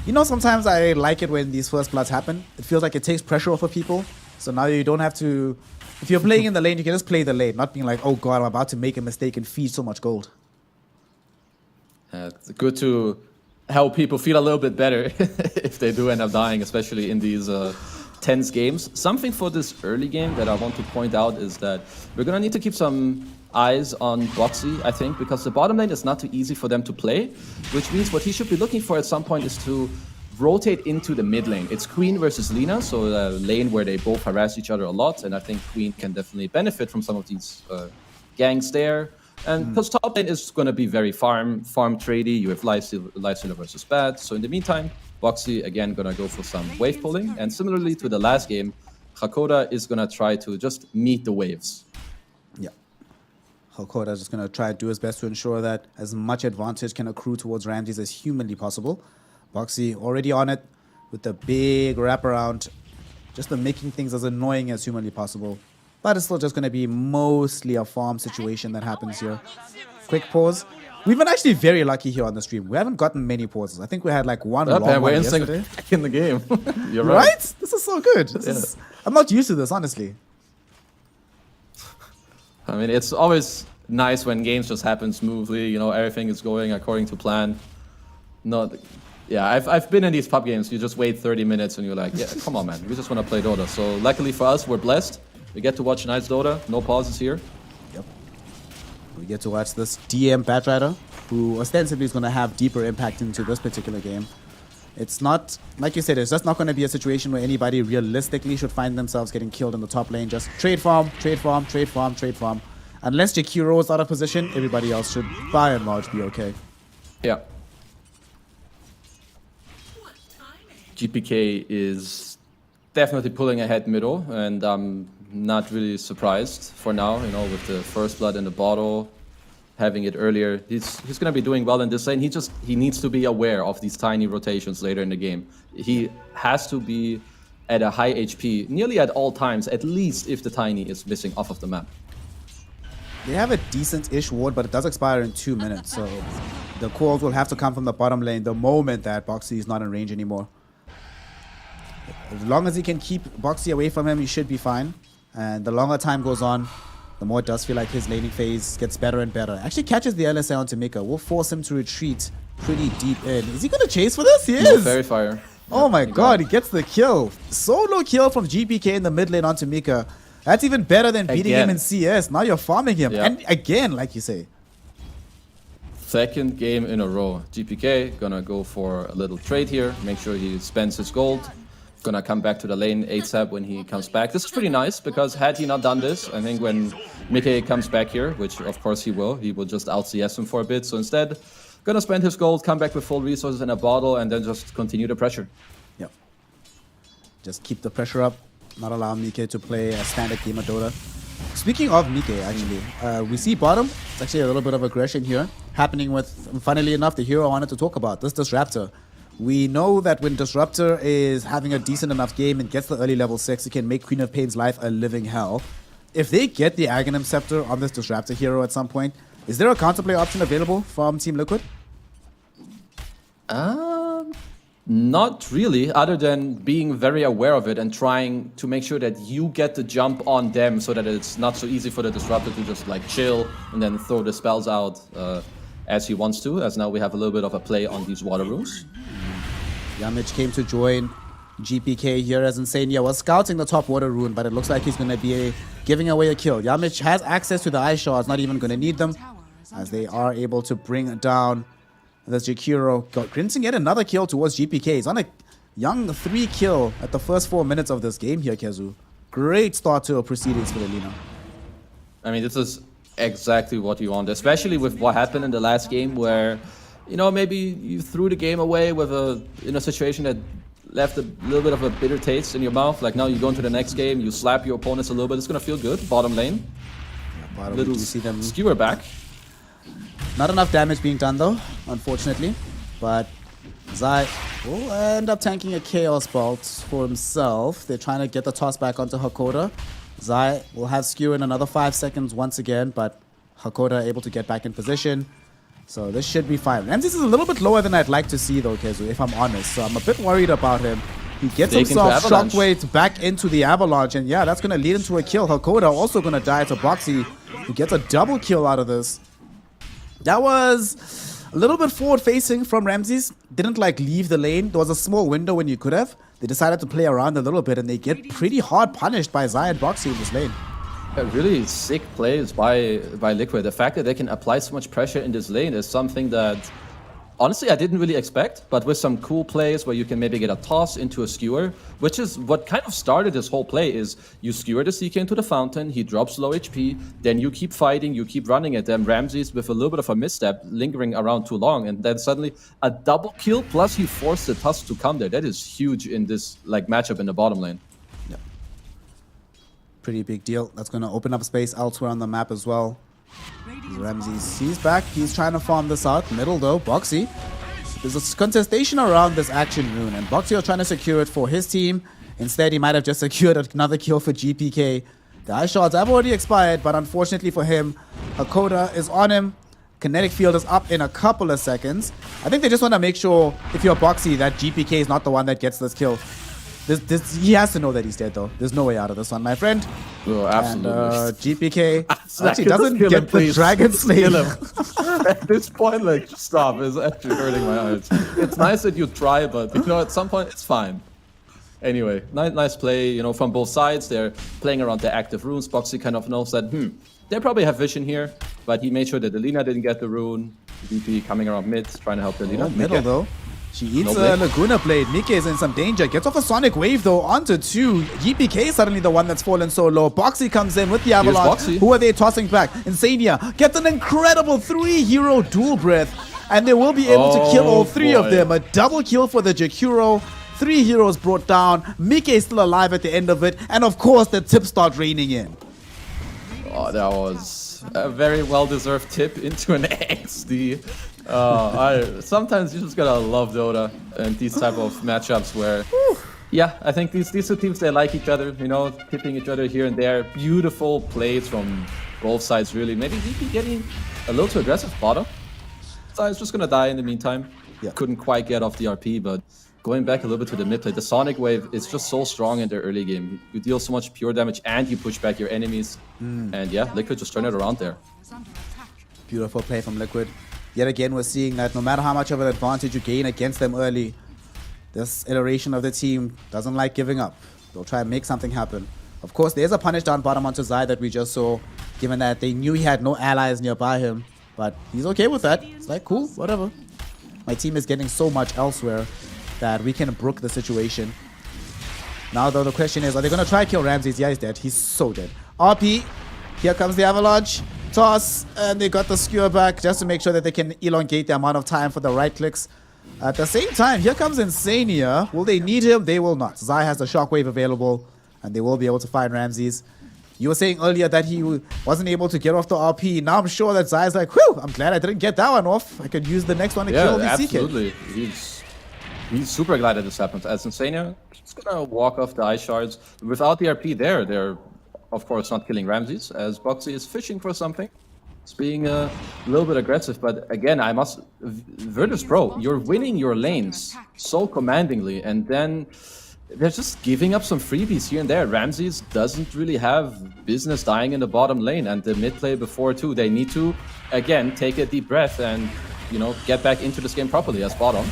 You know, sometimes I like it when these first bloods happen. It feels like it takes pressure off of people. So now you don't have to... If you're playing in the lane, you can just play the lane, not being like, oh god, I'm about to make a mistake and feed so much gold. It's good to help people feel a little bit better if they do end up dying, especially in these tense games. Something for this early game that I want to point out is that we're going to need to keep some eyes on Boxy, I think, because the bottom lane is not too easy for them to play, which means what he should be looking for at some point is to rotate into the mid lane. It's Queen versus Lina, so a lane where they both harass each other a lot, and I think Queen can definitely benefit from some of these gangs there. And because top lane is going to be very farm tradey, you have Lifestealer versus Bad, so in the meantime, Boxy again going to go for some wave pulling, and similarly to the last game, Hakoda is going to try to just meet the waves. Yeah. Hakoda is just going to try to do his best to ensure that as much advantage can accrue towards Ramses as humanly possible. Boxy already on it with the big wraparound, just making things as annoying as humanly possible. But it's still just going to be mostly a farm situation that happens here. Quick pause. We've been actually very lucky here on the stream. We haven't gotten many pauses. I think we had like one long one yesterday. Back in the game. You're right. right. This is so good. I'm not used to this, honestly. I mean, it's always nice when games just happen smoothly. You know, everything is going according to plan. Yeah, I've been in these pub games. You just wait 30 minutes and you're like, yeah, come on, man. We just want to play Dota. So luckily for us, we're blessed. We get to watch nice Dota. No pauses here. Yep. We get to watch this DM Batrider, who ostensibly is going to have deeper impact into this particular game. It's not, like you said, it's just not going to be a situation where anybody realistically should find themselves getting killed in the top lane. Just trade farm, trade farm, trade farm, trade farm. Unless Jakiro is out of position, everybody else should, by and large, be okay. Yeah. GPK is definitely pulling ahead middle, and I'm not really surprised for now, you know, with the first blood in the bottle, having it earlier. He's going to be doing well in this lane. He needs to be aware of these tiny rotations later in the game. He has to be at a high HP nearly at all times, at least if the tiny is missing off of the map. They have a decent-ish ward, but it does expire in 2 minutes, so the calls will have to come from the bottom lane the moment that Boxy is not in range anymore. As long as he can keep Boxy away from him, he should be fine. And the longer time goes on, the more it does feel like his laning phase gets better and better. Actually catches the LSA onto Mika. Will force him to retreat pretty deep in. Is he going to chase for this? He is! Fairy Fire. Oh my god, he gets the kill. Solo kill from GPK in the mid lane onto Mika. That's even better than beating him in CS. Now you're farming him. Yeah. And again, like you say. Second game in a row. GPK gonna go for a little trade here. Make sure he spends his gold. Gonna come back to the lane ASAP when he comes back. This is pretty nice because had he not done this, I think when Mickey comes back here, which of course he will just out CS him for a bit. So instead, gonna spend his gold, come back with full resources and a bottle, and then just continue the pressure. Yep. Just keep the pressure up, not allow Mickey to play a standard game of Dota. Speaking of Mickey, actually, we see bottom. It's actually a little bit of aggression here happening with, funnily enough, the hero I wanted to talk about, this Disruptor. We know that when Disruptor is having a decent enough game and gets the early level 6, it can make Queen of Pain's life a living hell. If they get the Aghanim Scepter on this Disruptor hero at some point, is there a counterplay option available from Team Liquid? Not really, other than being very aware of it and trying to make sure that you get the jump on them so that it's not so easy for the Disruptor to just like chill and then throw the spells out as he wants to, as now we have a little bit of a play on these water runes. Yamich came to join GPK here as Insania was scouting the top water rune, but it looks like he's going to be giving away a kill. Yamich has access to the ice shards, not even going to need them, as they are able to bring down this Jakiro. Grinting yet another kill towards GPK. He's on a young 3 kill at the first 4 minutes of this game here, Kezu. Great start to proceedings for the Lina. I mean, this is exactly what you want, especially with what happened in the last game where, you know, maybe you threw the game away with in a situation that left a little bit of a bitter taste in your mouth. Like now you go into the next game, you slap your opponents a little bit. It's gonna feel good. Bottom lane. Bottom, little you see them skewer back. Not enough damage being done though, unfortunately. But Zai will end up tanking a Chaos Bolt for himself. They're trying to get the toss back onto Hakoda. Zai will have skewer in another 5 seconds once again, but Hakoda able to get back in position. So this should be fine. Ramses is a little bit lower than I'd like to see though, Kezu, if I'm honest. So I'm a bit worried about him. He gets himself shockwaves back into the Avalanche, and yeah, that's going to lead into a kill. Hakoda also going to die to Boxy, who gets a double kill out of this. That was a little bit forward-facing from Ramses. Didn't like leave the lane. There was a small window when you could have. They decided to play around a little bit, and they get pretty hard punished by Zai and Boxy in this lane. Yeah, really sick plays by Liquid. The fact that they can apply so much pressure in this lane is something that, honestly, I didn't really expect. But with some cool plays where you can maybe get a toss into a skewer, which is what kind of started this whole play, is you skewer the CK into the fountain, he drops low HP, then you keep fighting, you keep running at them. Ramses with a little bit of a misstep, lingering around too long, and then suddenly a double kill, plus he forced the Tusk to come there. That is huge in this like matchup in the bottom lane. Pretty big deal. That's going to open up space elsewhere on the map as well. Ramses, he's back. He's trying to farm this out. Middle though, Boxy. There's a contestation around this action rune, and Boxy are trying to secure it for his team. Instead, he might have just secured another kill for GPK. The ice shards have already expired, but unfortunately for him, Hakoda is on him. Kinetic field is up in a couple of seconds. I think they just want to make sure, if you're Boxy, that GPK is not the one that gets this kill. He has to know that he's dead, though. There's no way out of this one, my friend. Oh, absolutely. And GPK actually doesn't get the Dragon Slayer. At this point, like, stop. It's actually hurting my heart. It's nice that you try, but, you know, at some point, it's fine. Anyway, nice play, you know, from both sides. They're playing around the active runes. Boxy kind of knows that, they probably have vision here, but he made sure that Alina didn't get the rune. DP coming around mid, trying to help Alina. Middle, though. She eats a Laguna Blade. Mike is in some danger. Gets off a Sonic Wave, though, onto 2. GPK is suddenly the one that's fallen so low. Boxy comes in with the Avalanche. Who are they tossing back? Insania gets an incredible 3-hero dual breath, and they will be able to kill all 3 of them. A double kill for the Jakiro. 3 heroes brought down. Mike is still alive at the end of it. And, of course, the tips start raining in. Oh, that was a very well-deserved tip into an XD. Sometimes you just gotta love Dota and these type of matchups where, yeah, I think these two teams, they like each other, you know, tipping each other here and there. Beautiful plays from both sides, really. Maybe DP getting a little too aggressive bottom. So it's just gonna die in the meantime. Yeah. Couldn't quite get off the RP, but going back a little bit to the mid play, the Sonic Wave is just so strong in the early game. You deal so much pure damage and you push back your enemies. And yeah, Liquid just turned it around there. Beautiful play from Liquid. Yet again, we're seeing that no matter how much of an advantage you gain against them early, this iteration of the team doesn't like giving up. They'll try and make something happen. Of course, there's a punish down bottom onto Zai that we just saw, given that they knew he had no allies nearby him. But he's okay with that. It's like, cool, whatever. My team is getting so much elsewhere that we can brook the situation. Now, though, the question is, are they going to try to kill Ramses? Yeah, he's dead. He's so dead. RP. Here comes the Avalanche. Toss, and they got the skewer back just to make sure that they can elongate the amount of time for the right clicks. At the same time, here comes Insania. Will they need him? They will not. Zai has the shockwave available, and they will be able to find Ramses. You were saying earlier that he wasn't able to get off the RP. Now I'm sure that Zai's like, whew, I'm glad I didn't get that one off. I could use the next one to kill the CK. Absolutely. He's super glad that this happened. As Insania, he's gonna walk off the ice shards. Without the RP there, they're of course not killing Ramses, as Boxy is fishing for something. It's being a little bit aggressive, but again, Virtus Pro, you're winning your lanes so commandingly, and then they're just giving up some freebies here and there. Ramses doesn't really have business dying in the bottom lane, and the mid play before too. They need to, again, take a deep breath and, you know, get back into this game properly as bottom.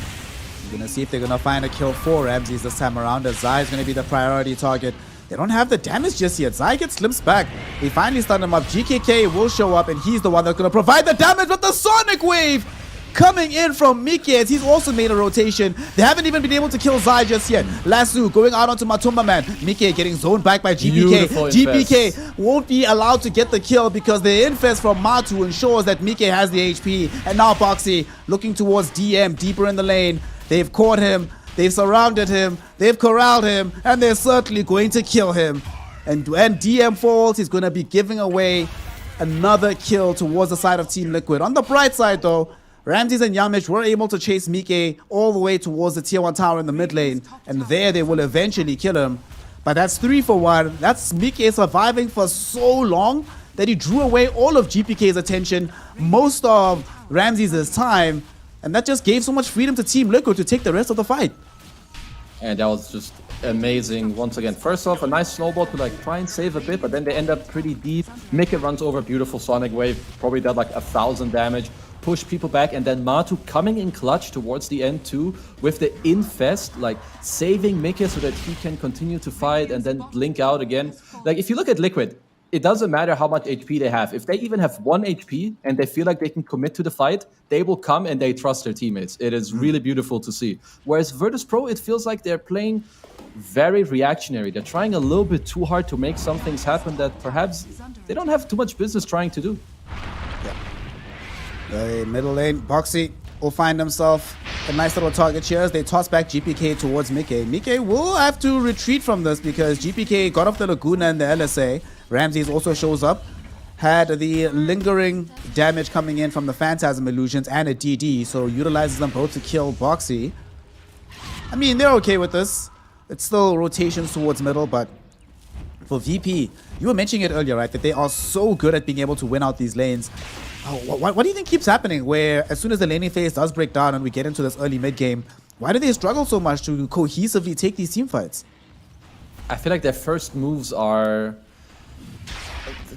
We're gonna see if they're gonna find a kill for Ramses this time around, as Zai is gonna be the priority target. They don't have the damage just yet. Zai gets glimpsed back. They finally stun him up. GKK will show up, and he's the one that's going to provide the damage with the Sonic Wave coming in from Mike, as he's also made a rotation. They haven't even been able to kill Zai just yet. Lasso going out onto Matumba Man. Mike getting zoned back by GPK. GPK won't be allowed to get the kill because the infest from Matu ensures that Mike has the HP. And now Boxy looking towards DM deeper in the lane. They've caught him. They've surrounded him, they've corralled him, and they're certainly going to kill him. And when DM falls, he's going to be giving away another kill towards the side of Team Liquid. On the bright side, though, Ramses and Yamish were able to chase Mike all the way towards the tier 1 tower in the mid lane, and there they will eventually kill him. But that's 3 for 1. That's Mike surviving for so long that he drew away all of GPK's attention, most of Ramses' time, and that just gave so much freedom to Team Liquid to take the rest of the fight. And that was just amazing once again. First off, a nice snowball to like try and save a bit, but then they end up pretty deep. Mickey runs over, beautiful Sonic Wave, probably did like 1,000 damage, push people back, and then Matu coming in clutch towards the end too, with the Infest, like saving Mickey so that he can continue to fight and then blink out again. Like if you look at Liquid, it doesn't matter how much HP they have. If they even have 1 HP and they feel like they can commit to the fight, they will come and they trust their teammates. It is really beautiful to see. Whereas Virtus Pro, it feels like they're playing very reactionary. They're trying a little bit too hard to make some things happen that perhaps they don't have too much business trying to do. The middle lane, Boxy will find himself a nice little target here as they toss back GPK towards Mike. Mike will have to retreat from this because GPK got off the Laguna and the LSA. Ramses also shows up, had the lingering damage coming in from the Phantasm illusions and a DD, so utilizes them both to kill Boxy. I mean, they're okay with this. It's still rotations towards middle, but for VP, you were mentioning it earlier, right, that they are so good at being able to win out these lanes. What do you think keeps happening where as soon as the laning phase does break down and we get into this early mid game, why do they struggle so much to cohesively take these team fights? I feel like their first moves are...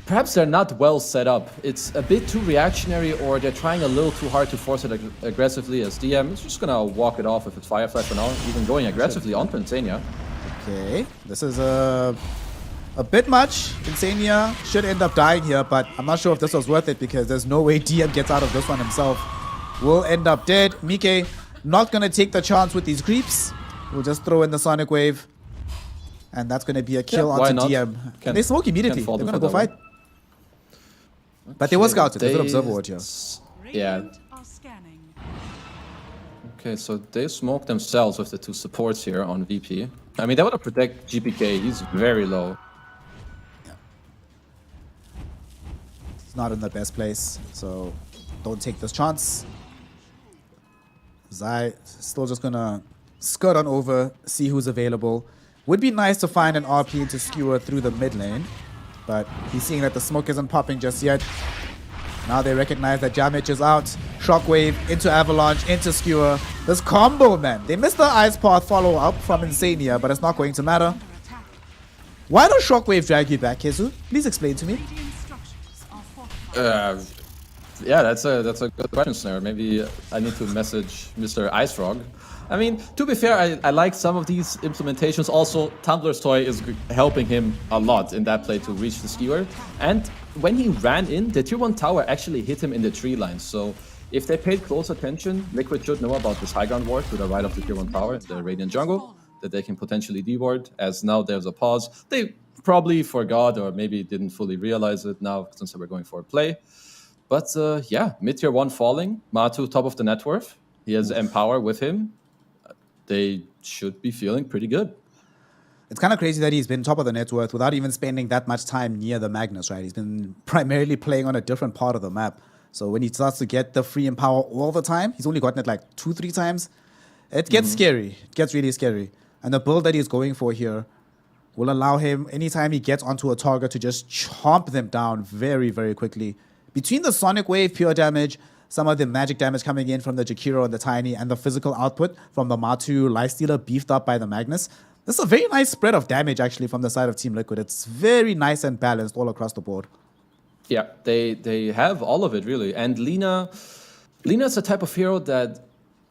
perhaps they're not well set up. It's a bit too reactionary, or they're trying a little too hard to force it aggressively as DM. It's just gonna walk it off if it's Firefly for now, even going aggressively onto Insania. Okay, this is a bit much. Insania should end up dying here, but I'm not sure if this was worth it because there's no way DM gets out of this one himself. Will end up dead. Mike not gonna take the chance with these creeps. We'll just throw in the Sonic Wave. And that's gonna be a kill onto DM. Can they smoke immediately? They're gonna go fight. But they were scouted. There's an observer ward here. Yeah. Okay, so they smoked themselves with the 2 supports here on VP. I mean, they want to protect GPK. He's very low. He's not in the best place, so don't take this chance. Zai still just gonna skirt on over, see who's available. Would be nice to find an RP to skewer through the mid lane, but he's seeing that the smoke isn't popping just yet. Now they recognize that Jamich is out. Shockwave into Avalanche, into Skewer. This combo, man. They missed the Ice Path follow-up from Insania, but it's not going to matter. Why does Shockwave drag you back, Kezu? Please explain to me. Yeah, that's a good question, Snare. Maybe I need to message Mr. Ice Frog. I mean, to be fair, I like some of these implementations. Also, Tumblr's Toy is helping him a lot in that play to reach the skewer. And when he ran in, the tier 1 tower actually hit him in the tree line. So if they paid close attention, Liquid should know about this high ground ward to the right of the tier 1 tower, the Radiant Jungle, that they can potentially de-ward, as now there's a pause. They probably forgot or maybe didn't fully realize it now since they were going for a play. But yeah, mid tier 1 falling, Matu top of the net worth. He has Empower with him. They should be feeling pretty good. It's kind of crazy that he's been top of the net worth without even spending that much time near the Magnus, right? He's been primarily playing on a different part of the map. So when he starts to get the free Empower all the time, he's only gotten it like 2-3 times. It gets scary. It gets really scary. And the build that he's going for here will allow him, anytime he gets onto a target, to just chomp them down very, very quickly. Between the Sonic Wave pure damage, some of the magic damage coming in from the Jakiro and the Tiny, and the physical output from the Matu Lifestealer beefed up by the Magnus, this is a very nice spread of damage actually from the side of Team Liquid. It's very nice and balanced all across the board. Yeah, they have all of it really. And Lena's a type of hero that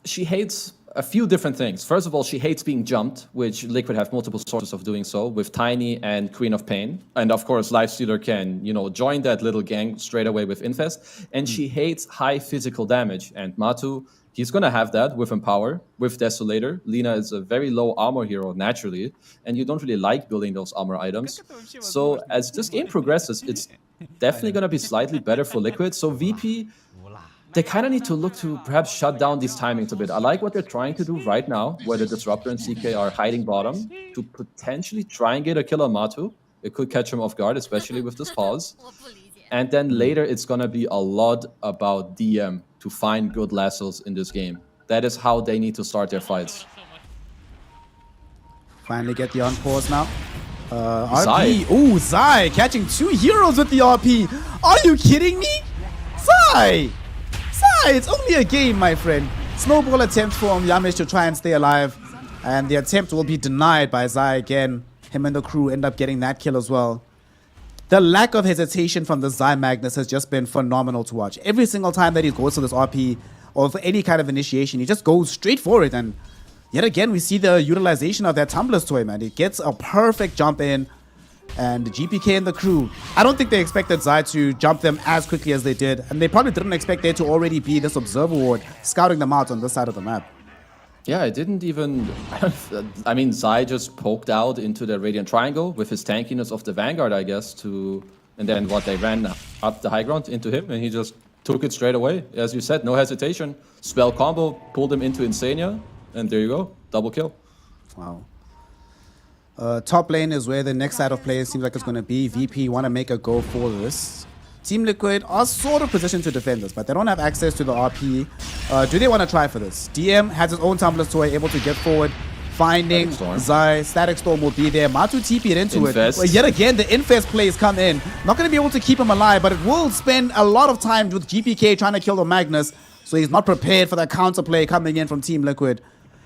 she hates a few different things. First of all, she hates being jumped, which Liquid have multiple sources of doing so, with Tiny and Queen of Pain. And of course, Lifestealer can, join that little gang straight away with Infest. And she hates high physical damage. And Matu, he's going to have that with Empower, with Desolator. Lina is a very low armor hero naturally, and you don't really like building those armor items. So as this game progresses, it's definitely going to be slightly better for Liquid. So VP, they kind of need to look to perhaps shut down these timings a bit. I like what they're trying to do right now, where the Disruptor and CK are hiding bottom to potentially try and get a kill on Matu. It could catch him off guard, especially with this pause. And then later, it's going to be a lot about DM to find good lassos in this game. That is how they need to start their fights. Finally get the on-pause now. RP. Ooh, Zai catching 2 heroes with the RP. Are you kidding me? Zai! Zai, it's only a game, my friend. Snowball attempt from Yamish to try and stay alive. And the attempt will be denied by Zai again. Him and the crew end up getting that kill as well. The lack of hesitation from the Zai Magnus has just been phenomenal to watch. Every single time that he goes to this RP or for any kind of initiation, he just goes straight for it. And yet again, we see the utilization of that Tumblr's toy, man. It gets a perfect jump in. And GPK and the crew, I don't think they expected Zai to jump them as quickly as they did. And they probably didn't expect there to already be this observer ward scouting them out on this side of the map. Yeah, I didn't even... I mean, Zai just poked out into the Radiant Triangle with his tankiness of the Vanguard, I guess, to... And then what, they ran up the high ground into him, and he just took it straight away. As you said, no hesitation. Spell combo, pulled him into Insania, and there you go. Double kill. Wow. Top lane is where the next side of play seems like it's going to be. VP want to make a go for this. Team Liquid are sort of positioned to defend this, but they don't have access to the RP. Do they want to try for this? DM has his own Tumblr's toy, able to get forward, finding Zai. Static Storm will be there. Matu TP'd into it. Well, yet again, the Infest plays come in. Not going to be able to keep him alive, but it will spend a lot of time with GPK trying to kill the Magnus, so he's not prepared for that counterplay coming in from Team Liquid.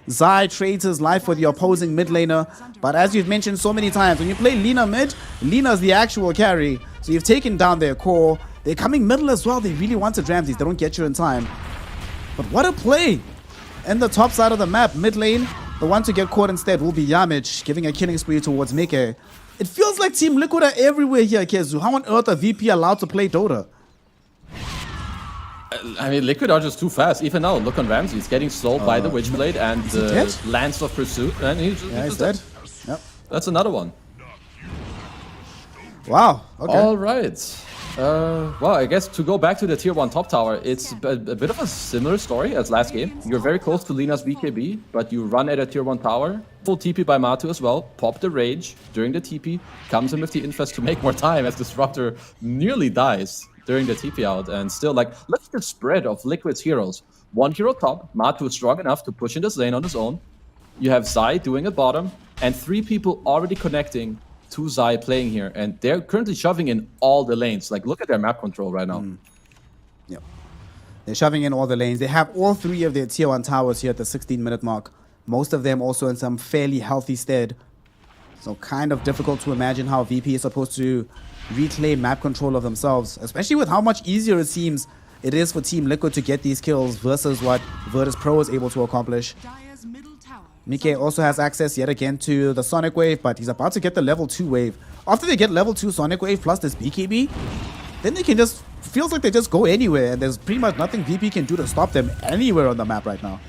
Zai trades his life for the opposing mid laner, but as you've mentioned so many times, when you play Lina mid, Lina's the actual carry. So you've taken down their core. They're coming middle as well. They really wanted Ramses. They don't get you in time. But what a play! In the top side of the map, mid lane, the one to get caught instead will be Yamich, giving a killing spree towards Mike. It feels like Team Liquid are everywhere here, Kezu. How on earth are VP allowed to play Dota? I mean, Liquid are just too fast. Even now, look on Ramsey. He's getting slowed by the Witchblade and the Lance of Pursuit. And he's dead. Yep. That's another one. Wow. Okay. All right. Well, I guess to go back to the tier 1 top tower, it's a bit of a similar story as last game. You're very close to Lina's BKB, but you run at a tier 1 tower. Full TP by Matu as well. Pop the Rage during the TP. Comes in with the Infest to make more time as Disruptor nearly dies during the TP out. And still, like, look at the spread of Liquid's heroes. 1 hero top. Matu is strong enough to push in this lane on his own. You have Zai doing it bottom. And 3 people already connecting to Zai playing here, and they're currently shoving in all the lanes. Like, look at their map control right now. Yep. They're shoving in all the lanes. They have all 3 of their tier 1 towers here at the 16-minute mark. Most of them also in some fairly healthy stead. So kind of difficult to imagine how VP is supposed to reclaim map control of themselves, especially with how much easier it seems it is for Team Liquid to get these kills versus what Virtus Pro is able to accomplish. Mike also has access yet again to the Sonic Wave, but he's about to get the level 2 wave. After they get level 2 Sonic Wave plus this BKB, then they can just, feels like they just go anywhere, and there's pretty much nothing VP can do to stop them anywhere on the map right now.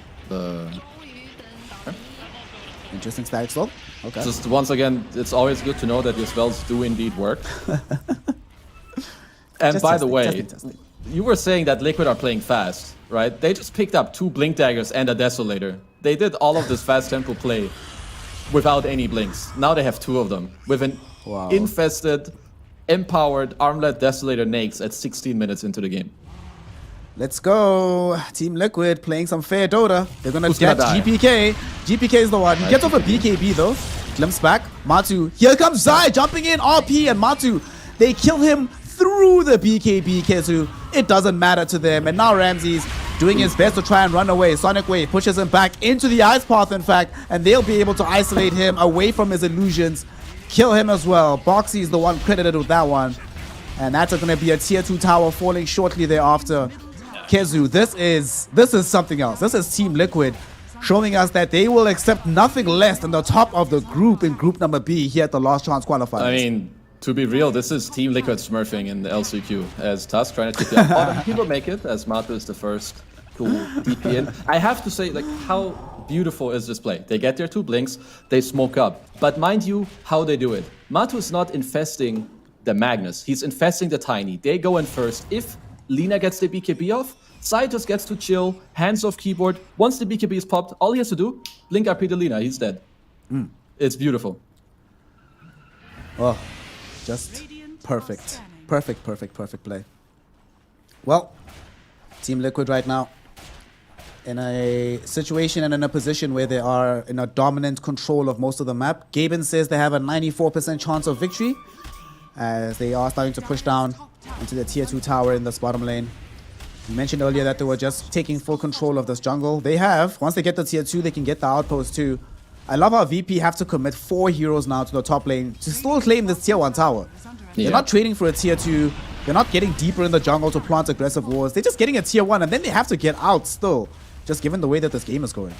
Interesting static slope. Okay. Just once again, it's always good to know that your spells do indeed work. And just by the way, you were saying that Liquid are playing fast, right? They just picked up 2 Blink Daggers and a Desolator. They did all of this fast tempo play without any blinks. Now they have 2 of them with an infested, empowered, armlet Desolator Nakes at 16 minutes into the game. Let's go. Team Liquid playing some fair Dota. They're gonna get GPK. GPK is the one. He gets off a BKB though. Glimpse back. Matu. Here comes Zai jumping in. RP and Matu. They kill him through the BKB, Kezu. It doesn't matter to them. And now Ramses doing his best to try and run away. Sonic Wave pushes him back into the Ice Path, in fact, and they'll be able to isolate him away from his illusions. Kill him as well. Boxy is the one credited with that one. And that's going to be a tier 2 tower falling shortly thereafter. Kezu, this is something else. This is Team Liquid showing us that they will accept nothing less than the top of the group in group number B here at the Last Chance Qualifiers. I mean, to be real, this is Team Liquid smurfing in the LCQ as Tusk trying to take the bottom. People make it as Matu is the first to DP in. I have to say, like, how beautiful is this play? They get their 2 blinks, they smoke up. But mind you, how they do it. Matu is not infesting the Magnus. He's infesting the Tiny. They go in first. If Lina gets the BKB off, Zai just gets to chill, hands off keyboard. Once the BKB is popped, all he has to do, blink RP to Lina, he's dead. It's beautiful. Oh, just perfect. Perfect play. Well, Team Liquid right now in a situation and in a position where they are in a dominant control of most of the map. Gaben says they have a 94% chance of victory as they are starting to push down into the tier 2 tower in this bottom lane. You mentioned earlier that they were just taking full control of this jungle. They have. Once they get the tier 2, they can get the outpost too. I love how VP have to commit 4 heroes now to the top lane to still claim this tier 1 tower. They're not trading for a tier 2. They're not getting deeper in the jungle to plant aggressive wars. They're just getting a tier 1 and then they have to get out still, just given the way that this game is going.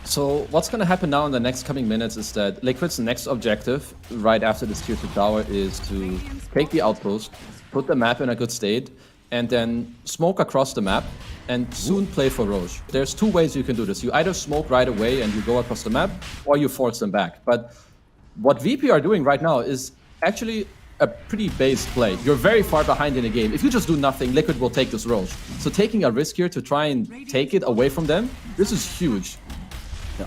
So what's going to happen now in the next coming minutes is that Liquid's next objective right after this tier 2 tower is to take the outpost, put the map in a good state, and then smoke across the map and soon play for Roche. There's 2 ways you can do this. You either smoke right away and you go across the map, or you force them back. But what VP are doing right now is actually a pretty base play. You're very far behind in the game. If you just do nothing, Liquid will take this Roche. So taking a risk here to try and take it away from them, this is huge. Yeah.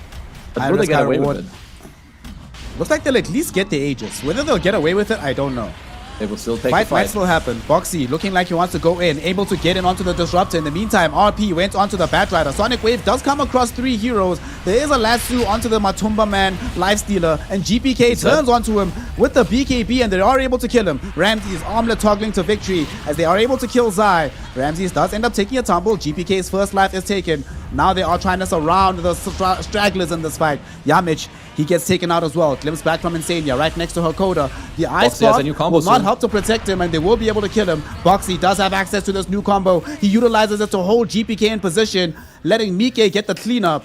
But will they get away with it? Looks like they'll at least get the Aegis. Whether they'll get away with it, I don't know. They will still take Fight the fight. might still happen. Boxy looking like he wants to go in, able to get in onto the Disruptor. In the meantime, RP went onto the Batrider. Sonic Wave does come across 3 heroes. There is a lasso onto the Matumba Man Lifestealer, and GPK turns onto him with the BKB, and they are able to kill him. Ramses armlet toggling to victory as they are able to kill Zai. Ramses does end up taking a tumble. GPK's first life is taken. Now they are trying to surround the stragglers in this fight. Yamich, he gets taken out as well. Glimpse back from Insania right next to Hakoda. The Ice Block will not help to protect him, and they will be able to kill him. Boxy does have access to this new combo. He utilizes it to hold GPK in position, letting Mike get the cleanup.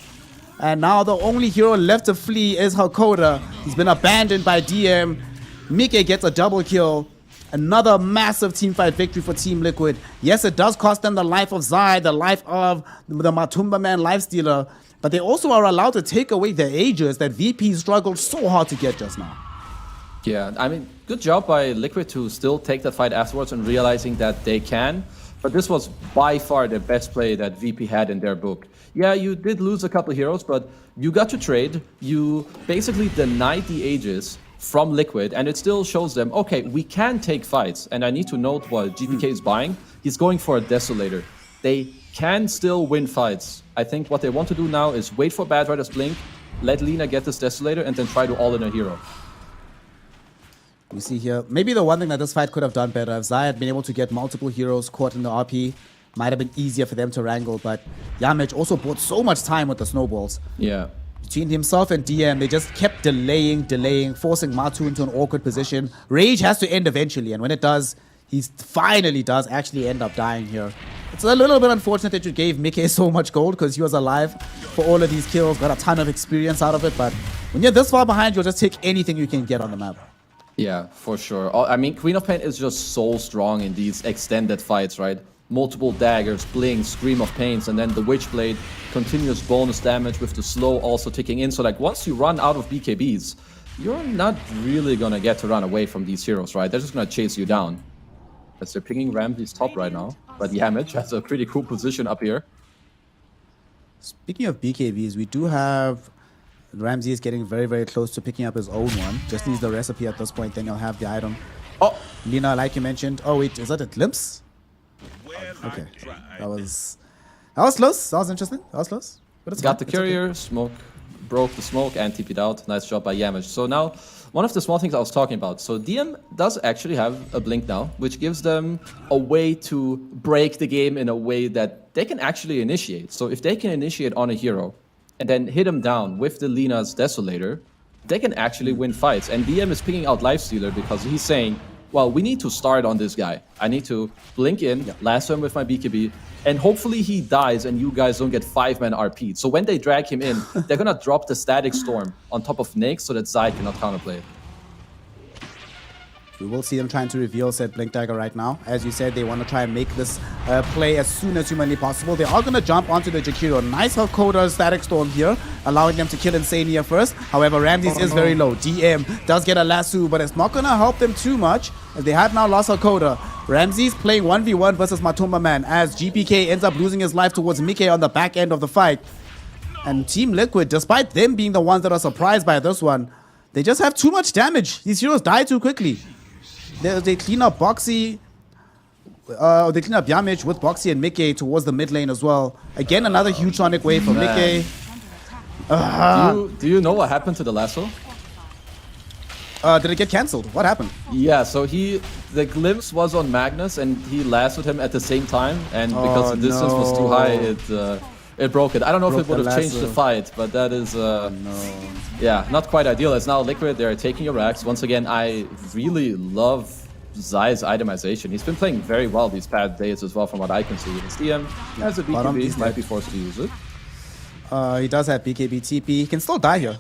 And now the only hero left to flee is Hakoda. He's been abandoned by DM. Mike gets a double kill. Another massive teamfight victory for Team Liquid. Yes, it does cost them the life of Zai, the life of the Matumba Man Lifestealer, but they also are allowed to take away the Aegis that VP struggled so hard to get just now. Yeah, I mean, good job by Liquid to still take that fight afterwards and realizing that they can. But this was by far the best play that VP had in their book. Yeah, you did lose a couple heroes, but you got to trade. You basically denied the Aegis from Liquid, and it still shows them, okay, we can take fights. And I need to note what GPK is buying. He's going for a Desolator. They can still win fights. I think what they want to do now is wait for Bad Rider's blink, let Lina get this Desolator, and then try to all-in a hero. We see here, maybe the one thing that this fight could have done better, if Zai had been able to get multiple heroes caught in the RP, might have been easier for them to wrangle, but Yamich also bought so much time with the snowballs. Yeah. Between himself and DM, they just kept delaying, forcing Matu into an awkward position. Rage has to end eventually, and when it does, he finally does actually end up dying here. It's a little bit unfortunate that you gave Mike so much gold because he was alive for all of these kills, got a ton of experience out of it, but when you're this far behind, you'll just take anything you can get on the map. Yeah, for sure. I mean, Queen of Pain is just so strong in these extended fights, right? Multiple daggers, bling, scream of pains, and then the Witchblade, continuous bonus damage with the slow also ticking in. So like once you run out of BKBs, you're not really gonna get to run away from these heroes, right? They're just gonna chase you down. As they're pinging Ramses top right now, but Yamich has a pretty cool position up here. Speaking of BKBs, we do have Ramses getting very, very close to picking up his own one. Just needs the recipe at this point, then you'll have the item. Oh! Lina, like you mentioned. Oh wait, is that a glimpse? Okay, that was close. That was interesting. That was close. But it's got the courier, smoke, broke the smoke, and TP'd out. Nice job by Yamich. So now, one of the small things I was talking about. So DM does actually have a blink now, which gives them a way to break the game in a way that they can actually initiate. So if they can initiate on a hero and then hit him down with the Lina's Desolator, they can actually win fights. And DM is picking out Lifestealer because he's saying, well, we need to start on this guy. I need to blink in, lasso him with my BKB, and hopefully he dies and you guys don't get 5-man RP'd. So when they drag him in, they're gonna drop the Static Storm on top of Nyx so that Zai cannot counterplay it. We will see them trying to reveal said Blink Dagger right now. As you said, they want to try and make this play as soon as humanly possible. They are going to jump onto the Jakiro. Nice Hakoda Static Storm here, allowing them to kill Insania first. However, Ramses is very low. DM does get a lasso, but it's not going to help them too much, as they have now lost Hakoda. Ramses playing 1v1 versus Matumba Man as GPK ends up losing his life towards Mickey on the back end of the fight. And Team Liquid, despite them being the ones that are surprised by this one, they just have too much damage. These heroes die too quickly. They clean up Boxy. They clean up Yamich with Boxy and Mickey towards the mid lane as well. Again, another huge Sonic wave for Mickey. Do you know what happened to the lasso? Did it get cancelled? What happened? Yeah, so the glimpse was on Magnus and he lassoed him at the same time, and because the distance was too high, it broke it. I don't know if it would have changed the fight, but that is yeah, not quite ideal. As now Liquid, they're taking your racks. Once again, I really love Zai's itemization. He's been playing very well these past days as well, from what I can see. His DM has a BKB, he might be forced to use it. He does have BKB TP. He can still die here.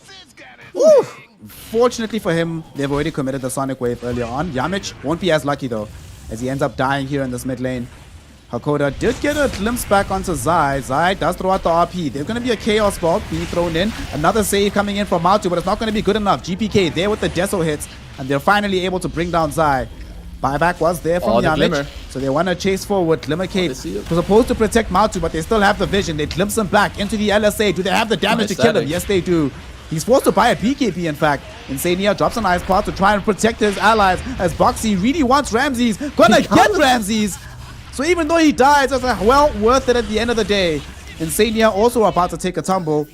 Woo! Fortunately for him, they've already committed the Sonic Wave earlier on. Yamich won't be as lucky though, as he ends up dying here in this mid lane. Hakoda did get a glimpse back onto Zai. Zai does throw out the RP. There's going to be a Chaos Ball being thrown in. Another save coming in from Matu, but it's not going to be good enough. GPK there with the Deso hits, and they're finally able to bring down Zai. Buyback was there from Yamich, so they want to chase forward. Glimmer Cape was supposed to protect Matu, but they still have the vision. They glimpse him back into the LSA. Do they have the damage to kill him? Yes, they do. He's forced to buy a BKB, in fact. Insania drops an Ice Pot to try and protect his allies, as Boxy really wants Ramses. Gonna get Ramses! So even though he dies, it's well worth it at the end of the day. Insania also about to take a tumble.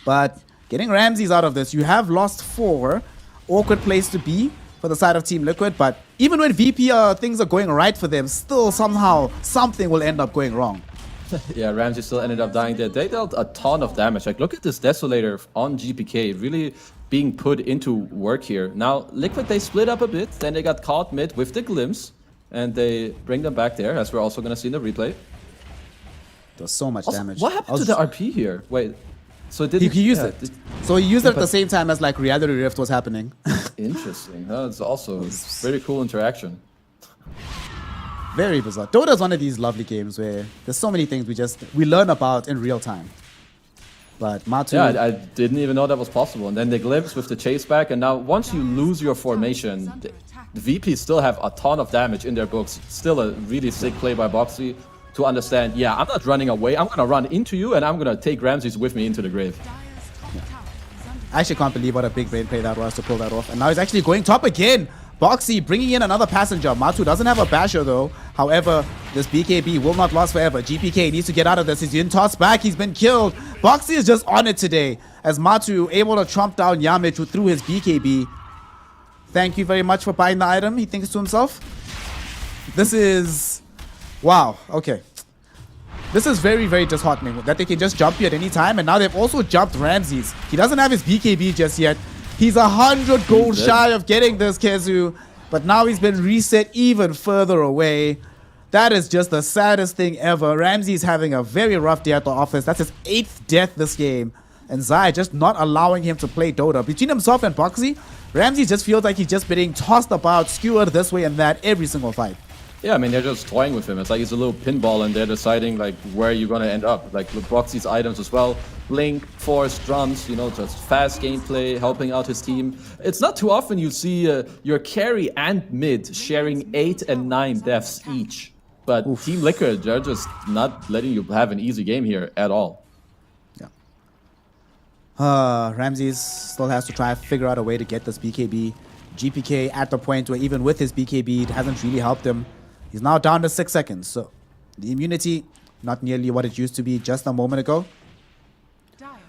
But getting Ramses out of this, you have lost 4. Awkward place to be for the side of Team Liquid, but even when VP things are going right for them, still somehow something will end up going wrong. Yeah, Ramsey still ended up dying there. They dealt a ton of damage. Like, look at this Desolator on GPK, really being put into work here. Now, Liquid, they split up a bit, then they got caught mid with the glimpse, and they bring them back there, as we're also going to see in the replay. There's so much damage. What happened to the RP here? Wait, so did he used it? So he used it at the same time as like Reality Rift was happening. Interesting. That's also a very cool interaction. Very bizarre. Dota is one of these lovely games where there's so many things we learn about in real time. But Matu... Yeah, I didn't even know that was possible. And then the glimpse with the chase back, and now once you lose your formation, the VP still have a ton of damage in their books. Still a really sick play by Boxy to understand, yeah, I'm not running away, I'm gonna run into you, and I'm gonna take Ramses with me into the grave. Yeah. I actually can't believe what a big brain play that was to pull that off. And now he's actually going top again. Boxy bringing in another passenger. Matu doesn't have a basher though. However, this BKB will not last forever. GPK needs to get out of this. He's been tossed back. He's been killed. Boxy is just on it today, as Matu able to trump down Yamich through his BKB. Thank you very much for buying the item, he thinks to himself. This is... wow, okay. This is very, very disheartening that they can just jump you at any time, and now they've also jumped Ramses. He doesn't have his BKB just yet. He's 100 gold shy of getting this, Kezu, but now he's been reset even further away. That is just the saddest thing ever. Ramses having a very rough day at the office. That's his 8th death this game, and Zai just not allowing him to play Dota. Between himself and Boxy, Ramses just feels like he's just being tossed about, skewered this way and that every single fight. Yeah, I mean, they're just toying with him. It's like he's a little pinball and they're deciding like where you're gonna end up. Like Boxy's items as well. Blink, Force, Drums, you know, just fast gameplay, helping out his team. It's not too often you see your carry and mid sharing 8 and 9 deaths each. But Team Liquid, they're just not letting you have an easy game here at all. Yeah. Ramses still has to try and figure out a way to get this BKB. GPK at the point where even with his BKB, it hasn't really helped him. He's now down to 6 seconds, so the immunity not nearly what it used to be just a moment ago.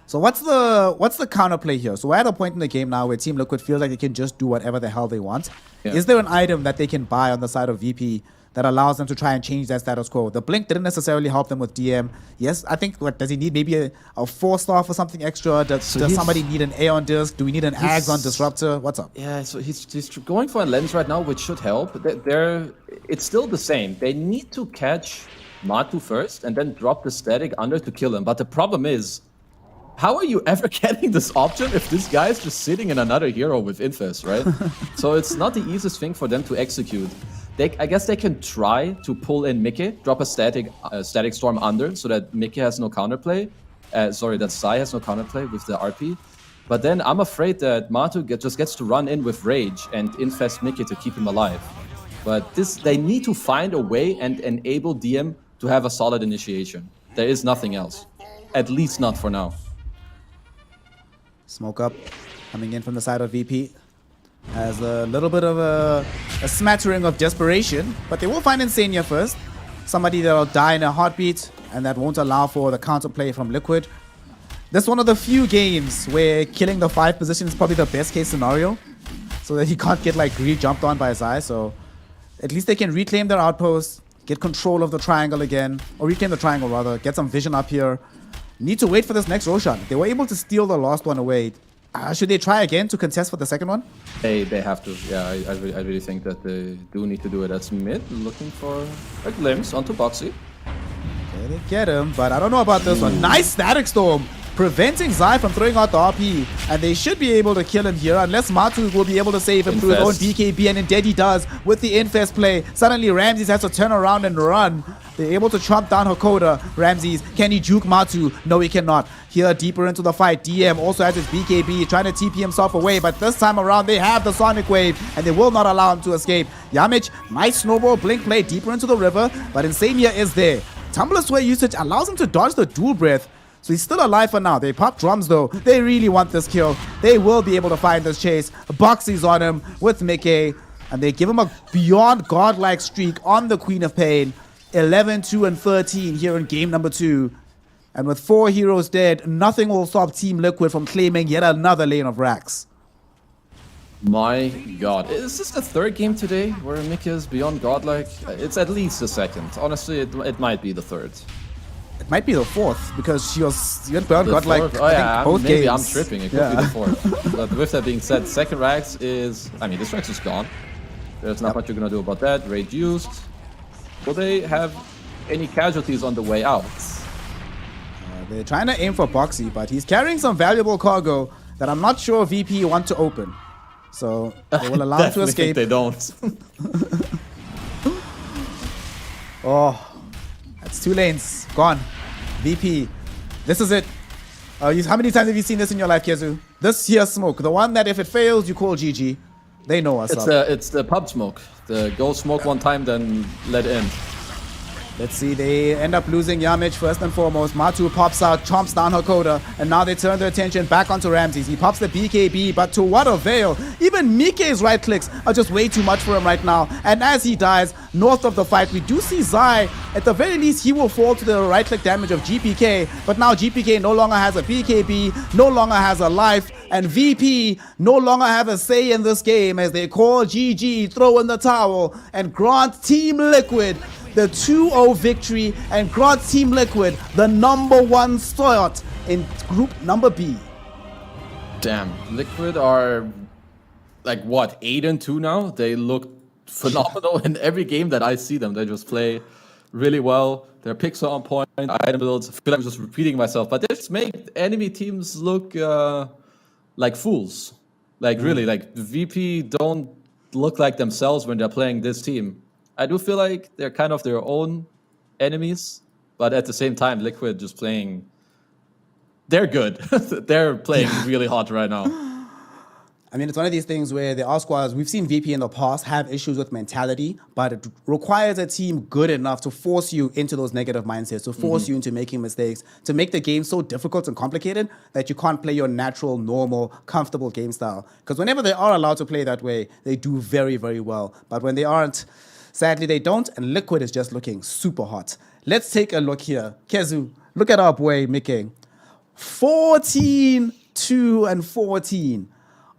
So what's the counterplay here? So we're at a point in the game now where Team Liquid feels like they can just do whatever the hell they want. Yeah. Is there an item that they can buy on the side of VP that allows them to try and change that status quo? The Blink didn't necessarily help them with DM. Yes, I think, what does he need? Maybe a 4-star for something extra? Does somebody need an Aeon Disc? Do we need an Ags on Disruptor? What's up? Yeah, so he's going for a lens right now, which should help. It's still the same. They need to catch Matu first and then drop the static under to kill him. But the problem is, how are you ever getting this option if this guy is just sitting in another hero with Infest, right? So it's not the easiest thing for them to execute. I guess they can try to pull in Mickey, drop a static storm under so that Mickey has no counterplay. That Sai has no counterplay with the RP. But then I'm afraid that Matu just gets to run in with Rage and infest Mickey to keep him alive. But they need to find a way and enable DM to have a solid initiation. There is nothing else. At least not for now. Smoke up coming in from the side of VP. Has a little bit of a smattering of desperation, but they will find Insania first. Somebody that'll die in a heartbeat, and that won't allow for the counterplay from Liquid. This is one of the few games where killing the 5 position is probably the best case scenario, so that he can't get like re-jumped on by Zai. So at least they can reclaim their outpost, get control of the triangle again, or reclaim the triangle rather, get some vision up here. Need to wait for this next Roshan. They were able to steal the last one away. Should they try again to contest for the second one? They have to. Yeah, I really think that they do need to do it. That's mid, looking for a glimpse onto Boxy. Okay, they get him, but I don't know about this one. Nice Static Storm, preventing Zai from throwing out the RP, and they should be able to kill him here unless Matu will be able to save him through his own BKB, and indeed he does with the Infest play. Suddenly Ramses has to turn around and run. They're able to chomp down Hakoda. Ramses, can he juke Matu? No, he cannot. Here, deeper into the fight, DM also has his BKB, trying to TP himself away, but this time around, they have the Sonic Wave, and they will not allow him to escape. Yamich, nice snowball blink play deeper into the river, but Insania is there. Tumbler Sway usage allows him to dodge the dual breath, so he's still alive for now. They pop drums, though. They really want this kill. They will be able to find this chase. Boxy's on him with Mickey, and they give him a beyond godlike streak on the Queen of Pain. 11, 2, and 13 here in game number 2. And with 4 heroes dead, nothing will stop Team Liquid from claiming yet another lane of racks. My god. Is this the 3rd game today where Mickey is beyond godlike? It's at least the 2nd. Honestly, it might be the 3rd. It might be the 4th, because she went beyond godlike, Oh yeah, both maybe games. I'm tripping. It could be the 4th. But with that being said, 2nd Rax is... I mean, this Rax is gone. There's not much you're gonna do about that. Raid used. Will they have any casualties on the way out? They're trying to aim for Boxy, but he's carrying some valuable cargo that I'm not sure VP want to open. So they will allow him to escape. They don't. Oh, that's 2 lanes gone. VP, this is it. How many times have you seen this in your life, Kezu? This here smoke, the one that if it fails, you call GG. They know us. It's the pub smoke. The go smoke one time, then let in. Let's see, they end up losing Yamich first and foremost. Matu pops out, chomps down Hakoda, and now they turn their attention back onto Ramses. He pops the BKB, but to what avail? Even Mike's right clicks are just way too much for him right now. And as he dies, north of the fight, we do see Zai. At the very least, he will fall to the right click damage of GPK, but now GPK no longer has a BKB, no longer has a life, and VP no longer have a say in this game as they call GG, throw in the towel, and grant Team Liquid the 2-0 victory and grant Team Liquid the #1 spot in group number B. Damn, Liquid are like what, 8-2 now? They look phenomenal in every game that I see them. They just play really well. Their picks are on point, item builds. I feel like I'm just repeating myself, but they just make enemy teams look like fools. Like really, like VP don't look like themselves when they're playing this team. I do feel like they're kind of their own enemies, but at the same time, Liquid just playing... They're good. They're playing really hot right now. I mean, it's one of these things where there are squads, we've seen VP in the past have issues with mentality, but it requires a team good enough to force you into those negative mindsets, to force you into making mistakes, to make the game so difficult and complicated that you can't play your natural, normal, comfortable game style. Because whenever they are allowed to play that way, they do very, very well. But when they aren't, sadly they don't, and Liquid is just looking super hot. Let's take a look here. Kezu, look at our boy, Mickey. 14, 2, and 14.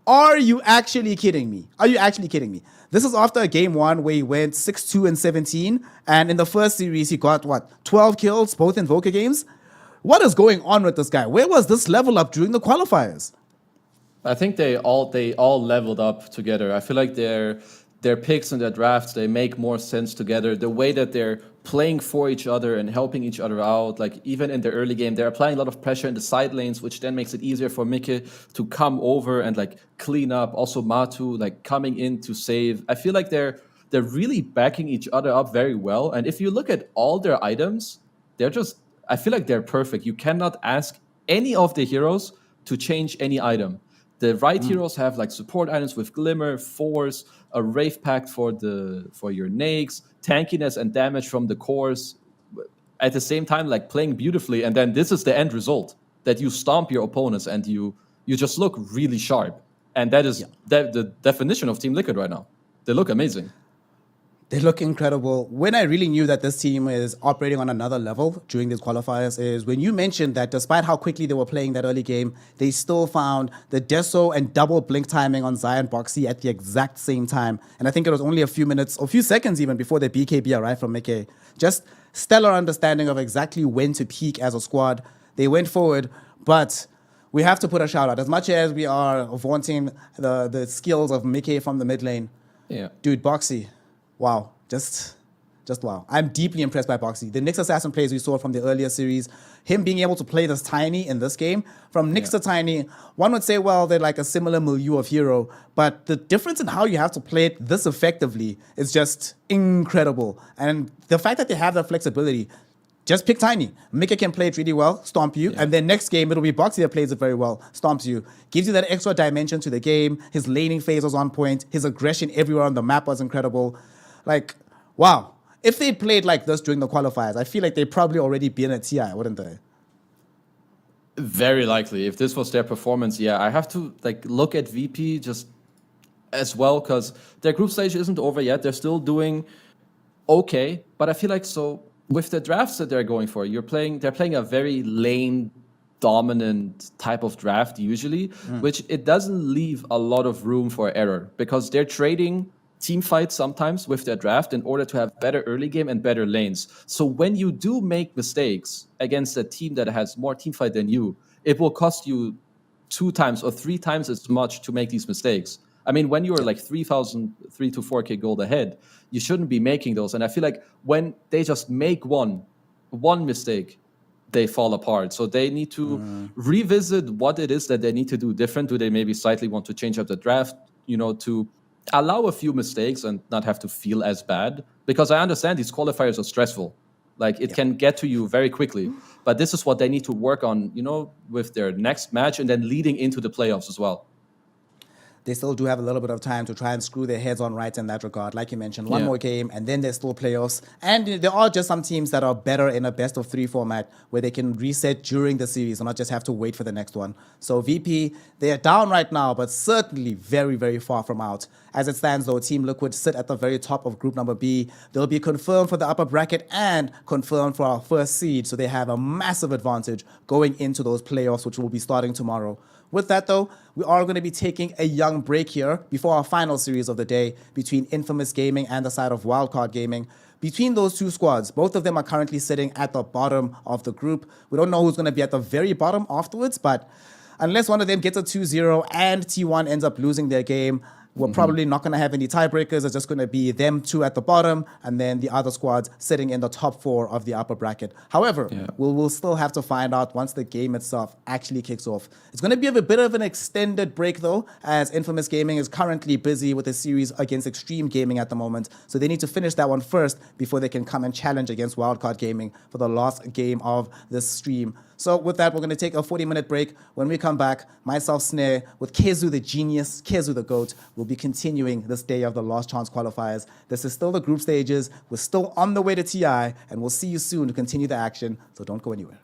Are you actually kidding me? Are you actually kidding me? This is after game 1 where he went 6-2 and 17. And in the first series, he got, 12 kills, both in Voca games? What is going on with this guy? Where was this level up during the qualifiers? I think they all leveled up together. I feel like their picks and their drafts, they make more sense together. The way that they're playing for each other and helping each other out, like even in the early game, they're applying a lot of pressure in the side lanes, which then makes it easier for Mickey to come over and like clean up. Also Matu like coming in to save. I feel like they're really backing each other up very well. And if you look at all their items, I feel like they're perfect. You cannot ask any of the heroes to change any item. The right heroes have like support items with Glimmer, Force, a Wraith Pact for your Nakes, tankiness and damage from the cores. At the same time, like playing beautifully, and then this is the end result, that you stomp your opponents and you just look really sharp. And that is the definition of Team Liquid right now. They look amazing. They look incredible. When I really knew that this team is operating on another level during these qualifiers is when you mentioned that despite how quickly they were playing that early game, they still found the Deso and double blink timing on Zion Boxy at the exact same time. And I think it was only a few minutes, or a few seconds even, before the BKB arrived from Mickey. Just stellar understanding of exactly when to peak as a squad. They went forward, but we have to put a shout out. As much as we are vaunting the skills of Mickey from the mid lane, dude, Boxy, wow, just wow. I'm deeply impressed by Boxy. The Nyx Assassin plays we saw from the earlier series, him being able to play this Tiny in this game, from Nyx to Tiny, one would say, well, they're like a similar milieu of hero, but the difference in how you have to play it this effectively is just incredible. And the fact that they have that flexibility, just pick Tiny. Mika can play it really well, stomp you, and then next game, it'll be Boxy that plays it very well, stomps you. Gives you that extra dimension to the game. His laning phase was on point. His aggression everywhere on the map was incredible. Like, wow. If they played like this during the qualifiers, I feel like they'd probably already be in a TI, wouldn't they? Very likely. If this was their performance, I have to like look at VP just as well, because their group stage isn't over yet. They're still doing okay, but I feel like with the drafts that they're going for, they're playing a very lane dominant type of draft usually, which it doesn't leave a lot of room for error, because they're trading team fights sometimes with their draft in order to have better early game and better lanes. So when you do make mistakes against a team that has more team fight than you, it will cost you 2 times or 3 times as much to make these mistakes. I mean, when you're like 3 to 4K gold ahead, you shouldn't be making those. And I feel like when they just make one mistake, they fall apart. So they need to revisit what it is that they need to do different. Do they maybe slightly want to change up the draft, to allow a few mistakes and not have to feel as bad? Because I understand these qualifiers are stressful. Like, it can get to you very quickly. But this is what they need to work on, with their next match and then leading into the playoffs as well. They still do have a little bit of time to try and screw their heads on right in that regard. Like you mentioned, one more game, and then there's still playoffs. And there are just some teams that are better in a best-of-3 format where they can reset during the series and not just have to wait for the next one. So VP, they are down right now, but certainly very, very far from out. As it stands, though, Team Liquid sit at the very top of Group Number B. They'll be confirmed for the upper bracket and confirmed for our first seed, so they have a massive advantage going into those playoffs, which will be starting tomorrow. With that, though, we are going to be taking a young break here before our final series of the day between Infamous Gaming and the side of Wildcard Gaming. Between those two squads, both of them are currently sitting at the bottom of the group. We don't know who's going to be at the very bottom afterwards, but unless one of them gets a 2-0 and T1 ends up losing their game, we're probably not going to have any tiebreakers. It's just going to be them two at the bottom and then the other squads sitting in the top 4 of the upper bracket. However, we'll still have to find out once the game itself actually kicks off. It's going to be a bit of an extended break, though, as Infamous Gaming is currently busy with a series against Extreme Gaming at the moment. So they need to finish that one first before they can come and challenge against Wildcard Gaming for the last game of this stream. So with that, we're going to take a 40-minute break. When we come back, myself, Snare, with Kezu the Genius, Kezu the GOAT, will be continuing this day of the Last Chance Qualifiers. This is still the group stages. We're still on the way to TI, and we'll see you soon to continue the action. So don't go anywhere.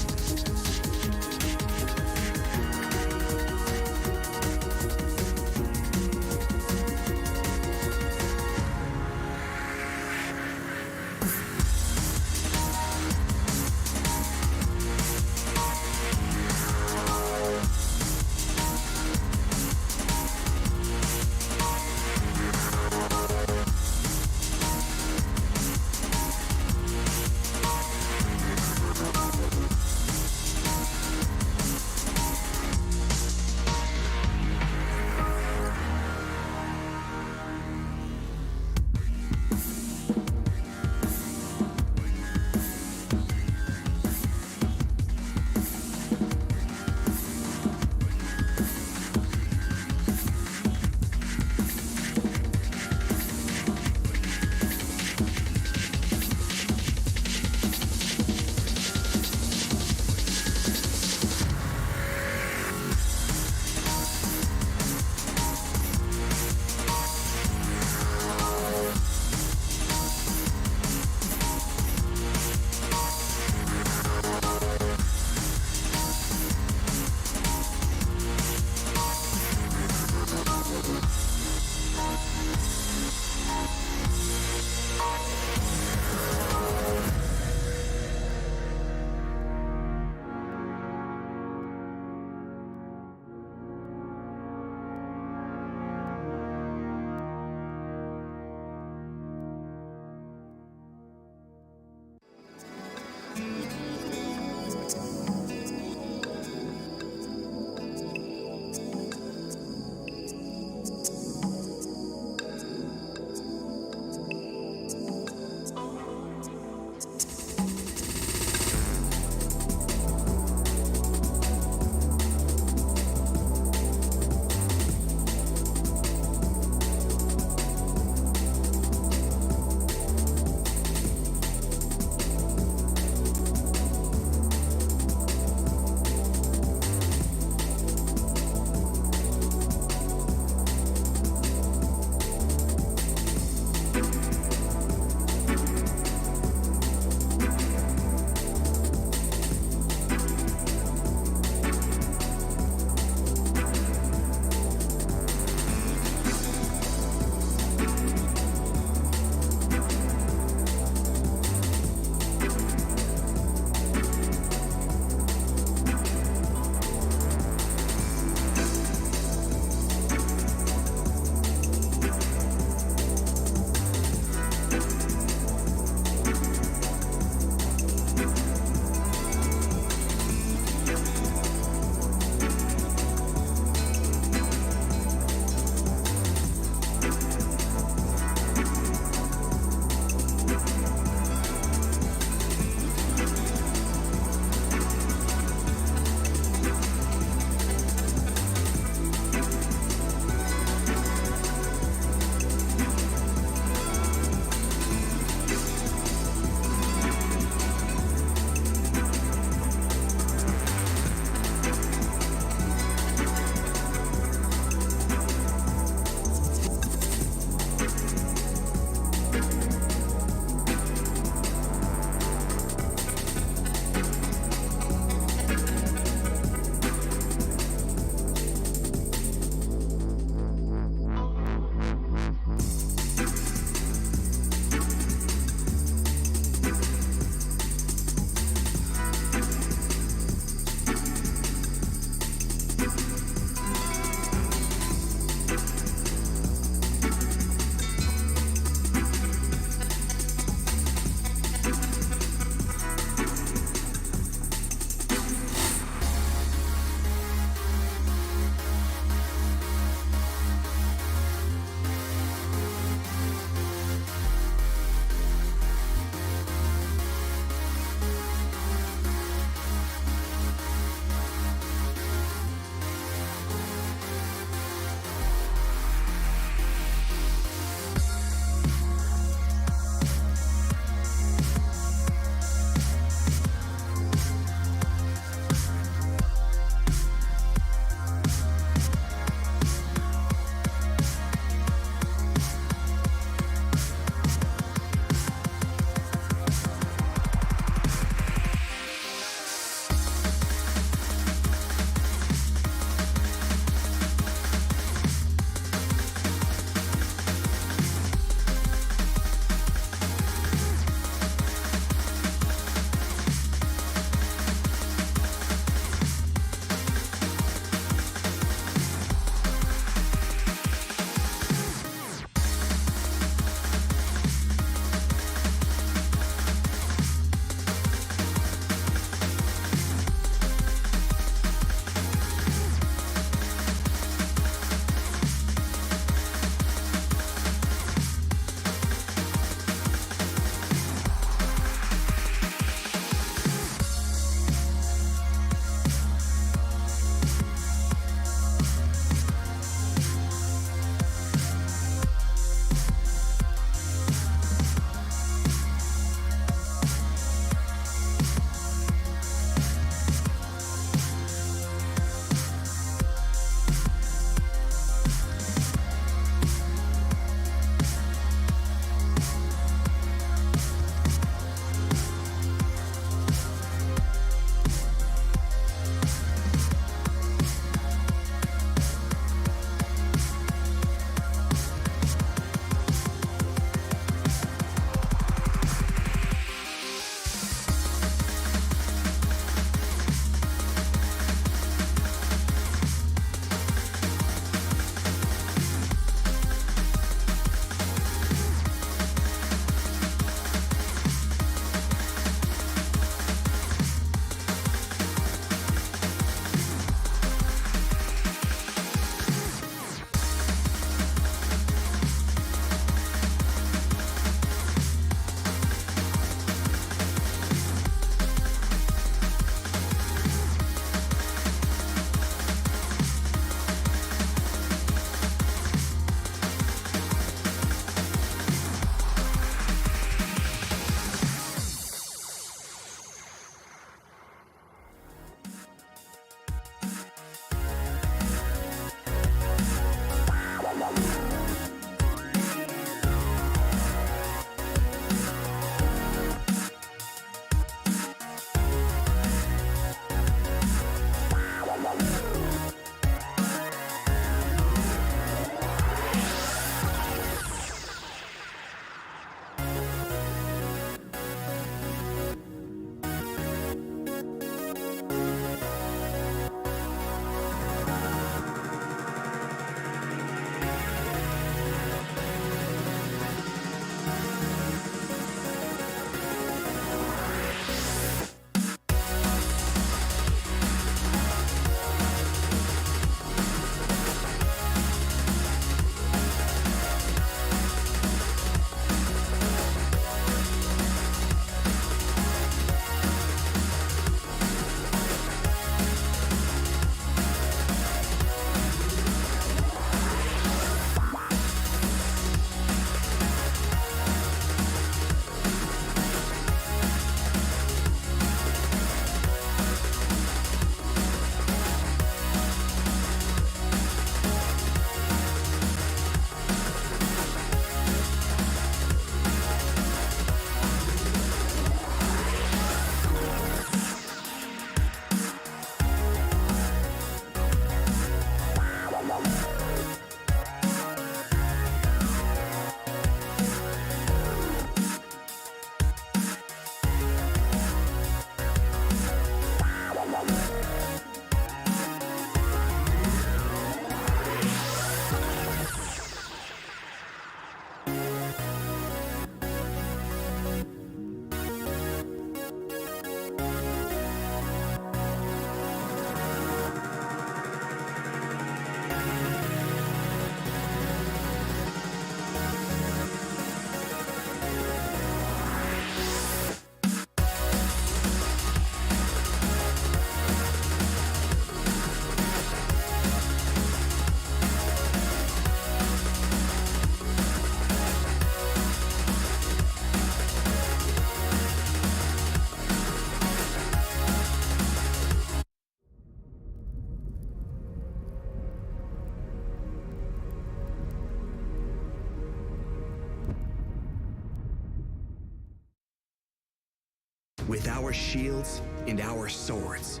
With our shields and our swords,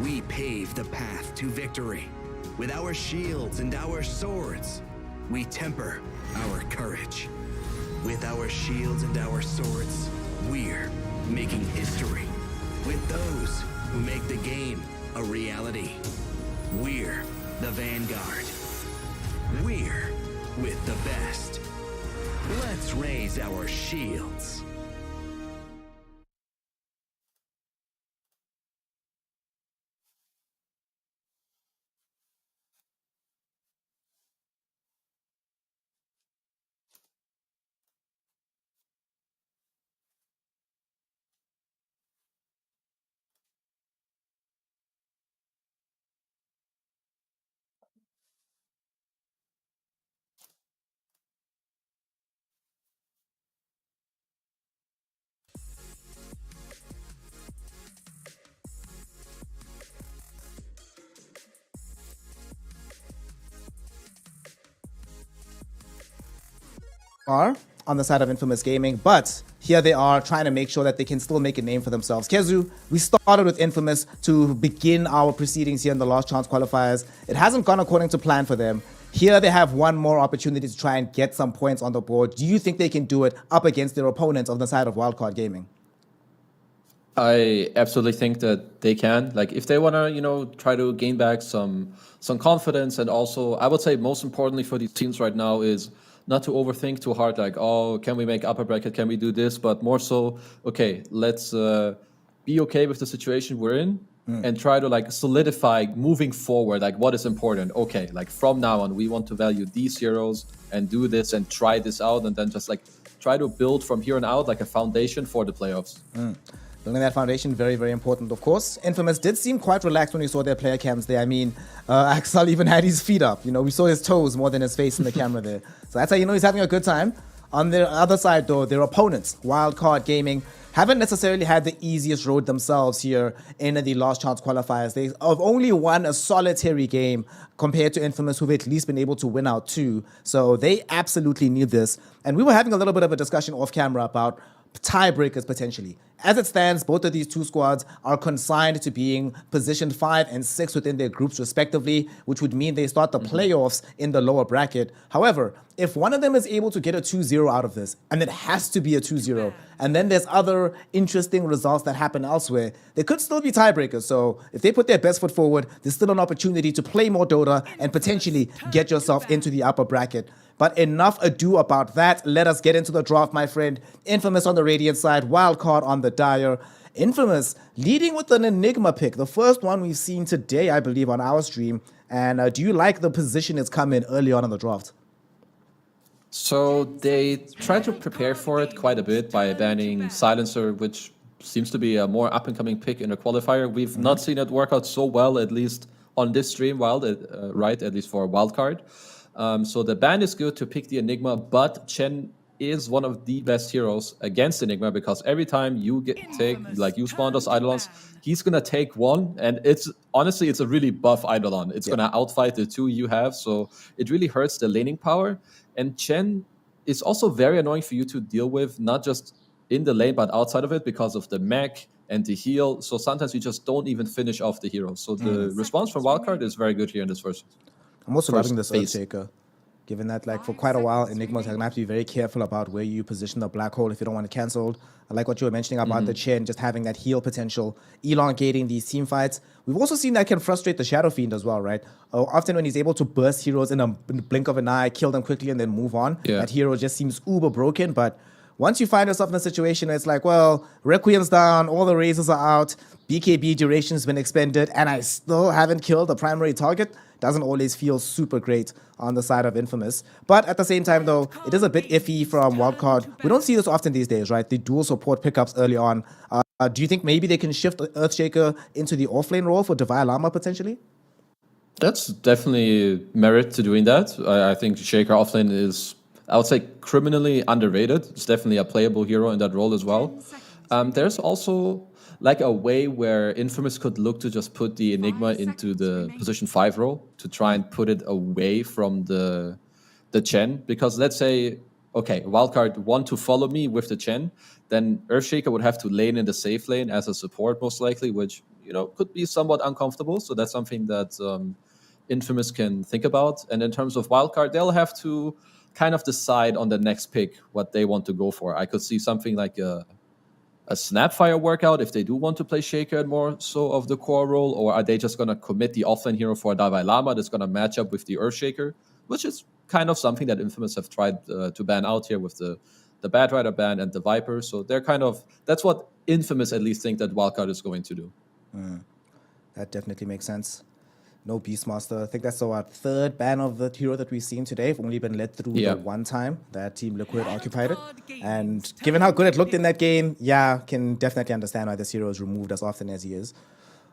we pave the path to victory. With our shields and our swords, we temper our courage. With our shields and our swords, we're making history. With those who make the game a reality, we're the vanguard. We're with the best. Let's raise our shields. Are on the side of Infamous Gaming, but here they are trying to make sure that they can still make a name for themselves. Kezu, we started with Infamous to begin our proceedings here in the Last Chance Qualifiers. It hasn't gone according to plan for them. Here they have one more opportunity to try and get some points on the board. Do you think they can do it up against their opponents on the side of Wildcard Gaming? I absolutely think that they can. Like, if they want to, try to gain back some confidence, and also, I would say most importantly for these teams right now is not to overthink too hard, like, oh, can we make upper bracket? Can we do this? But more so, okay, let's be okay with the situation we're in and try to, like, solidify moving forward, like, what is important. Okay, like, from now on, we want to value these heroes and do this and try this out, and then just, like, try to build from here on out, like, a foundation for the playoffs. Building that foundation, very, very important, of course. Infamous did seem quite relaxed when we saw their player cams there. I mean, Axel even had his feet up. We saw his toes more than his face in the camera there. So that's how you know he's having a good time. On the other side, though, their opponents, Wildcard Gaming, haven't necessarily had the easiest road themselves here in the Last Chance Qualifiers. They have only won a solitary game compared to Infamous, who've at least been able to win out 2. So they absolutely need this. And we were having a little bit of a discussion off camera about tiebreakers potentially. As it stands, both of these two squads are consigned to being positioned 5 and 6 within their groups respectively, which would mean they start the playoffs in the lower bracket. However, if one of them is able to get a 2-0 out of this, and it has to be a 2-0, and then there's other interesting results that happen elsewhere, they could still be tiebreakers. So if they put their best foot forward, there's still an opportunity to play more Dota and potentially get yourself into the upper bracket. But enough ado about that. Let us get into the draft, my friend. Infamous on the Radiant side, Wildcard on the Dire. Infamous leading with an Enigma pick, the first one we've seen today, I believe, on our stream. And do you like the position it's come in early on in the draft? So they tried to prepare for it quite a bit by banning Silencer, which seems to be a more up-and-coming pick in a qualifier. We've not seen it work out so well, at least on this stream, right, at least for a Wildcard. So the ban is good to pick the Enigma, but Chen is one of the best heroes against Enigma, because every time you you spawn those Eidolons, he's gonna take one, and it's honestly a really buff Eidolon. It's gonna outfight the 2 you have, so it really hurts the laning power. And Chen is also very annoying for you to deal with, not just in the lane but outside of it, because of the mech and the heal. So sometimes you just don't even finish off the hero. So the response from Wildcard is very good here in this first. I'm also loving this Earthshaker, given that, like, for quite a while, Enigma's going to have to be very careful about where you position the black hole if you don't want to cancel. I like what you were mentioning about the Chen just having that heal potential, elongating these team fights. We've also seen that can frustrate the Shadow Fiend as well, right? Often when he's able to burst heroes in a blink of an eye, kill them quickly, and then move on, that hero just seems uber broken. But once you find yourself in a situation where it's like, well, Requiem's down, all the razors are out, BKB duration's been expended, and I still haven't killed the primary target, doesn't always feel super great on the side of Infamous. But at the same time, though, it is a bit iffy from Wildcard. We don't see this often these days, right? The dual support pickups early on. Do you think maybe they can shift Earthshaker into the offlane role for Divine Llama potentially? That's definitely merit to doing that. I think Shaker offlane is, I would say, criminally underrated. It's definitely a playable hero in that role as well. There's also like a way where Infamous could look to just put the Enigma into the position 5 role to try and put it away from the Chen. Because let's say, okay, Wildcard want to follow me with the Chen, then Earthshaker would have to lane in the safe lane as a support most likely, which, you know, could be somewhat uncomfortable. So that's something that Infamous can think about. And in terms of Wildcard, they'll have to kind of decide on the next pick what they want to go for. I could see something like a Snapfire workout if they do want to play Shaker and more so of the core role, or are they just going to commit the offlane hero for a Dalai Lama that's going to match up with the Earthshaker, which is kind of something that Infamous have tried to ban out here with the Bad Rider ban and the Viper. So they're kind of, that's what Infamous at least think that Wildcard is going to do. That definitely makes sense. No Beastmaster. I think that's our third ban of the hero that we've seen today. We've only been led through the one time that Team Liquid occupied it. And given how good it looked in that game, yeah, can definitely understand why this hero is removed as often as he is.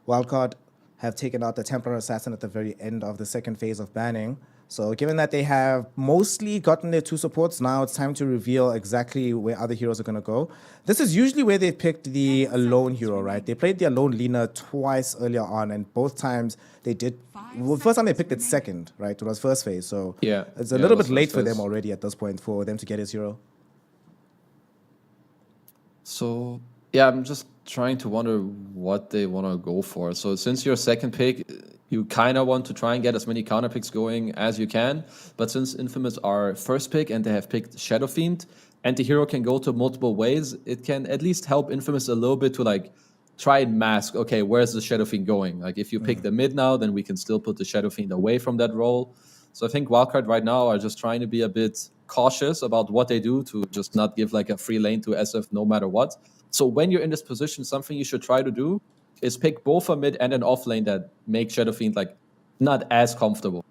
Wildcard have taken out the Templar Assassin at the very end of the second phase of banning. So given that they have mostly gotten their 2 supports, now it's time to reveal exactly where other heroes are going to go. This is usually where they've picked the alone hero, right? They played the alone Lina twice earlier on, and both times they did... Well, the first time they picked it second, right? It was first phase, so it's a little bit late for them already at this point for them to get his hero. So, yeah, I'm just trying to wonder what they want to go for. So since your second pick, you kind of want to try and get as many counter picks going as you can. But since Infamous are first pick and they have picked Shadow Fiend, and the hero can go to multiple ways, it can at least help Infamous a little bit to like try and mask, okay, where's the Shadow Fiend going? Like if you pick the mid now, then we can still put the Shadow Fiend away from that role. So I think Wildcard right now are just trying to be a bit cautious about what they do to just not give like a free lane to SF no matter what. So when you're in this position, something you should try to do is pick both a mid and an off lane that make Shadow Fiend like not as comfortable.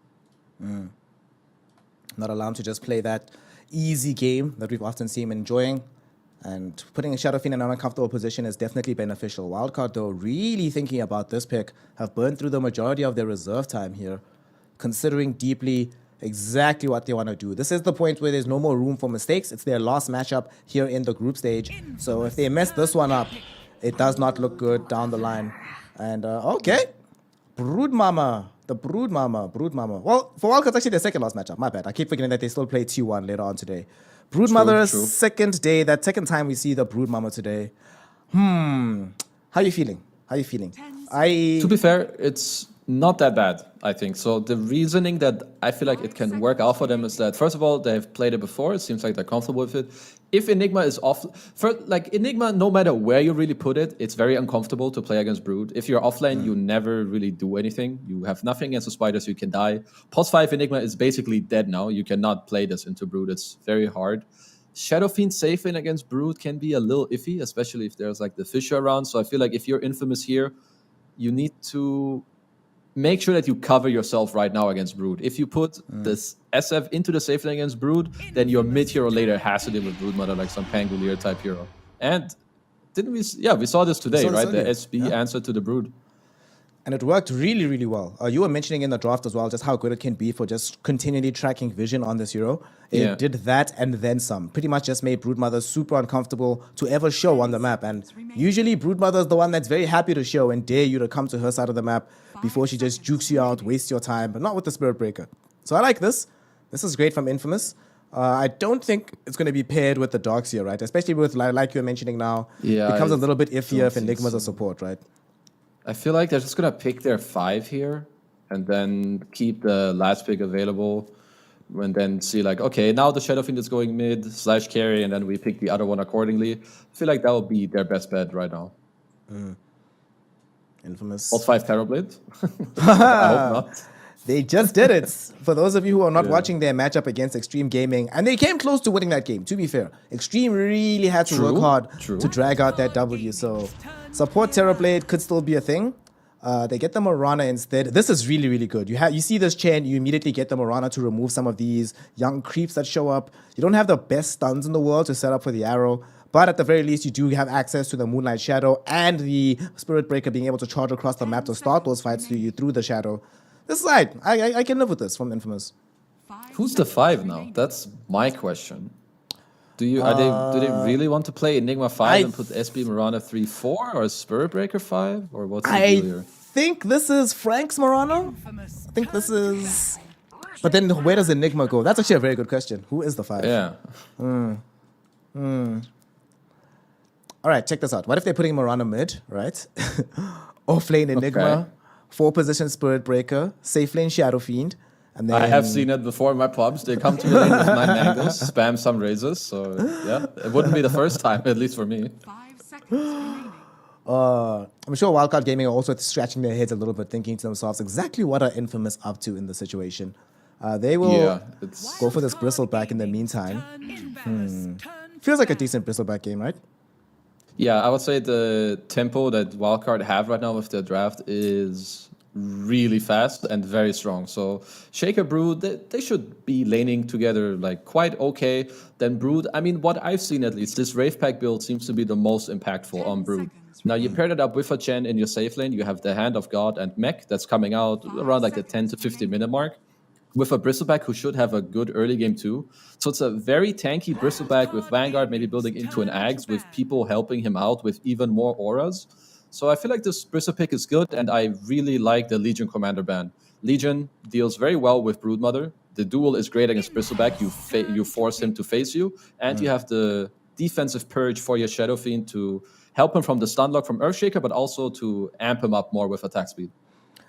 Not allow him to just play that easy game that we've often seen him enjoying. And putting a Shadow Fiend in an uncomfortable position is definitely beneficial. Wildcard, though, really thinking about this pick, have burned through the majority of their reserve time here, considering deeply exactly what they want to do. This is the point where there's no more room for mistakes. It's their last matchup here in the group stage. So if they mess this one up, it does not look good down the line. And, okay. Brood Mama. The Brood Mama. Well, for Wildcard, it's actually their second last matchup. My bad. I keep forgetting that they still play T1 later on today. Brood Mother, second day. That second time we see the Brood Mama today. How are you feeling? To be fair, it's not that bad, I think. So the reasoning that I feel like it can work out for them is that, first of all, they've played it before. It seems like they're comfortable with it. If Enigma is off... Enigma, no matter where you really put it, it's very uncomfortable to play against Brood. If you're offlane, you never really do anything. You have nothing against the spiders, you can die. Pos 5 Enigma is basically dead now. You cannot play this into Brood. It's very hard. Shadow Fiend safe in against Brood can be a little iffy, especially if there's like the Fisher around. So I feel like if you're Infamous here, you need to make sure that you cover yourself right now against Brood. If you put this SF into the safe lane against Brood, then your mid hero later has to deal with Brood Mother, like some Pangolier type hero. And didn't we? Yeah, we saw this today, right? The SB answer to the Brood. And it worked really, really well. You were mentioning in the draft as well just how good it can be for just continually tracking vision on this hero. It did that and then some. Pretty much just made Broodmother super uncomfortable to ever show on the map. And usually Broodmother is the one that's very happy to show and dare you to come to her side of the map before she just jukes you out, wastes your time, but not with the Spirit Breaker. So I like this. This is great from Infamous. I don't think it's going to be paired with the Darkseer, right? Especially with, like you're mentioning now, it becomes a little bit iffier if Enigma's a support, right? I feel like they're just going to pick their 5 here and then keep the last pick available and then see like, okay, now the Shadow Fiend is going mid / carry and then we pick the other one accordingly. I feel like that would be their best bet right now. Infamous. Alt 5 Terrorblade? I hope not. They just did it. For those of you who are not watching their matchup against Extreme Gaming, and they came close to winning that game, to be fair. Extreme really had to work hard to drag out that W, so support Terrorblade could still be a thing. They get the Morana instead. This is really, really good. You see this chain, you immediately get the Morana to remove some of these young creeps that show up. You don't have the best stuns in the world to set up for the arrow, but at the very least, you do have access to the Moonlight Shadow and the Spirit Breaker being able to charge across the map to start those fights to you through the Shadow. This is right. I can live with this from Infamous. Who's the 5 now? That's my question. Do they really want to play Enigma 5 and put SB Morana 3-4 or Spirit Breaker 5? Or what's the deal here? I think this is Frank's Morana. I think this is But then where does Enigma go? That's actually a very good question. Who is the 5? Yeah. All right, check this out. What if they're putting him around a mid, right? Off lane Enigma, 4-position Spirit Breaker, safe lane Shadow Fiend, and then... I have seen it before in my pubs. They come to the lane with 9 angles, spam some raises. So yeah, it wouldn't be the first time, at least for me. 5 seconds remaining. I'm sure Wildcard Gaming are also scratching their heads a little bit, thinking to themselves exactly what are Infamous up to in the situation. They will go for this Bristleback in the meantime. Feels like a decent Bristleback game, right? Yeah, I would say the tempo that Wildcard have right now with their draft is really fast and very strong. So Shaker, Brood, they should be laning together like quite okay. Then Brood, I mean, what I've seen at least, this Wraith Pack build seems to be the most impactful on Brood. Now you pair that up with a Chen in your safe lane, you have the Hand of God and Mech that's coming out around like the 10 to 15 minute mark. With a Bristleback who should have a good early game too. So it's a very tanky Bristleback with Vanguard maybe building into an Axe with people helping him out with even more auras. So I feel like this Bristle pick is good, and I really like the Legion Commander ban. Legion deals very well with Broodmother. The duel is great against Bristleback. You force him to face you, and you have the defensive purge for your Shadow Fiend to help him from the stun lock from Earthshaker, but also to amp him up more with attack speed.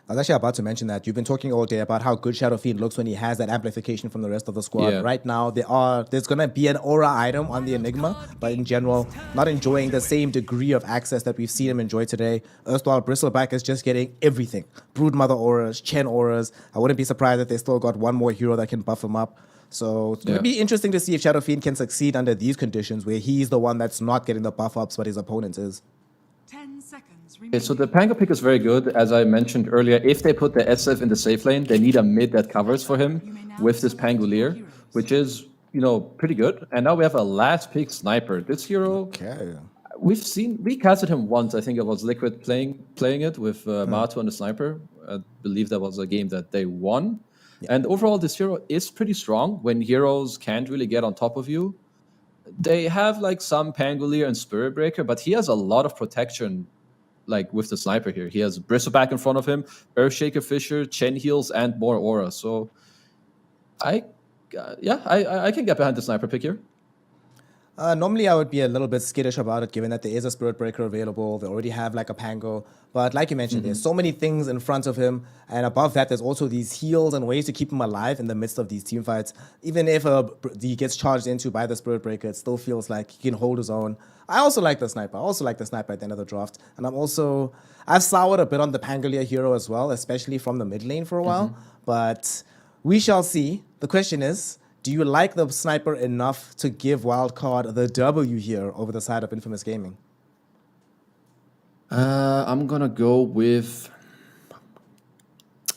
I was actually about to mention that. You've been talking all day about how good Shadow Fiend looks when he has that amplification from the rest of the squad. Yeah. Right now, there's going to be an aura item on the Enigma, but in general, not enjoying the same degree of access that we've seen him enjoy today. Erstwhile Bristleback is just getting everything. Broodmother auras, Chen auras. I wouldn't be surprised if they still got one more hero that can buff him up. So it's going to be interesting to see if Shadow Fiend can succeed under these conditions, where he's the one that's not getting the buff ups, but his opponent is. 10 seconds remaining. Okay, so the Pango pick is very good. As I mentioned earlier, if they put the SF in the safe lane, they need a mid that covers for him with this Pangolier, which is, pretty good. And now we have a last pick Sniper. This hero, we casted him once. I think it was Liquid playing it with Matu and the Sniper. I believe that was a game that they won. And overall, this hero is pretty strong when heroes can't really get on top of you. They have like some Pangolier and Spirit Breaker, but he has a lot of protection like with the Sniper here. He has Bristleback in front of him, Earthshaker Fisher, Chen heals, and more aura. So I can get behind the Sniper pick here. Normally, I would be a little bit skittish about it, given that there is a Spirit Breaker available. They already have like a Pango. But like you mentioned, there's so many things in front of him. And above that, there's also these heals and ways to keep him alive in the midst of these team fights. Even if he gets charged into by the Spirit Breaker, it still feels like he can hold his own. I also like the Sniper. I also like the Sniper at the end of the draft. And I've soured a bit on the Pangolier hero as well, especially from the mid lane for a while. But we shall see. The question is, do you like the Sniper enough to give Wildcard the W here over the side of Infamous Gaming? I'm gonna go with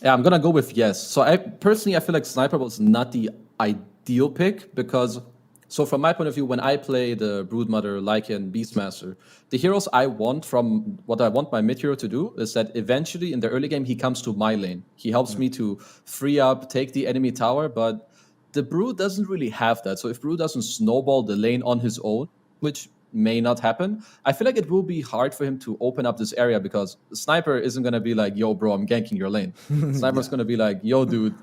yes. So I feel like Sniper was not the ideal pick because, so from my point of view, when I play the Broodmother, Lycan, Beastmaster, the heroes I want from what I want my mid hero to do is that eventually in the early game he comes to my lane. He helps me to free up, take the enemy tower, but the Brood doesn't really have that. So if Brood doesn't snowball the lane on his own, which may not happen, I feel like it will be hard for him to open up this area because the Sniper isn't going to be like, yo, bro, I'm ganking your lane. Sniper's going to be like, yo, dude,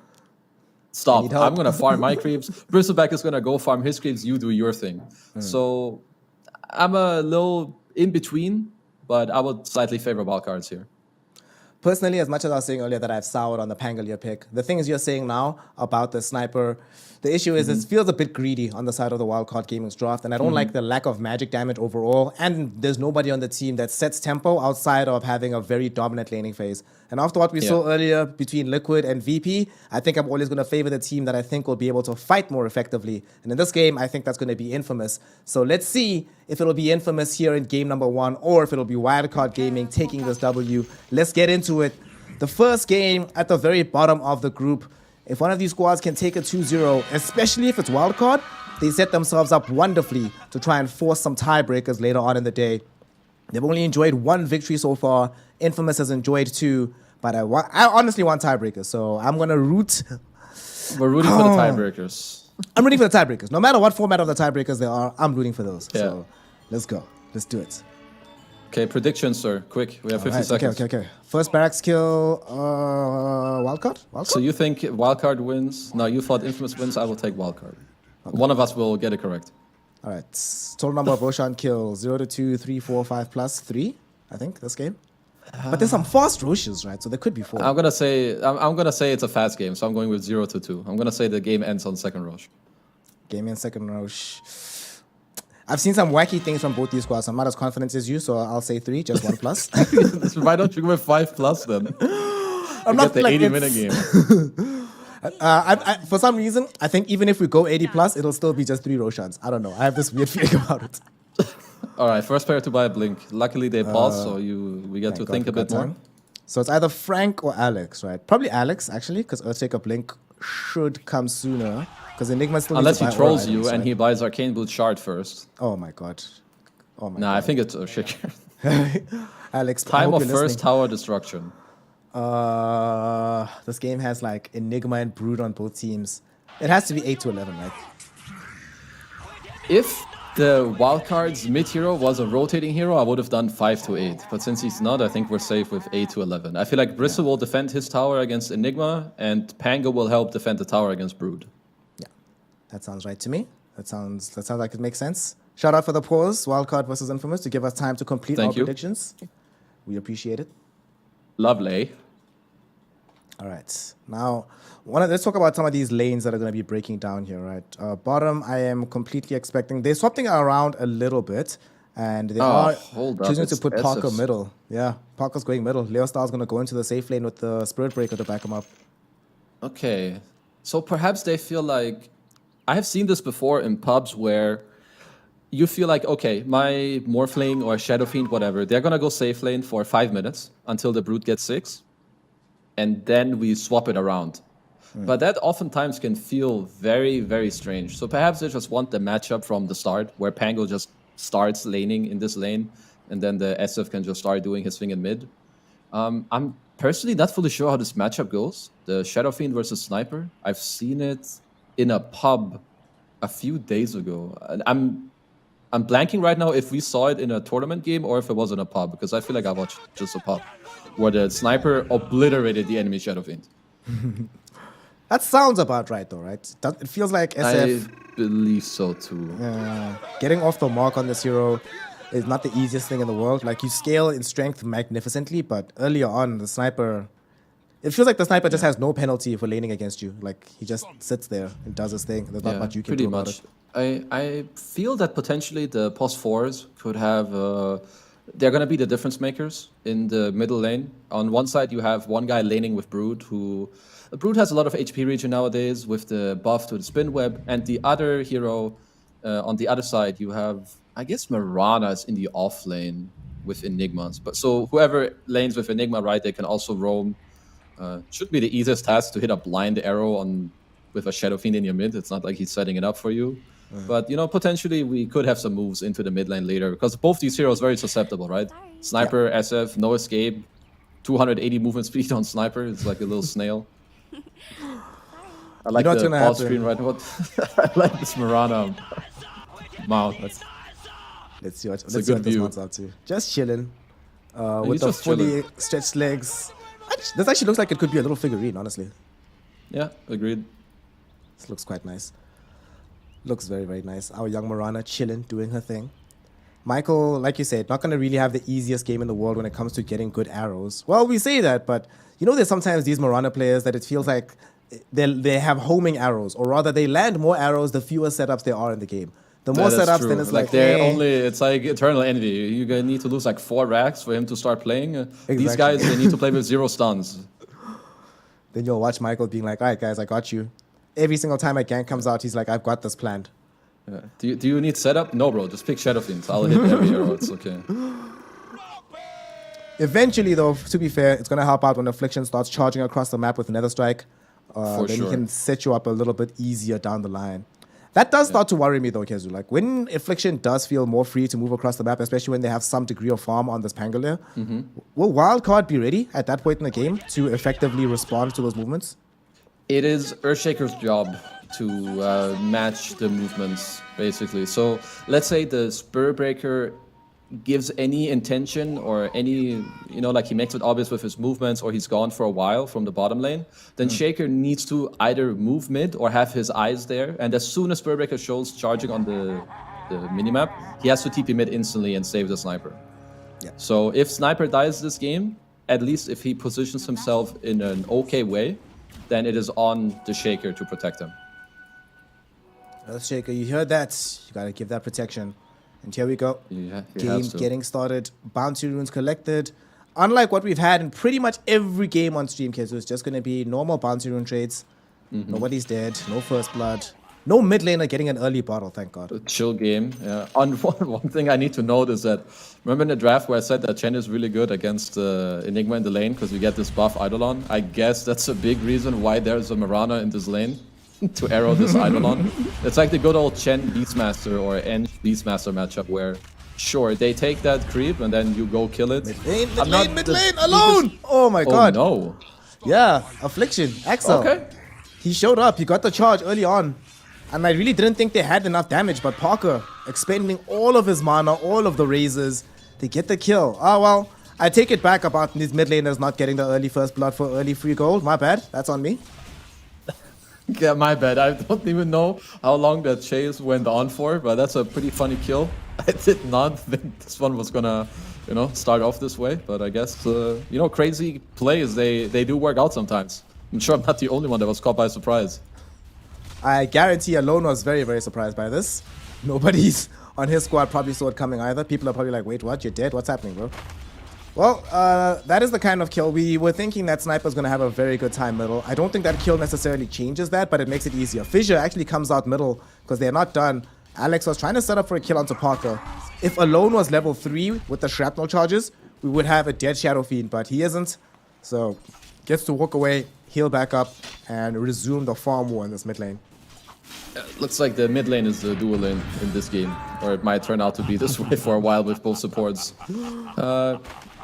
stop. I'm going to farm my creeps. Bristleback is going to go farm his creeps. You do your thing. So I'm a little in between, but I would slightly favor Wildcards here. Personally, as much as I was saying earlier that I've soured on the Pangolier pick, the things you're saying now about the Sniper, the issue is it feels a bit greedy on the side of the Wildcard Gaming's draft, and I don't like the lack of magic damage overall, and there's nobody on the team that sets tempo outside of having a very dominant laning phase. And after what we saw earlier between Liquid and VP, I think I'm always going to favor the team that I think will be able to fight more effectively. And in this game, I think that's going to be Infamous. So let's see if it'll be Infamous here in game number 1, or if it'll be Wildcard Gaming taking this W. Let's get into it. The first game at the very bottom of the group. If one of these squads can take a 2-0, especially if it's Wildcard, they set themselves up wonderfully to try and force some tiebreakers later on in the day. They've only enjoyed 1 victory so far. Infamous has enjoyed 2, but I honestly want tiebreakers, so I'm going to root. We're rooting for the tiebreakers. I'm rooting for the tiebreakers. No matter what format of the tiebreakers there are, I'm rooting for those. So let's go. Let's do it. Okay, predictions, sir. Quick. We have 50 seconds. Okay. First barracks kill, wildcard? So you think wildcard wins? No, you thought Infamous wins. I will take wildcard. Okay. One of us will get it correct. All right. Total number of Roshan kills 0 to 2, 3, 4, 5 plus 3. I think this game. But there's some fast Roshas, right? So there could be 4. I'm gonna say it's a fast game, so I'm going with 0 to 2. I'm gonna say the game ends on second Rosh. Game ends second Rosh. I've seen some wacky things from both these squads. I'm not as confident as you, so I'll say 3, just 1 plus. Why don't you go with 5 plus then? I'm not the like 80-minute game. For some reason, I think even if we go 80 plus, it'll still be just 3 Roshans. I don't know. I have this weird feeling about it. All right, first player to buy a blink. Luckily they paused, so we get to think a bit more. So it's either Frank or Alex, right? Probably Alex, actually, because Earthshaker Blink should come sooner. Because Enigma still unless he trolls you items, and right? he buys Arcane Boot Shard first. Oh my god. Oh my god. Nah, I think it's Earthshaker. Alex, time of first tower destruction. This game has like Enigma and Brood on both teams. It has to be 8 to 11, right? If the wildcard's mid hero was a rotating hero, I would have done 5 to 8. But since he's not, I think we're safe with 8 to 11. I feel like Bristle will defend his tower against Enigma, and Pango will help defend the tower against Brood. Yeah, that sounds right to me. That sounds like it makes sense. Shout out for the pause, wildcard versus Infamous, to give us time to complete our predictions. We appreciate it. Lovely. All right, now let's talk about some of these lanes that are going to be breaking down here, right? Bottom, I am completely expecting they're swapping around a little bit, and they are choosing to put Parker middle. Yeah, Parker's going middle. Leo Star's going to go into the safe lane with the Spirit Breaker to back him up. Okay, so perhaps they feel like I have seen this before in pubs where you feel like, okay, my Morphling or Shadow Fiend, whatever, they're gonna go safe lane for 5 minutes until the Brute gets 6, and then we swap it around. But that oftentimes can feel very, very strange. So perhaps they just want the matchup from the start, where Pango just starts laning in this lane, and then the SF can just start doing his thing in mid. I'm personally not fully sure how this matchup goes. The Shadow Fiend versus Sniper, I've seen it in a pub a few days ago. I'm blanking right now if we saw it in a tournament game or if it was in a pub, because I feel like I watched just a pub where the Sniper obliterated the enemy Shadow Fiend. That sounds about right, though, right? It feels like SF... I believe so, too. Getting off the mark on this hero is not the easiest thing in the world. Like, you scale in strength magnificently, but earlier on, the Sniper... It feels like the Sniper just has no penalty for laning against you. Like, he just sits there and does his thing. There's not much you can do about it. I feel that potentially the POS 4s could have... they're going to be the difference makers in the middle lane. On one side, you have one guy laning with Brood, who... Brood has a lot of HP regen nowadays with the buff to the spin web, and the other hero on the other side, you have, I guess, Mirana's in the off lane with Enigmas. But so whoever lanes with Enigma, right, they can also roam. Should be the easiest task to hit a blind arrow with a Shadow Fiend in your mid. It's not like he's setting it up for you. But, you know, potentially we could have some moves into the mid lane later, because both these heroes are very susceptible, right? Sniper, SF, no escape, 280 movement speed on Sniper. It's like a little snail. I like the pause screen, right? I like this Mirana mount. Let's see what this one's up to. Just chilling. With the fully stretched legs. This actually looks like it could be a little figurine, honestly. Yeah, agreed. This looks quite nice. Looks very, very nice. Our young Mirana chilling, doing her thing. Michael, like you said, not going to really have the easiest game in the world when it comes to getting good arrows. Well, we say that, but you know there's sometimes these Mirana players that it feels like they have homing arrows, or rather they land more arrows the fewer setups there are in the game. The more setups, then it's like they're it's like eternal envy. You need to lose like 4 racks for him to start playing. Exactly. These guys, they need to play with 0 stuns. Then you'll watch Michael being like, all right, guys, I got you. Every single time a gank comes out, he's like, I've got this planned. Yeah. Do you need setup? No, bro. Just pick Shadow Fiends. I'll hit every arrow. It's okay. Eventually, though, to be fair, it's going to help out when Affliction starts charging across the map with Nether Strike. Then he can set you up a little bit easier down the line. That does start to worry me, though, Kezu. Like, when Affliction does feel more free to move across the map, especially when they have some degree of farm on this Pangolier, will Wildcard be ready at that point in the game to effectively respond to those movements? It is Earthshaker's job to match the movements, basically. So let's say the Spirit Breaker gives any intention or any, like he makes it obvious with his movements or he's gone for a while from the bottom lane, then Shaker needs to either move mid or have his eyes there. And as soon as Spellbreaker shows charging on the minimap, he has to TP mid instantly and save the sniper. Yeah. So if Sniper dies this game, at least if he positions himself in an okay way, then it is on the Shaker to protect him. Shaker, you heard that. You gotta give that protection. And here we go. Yeah, game getting started. Bounty runes collected. Unlike what we've had in pretty much every game on stream, so it's just going to be normal bounty rune trades. Nobody's dead. No first blood. No mid laner getting an early bottle, thank God. A chill game. Yeah. One thing I need to note is that, remember in the draft where I said that Chen is really good against Enigma in the lane because we get this buff Eidolon? I guess that's a big reason why there's a Mirana in this lane. To arrow this Eidolon. It's like the good old Chen Beastmaster or Eng Beastmaster matchup where, sure, they take that creep and then you go kill it. Mid lane, alone! Oh my God. Oh no. Yeah, Affliction, Axel. Okay. He showed up, he got the charge early on. And I really didn't think they had enough damage, but Parker expending all of his mana, all of the razors, they get the kill. Oh well, I take it back about these mid laners not getting the early first blood for early free gold. My bad, that's on me. Yeah, my bad. I don't even know how long that chase went on for, but that's a pretty funny kill. I did not think this one was gonna, start off this way, but I guess, crazy plays, they do work out sometimes. I'm sure I'm not the only one that was caught by surprise. I guarantee Alone was very, very surprised by this. Nobody's on his squad probably saw it coming either. People are probably like, wait, what? You're dead? What's happening, bro? Well, that is the kind of kill. We were thinking that Sniper's going to have a very good time middle. I don't think that kill necessarily changes that, but it makes it easier. Fissure actually comes out middle because they're not done. Alex was trying to set up for a kill onto Parker. If Alone was level 3 with the shrapnel charges, we would have a dead Shadow Fiend, but he isn't. So, gets to walk away, heal back up, and resume the farm war in this mid lane. Looks like the mid lane is the dual lane in this game, or it might turn out to be this way for a while with both supports.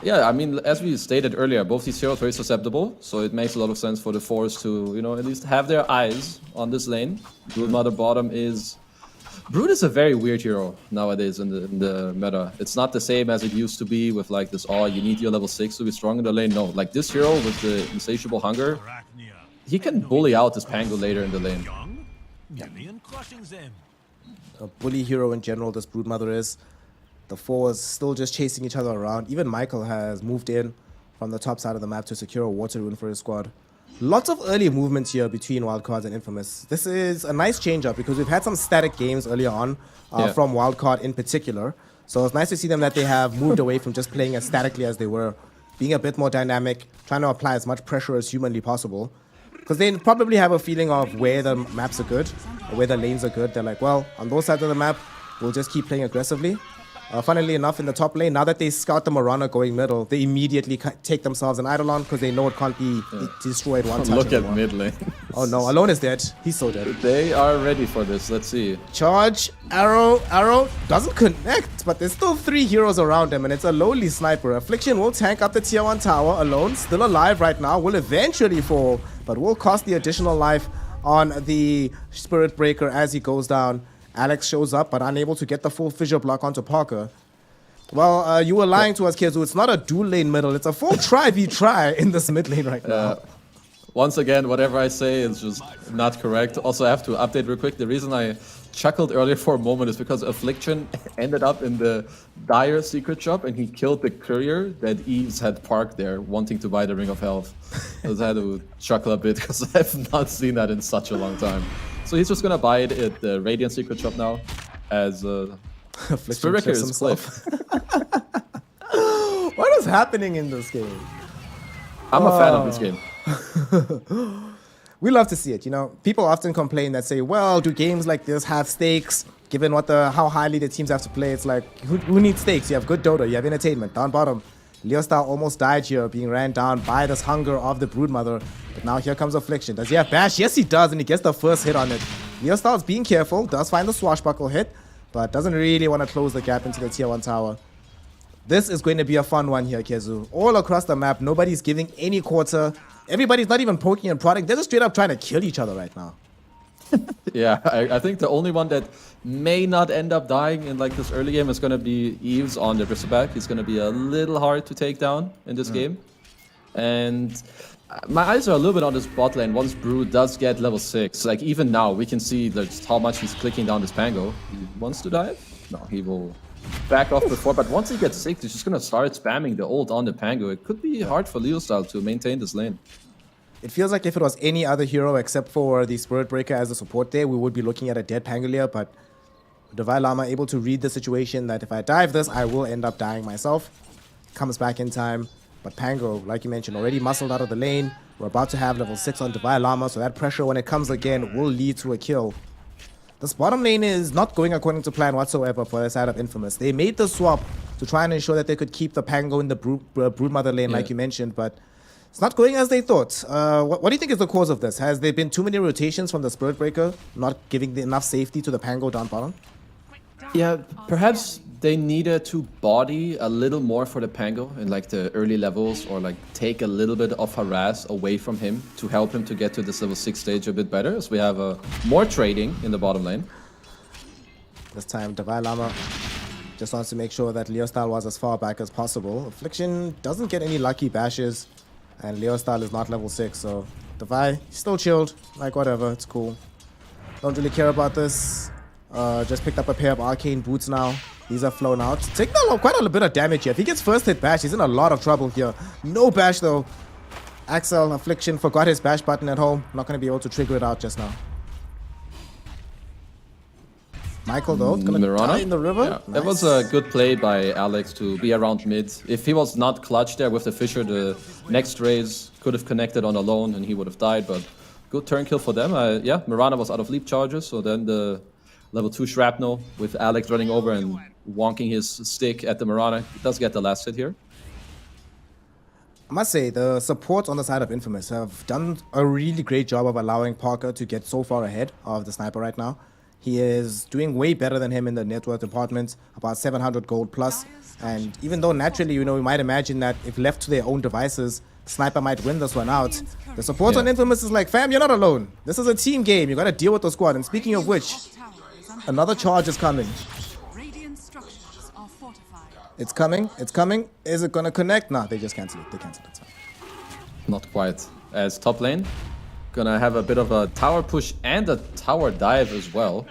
Yeah, I mean, as we stated earlier, both these heroes are very susceptible, so it makes a lot of sense for the Force to, at least have their eyes on this lane. Brood Mother bottom is... Brood is a very weird hero nowadays in the meta. It's not the same as it used to be with like this, you need your level 6 to be strong in the lane. No, like this hero with the insatiable hunger, he can bully out this Pango later in the lane. A bully hero in general, this Brood Mother is. The four is still just chasing each other around. Even Michael has moved in from the top side of the map to secure a water rune for his squad. Lots of early movements here between Wildcards and Infamous. This is a nice change-up because we've had some static games earlier on from Wildcard in particular. So it's nice to see them that they have moved away from just playing as statically as they were, being a bit more dynamic, trying to apply as much pressure as humanly possible. Because they probably have a feeling of where the maps are good, or where the lanes are good. They're like, well, on those sides of the map, we'll just keep playing aggressively. Funnily enough, in the top lane, now that they scout the Mirana going middle, they immediately take themselves an Eidolon because they know it can't be destroyed one touch. Look at mid lane. Oh no, Alone is dead. He's so dead. They are ready for this. Let's see. Charge, arrow, doesn't connect, but there's still 3 heroes around him, and it's a lowly Sniper. Affliction will tank up the tier 1 tower. Alone, still alive right now, will eventually fall, but will cost the additional life on the Spirit Breaker as he goes down. Alex shows up, but unable to get the full fissure block onto Parker. Well, you were lying to us, Kizu. It's not a dual lane middle. It's a full try v try in this mid lane right now. Once again, whatever I say is just not correct. Also, I have to update real quick. The reason I chuckled earlier for a moment is because Affliction ended up in the Dire secret shop and he killed the courier that Eves had parked there, wanting to buy the Ring of Health. So I had to chuckle a bit because I have not seen that in such a long time. So he's just gonna buy it at the Radiant secret shop now, as Spirit is himself. What is happening in this game? I'm a fan of this game. We love to see it. People often complain that say, well, do games like this have stakes? Given how highly the teams have to play, it's like, who needs stakes? You have good Dota, you have entertainment. Down bottom, Leostar almost died here, being ran down by this hunger of the Broodmother. But now here comes Affliction. Does he have Bash? Yes, he does, and he gets the first hit on it. Leostar is being careful, does find the swashbuckle hit, but doesn't really want to close the gap into the tier 1 tower. This is going to be a fun one here, Kezu. All across the map, nobody's giving any quarter. Everybody's not even poking and prodding. They're just straight up trying to kill each other right now. Yeah, I think the only one that may not end up dying in like this early game is going to be Eves on the Bristleback. He's going to be a little hard to take down in this game. And my eyes are a little bit on this bot lane once Brood does get level 6. Like even now, we can see just how much he's clicking down this Pango. He wants to dive? No, he will back off before. But once he gets 6, he's just going to start spamming the ult on the Pango. It could be hard for Leostyle to maintain this lane. It feels like if it was any other hero except for the Spirit Breaker as a support there, we would be looking at a dead Pangolier, but Divine Llama able to read the situation that if I dive this, I will end up dying myself. Comes back in time, but Pango, like you mentioned, already muscled out of the lane. We're about to have level 6 on Divine Llama, so that pressure when it comes again will lead to a kill. This bottom lane is not going according to plan whatsoever for the side of Infamous. They made the swap to try and ensure that they could keep the Pango in the Broodmother lane, like you mentioned, but it's not going as they thought. What do you think is the cause of this? Has there been too many rotations from the Spirit Breaker, not giving enough safety to the Pango down bottom? Yeah, perhaps they needed to body a little more for the Pango in like the early levels, or like take a little bit of harass away from him to help him to get to this level 6 stage a bit better, as we have more trading in the bottom lane. This time, Divine Llama just wants to make sure that Leostyle was as far back as possible. Affliction doesn't get any lucky bashes, and Leostyle is not level 6, so Divine still chilled, like whatever, it's cool. Don't really care about this. Just picked up a pair of arcane boots now. These are flown out. Taking quite a bit of damage here. If he gets first hit bash, he's in a lot of trouble here. No bash though. Axel, Affliction, forgot his bash button at home. Not going to be able to trigger it out just now. Michael though, gonna die in the river. Yeah. Nice. That was a good play by Alex to be around mid. If he was not clutch there with the Fissure, the next raise could have connected on alone and he would have died, but good turn kill for them. Yeah, Mirana was out of leap charges, so then the level 2 Shrapnel with Alex running over and wonking his stick at the Mirana. He does get the last hit here. I must say, the supports on the side of Infamous have done a really great job of allowing Parker to get so far ahead of the Sniper right now. He is doing way better than him in the network department, about 700 gold plus. And even though naturally, you know, we might imagine that if left to their own devices, Sniper might win this one out. The support on Infamous is like, fam, you're not alone. This is a team game. You got to deal with the squad. And speaking of which, another charge is coming. It's coming. It's coming. Is it going to connect? Nah, they just canceled it. They canceled it. Not quite. As top lane, gonna have a bit of a tower push and a tower dive as well.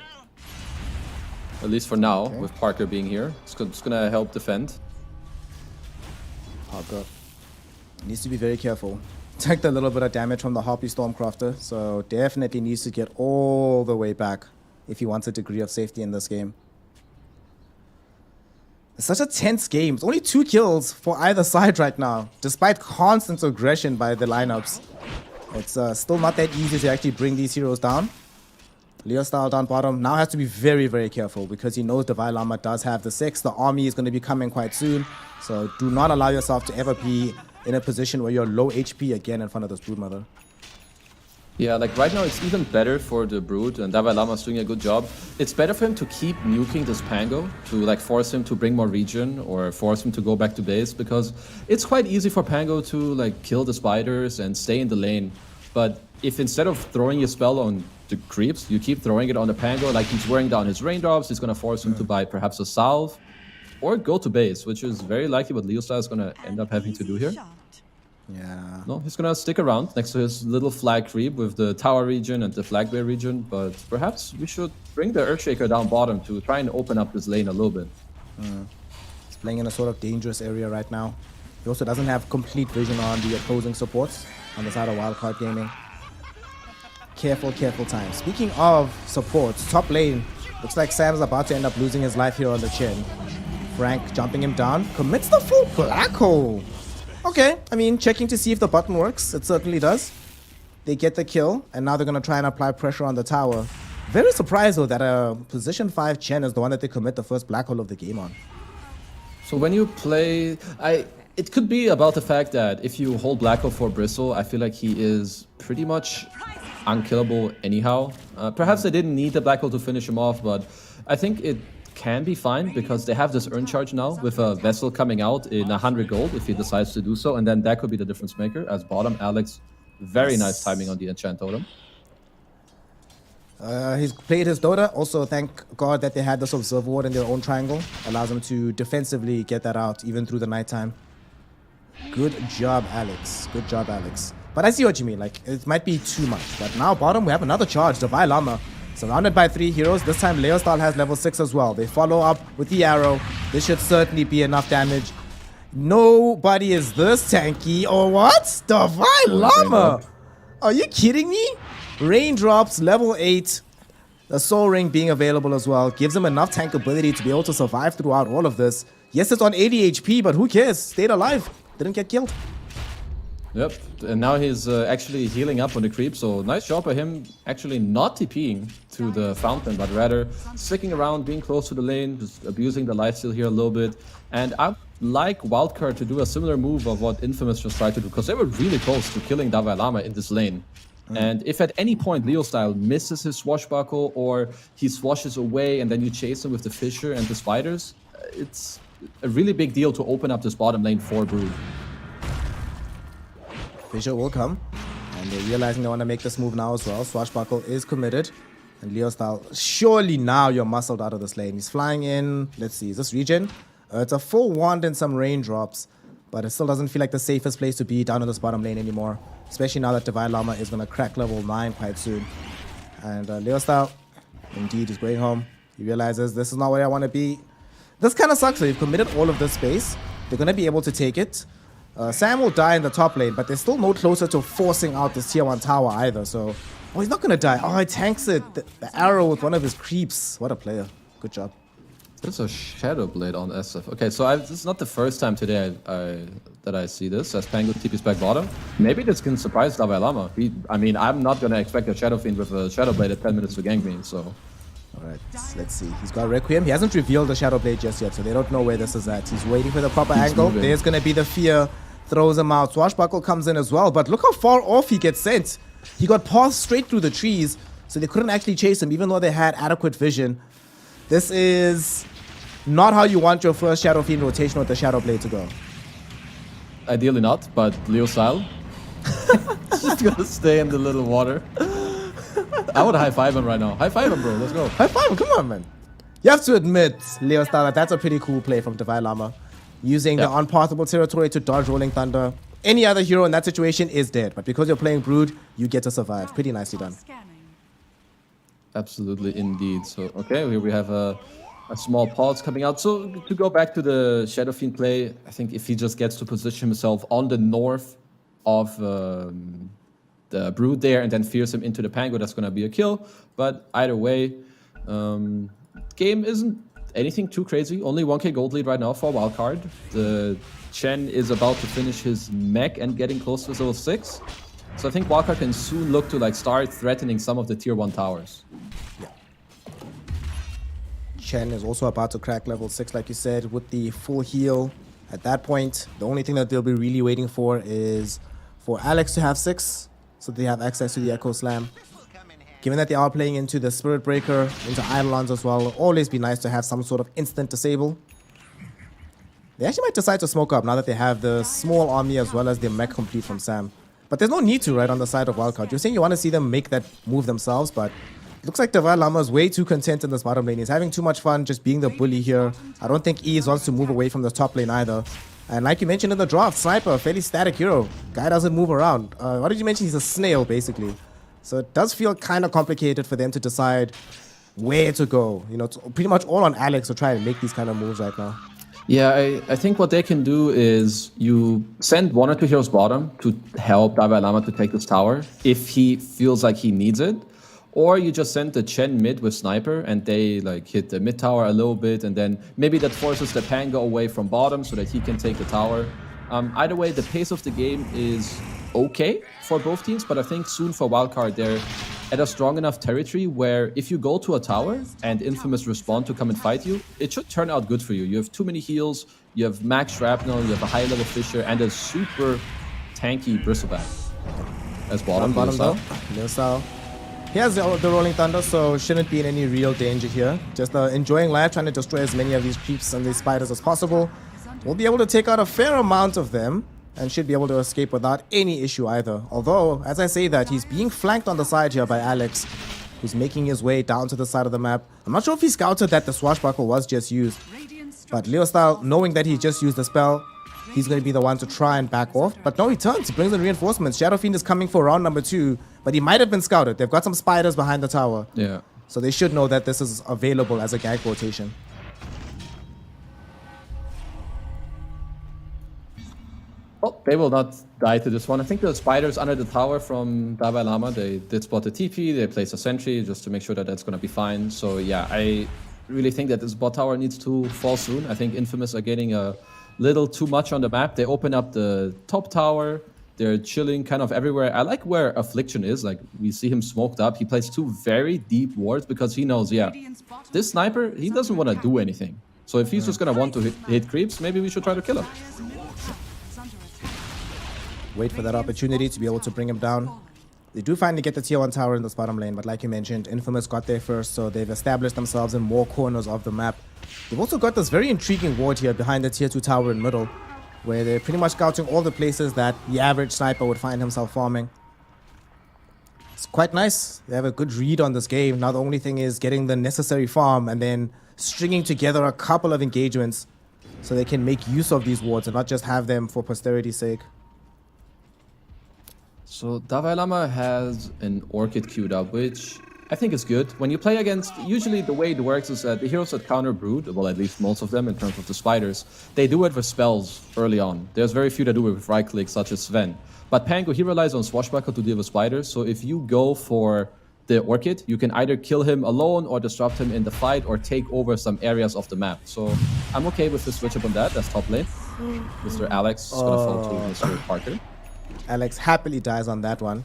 At least for now, with Parker being here. It's gonna help defend. Parker needs to be very careful. Took a little bit of damage from the Harpy Stormcrafter, so definitely needs to get all the way back if he wants a degree of safety in this game. It's such a tense game. It's only 2 kills for either side right now, despite constant aggression by the lineups. It's still not that easy to actually bring these heroes down. Leostyle down bottom now has to be very, very careful because he knows Divine Llama does have the 6. The army is going to be coming quite soon. So do not allow yourself to ever be in a position where you're low HP again in front of this Broodmother. Yeah, like right now it's even better for the Brood, and Divine Llama's doing a good job. It's better for him to keep nuking this Pango, to like force him to bring more regen or force him to go back to base, because it's quite easy for Pango to like kill the spiders and stay in the lane. But if instead of throwing your spell on the creeps, you keep throwing it on the Pango, like he's wearing down his raindrops, he's gonna force him to buy perhaps a salve or go to base, which is very likely what Leostyle is gonna end up having to do here. Yeah. No, he's gonna stick around next to his little flag creep with the tower region and the flag bear region, but perhaps we should bring the Earthshaker down bottom to try and open up this lane a little bit. He's playing in a sort of dangerous area right now. He also doesn't have complete vision on the opposing supports on the side of Wildcard Gaming. Careful, careful time. Speaking of supports, top lane, looks like Sam's about to end up losing his life here on the chin. Frank jumping him down, commits the full black hole. Okay, I mean, checking to see if the button works. It certainly does. They get the kill, and now they're going to try and apply pressure on the tower. Very surprised, though, that a position 5 Chen is the one that they commit the first black hole of the game on. So when you play... It could be about the fact that if you hold black hole for Bristle, I feel like he is pretty much unkillable anyhow. Perhaps they didn't need the black hole to finish him off, but I think it can be fine because they have this earn charge now with a vessel coming out in 100 gold if he decides to do so, and then that could be the difference maker. As bottom, Alex, very nice timing on the enchant totem. Yeah, no, he's playing in a sort of dangerous area right now. He also doesn't have complete vision on the opposing supports on the side of Wildcard Gaming. Careful, careful time. Speaking of supports, top lane, looks like Sam is about to end up losing his life here on the chin. Frank jumping him down, commits the full black hole. Okay, I mean, checking to see if the button works. It certainly does. They get the kill, and now they're going to try and apply pressure on the tower. Very surprised, though, that a position 5 Chen is the one that they commit the first black hole of the game on. So when you play... He's played his Dota. Also, thank God that they had this Observer Ward in their own triangle. Allows them to defensively get that out, even through the nighttime. Good job, Alex. Good job, Alex. But I see what you mean. Like, it might be too much. But now, bottom, we have another charge. Divine Llama. Surrounded by 3 heroes. This time, Leostyle has level 6 as well. They follow up with the arrow. This should certainly be enough damage. Nobody is this tanky. Or what? Divine Llama. Are you kidding me? Raindrops, level 8. The Soul Ring being available as well. Gives him enough tank ability to be able to survive throughout all of this. Yes, it's on 80 HP, but who cares? Stayed alive. Didn't get killed. Yep, and now he's actually healing up on the creep, so nice job by him actually not TPing to the fountain, but rather sticking around, being close to the lane, just abusing the lifesteal here a little bit. And I like Wildcard to do a similar move of what Infamous just tried to do, because they were really close to killing Dalai Lama in this lane. And if at any point Leostyle misses his swashbuckle or he swashes away and then you chase him with the Fissure and the spiders, it's a really big deal to open up this bottom lane for Brood. Fissure will come, and they're realizing they want to make this move now as well. Swashbuckle is committed, and Leostyle, surely now you're muscled out of this lane. He's flying in. Let's see, is this regen? It's a full wand and some raindrops, but it still doesn't feel like the safest place to be down in this bottom lane anymore, especially now that Divine Llama is going to crack level 9 quite soon. And Leostyle, indeed, is going home. He realizes this is not where I want to be. This kind of sucks. They've committed all of this space. They're going to be able to take it. Sam will die in the top lane, but they're still no closer to forcing out this tier 1 tower either, so... Oh, he's not gonna die. Oh, he tanks it. The arrow with one of his creeps. What a player. Good job. There's a Shadow Blade on SF. Okay, so this is not the first time today that I see this, as Pango TP's back bottom. Maybe this can surprise Dalai Lama. I mean, I'm not gonna expect a Shadow Fiend with a Shadow Blade at 10 minutes to gank me, so... Alright, let's see. He's got Requiem. He hasn't revealed the Shadow Blade just yet, so they don't know where this is at. He's waiting for the proper angle. Moving. There's gonna be the fear. Throws him out. Swashbuckle comes in as well, but look how far off he gets sent. He got passed straight through the trees, so they couldn't actually chase him, even though they had adequate vision. This is not how you want your first Shadow Fiend rotation with the Shadow Blade to go. Ideally not, but Leostyle just gonna stay in the little water. I would high-five him right now. High-five him, bro. Let's go. High-five him. Come on, man. You have to admit, Leostyle, that's a pretty cool play from Divine Llama. Using the unpathable territory to dodge Rolling Thunder. Any other hero in that situation is dead, but because you're playing Brood, you get to survive. Pretty nicely done. Absolutely, indeed. So, okay, here we have a small pause coming out. So, to go back to the Shadow Fiend play, I think if he just gets to position himself on the north of the Brood there and then fears him into the Pango, that's going to be a kill. But either way, game isn't anything too crazy. Only 1k gold lead right now for Wildcard. The Chen is about to finish his mech and getting close to level 6. So I think Wildcard can soon look to start threatening some of the tier 1 towers. Yeah. Chen is also about to crack level 6, like you said, with the full heal. At that point, the only thing that they'll be really waiting for is for Alex to have 6, so they have access to the Echo Slam. Given that they are playing into the Spirit Breaker, into Eidolons as well, it'll always be nice to have some sort of instant disable. They actually might decide to smoke up now that they have the small army as well as the mech complete from Sam. But there's no need to, right, on the side of Wildcard. You're saying you want to see them make that move themselves, but it looks like Divine Llama is way too content in this bottom lane. He's having too much fun just being the bully here. I don't think Ease wants to move away from the top lane either. And like you mentioned in the draft, Sniper, fairly static hero. Guy doesn't move around. What did you mention? He's a snail, basically. So it does feel kind of complicated for them to decide where to go. You know, it's pretty much all on Alex to try and make these kind of moves right now. Yeah, I think what they can do is you send 1 or 2 heroes bottom to help Dalai Lama to take this tower if he feels like he needs it. Or you just send the Chen mid with Sniper and they hit the mid tower a little bit and then maybe that forces the Pango away from bottom so that he can take the tower. Either way, the pace of the game is okay for both teams, but I think soon for Wildcard they're at a strong enough territory where if you go to a tower and Infamous respond to come and fight you, it should turn out good for you. You have too many heals, you have max shrapnel, you have a high level Fissure, and a super tanky Bristleback as bottom. Leostyle. He has the Rolling Thunder, so shouldn't be in any real danger here. Just enjoying life, trying to destroy as many of these creeps and these spiders as possible. We'll be able to take out a fair amount of them and should be able to escape without any issue either. Although, as I say that, he's being flanked on the side here by Alex. who's making his way down to the side of the map. I'm not sure if he scouted that the swashbuckle was just used, but Leo Style, knowing that he just used the spell, he's going to be the one to try and back off. But no, he turns. He brings in reinforcements. Shadow Fiend is coming for round number 2, but he might have been scouted. They've got some spiders behind the tower. Yeah. So they should know that this is available as a gag rotation. Well, they will not die to this one. I think the spiders under the tower from Dalai Lama, they did spot the TP, they placed a sentry just to make sure that that's going to be fine. So yeah, I really think that this bot tower needs to fall soon. I think Infamous are getting a little too much on the map. They open up the top tower, they're chilling kind of everywhere. I like where Affliction is, like we see him smoked up. He plays 2 very deep wards because he knows, yeah, this sniper, he doesn't want to do anything. So if he's just going to want to hit creeps, maybe we should try to kill him. Wait for that opportunity to be able to bring him down. They do finally get the tier 1 tower in this bottom lane, but like you mentioned, Infamous got there first, so they've established themselves in more corners of the map. They've also got this very intriguing ward here behind the tier 2 tower in middle, where they're pretty much scouting all the places that the average sniper would find himself farming. It's quite nice. They have a good read on this game. Now the only thing is getting the necessary farm and then stringing together a couple of engagements so they can make use of these wards and not just have them for posterity's sake. So Dalai Lama has an Orchid queued up, which I think is good. When you play against, usually the way it works is that the heroes that counter Brood, well at least most of them in terms of the spiders, they do it with spells early on. There's very few that do it with right click, such as Sven. But Pango, he relies on Swashbuckle to deal with spiders, so if you go for the Orchid, you can either kill him alone or disrupt him in the fight or take over some areas of the map. So I'm okay with the switch up on that. That's top lane. Mr. Alex is gonna fall to Mr. Parker. Alex happily dies on that one.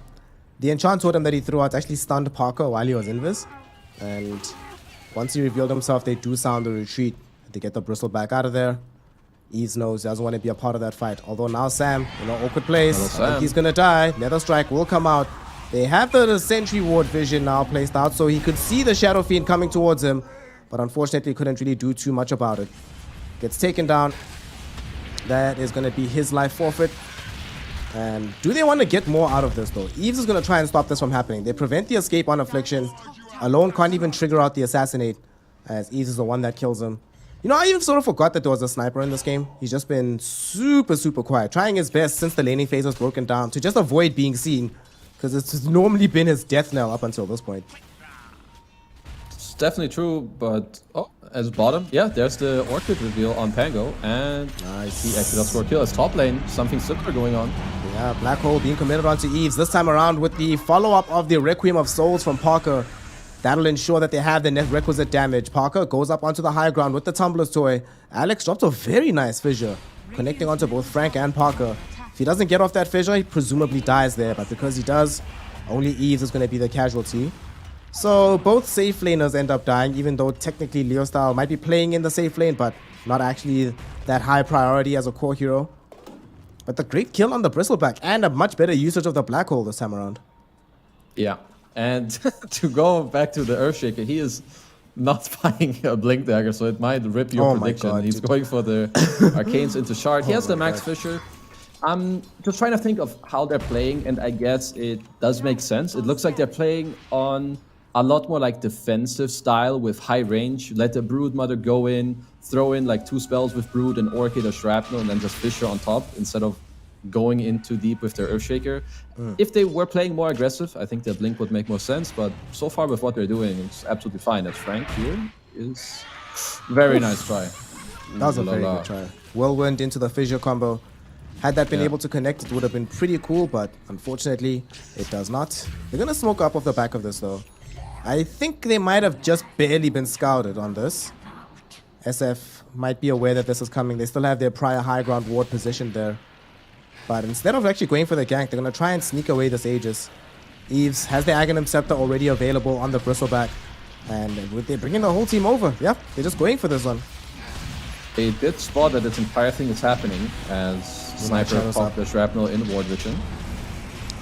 The enchant totem that he threw out actually stunned Parker while he was invis. And once he revealed himself, they do sound the retreat. They get the bristle back out of there. Ease knows he doesn't want to be a part of that fight. Although now Sam, awkward place. I think he's going to die. Nether Strike will come out. They have the sentry ward vision now placed out, so he could see the Shadow Fiend coming towards him. But unfortunately, couldn't really do too much about it. Gets taken down. That is going to be his life forfeit. And do they want to get more out of this though? Eves is going to try and stop this from happening. They prevent the escape on Affliction. Alone can't even trigger out the assassinate, as Eves is the one that kills him. I even sort of forgot that there was a sniper in this game. He's just been super quiet, trying his best since the laning phase was broken down to just avoid being seen, because it's normally been his death knell up until this point. It's definitely true, but as bottom, yeah, there's the Orchid reveal on Pango, and nice. He actually does score a kill as top lane. Something similar going on. Yeah, Black Hole being committed onto Eves, this time around with the follow-up of the Requiem of Souls from Parker. That'll ensure that they have the net requisite damage. Parker goes up onto the high ground with the Tumbler's Toy. Alex drops a very nice fissure, connecting onto both Frank and Parker. If he doesn't get off that fissure, he presumably dies there, but because he does, only Eves is going to be the casualty. So both safe laners end up dying, even though technically Leo Style might be playing in the safe lane, but not actually that high priority as a core hero. But the great kill on the Bristleback and a much better usage of the Black Hole this time around. Yeah, and to go back to the Earthshaker, he is not buying a Blink Dagger, so it might rip your prediction. God, he's going for the Arcanes into Shard. He has the Max Fissure. I'm just trying to think of how they're playing, and I guess it does make sense. It looks like they're playing on a lot more like defensive style with high range. Let the Brood Mother go in, throw in like 2 spells with Brood and Orchid or Shrapnel, and then just Fissure on top instead of going in too deep with their Earthshaker. If they were playing more aggressive, I think that Blink would make more sense, but so far with what they're doing, it's absolutely fine. As Frank here is very nice try. That was a very good try. Whirlwind into the Fissure combo. Had that been able to connect, it would have been pretty cool, but unfortunately, it does not. They're going to smoke up off the back of this though. I think they might have just barely been scouted on this. SF might be aware that this is coming. They still have their prior high ground ward positioned there. But instead of actually going for the gank, they're going to try and sneak away this Aegis. Eves has the Aghanim Scepter already available on the Bristleback. And they're bringing the whole team over. Yep, they're just going for this one. They did spot that this entire thing is happening as Sniper popped the Shrapnel in ward vision.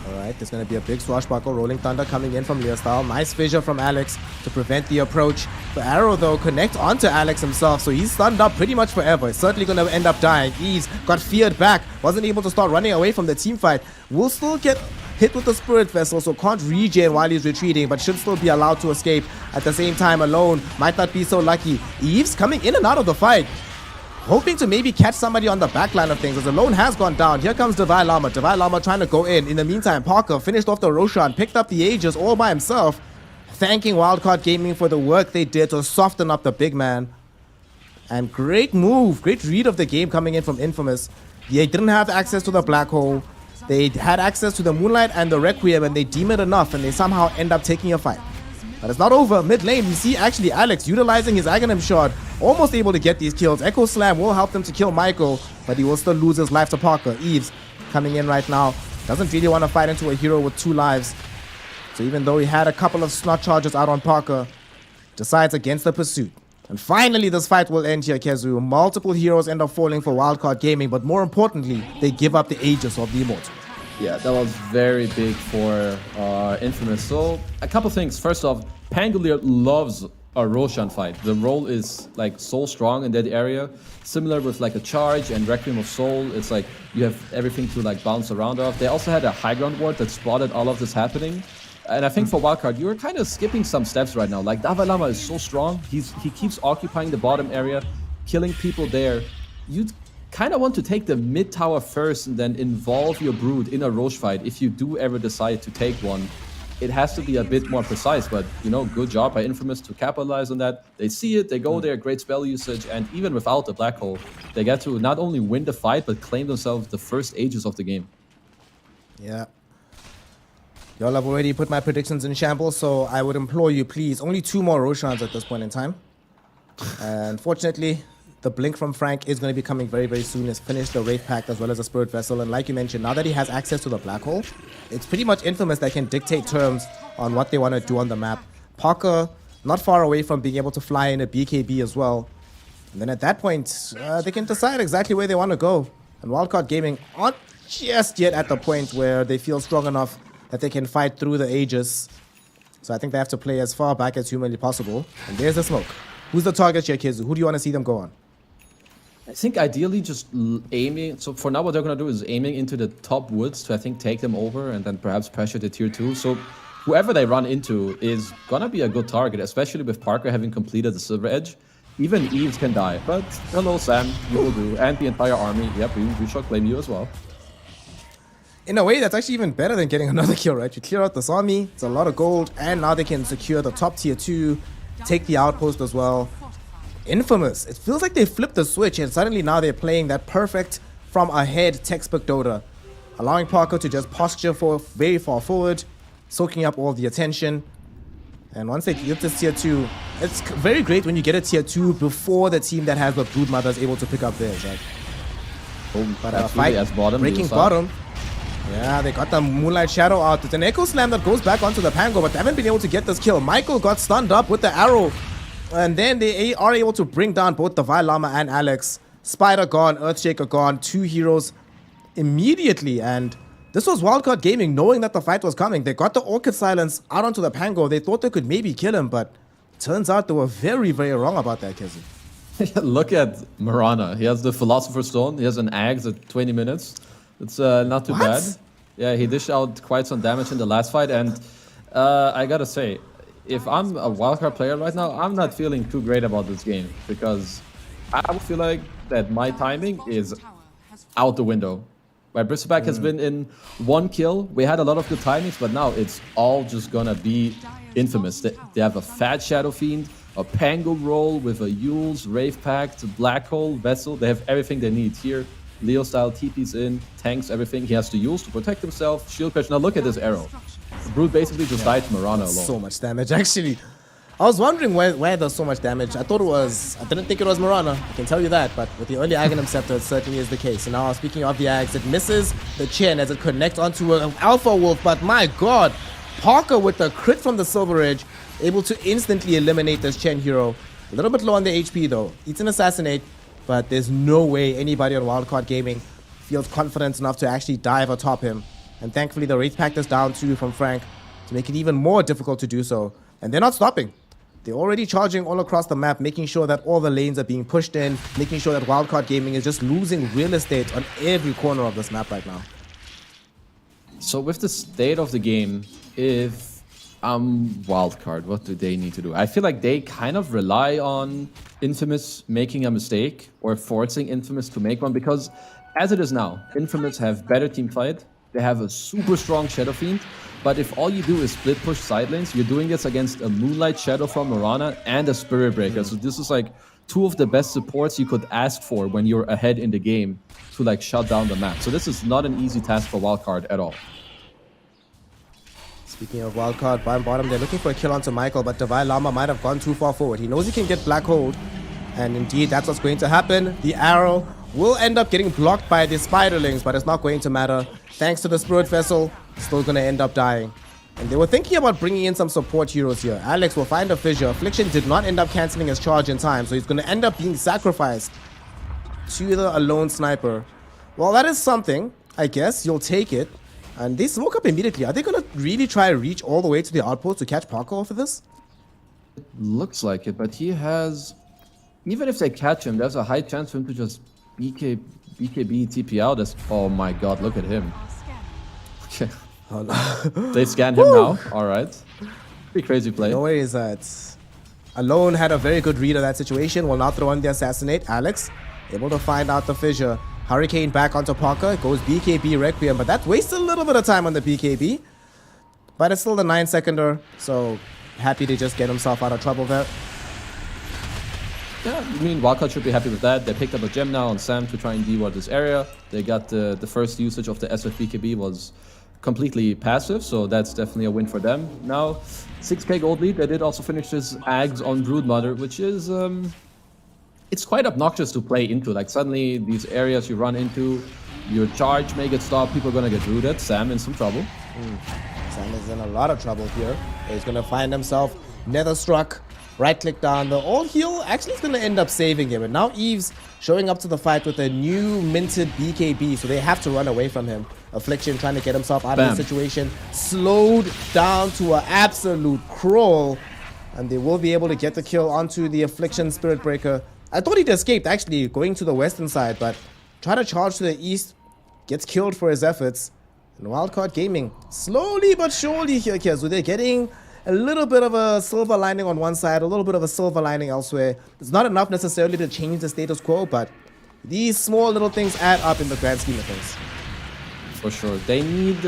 Alright, there's going to be a big swashbuckle. Rolling Thunder coming in from Leo Style. Nice fissure from Alex to prevent the approach. The arrow, though, connects onto Alex himself, so he's stunned up pretty much forever. He's certainly going to end up dying. Eves got feared back. Wasn't able to start running away from the team fight. Will still get hit with the Spirit Vessel, so can't regen while he's retreating, but should still be allowed to escape. At the same time, Alone might not be so lucky. Eves coming in and out of the fight, hoping to maybe catch somebody on the back line of things, as Alone has gone down. Here comes Divine Llama. Divine Llama trying to go in. In the meantime, Parker finished off the Roshan, picked up the Aegis all by himself, thanking Wildcard Gaming for the work they did to soften up the big man. And great move, great read of the game coming in from Infamous. They didn't have access to the Black Hole. They had access to the Moonlight and the Requiem, and they deem it enough, and they somehow end up taking a fight. But it's not over. Mid lane, we see actually Alex utilizing his Aghanim shot, almost able to get these kills. Echo Slam will help them to kill Michael, but he will still lose his life to Parker. Eves coming in right now. Doesn't really want to fight into a hero with 2 lives. So even though he had a couple of snot charges out on Parker, decides against the pursuit. And finally, this fight will end here, Kezu. Multiple heroes end up falling for Wildcard Gaming, but more importantly, they give up the Aegis of the Immortal. Yeah, that was very big for Infamous. So, a couple things. First off, Pangolier loves a Roshan fight. The role is like so strong in that area. Similar with like a Charge and Requiem of Soul. It's like you have everything to like bounce around off. They also had a high ground ward that spotted all of this happening. And I think for Wildcard, you were kind of skipping some steps right now. Like, Davai Lama is so strong. He keeps occupying the bottom area, killing people there. You kind of want to take the mid tower first and then involve your Brood in a Roche fight if you do ever decide to take one. It has to be a bit more precise, but, you know, good job by Infamous to capitalize on that. They see it, they go there, great spell usage, and even without the Black Hole, they get to not only win the fight, but claim themselves the first Aegis of the game. Yeah. Y'all have already put my predictions in shambles, so I would implore you, please, only 2 more Roshans at this point in time. And fortunately, the blink from Frank is going to be coming very, very soon. He's finished the Wraith Pact as well as the Spirit Vessel. And like you mentioned, now that he has access to the Black Hole, it's pretty much Infamous that can dictate terms on what they want to do on the map. Parker, not far away from being able to fly in a BKB as well. And then at that point, they can decide exactly where they want to go. And Wildcard Gaming aren't just yet at the point where they feel strong enough that they can fight through the Aegis. So I think they have to play as far back as humanly possible. And there's the smoke. Who's the target here, Kizu? Who do you want to see them go on? I think ideally just aiming. So for now, what they're going to do is aiming into the top woods to, I think, take them over and then perhaps pressure the tier 2. So whoever they run into is going to be a good target, especially with Parker having completed the Silver Edge. Even Eves can die. But hello, Sam. You will do. And the entire army. Yep, we shall claim you as well. In a way, that's actually even better than getting another kill, right? You clear out this army, it's a lot of gold, and now they can secure the top tier 2, take the outpost as well. Infamous. It feels like they flipped the switch, and suddenly now they're playing that perfect from ahead textbook Dota, allowing Parker to just posture for very far forward, soaking up all the attention. And once they get this tier 2, it's very great when you get a tier 2 before the team that has the Broodmother is able to pick up theirs, right? But a fight, breaking bottom. Yeah, they got the Moonlight Shadow out. It's an Echo Slam that goes back onto the Pango, but they haven't been able to get this kill. Michael got stunned up with the arrow. And then they are able to bring down both the Divine Llama and Alex. Spider gone, Earthshaker gone, 2 heroes immediately. And this was Wildcard Gaming knowing that the fight was coming. They got the Orchid Silence out onto the Pango. They thought they could maybe kill him, but turns out they were very, very wrong about that, Kezi. Look at Marana. He has the Philosopher's Stone. He has an Axe at 20 minutes. It's not too bad. Yeah, he dished out quite some damage in the last fight. And I gotta say, if I'm a Wildcard player right now, I'm not feeling too great about this game. Because I feel like that my timing is out the window. Right, Bristleback has been in 1 kill. We had a lot of good timings, but now it's all just gonna be Infamous. They have a fat Shadow Fiend, a Pango roll with a Yule's, Wraith Pact, Black Hole, Vessel. They have everything they need here. Leo style, TP's in, tanks, everything. He has to use to protect himself. Shield crash. Now look at this arrow. Brood basically just died to Marana alone. So much damage, actually. I was wondering where there's so much damage. I didn't think it was Marana, I can tell you that, but with the early Aghanim Scepter, it certainly is the case. And now, speaking of the Axe, it misses the chin as it connects onto an Alpha Wolf, but my god, Parker with the crit from the Silver Edge, able to instantly eliminate this Chen hero. A little bit low on the HP though. Eats an Assassinate, but there's no way anybody on Wildcard Gaming feels confident enough to actually dive atop him. And thankfully the Wraith Pact is down too from Frank to make it even more difficult to do so. And they're not stopping. They're already charging all across the map, making sure that all the lanes are being pushed in, making sure that Wildcard Gaming is just losing real estate on every corner of this map right now. So with the state of the game, if I'm wildcard, what do they need to do? I feel like they kind of rely on Infamous making a mistake or forcing Infamous to make one, because as it is now, Infamous have better team fight. They have a super strong Shadow Fiend, but if all you do is split push side lanes, you're doing this against a Moonlight Shadow from Mirana and a Spirit Breaker. So this is like two of the best supports you could ask for when you're ahead in the game to like shut down the map. So this is not an easy task for wildcard at all. Speaking of wildcard, bottom, they're looking for a kill onto Michael, but Divine Llama might have gone too far forward. He knows he can get Black Hold, and indeed, that's what's going to happen. The arrow will end up getting blocked by the Spiderlings, but it's not going to matter. Thanks to the Spirit Vessel, still going to end up dying. And they were thinking about bringing in some support heroes here. Alex will find a fissure. Affliction did not end up cancelling his charge in time, so he's going to end up being sacrificed to the Alone Sniper. Well, that is something, I guess. You'll take it. And they smoke up immediately. Are they going to really try to reach all the way to the outpost to catch Parker off of this? It looks like it, but he has... Even if they catch him, there's a high chance for him to just BKB TP out. Oh my god, look at him. Okay. Oh, no. They scanned him now. Alright. Pretty crazy play. No worries. Alone had a very good read of that situation. Will now throw in the Assassinate. Alex able to find out the fissure. Hurricane back onto Parker. Goes BKB Requiem, but that wastes a little bit of time on the BKB. But it's still the 9-seconder, so happy to just get himself out of trouble there. Yeah, I mean, wildcard should be happy with that. They picked up a gem now on Sam to try and deward this area. They got the first usage of the SF BKB was completely passive, so that's definitely a win for them. Now, 6k gold lead. They did also finish this Ags on Broodmother, which is... it's quite obnoxious to play into. Like, suddenly, these areas you run into, your charge may get stopped, people are gonna get rooted. Sam in some trouble. Sam is in a lot of trouble here. He's gonna find himself Netherstruck. Right-click down. The all heal actually is going to end up saving him. And now Eve's showing up to the fight with a new minted BKB, so they have to run away from him. Affliction trying to get himself out of the situation. Slowed down to an absolute crawl. And they will be able to get the kill onto the Affliction Spirit Breaker. I thought he'd escaped, actually, going to the western side, but try to charge to the east. Gets killed for his efforts. And Wildcard Gaming, slowly but surely here, so they're getting... a little bit of a silver lining on one side, a little bit of a silver lining elsewhere. It's not enough necessarily to change the status quo, but these small little things add up in the grand scheme of things. For sure. They need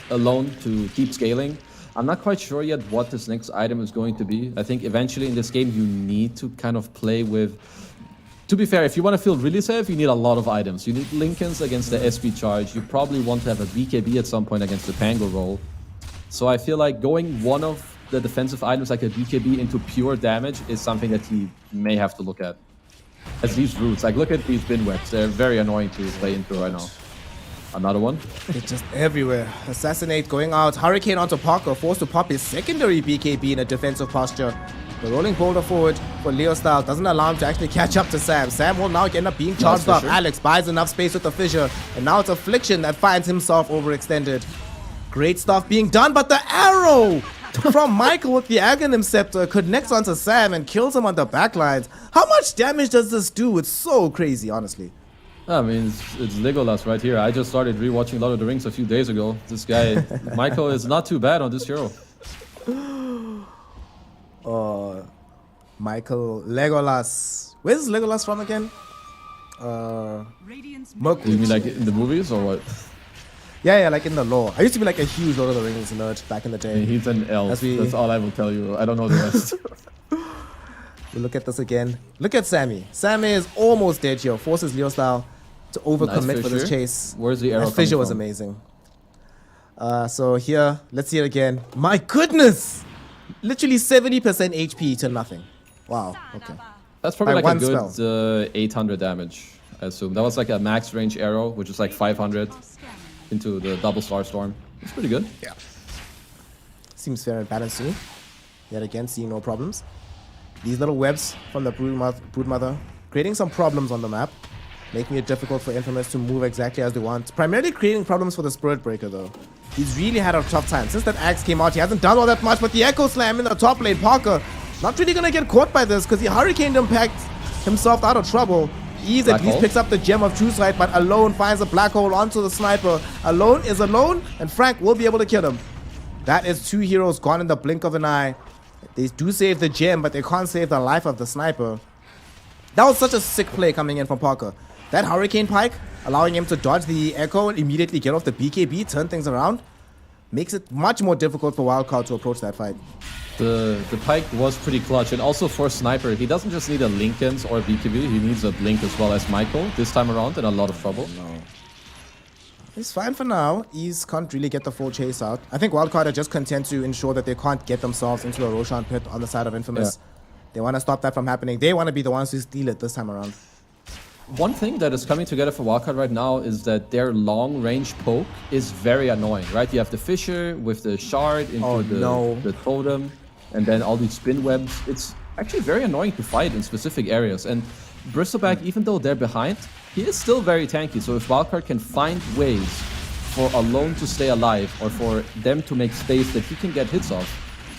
Alone to keep scaling. I'm not quite sure yet what this next item is going to be. I think eventually in this game you need to kind of play with... To be fair, if you want to feel really safe, you need a lot of items. You need Lincolns against the SB charge. You probably want to have a BKB at some point against the Pango roll. So I feel like going one of the defensive items like a BKB into pure damage is something that he may have to look at. As these roots, like look at these bin webs, they're very annoying to play into right now. Another one. It's just everywhere. Assassinate going out. Hurricane onto Parker, forced to pop his secondary BKB in a defensive posture. The rolling boulder forward for Leo Style doesn't allow him to actually catch up to Sam. Sam will now end up being charged up. Alex buys enough space with the fissure, and now it's Affliction that finds himself overextended. Great stuff being done, but the arrow from Michael with the Aghanim Scepter connects onto Sam and kills him on the backlines. How much damage does this do? It's so crazy, honestly. I mean, it's Legolas right here. I just started rewatching Lord of the Rings a few days ago. This guy, Michael, is not too bad on this hero. Michael, Legolas. Where's Legolas from again? You mean like in the movies or what? Yeah, like in the lore. I used to be like a huge Lord of the Rings nerd back in the day. He's an elf. That's all I will tell you. I don't know the rest. We'll look at this again. Look at Sammy. Sammy is almost dead here. Forces Leo Style to overcommit for this chase. Where's the arrow? That fissure was amazing. So here, let's see it again. My goodness! Literally 70% HP to nothing. Wow, okay. That's probably like a good 800 damage, I assume. That was like a max range arrow, which is like 500 into the double star storm. It's pretty good. Yeah. Seems fair and balanced to me. Yet again, seeing no problems. These little webs from the Broodmother creating some problems on the map, making it difficult for Infamous to move exactly as they want. Primarily creating problems for the Spirit Breaker though. He's really had a tough time. Since that axe came out, he hasn't done all that much, but the Echo Slam in the top lane, Parker not really gonna get caught by this because he Hurricane Impact himself out of trouble. Ease at least picks up the gem of True Sight, but Alone finds a black hole onto the sniper. Alone is alone, and Frank will be able to kill him. That is 2 heroes gone in the blink of an eye. They do save the gem, but they can't save the life of the sniper. That was such a sick play coming in from Parker. That Hurricane Pike, allowing him to dodge the Echo and immediately get off the BKB, turn things around, makes it much more difficult for Wildcard to approach that fight. The Pike was pretty clutch, and also for Sniper, he doesn't just need a Linken's or a BKB, he needs a Blink as well as Michael this time around, in a lot of trouble. No. He's fine for now. Ease can't really get the full chase out. I think Wildcard are just content to ensure that they can't get themselves into a Roshan pit on the side of Infamous. Yeah. They want to stop that from happening. They want to be the ones who steal it this time around. One thing that is coming together for Wildcard right now is that their long-range poke is very annoying, right? You have the Fissure with the shard into the totem, and then all these spin webs. It's actually very annoying to fight in specific areas. And Bristleback, even though they're behind, he is still very tanky. So if Wildcard can find ways for Alone to stay alive, or for them to make space that he can get hits off,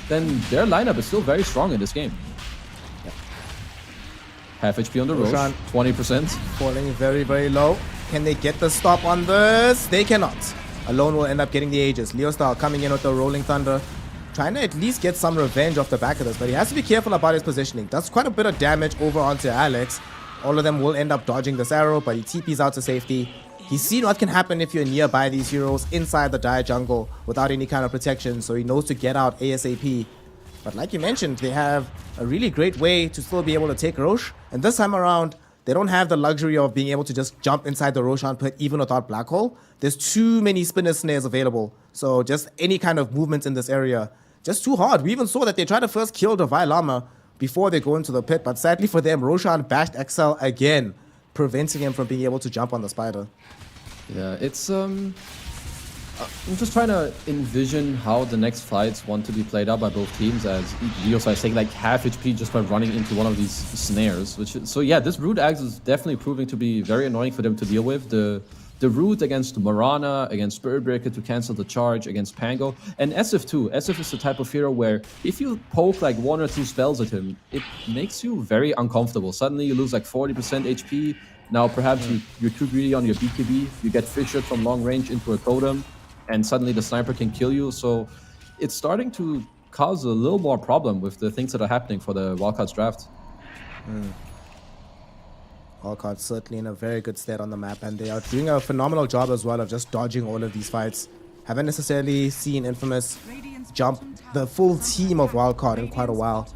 then their lineup is still very strong in this game. Half HP on the Roshan, 20%. Falling very, very low. Can they get the stop on this? They cannot. Alone will end up getting the Aegis. Leostar coming in with the Rolling Thunder, trying to at least get some revenge off the back of this, but he has to be careful about his positioning. Does quite a bit of damage over onto Alex. All of them will end up dodging this arrow, but he TPs out to safety. He's seen what can happen if you're nearby these heroes inside the dire jungle without any kind of protection, so he knows to get out ASAP. But like you mentioned, they have a really great way to still be able to take Rosh. And this time around, they don't have the luxury of being able to just jump inside the Roshan pit even without Black Hole. There's too many spinner snares available. So just any kind of movement in this area, just too hard. We even saw that they tried to first kill the Vailama before they go into the pit. But sadly for them, Roshan bashed Excel again, preventing him from being able to jump on the spider. Yeah, it's I'm just trying to envision how the next fights want to be played out by both teams, as Leostar is taking like half HP just by running into one of these snares. So yeah, this root axe is definitely proving to be very annoying for them to deal with. The root against Morana, against Spirit Breaker to cancel the charge, against Pango, and SF too. SF is the type of hero where if you poke like 1 or 2 spells at him, it makes you very uncomfortable. Suddenly you lose like 40% HP. Now perhaps you're too greedy on your BKB, you get fissured from long range into a totem, and suddenly the sniper can kill you. So it's starting to cause a little more problem with the things that are happening for the Wildcards draft. Wildcard certainly in a very good state on the map, and they are doing a phenomenal job as well of just dodging all of these fights. Haven't necessarily seen Infamous jump the full team of Wildcard in quite a while.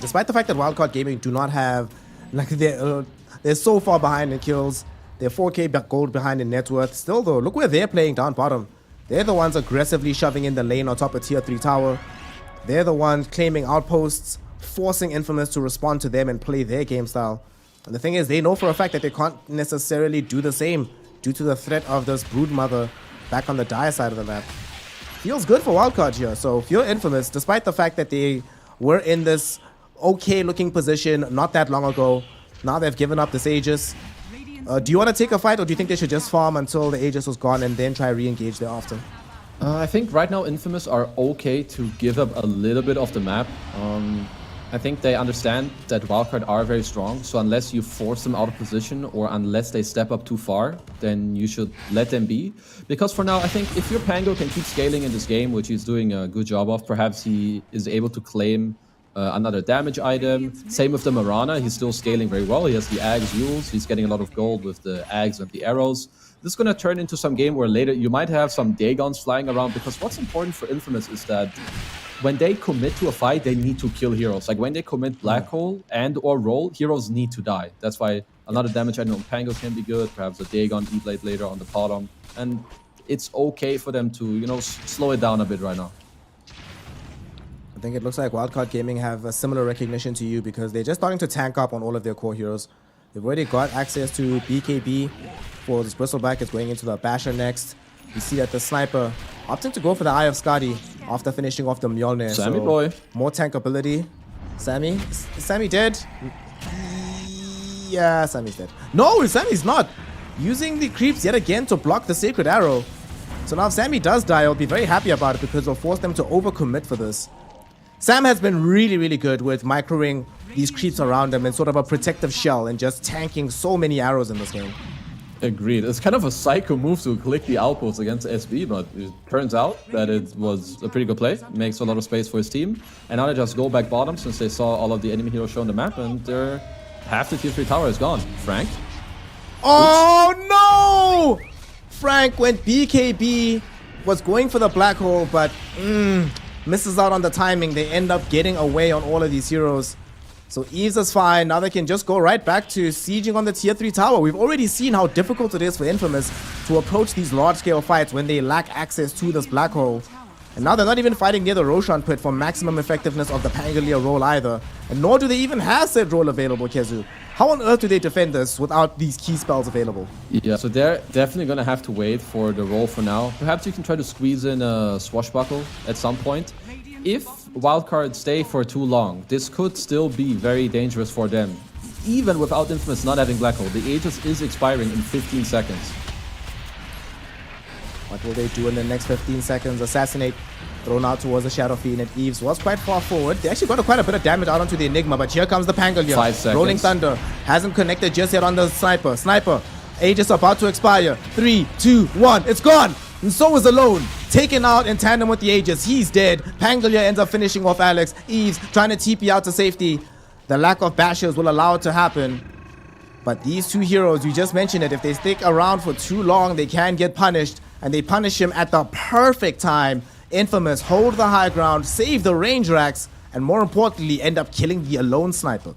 Despite the fact that Wildcard Gaming do not have, like, they're so far behind in kills. They're 4k gold behind in net worth. Still though, look where they're playing down bottom. They're the ones aggressively shoving in the lane on top of tier 3 tower. They're the ones claiming outposts, forcing Infamous to respond to them and play their game style. And the thing is, they know for a fact that they can't necessarily do the same due to the threat of this Broodmother back on the dire side of the map. Feels good for Wildcard here. So if you're Infamous, despite the fact that they were in this okay looking position not that long ago, now they've given up this Aegis. Do you want to take a fight, or do you think they should just farm until the Aegis was gone and then try re-engage thereafter? I think right now Infamous are okay to give up a little bit of the map. I think they understand that Wildcard are very strong, so unless you force them out of position or unless they step up too far, then you should let them be. Because for now, I think if your Pango can keep scaling in this game, which he's doing a good job of, perhaps he is able to claim another damage item. Same with the Morana, he's still scaling very well. He has the Ags Yules, he's getting a lot of gold with the Ags and the arrows. This is going to turn into some game where later you might have some Dagons flying around, because what's important for Infamous is that when they commit to a fight, they need to kill heroes. Like when they commit Black Hole and or roll, heroes need to die. That's why another damage item on Pango can be good, perhaps a Dagon E-Blade later on the bottom. And it's okay for them to, you know, slow it down a bit right now. I think it looks like Wildcard Gaming have a similar recognition to you, because they're just starting to tank up on all of their core heroes. They've already got access to BKB for this Bristleback. It's going into the Basher next. You see that the Sniper opting to go for the Eye of Skadi after finishing off the Mjolnir. Sammy boy. More tank ability. Sammy? Is Sammy dead? Yeah, Sammy's dead. No, Sammy's not. Using the creeps yet again to block the Sacred Arrow. So now if Sammy does die, I'll be very happy about it, because it'll force them to overcommit for this. Sam has been really, really good with microing these creeps around him in sort of a protective shell and just tanking so many arrows in this game. Agreed. It's kind of a psycho move to click the outpost against SB, but it turns out that it was a pretty good play. Makes a lot of space for his team. And now they just go back bottom since they saw all of the enemy heroes show on the map, and they're half the tier 3 tower is gone. Frank? Oh no! Frank went BKB, was going for the black hole, but misses out on the timing. They end up getting away on all of these heroes. So Eves is fine. Now they can just go right back to sieging on the tier 3 tower. We've already seen how difficult it is for Infamous to approach these large-scale fights when they lack access to this black hole. And now they're not even fighting near the Roshan pit for maximum effectiveness of the Pangolier role either. And nor do they even have said role available, Kezu. How on earth do they defend this without these key spells available? Yeah, so they're definitely going to have to wait for the roll for now. Perhaps you can try to squeeze in a swashbuckle at some point. If wildcards stay for too long, this could still be very dangerous for them. Even without Infamous not having black hole, the Aegis is expiring in 15 seconds. What will they do in the next 15 seconds? Assassinate, thrown out towards the Shadow Fiend, and Eves was quite far forward. They actually got quite a bit of damage out onto the Enigma, but here comes the Pangolier. 5 seconds. Rolling Thunder hasn't connected just yet on the Sniper. Sniper, Aegis about to expire. 3, 2, 1, it's gone! And so is Alone, taken out in tandem with the Aegis. He's dead. Pangolier ends up finishing off Alex. Eves trying to TP out to safety. The lack of bashers will allow it to happen. But these two heroes, you just mentioned it, if they stick around for too long, they can get punished. And they punish him at the perfect time. Infamous hold the high ground, save the range racks, and more importantly, end up killing the Alone Sniper.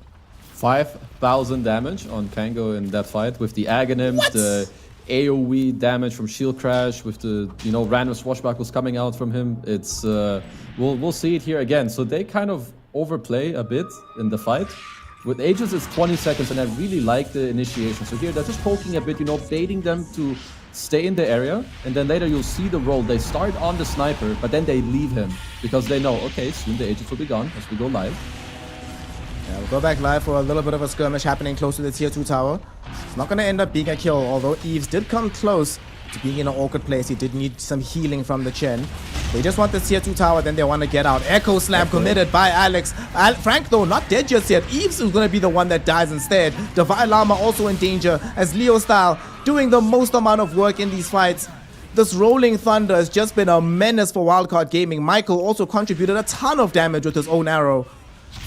5,000 damage on Kango in that fight with the Aghanims, the AoE damage from Shield Crash, with the random swashbuckles coming out from him. It's we'll see it here again. So they kind of overplay a bit in the fight. With Aegis, it's 20 seconds, and I really like the initiation. So here they're just poking a bit, baiting them to stay in the area, and then later you'll see the roll. They start on the Sniper, but then they leave him because they know, okay, soon the Aegis will be gone as we go live. Yeah, we'll go back live for a little bit of a skirmish happening close to the tier 2 tower. It's not going to end up being a kill, although Eves did come close to being in an awkward place. He did need some healing from the Chen. They just want the tier 2 tower, then they want to get out. Echo Slam committed by Alex. Frank, though, not dead just yet. Eves is going to be the one that dies instead. Divine Llama also in danger as Leo Style doing the most amount of work in these fights. This Rolling Thunder has just been a menace for Wildcard Gaming. Michael also contributed a ton of damage with his own arrow.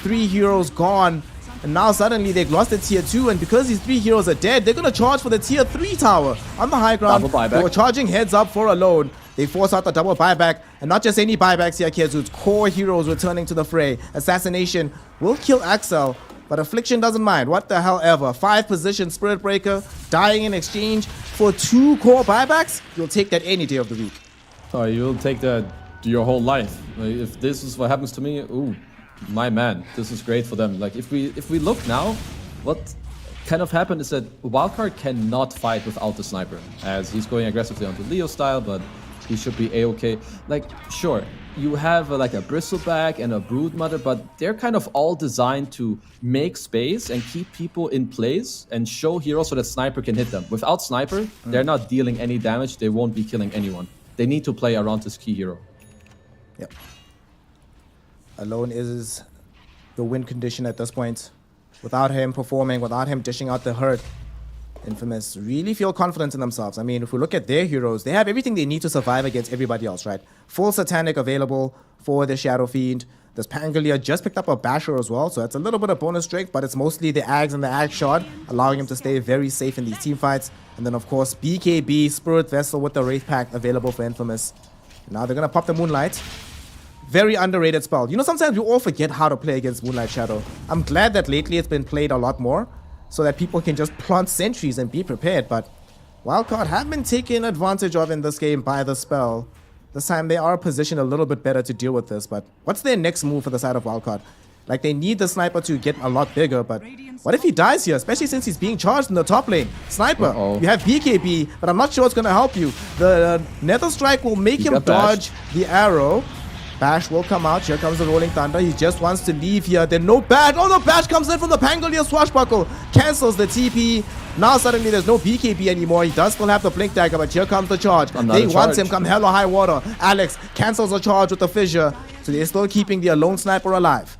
3 heroes gone. And now suddenly they've lost the tier 2, and because these 3 heroes are dead, they're going to charge for the tier 3 tower on the high ground. They were charging heads up for Alone. They force out the double buyback, and not just any buybacks here, Kezu's core heroes returning to the fray. Assassination will kill Axel, but Affliction doesn't mind. What the hell ever. 5 position Spirit Breaker, dying in exchange for 2 core buybacks? You'll take that any day of the week. Oh, you'll take that your whole life. Like, if this is what happens to me, ooh, my man, this is great for them. Like, if we look now, what kind of happened is that Wildcard cannot fight without the Sniper, as he's going aggressively onto Leo style, but he should be a-okay. Like, sure, you have like a Bristleback and a Broodmother, but they're kind of all designed to make space and keep people in place and show heroes so that Sniper can hit them. Without Sniper, they're not dealing any damage. They won't be killing anyone. They need to play around this key hero. Yep. Alone is the win condition at this point. Without him performing, without him dishing out the hurt, Infamous really feel confident in themselves. I mean, if we look at their heroes, they have everything they need to survive against everybody else, right? Full Satanic available for the Shadow Fiend. This Pangolier just picked up a Basher as well, so it's a little bit of bonus strength, but it's mostly the Ags and the Ag Shard, allowing him to stay very safe in these team fights. And then, of course, BKB, Spirit Vessel with the Wraith Pact available for Infamous. Now they're going to pop the Moonlight. Very underrated spell. Sometimes we all forget how to play against Moonlight Shadow. I'm glad that lately it's been played a lot more, so that people can just plant sentries and be prepared, but Wildcard have been taken advantage of in this game by the spell. This time they are positioned a little bit better to deal with this, but what's their next move for the side of Wildcard? Like, they need the Sniper to get a lot bigger, but what if he dies here, especially since he's being charged in the top lane? Sniper, you have BKB, but I'm not sure it's going to help you. The Nether Strike will make him dodge the arrow. Bash will come out. Here comes the Rolling Thunder. He just wants to leave here. Then no Bash. Oh, the Bash comes in from the Pangolier Swashbuckle. Cancels the TP. Now suddenly there's no BKB anymore. He does still have the Blink Dagger, but here comes the charge. They want him come hell or high water. Alex cancels the charge with the Fissure. So they're still keeping the Alone Sniper alive.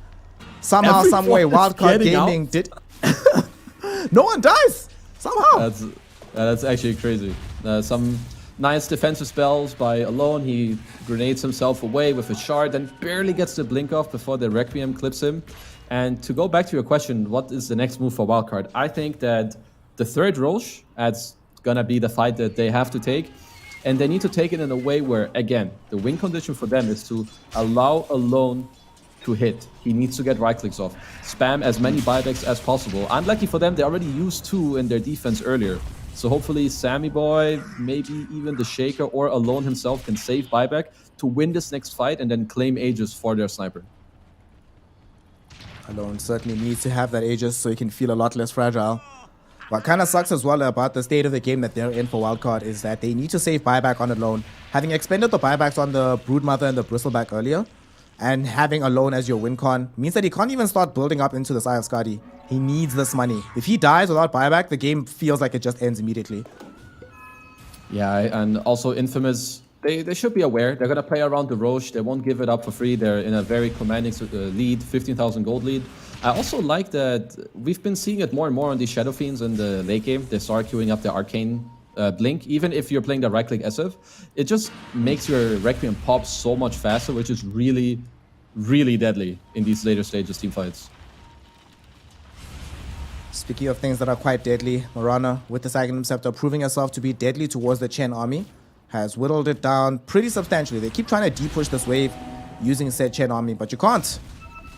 Somehow, some way, Wildcard Gaming did... No one dies! Somehow! That's actually crazy. Some nice defensive spells by Alone. He grenades himself away with a shard and barely gets the blink off before the Requiem clips him. And to go back to your question, what is the next move for Wildcard? I think that the third Roche, that's gonna be the fight that they have to take. And they need to take it in a way where, again, the win condition for them is to allow Alone to hit. He needs to get right clicks off. Spam as many buybacks as possible. Unlucky for them, they already used 2 in their defense earlier. So hopefully Sammy Boy, maybe even the Shaker or Alone himself can save buyback to win this next fight and then claim Aegis for their sniper. Alone certainly needs to have that Aegis so he can feel a lot less fragile. What kind of sucks as well about the state of the game that they're in for Wildcard is that they need to save buyback on Alone. Having expended the buybacks on the Broodmother and the Bristleback earlier, and having Alone as your win con means that he can't even start building up into this Eye of Skadi. He needs this money. If he dies without buyback, the game feels like it just ends immediately. Yeah, and also Infamous, they should be aware. They're going to play around the Roche. They won't give it up for free. They're in a very commanding lead, 15,000 gold lead. I also like that we've been seeing it more and more on these Shadow Fiends in the late game. They start queuing up the Arcane Blink. Even if you're playing the right-click SF, it just makes your Requiem pop so much faster, which is really, really deadly in these later stages team fights. Speaking of things that are quite deadly, Morana, with the Aghanim Scepter, proving herself to be deadly towards the Chen army, has whittled it down pretty substantially. They keep trying to de-push this wave using said Chen army, but you can't,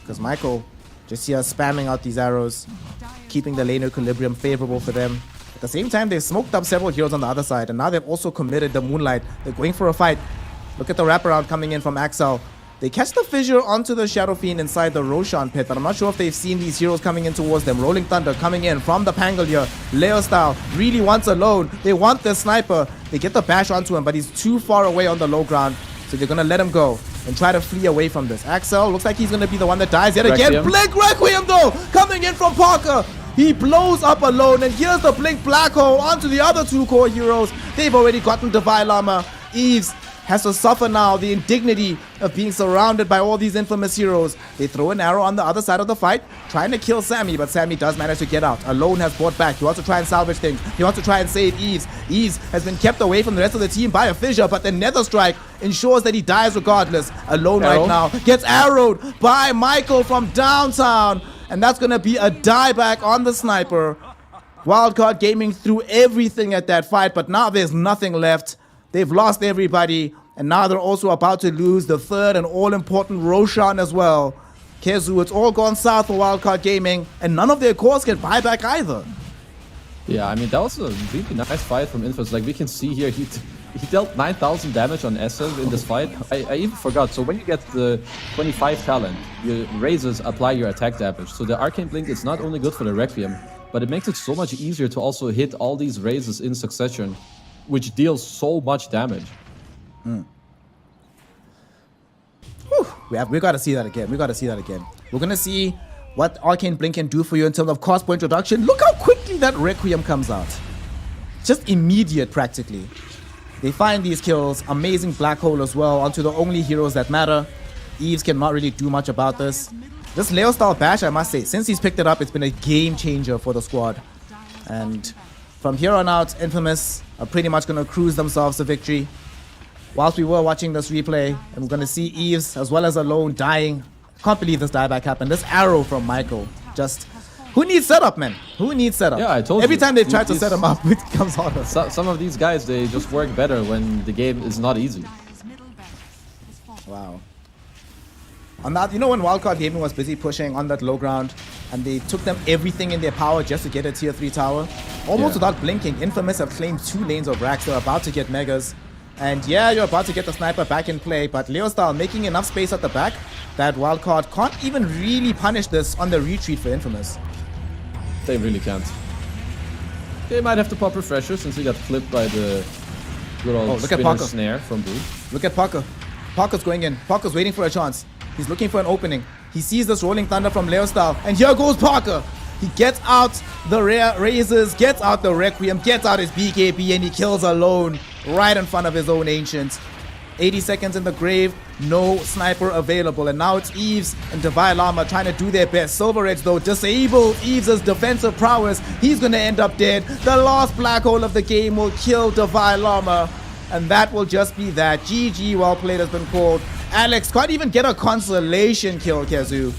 because Michael just here spamming out these arrows, keeping the lane equilibrium favorable for them. At the same time, they've smoked up several heroes on the other side, and now they've also committed the Moonlight. They're going for a fight. Look at the wraparound coming in from Axel. They catch the Fissure onto the Shadow Fiend inside the Roshan pit, but I'm not sure if they've seen these heroes coming in towards them. Rolling Thunder coming in from the Pangolier. Leo style really wants Alone. They want the sniper. They get the bash onto him, but he's too far away on the low ground, so they're going to let him go and try to flee away from this. Axel looks like he's going to be the one that dies yet again. Blink Requiem though, coming in from Parker. He blows up Alone, and here's the Blink Black Hole onto the other 2 core heroes. They've already gotten Divine Armor. Eves has to suffer now the indignity of being surrounded by all these infamous heroes. They throw an arrow on the other side of the fight, trying to kill Sammy, but Sammy does manage to get out. Alone has brought back. He wants to try and salvage things. He wants to try and save Eves. Eves has been kept away from the rest of the team by a Fissure, but the Nether Strike ensures that he dies regardless. Alone right now gets arrowed by Michael from downtown, and that's going to be a dieback on the sniper. Wildcard Gaming threw everything at that fight, but now there's nothing left. They've lost everybody, and now they're also about to lose the third and all-important Roshan as well. Kezu, it's all gone south for Wildcard Gaming, and none of their cores can buy back either. Yeah, I mean, that was a really nice fight from Infamous. Like, we can see here, he dealt 9,000 damage on SF in this fight. I even forgot. So when you get the 25 talent, your raises apply your attack damage. So the Arcane Blink is not only good for the Requiem, but it makes it so much easier to also hit all these raises in succession, which deals so much damage. We got to see that again. We got to see that again. We're going to see what Arcane Blink can do for you in terms of cost per introduction. Look how quickly that Requiem comes out. Just immediate, practically. They find these kills. Amazing Black Hole as well onto the only heroes that matter. Eves cannot really do much about this. This Leo style bash, I must say, since he's picked it up, it's been a game changer for the squad. And from here on out, Infamous are pretty much going to cruise themselves to victory. Whilst we were watching this replay, and we're going to see Eves as well as Alone dying. Can't believe this dieback happened. This arrow from Michael. Just, who needs setup, man? Who needs setup? Yeah, I told you. Every time they try to set him up, it comes harder. Some of these guys, they just work better when the game is not easy. Wow. On that, you know when Wildcard Gaming was busy pushing on that low ground, and they took them everything in their power just to get a tier 3 tower? Almost without blinking, Infamous have claimed 2 lanes of racks. They're about to get megas. And yeah, you're about to get the sniper back in play, but Leo style making enough space at the back that Wildcard can't even really punish this on the retreat for Infamous. They really can't. They might have to pop Refresher since he got flipped by the little spinner snare from Brood. Look at Parker. Parker's going in. Parker's waiting for a chance. He's looking for an opening. He sees this rolling thunder from Leo style, and here goes Parker. He gets out the razors, gets out the Requiem, gets out his BKB, and he kills alone right in front of his own Ancient. 80 seconds in the grave, no sniper available, and now it's Eves and Divine Llama trying to do their best. Silver Edge though disables Eves' defensive prowess. He's gonna end up dead. The last black hole of the game will kill Divine Llama, and that will just be that. GG, well played has been called. Alex can't even get a consolation kill, Kezu.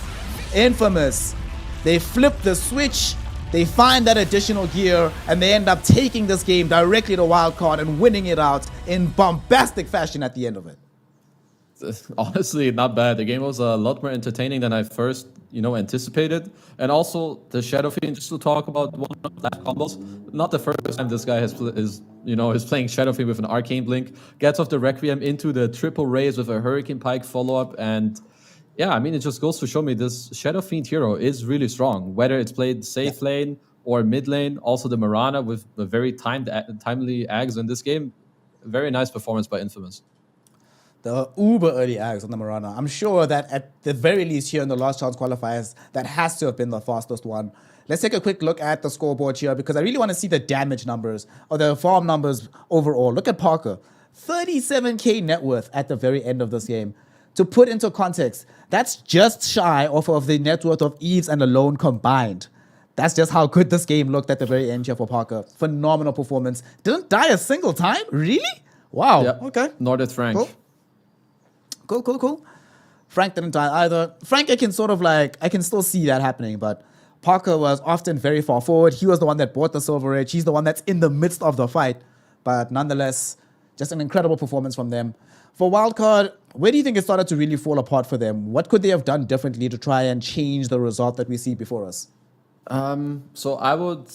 Infamous. They flip the switch, they find that additional gear, and they end up taking this game directly to wildcard and winning it out in bombastic fashion at the end of it. Honestly, not bad. The game was a lot more entertaining than I first, anticipated. And also the Shadow Fiend, just to talk about one of the combos. Not the first time this guy is playing Shadow Fiend with an Arcane Blink. Gets off the Requiem into the triple raise with a Hurricane Pike follow-up. And yeah, I mean, it just goes to show me this Shadow Fiend hero is really strong. Whether it's played safe lane or mid lane. Also the Mirana with a very timely Ags in this game. Very nice performance by Infamous. The uber early Ags on the Mirana. I'm sure that at the very least here in the Last Chance Qualifiers, that has to have been the fastest one. Let's take a quick look at the scoreboard here because I really want to see the damage numbers or the farm numbers overall. Look at Parker. 37k net worth at the very end of this game. To put into context, that's just shy off of the net worth of Eves and Alone combined. That's just how good this game looked at the very end here for Parker. Phenomenal performance. Didn't die a single time? Really? Wow. Yep. Okay. Nor did Frank. Cool. Frank didn't die either. Frank, I can still see that happening, but Parker was often very far forward. He was the one that bought the Silver Edge. He's the one that's in the midst of the fight. But nonetheless, just an incredible performance from them. For Wildcard, where do you think it started to really fall apart for them? What could they have done differently to try and change the result that we see before us? So I would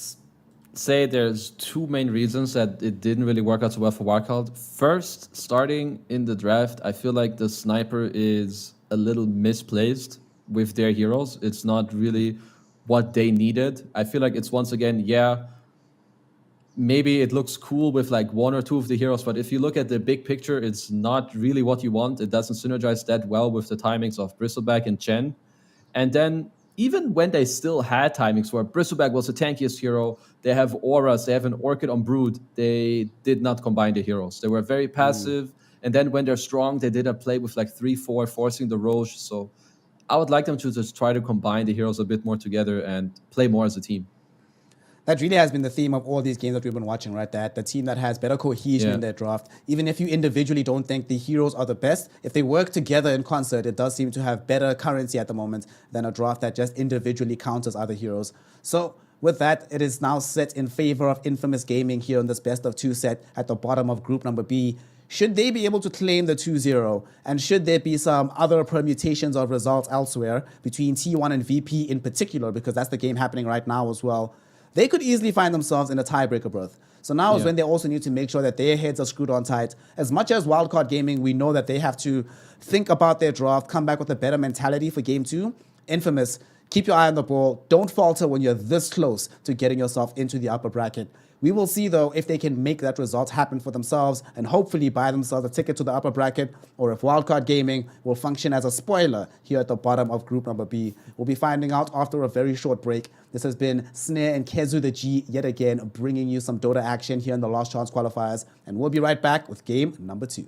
say there's two main reasons that it didn't really work out so well for Wildcard. First, starting in the draft, I feel like the sniper is a little misplaced with their heroes. It's not really what they needed. I feel like it's once again, maybe it looks cool with like one or two of the heroes, but if you look at the big picture, it's not really what you want. It doesn't synergize that well with the timings of Bristleback and Chen. And then even when they still had timings where Bristleback was the tankiest hero, they have auras, they have an Orchid on Brood, they did not combine the heroes. They were very passive. And then when they're strong, they did a play with like 3-4, forcing the Roche. So I would like them to just try to combine the heroes a bit more together and play more as a team. That really has been the theme of all these games that we've been watching, right? That the team that has better cohesion in their draft, even if you individually don't think the heroes are the best, if they work together in concert, it does seem to have better currency at the moment than a draft that just individually counters other heroes. So with that, it is now set in favor of Infamous Gaming here on this best of two set at the bottom of group number B. Should they be able to claim the 2-0? And should there be some other permutations of results elsewhere between T1 and VP in particular, because that's the game happening right now as well, they could easily find themselves in a tiebreaker berth. So now is when they also need to make sure that their heads are screwed on tight. As much as Wildcard Gaming, we know that they have to think about their draft, come back with a better mentality for Game 2. Infamous, keep your eye on the ball. Don't falter when you're this close to getting yourself into the upper bracket. We will see, though, if they can make that result happen for themselves and hopefully buy themselves a ticket to the upper bracket, or if Wildcard Gaming will function as a spoiler here at the bottom of group number B. We'll be finding out after a very short break. This has been Snare and Kezu the G yet again, bringing you some Dota action here in the Last Chance Qualifiers, and we'll be right back with game number 2.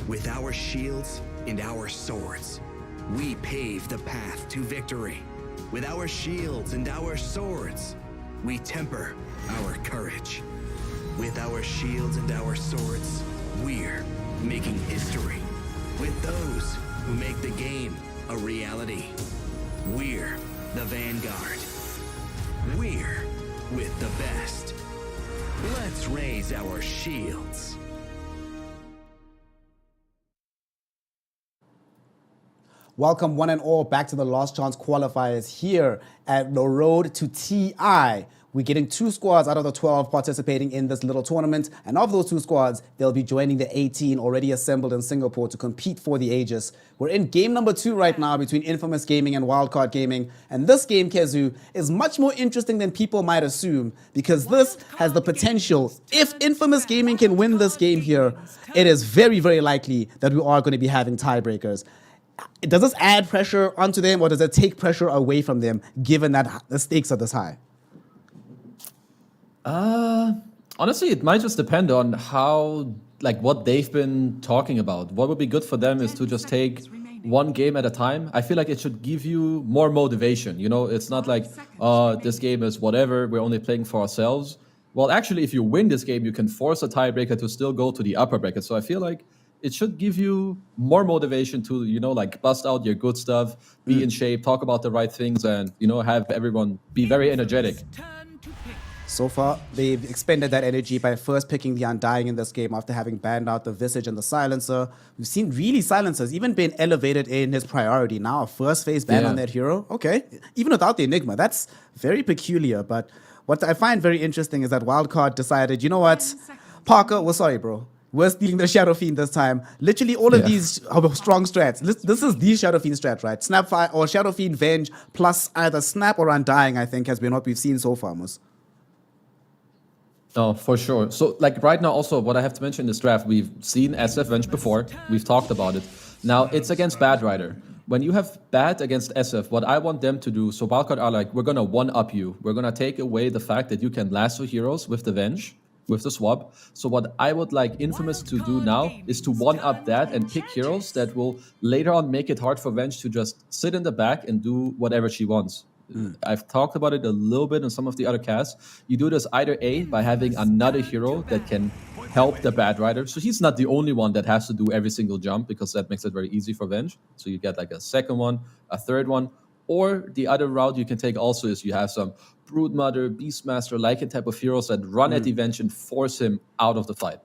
With our shields and our swords, we pave the path to victory. With our shields and our swords, we temper our courage. With our shields and our swords, we're making history. With those who make the game a reality, we're the vanguard. We're with the best. Let's raise our shields. Welcome one and all back to the Last Chance Qualifiers here at the road to TI. We're getting 2 squads out of the 12 participating in this little tournament, and of those 2 squads, they'll be joining the 18 already assembled in Singapore to compete for the Aegis. We're in game number 2 right now between Infamous Gaming and Wildcard Gaming, and this game, Kezu, is much more interesting than people might assume, because this has the potential, if Infamous Gaming can win this game here, it is very, very likely that we are going to be having tiebreakers. Does this add pressure onto them, or does it take pressure away from them, given that the stakes are this high? Honestly, it might just depend on how, like, what they've been talking about. What would be good for them is to just take one game at a time. I feel like it should give you more motivation. You know, it's not like, this game is whatever, we're only playing for ourselves. Well, actually, if you win this game, you can force a tiebreaker to still go to the upper bracket. So I feel like it should give you more motivation to, you know, like, bust out your good stuff, be in shape, talk about the right things, and, you know, have everyone be very energetic. So far, they've expended that energy by first picking the Undying in this game after having banned out the Visage and the Silencer. We've seen really Silencers even been elevated in his priority. Now a first phase ban on that hero. Okay, even without the Enigma, that's very peculiar. But what I find very interesting is that Wildcard decided, you know what, Parker, well, sorry, bro. We're stealing the Shadow Fiend this time. Literally all of these strong strats. This is the Shadow Fiend strat, right? Snapfire or Shadow Fiend Venge plus either Snap or Undying, I think, has been what we've seen so far, Mus. No, for sure. So, like, right now also, what I have to mention in this draft, we've seen SF Venge before. We've talked about it. Now, it's against Bad Rider. When you have Bad against SF, what I want them to do, so Wildcard are like, we're going to one-up you. We're going to take away the fact that you can lasso heroes with the Venge, with the swap. So what I would like Infamous to do now is to one-up that and pick heroes that will later on make it hard for Venge to just sit in the back and do whatever she wants. I've talked about it a little bit in some of the other casts. You do this either A, by having another hero that can help the Bad Rider. So he's not the only one that has to do every single jump, because that makes it very easy for Venge. So you get like a second one, a third one. Or the other route you can take also is you have some Broodmother, Beastmaster, Lycan type of heroes that run at the Venge and force him out of the fight.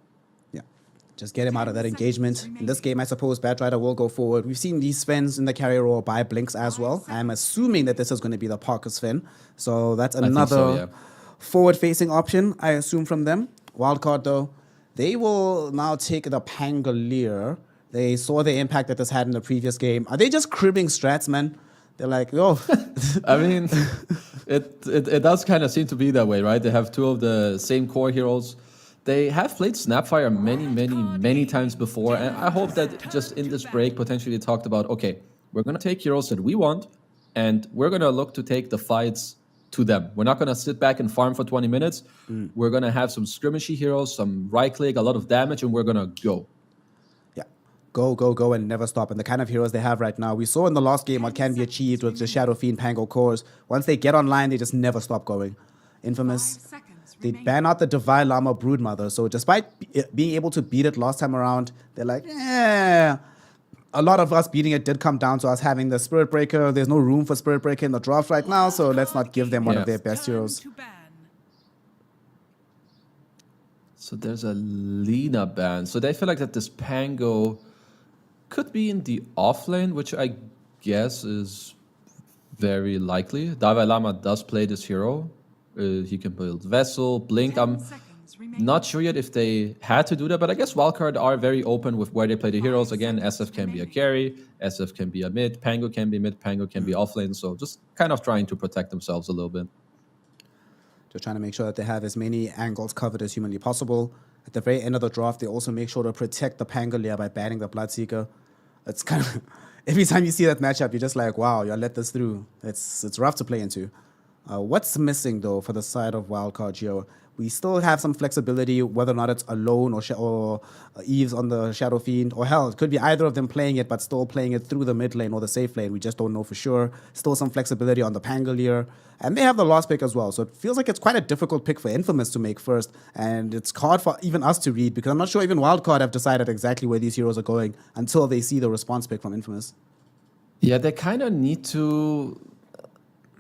Just get him out of that engagement. In this game, I suppose Bad Rider will go forward. We've seen these Svens in the carrier role by Blinks as well. I'm assuming that this is going to be the Parker Sven. So that's another forward-facing option, I assume, from them. Wildcard, though, they will now take the Pangolier. They saw the impact that this had in the previous game. Are they just cribbing strats, man? They're like, yo. I mean, it does kind of seem to be that way, right? They have 2 of the same core heroes. They have played Snapfire many times before, and I hope that just in this break, potentially they talked about, okay, we're going to take heroes that we want, and we're going to look to take the fights to them. We're not going to sit back and farm for 20 minutes. We're going to have some skirmishy heroes, some right-click, a lot of damage, and we're going to go. Yeah, go, and never stop. And the kind of heroes they have right now, we saw in the last game what can be achieved with the Shadow Fiend Pango cores. Once they get online, they just never stop going. Infamous. They ban out the Divine Llama Broodmother. So despite being able to beat it last time around, they're like, a lot of us beating it did come down to us having the Spirit Breaker. There's no room for Spirit Breaker in the draft right now, so let's not give them one of their best heroes. So there's a Lina ban. So they feel like that this Pango could be in the off lane, which I guess is very likely. Dalai Lama does play this hero. He can build Vessel, Blink. I'm not sure yet if they had to do that, but I guess Wildcard are very open with where they play the heroes. Again, SF can be a carry, SF can be a mid, Pango can be mid, Pango can be offlane. So just kind of trying to protect themselves a little bit. Just trying to make sure that they have as many angles covered as humanly possible. At the very end of the draft, they also make sure to protect the Pangolier by banning the Bloodseeker. It's kind of... Every time you see that matchup, you're just like, wow, y'all let this through. It's rough to play into. What's missing, though, for the side of Wildcard here? We still have some flexibility, whether or not it's alone or Eves on the Shadow Fiend, or hell, it could be either of them playing it, but still playing it through the mid lane or the safe lane. We just don't know for sure. Still some flexibility on the Pangolier. And they have the last pick as well. So it feels like it's quite a difficult pick for Infamous to make first. And it's hard for even us to read, because I'm not sure even Wildcard have decided exactly where these heroes are going until they see the response pick from Infamous. Yeah, they kind of need to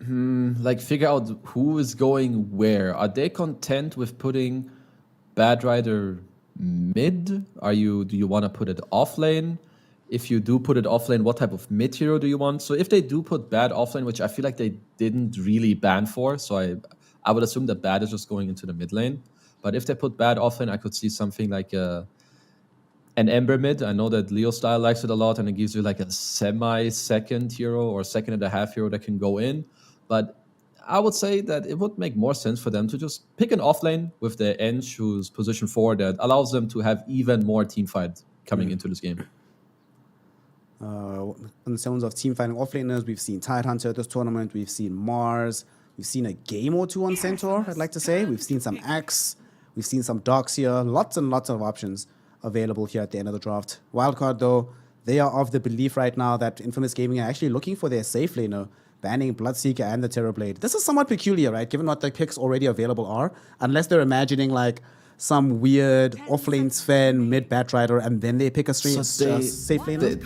like figure out who is going where. Are they content with putting Bad Rider mid? Do you want to put it off lane? If you do put it off lane, what type of mid hero do you want? So if they do put Bad off lane, which I feel like they didn't really ban for, so I would assume that Bad is just going into the mid lane. But if they put Bad off lane, I could see something like an Ember mid. I know that Leo Style likes it a lot, and it gives you like a semi-second hero or second and a half hero that can go in. But I would say that it would make more sense for them to just pick an offlane with their Ench, who's position 4, that allows them to have even more team fight coming into this game. In terms of team fighting offlaners, we've seen Tidehunter at this tournament, we've seen Mars, we've seen a game or two on Centaur, I'd like to say. We've seen some Axe, we've seen some Dogs here, lots and lots of options available here at the end of the draft. Wildcard, though, they are of the belief right now that Infamous Gaming are actually looking for their safe laner, banning Bloodseeker and the Terrorblade. This is somewhat peculiar, right? Given what the picks already available are, unless they're imagining like some weird offlane Sven, mid Batrider, and then they pick a safe laner.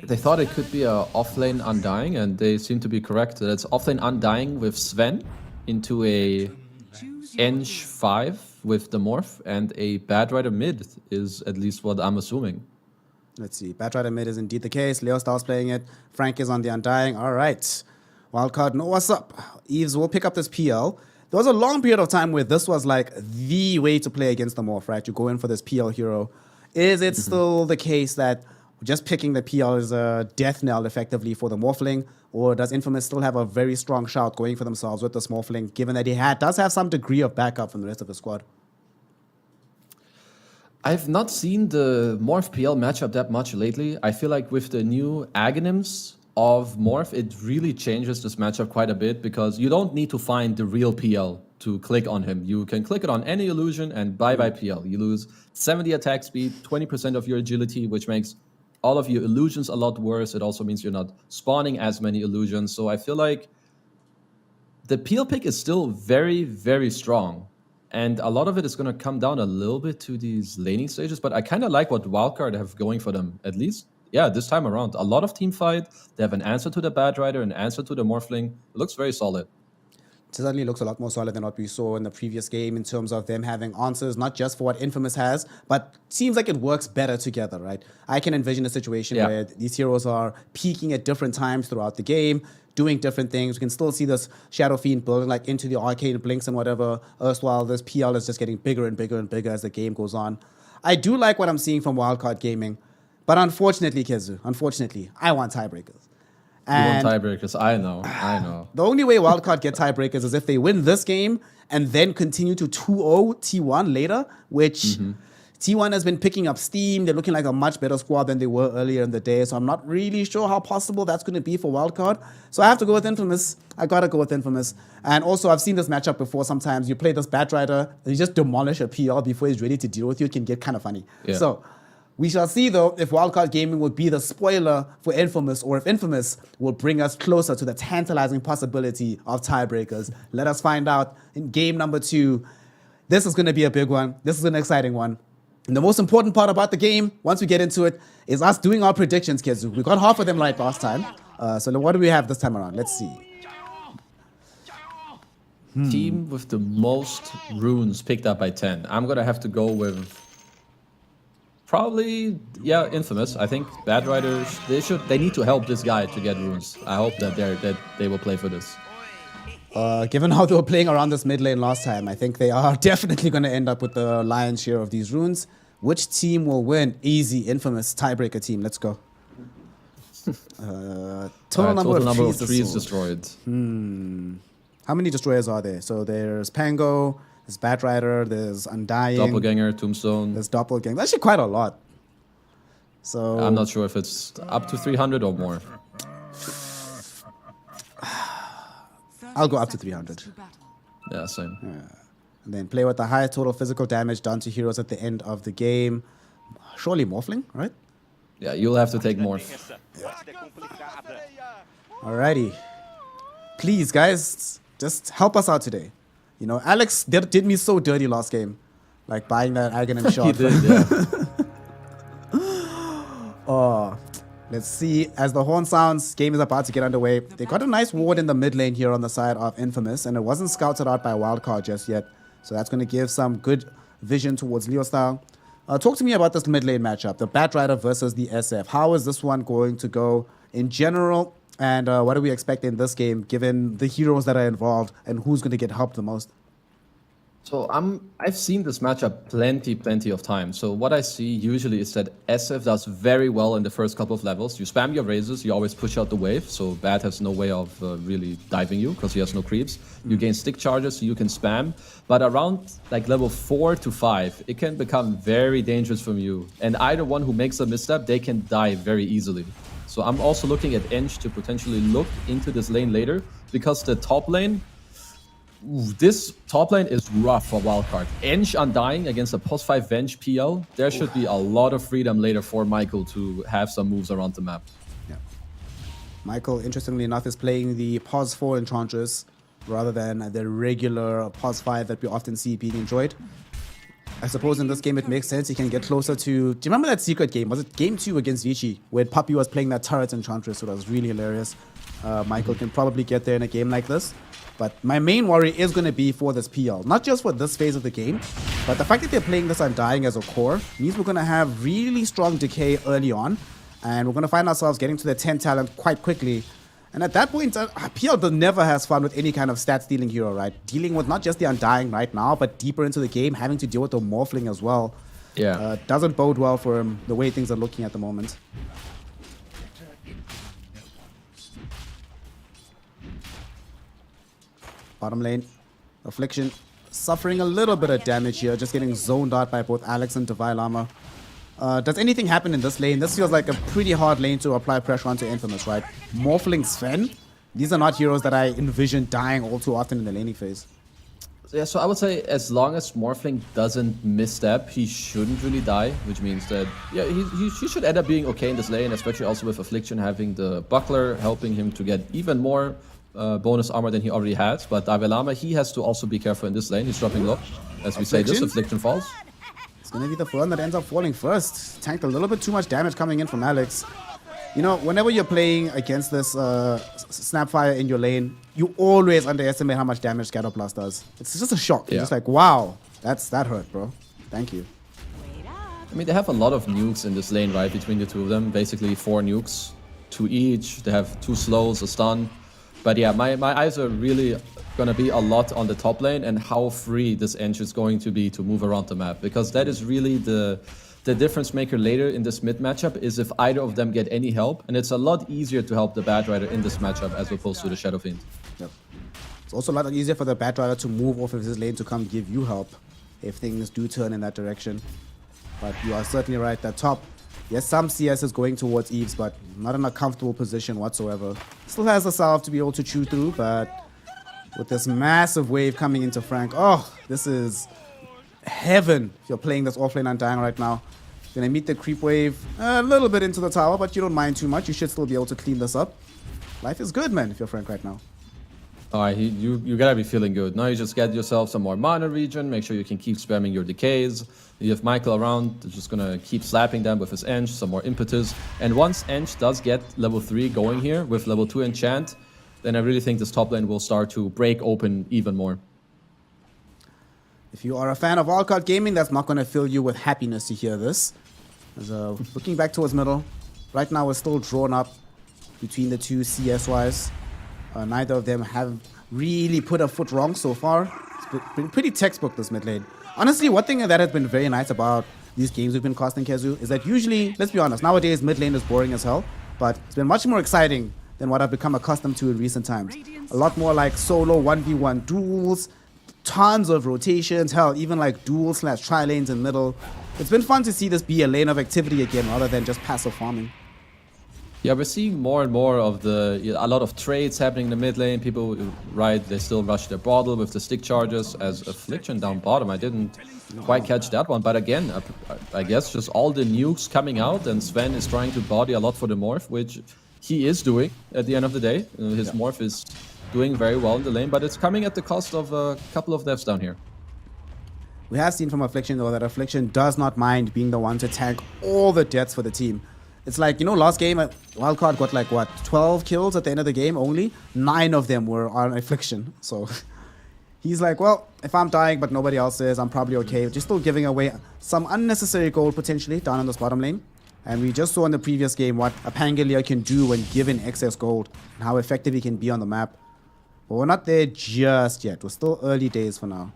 They thought it could be a offlane Undying, and they seem to be correct. That it's offlane Undying with Sven into a Ench 5 with the Morph, and a Bad Rider mid is at least what I'm assuming. Let's see. Bad Rider mid is indeed the case. Leo Styles playing it. Frank is on the Undying. All right. Wildcard, know what's up. Eves will pick up this PL. There was a long period of time where this was like the way to play against the Morph, right? You go in for this PL hero. Is it still the case that just picking the PL is a death knell effectively for the Morphling? Or does Infamous still have a very strong shout going for themselves with this Morphling, given that he does have some degree of backup from the rest of the squad? I've not seen the Morph PL matchup that much lately. I feel like with the new Aghanims of Morph, it really changes this matchup quite a bit, because you don't need to find the real PL to click on him. You can click it on any illusion and bye-bye PL. You lose 70 attack speed, 20% of your agility, which makes all of your illusions a lot worse. It also means you're not spawning as many illusions. So I feel like the PL pick is still very, very strong. And a lot of it is going to come down a little bit to these laning stages. But I kind of like what Wildcard have going for them, at least. Yeah, this time around. A lot of team fight. They have an answer to the Bad Rider, an answer to the Morphling. It looks very solid. It certainly looks a lot more solid than what we saw in the previous game in terms of them having answers, not just for what Infamous has, but seems like it works better together, right? I can envision a situation where these heroes are peaking at different times throughout the game, doing different things. We can still see this Shadow Fiend building like into the arcane blinks and whatever, while this PL is just getting bigger and bigger and bigger as the game goes on. I do like what I'm seeing from Wildcard Gaming, but unfortunately, Kezu, I want tiebreakers. And you want tiebreakers, I know. The only way Wildcard get tiebreakers is if they win this game and then continue to 2-0 T1 later, which T1 has been picking up steam. They're looking like a much better squad than they were earlier in the day, so I'm not really sure how possible that's going to be for Wildcard. So I have to go with Infamous. I got to go with Infamous. And also, I've seen this matchup before. Sometimes you play this Bat Rider, and you just demolish a PL before he's ready to deal with you. It can get kind of funny. Yeah. So we shall see, though, if Wildcard Gaming will be the spoiler for Infamous, or if Infamous will bring us closer to the tantalizing possibility of tiebreakers. Let us find out in game number 2. This is going to be a big one. This is an exciting one. And the most important part about the game, once we get into it, is us doing our predictions, kids. We got half of them right last time. So what do we have this time around? Let's see. Team with the most runes picked up by 10. I'm going to have to go with probably, Infamous. I think Bad Riders, they need to help this guy to get runes. I hope that they will play for this. Given how they were playing around this mid lane last time, I think they are definitely going to end up with the lion's share of these runes. Which team will win? Easy, Infamous, tiebreaker team. Let's go. Total number of trees destroyed. How many destroyers are there? So there's Pango, there's Bat Rider, there's Undying. Doppelganger, Tombstone. There's Doppelganger. That's actually quite a lot. So I'm not sure if it's up to 300 or more. I'll go up to 300. Yeah, same. And then play with the highest total physical damage done to heroes at the end of the game. Surely Morphling, right? Yeah, you'll have to take Morph. Alrighty. Please, guys, just help us out today. You know, Alex did me so dirty last game. Like buying that Aghanim shot. He did, yeah. Oh, let's see. As the horn sounds, game is about to get underway. They got a nice ward in the mid lane here on the side of Infamous, and it wasn't scouted out by Wildcard just yet. So that's going to give some good vision towards Leo style. Talk to me about this mid lane matchup, the Batrider versus the SF. How is this one going to go in general? And what do we expect in this game, given the heroes that are involved and who's going to get helped the most? So I've seen this matchup plenty of times. So what I see usually is that SF does very well in the first couple of levels. You spam your raises, you always push out the wave, so Bad has no way of really diving you because he has no creeps. You gain stick charges, so you can spam. But around like level 4 to 5, it can become very dangerous from you. And either one who makes a misstep, they can die very easily. So I'm also looking at Eng to potentially look into this lane later because the top lane, this top lane is rough for Wildcard. Eng Undying against a +5 Venge PL, there should be a lot of freedom later for Michael to have some moves around the map. Yeah. Michael, interestingly enough, is playing the +4 Enchantress rather than the regular +5 that we often see being enjoyed. I suppose in this game it makes sense. He can get closer to... Do you remember that secret game? Was it game 2 against Vici where Puppy was playing that turret Enchantress? So that was really hilarious. Michael can probably get there in a game like this. But my main worry is going to be for this PL. Not just for this phase of the game, but the fact that they're playing this Undying as a core means we're going to have really strong decay early on. And we're going to find ourselves getting to the 10 talent quite quickly. And at that point, PL never has fun with any kind of stat-stealing hero, right? Dealing with not just the Undying right now, but deeper into the game, having to deal with the Morphling as well. Yeah. Doesn't bode well for him, the way things are looking at the moment. Bottom lane, Affliction suffering a little bit of damage here, just getting zoned out by both Alex and Divine Llama. Does anything happen in this lane? This feels like a pretty hard lane to apply pressure onto Infamous, right? Morphling Sven, these are not heroes that I envision dying all too often in the laning phase. Yeah, so I would say as long as Morphling doesn't misstep, he shouldn't really die, which means that, yeah, he should end up being okay in this lane, especially also with Affliction having the Buckler, helping him to get even more bonus armor than he already has. But Davelama, he has to also be careful in this lane. He's dropping low. As we say, this Affliction falls. It's going to be the one that ends up falling first. Tanked a little bit too much damage coming in from Alex. You know, whenever you're playing against this Snapfire in your lane, you always underestimate how much damage Scatterblast does. It's just a shock. Yeah. You're just like, wow, that hurt, bro. Thank you. I mean, they have a lot of nukes in this lane, right? Between the two of them. Basically 4 nukes, 2 each. They have 2 slows, a stun. But yeah, my eyes are really going to be a lot on the top lane and how free this Eng is going to be to move around the map. Because that is really the difference maker later in this mid matchup is if either of them get any help. And it's a lot easier to help the Batrider in this matchup as opposed to the Shadow Fiend. Yep. It's also a lot easier for the Batrider to move off of his lane to come give you help if things do turn in that direction. But you are certainly right, that top, yes, some CS is going towards Eves, but not in a comfortable position whatsoever. Still has the salve to be able to chew through, but with this massive wave coming into Frank, oh, this is heaven if you're playing this offlane Undying right now. Gonna meet the creep wave a little bit into the tower, but you don't mind too much. You should still be able to clean this up. Life is good, man, if you're Frank right now. Alright, you gotta be feeling good. Now you just get yourself some more mana regen, make sure you can keep spamming your decays. You have Michael around, just gonna keep slapping them with his Eng, some more impetus. And once Eng does get level 3 going here with level 2 enchant, then I really think this top lane will start to break open even more. If you are a fan of Wildcard Gaming, that's not gonna fill you with happiness to hear this. As looking back towards middle, right now we're still drawn up between the two CS-wise. Neither of them have really put a foot wrong so far. It's been pretty textbook, this mid lane. Honestly, one thing that has been very nice about these games we've been casting, Kezu, is that usually, let's be honest, nowadays mid lane is boring as hell, but it's been much more exciting than what I've become accustomed to in recent times. A lot more like solo 1v1 duels, tons of rotations, hell, even like dual/tri lanes in middle. It's been fun to see this be a lane of activity again rather than just passive farming. Yeah, we're seeing more and more of a lot of trades happening in the mid lane. People, right, they still rush their bottle with the stick charges as Affliction down bottom. I didn't quite catch that one, but again, I guess just all the nukes coming out, and Sven is trying to body a lot for the morph, which he is doing at the end of the day. His morph is doing very well in the lane, but it's coming at the cost of a couple of deaths down here. We have seen from Affliction, though, that Affliction does not mind being the one to tank all the deaths for the team. It's like, you know, last game, Wildcard got like, what, 12 kills at the end of the game only? 9 of them were on Affliction. So he's like, well, if I'm dying but nobody else is, I'm probably okay. Just still giving away some unnecessary gold potentially down in this bottom lane. And we just saw in the previous game what a Pangolier can do when given excess gold and how effective he can be on the map. But we're not there just yet. We're still early days for now.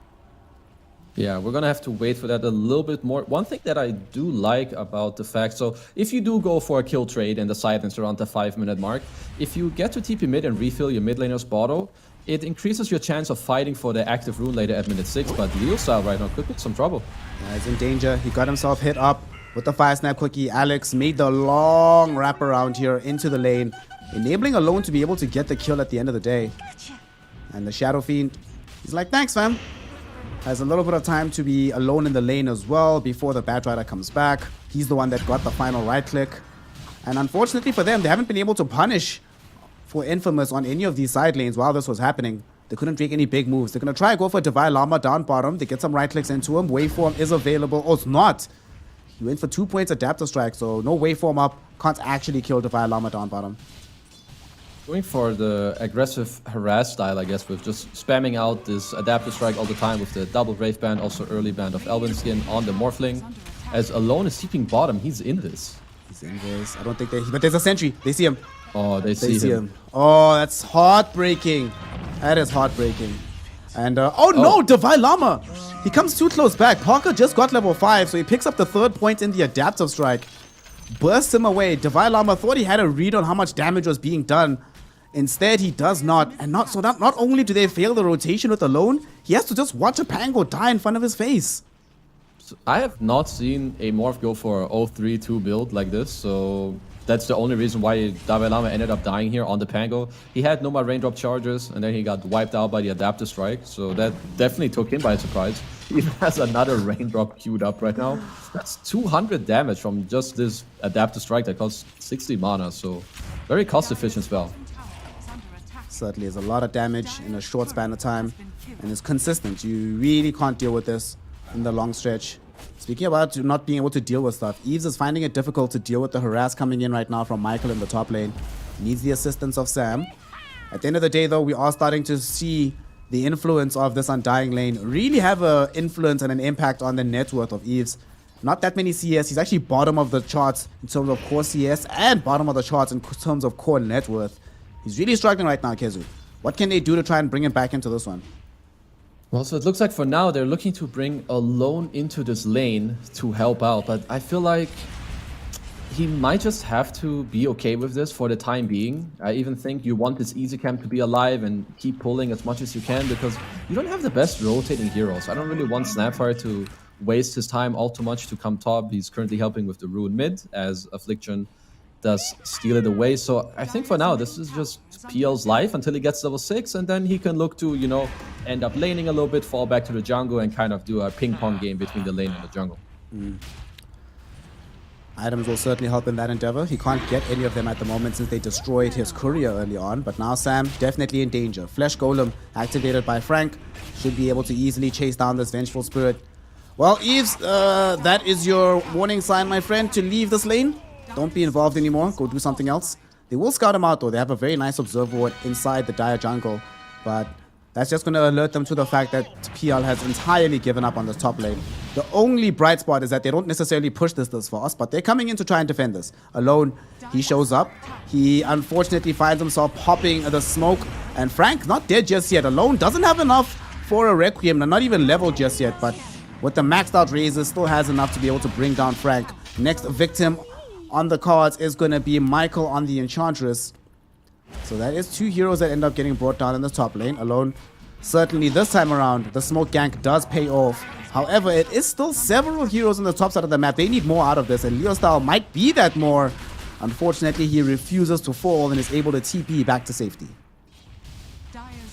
Yeah, we're gonna have to wait for that a little bit more. One thing that I do like about the fact, so if you do go for a kill trade and the silence around the 5-minute mark, if you get to TP mid and refill your mid laner's bottle, it increases your chance of fighting for the active rune later at minute 6, but Leo style right now could be some trouble. Yeah, he's in danger. He got himself hit up with the fire snap quickie. Alex made the long wrap around here into the lane, enabling Alone to be able to get the kill at the end of the day. And the Shadow Fiend, he's like, thanks, fam. Has a little bit of time to be alone in the lane as well before the Batrider comes back. He's the one that got the final right click. And unfortunately for them, they haven't been able to punish for Infamous on any of these side lanes while this was happening. They couldn't make any big moves. They're going to try and go for Divine Llama down bottom. They get some right clicks into him. Waveform is available. Oh, it's not. He went for 2 points Adapter Strike, so no Waveform up. Can't actually kill Divine Llama down bottom. Going for the aggressive harass style, I guess, with just spamming out this Adaptive Strike all the time with the double Wraith Band, also early band of Elven Skin on the Morphling. As Alone is keeping bottom, he's in this. He's in this. I don't think they... But there's a sentry. They see him. Oh, they see him. Oh, that's heartbreaking. That is heartbreaking. And, oh no, Divine Llama! He comes too close back. Parker just got level 5, so he picks up the 3rd point in the Adaptive Strike. Bursts him away. Divine Llama thought he had a read on how much damage was being done. Instead, he does not. And not only do they fail the rotation with Alone, he has to just watch a Pango die in front of his face. So I have not seen a Morph go for a 0-3-2 build like this, so that's the only reason why Divine Llama ended up dying here on the Pango. He had no more raindrop charges, and then he got wiped out by the Adaptive Strike, so that definitely took him by surprise. He has another raindrop queued up right now. That's 200 damage from just this Adaptive Strike that costs 60 mana, so very cost efficient spell. Certainly is a lot of damage in a short span of time, and it's consistent. You really can't deal with this in the long stretch. Speaking about not being able to deal with stuff, Eves is finding it difficult to deal with the harass coming in right now from Michael in the top lane. Needs the assistance of Sam. At the end of the day, though, we are starting to see the influence of this Undying lane really have an influence and an impact on the net worth of Eves. Not that many CS. He's actually bottom of the charts in terms of core CS and bottom of the charts in terms of core net worth. He's really struggling right now, Kezu. What can they do to try and bring him back into this one? Well, so it looks like for now they're looking to bring Alone into this lane to help out, but I feel like he might just have to be okay with this for the time being. I even think you want this easy camp to be alive and keep pulling as much as you can because you don't have the best rotating heroes. I don't really want Snapfire to waste his time all too much to come top. He's currently helping with the Rune mid as Affliction does steal it away. So I think for now this is just PL's life until he gets level 6, and then he can look to, you know, end up laning a little bit, fall back to the jungle, and kind of do a ping-pong game between the lane and the jungle. Items will certainly help in that endeavor. He can't get any of them at the moment since they destroyed his courier early on, but now Sam definitely in danger. Flesh Golem activated by Frank should be able to easily chase down this Vengeful Spirit. Well, Eves, that is your warning sign, my friend, to leave this lane. Don't be involved anymore. Go do something else. They will scout him out, though. They have a very nice observer ward inside the Dire jungle. But that's just going to alert them to the fact that PL has entirely given up on this top lane. The only bright spot is that they don't necessarily push this fast, but they're coming in to try and defend this. Alone, he shows up. He unfortunately finds himself popping the smoke. And Frank, not dead just yet. Alone doesn't have enough for a Requiem. They're not even leveled just yet. But with the maxed out razors, still has enough to be able to bring down Frank. Next victim on the cards is going to be Michael on the Enchantress. So that is 2 heroes that end up getting brought down in the top lane. Alone, certainly this time around, the smoke gank does pay off. However, it is still several heroes on the top side of the map. They need more out of this, and Leo Style might be that more. Unfortunately, he refuses to fall and is able to TP back to safety.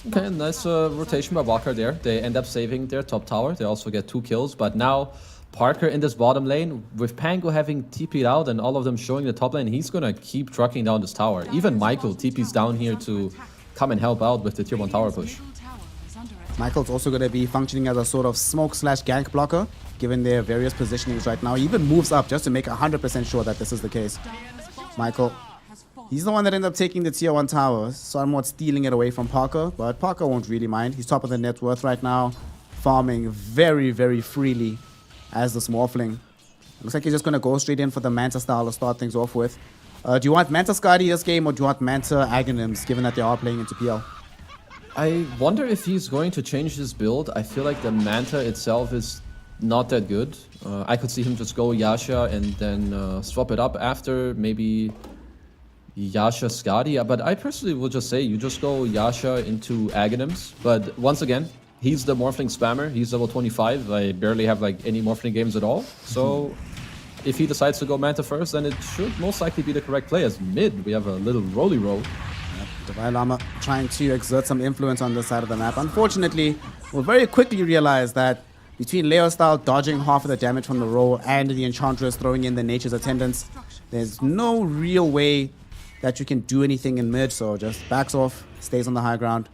Okay, nice rotation by Walker there. They end up saving their top tower. They also get 2 kills, but now Parker in this bottom lane, with Pango having TP'd out and all of them showing the top lane, he's gonna keep trucking down this tower. Even Michael TP's down here to come and help out with the tier 1 tower push. Michael's also going to be functioning as a sort of smoke/gank blocker, given their various positionings right now. He even moves up just to make 100% sure that this is the case. Michael, he's the one that ended up taking the tier 1 tower, somewhat stealing it away from Parker, but Parker won't really mind. He's top of the net worth right now, farming very, very freely as this Morphling. Looks like he's just going to go straight in for the Manta style to start things off with. Do you want Manta Skadi this game, or do you want Manta Aghanims, given that they are playing into PL? I wonder if he's going to change his build. I feel like the Manta itself is not that good. I could see him just go Yasha and then swap it up after, maybe Yasha Skadi. But I personally would just say you just go Yasha into Aghanims. But once again, he's the Morphling spammer. He's level 25. I barely have like any Morphling games at all. So if he decides to go Manta first, then it should most likely be the correct play. As mid, we have a little roly roll. Divine Llama trying to exert some influence on this side of the map. Unfortunately, we'll very quickly realize that between Leo Style dodging half of the damage from the roll and the Enchantress throwing in the Nature's Attendants, there's no real way that you can do anything in mid, so just backs off, stays on the high ground,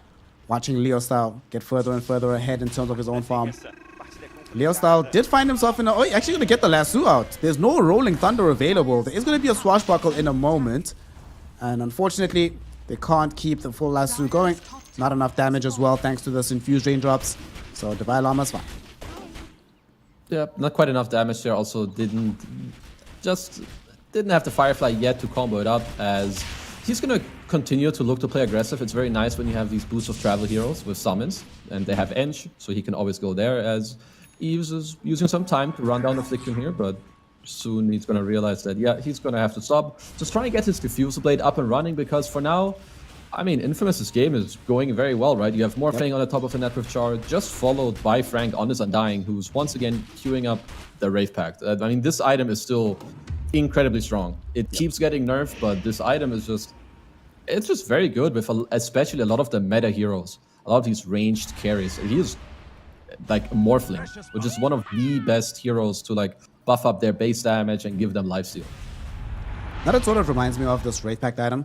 watching Leo Style get further and further ahead in terms of his own farm. Leo Style did find himself in a... Oh, actually going to get the lasso out. There's no Rolling Thunder available. There is going to be a swashbuckle in a moment. And unfortunately, they can't keep the full lasso going. Not enough damage as well, thanks to this infused raindrops. So Divine Llama's fine. Yeah, not quite enough damage there. Also didn't have the Firefly yet to combo it up, as he's going to continue to look to play aggressive. It's very nice when you have these boosts of travel heroes with summons, and they have Ench, so he can always go there, as Eves is using some time to run down Affliction here, but soon he's going to realize that, yeah, he's going to have to stop. Just trying to get his Diffusal Blade up and running, because for now, I mean, Infamous's game is going very well, right? You have Morphling on the top of the net with Char, just followed by Frank on his Undying, who's once again queuing up the Wraith Pact. I mean, this item is still incredibly strong. It keeps getting nerfed, but this item is just... It's just very good with especially a lot of the meta heroes. A lot of these ranged carries. He is like Morphling, which is one of the best heroes to like buff up their base damage and give them lifesteal. Now that sort of reminds me of this Wraith Pact item.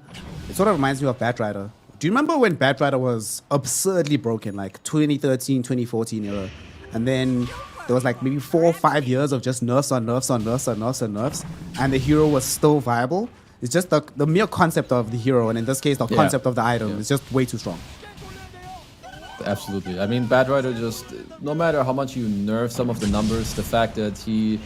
It sort of reminds me of Batrider. Do you remember when Batrider was absurdly broken, like 2013, 2014 era? And then there was like maybe 4 or 5 years of just nerfs on nerfs on nerfs on nerfs on nerfs, and the hero was still viable. It's just the mere concept of the hero, and in this case, the concept of the item is just way too strong. Absolutely. I mean, Batrider just, no matter how much you nerf some of the numbers, the fact that he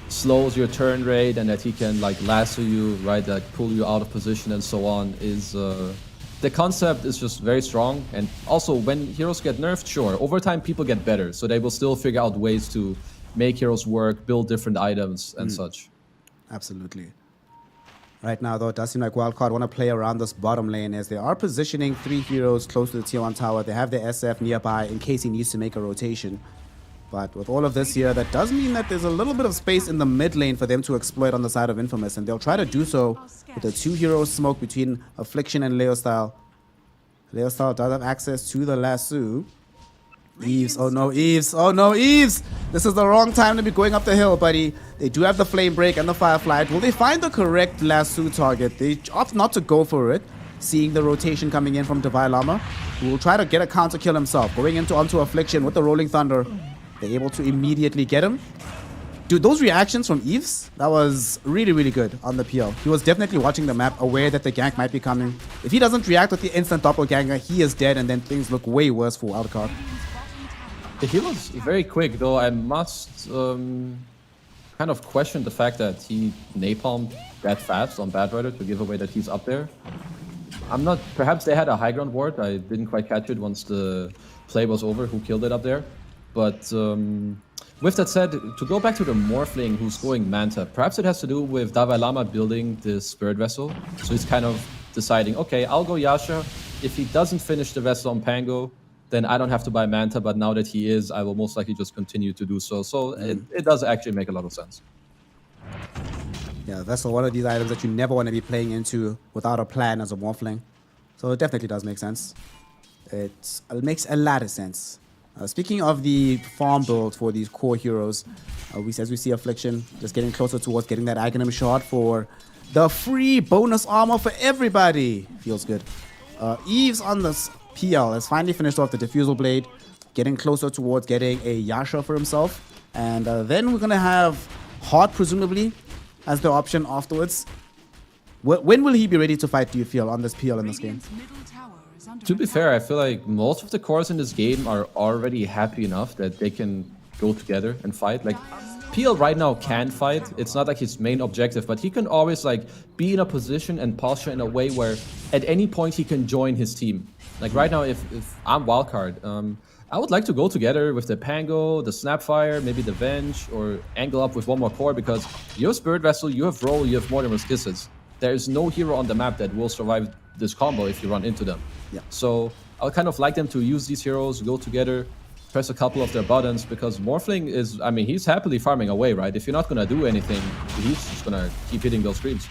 slows your turn rate and that he can like lasso you, right, like pull you out of position and so on, is the concept is just very strong. And also when heroes get nerfed, sure, over time people get better, so they will still figure out ways to make heroes work, build different items and such. Absolutely. Right now, though, it does seem like Wildcard want to play around this bottom lane, as they are positioning 3 heroes close to the tier 1 tower. They have their SF nearby in case he needs to make a rotation. But with all of this here, that does mean that there's a little bit of space in the mid lane for them to exploit on the side of Infamous, and they'll try to do so with the 2 heroes smoke between Affliction and Leostyle. Leostyle does have access to the lasso. Eves, oh no, Eves, oh no, Eves! This is the wrong time to be going up the hill, buddy. They do have the Flame Break and the Firefly. Will they find the correct lasso target? They opt not to go for it, seeing the rotation coming in from Divine Llama, who will try to get a counter kill himself. Going onto Affliction with the Rolling Thunder. They're able to immediately get him. Dude, those reactions from Eves, that was really, really good on the PL. He was definitely watching the map, aware that the gank might be coming. If he doesn't react with the instant doppelganger, he is dead, and then things look way worse for Wildcard. He was very quick, though. I must kind of question the fact that he napalmed that fast on Batrider to give away that he's up there. I'm not... Perhaps they had a high ground ward. I didn't quite catch it once the play was over, who killed it up there. But with that said, to go back to the Morphling who's going Manta, perhaps it has to do with Dalai Lama building this Spirit Vessel. So he's kind of deciding, okay, I'll go Yasha. If he doesn't finish the Vessel on Pango, then I don't have to buy Manta, but now that he is, I will most likely just continue to do so. So it does actually make a lot of sense. Yeah, Vessel, one of these items that you never want to be playing into without a plan as a Morphling. So it definitely does make sense. It makes a lot of sense. Speaking of the farm build for these core heroes, as we see Affliction just getting closer towards getting that Aghanim shot for the free bonus armor for everybody. Feels good. Eves on this PL has finally finished off the Diffusal Blade, getting closer towards getting a Yasha for himself. And then we're going to have Heart, presumably, as the option afterwards. When will he be ready to fight, do you feel, on this PL in this game? To be fair, I feel like most of the cores in this game are already happy enough that they can go together and fight. Like, PL right now can fight. It's not like his main objective, but he can always like be in a position and posture in a way where at any point he can join his team. Like right now, if I'm wildcard, I would like to go together with the Pango, the Snapfire, maybe the Venge, or angle up with one more core because you have Spirit Vessel, you have Roll, you have Mortimer's Kisses. There is no hero on the map that will survive this combo if you run into them. Yeah. So I would kind of like them to use these heroes, go together, press a couple of their buttons, because Morphling is, I mean, he's happily farming away, right? If you're not going to do anything, he's just going to keep hitting those creeps.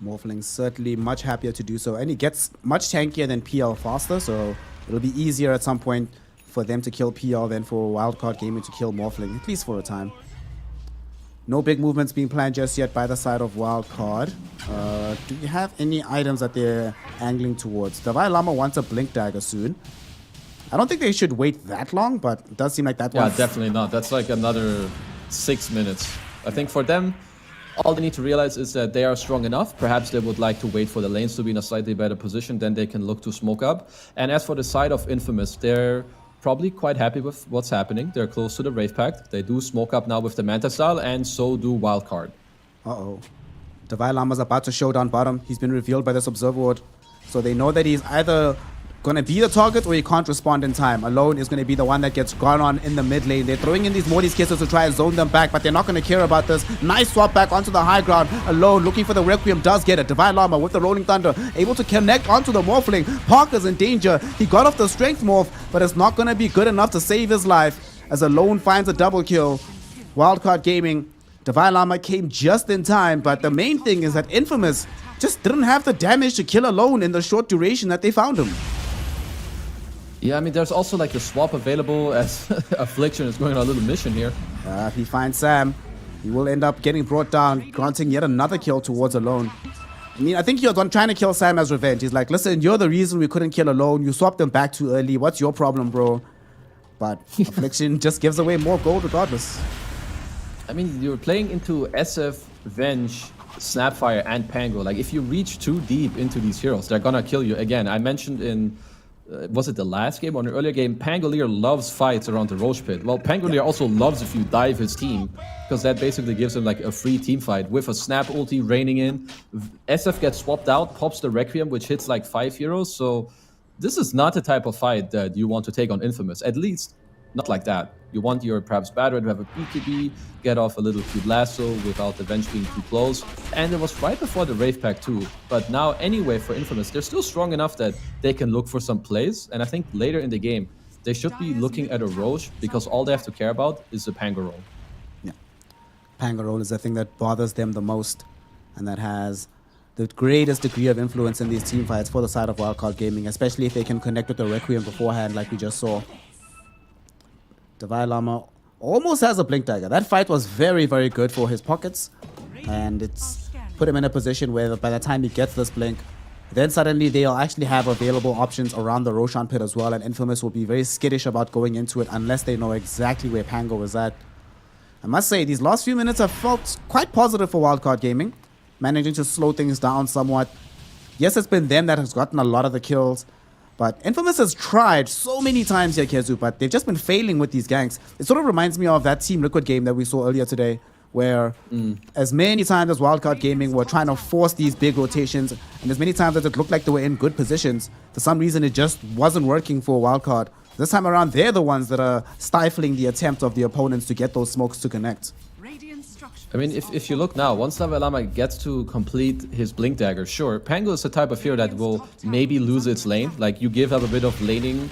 Morphling's certainly much happier to do so, and he gets much tankier than PL faster, so it'll be easier at some point for them to kill PL than for Wildcard Gaming to kill Morphling, at least for a time. No big movements being planned just yet by the side of Wildcard. Do you have any items that they're angling towards? Davai Lama wants a Blink Dagger soon. I don't think they should wait that long, but it does seem like that one. Yeah, definitely not. That's like another 6 minutes. I think for them, all they need to realize is that they are strong enough. Perhaps they would like to wait for the lanes to be in a slightly better position, then they can look to smoke up. And as for the side of Infamous, they're probably quite happy with what's happening. They're close to the Wraith Pact. They do smoke up now with the Manta style, and so do Wildcard. Uh-oh. Davai Lama's about to show down bottom. He's been revealed by this Observer Ward. So they know that he's either going to be the target or he can't respond in time. Alone is going to be the one that gets gone on in the mid lane. They're throwing in these Morty's Kisses to try and zone them back, but they're not going to care about this. Nice swap back onto the high ground. Alone looking for the Requiem, does get it. Divine Lama with the Rolling Thunder, able to connect onto the Morphling. Parker's in danger. He got off the Strength Morph, but it's not going to be good enough to save his life as Alone finds a double kill. Wildcard Gaming, Divine Lama came just in time, but the main thing is that Infamous just didn't have the damage to kill Alone in the short duration that they found him. Yeah, I mean, there's also like the swap available as Affliction is going on a little mission here. If he finds Sam, he will end up getting brought down, granting yet another kill towards Alone. I mean, I think you're trying to kill Sam as revenge. He's like, listen, you're the reason we couldn't kill Alone. You swapped them back too early. What's your problem, bro? But Affliction just gives away more gold regardless. I mean, you're playing into SF, Venge, Snapfire, and Pango. Like, if you reach too deep into these heroes, they're gonna kill you. Again, I mentioned in... was it the last game or an earlier game? Pangolier loves fights around the Roche Pit. Well, Pangolier also loves if you dive his team, because that basically gives him like a free team fight with a snap ulti raining in. SF gets swapped out, pops the Requiem, which hits like 5 heroes. So this is not the type of fight that you want to take on Infamous. At least not like that. You want your perhaps Batterer to have a BKB, get off a little cute lasso without the Venge being too close. And it was right before the Wraith Pact too. But now anyway for Infamous, they're still strong enough that they can look for some plays. And I think later in the game, they should be looking at a Roche, because all they have to care about is the Pango roll. Yeah. Pango roll is the thing that bothers them the most, and that has the greatest degree of influence in these team fights for the side of Wildcard Gaming, especially if they can connect with the Requiem beforehand like we just saw. Davai Lama almost has a Blink Dagger. That fight was very, very good for his pockets, and it's put him in a position where by the time he gets this Blink, then suddenly they'll actually have available options around the Roshan Pit as well, and Infamous will be very skittish about going into it unless they know exactly where Pango is at. I must say, these last few minutes have felt quite positive for Wildcard Gaming, managing to slow things down somewhat. Yes, it's been them that has gotten a lot of the kills, but Infamous has tried so many times here, Kezu, but they've just been failing with these ganks. It sort of reminds me of that Team Liquid game that we saw earlier today, where as many times as Wildcard Gaming were trying to force these big rotations, and as many times as it looked like they were in good positions, for some reason it just wasn't working for Wildcard. This time around, they're the ones that are stifling the attempt of the opponents to get those smokes to connect. I mean, if you look now, once Davai Lama gets to complete his Blink Dagger, sure, Pango is the type of hero that will maybe lose its lane. Like, you give up a bit of laning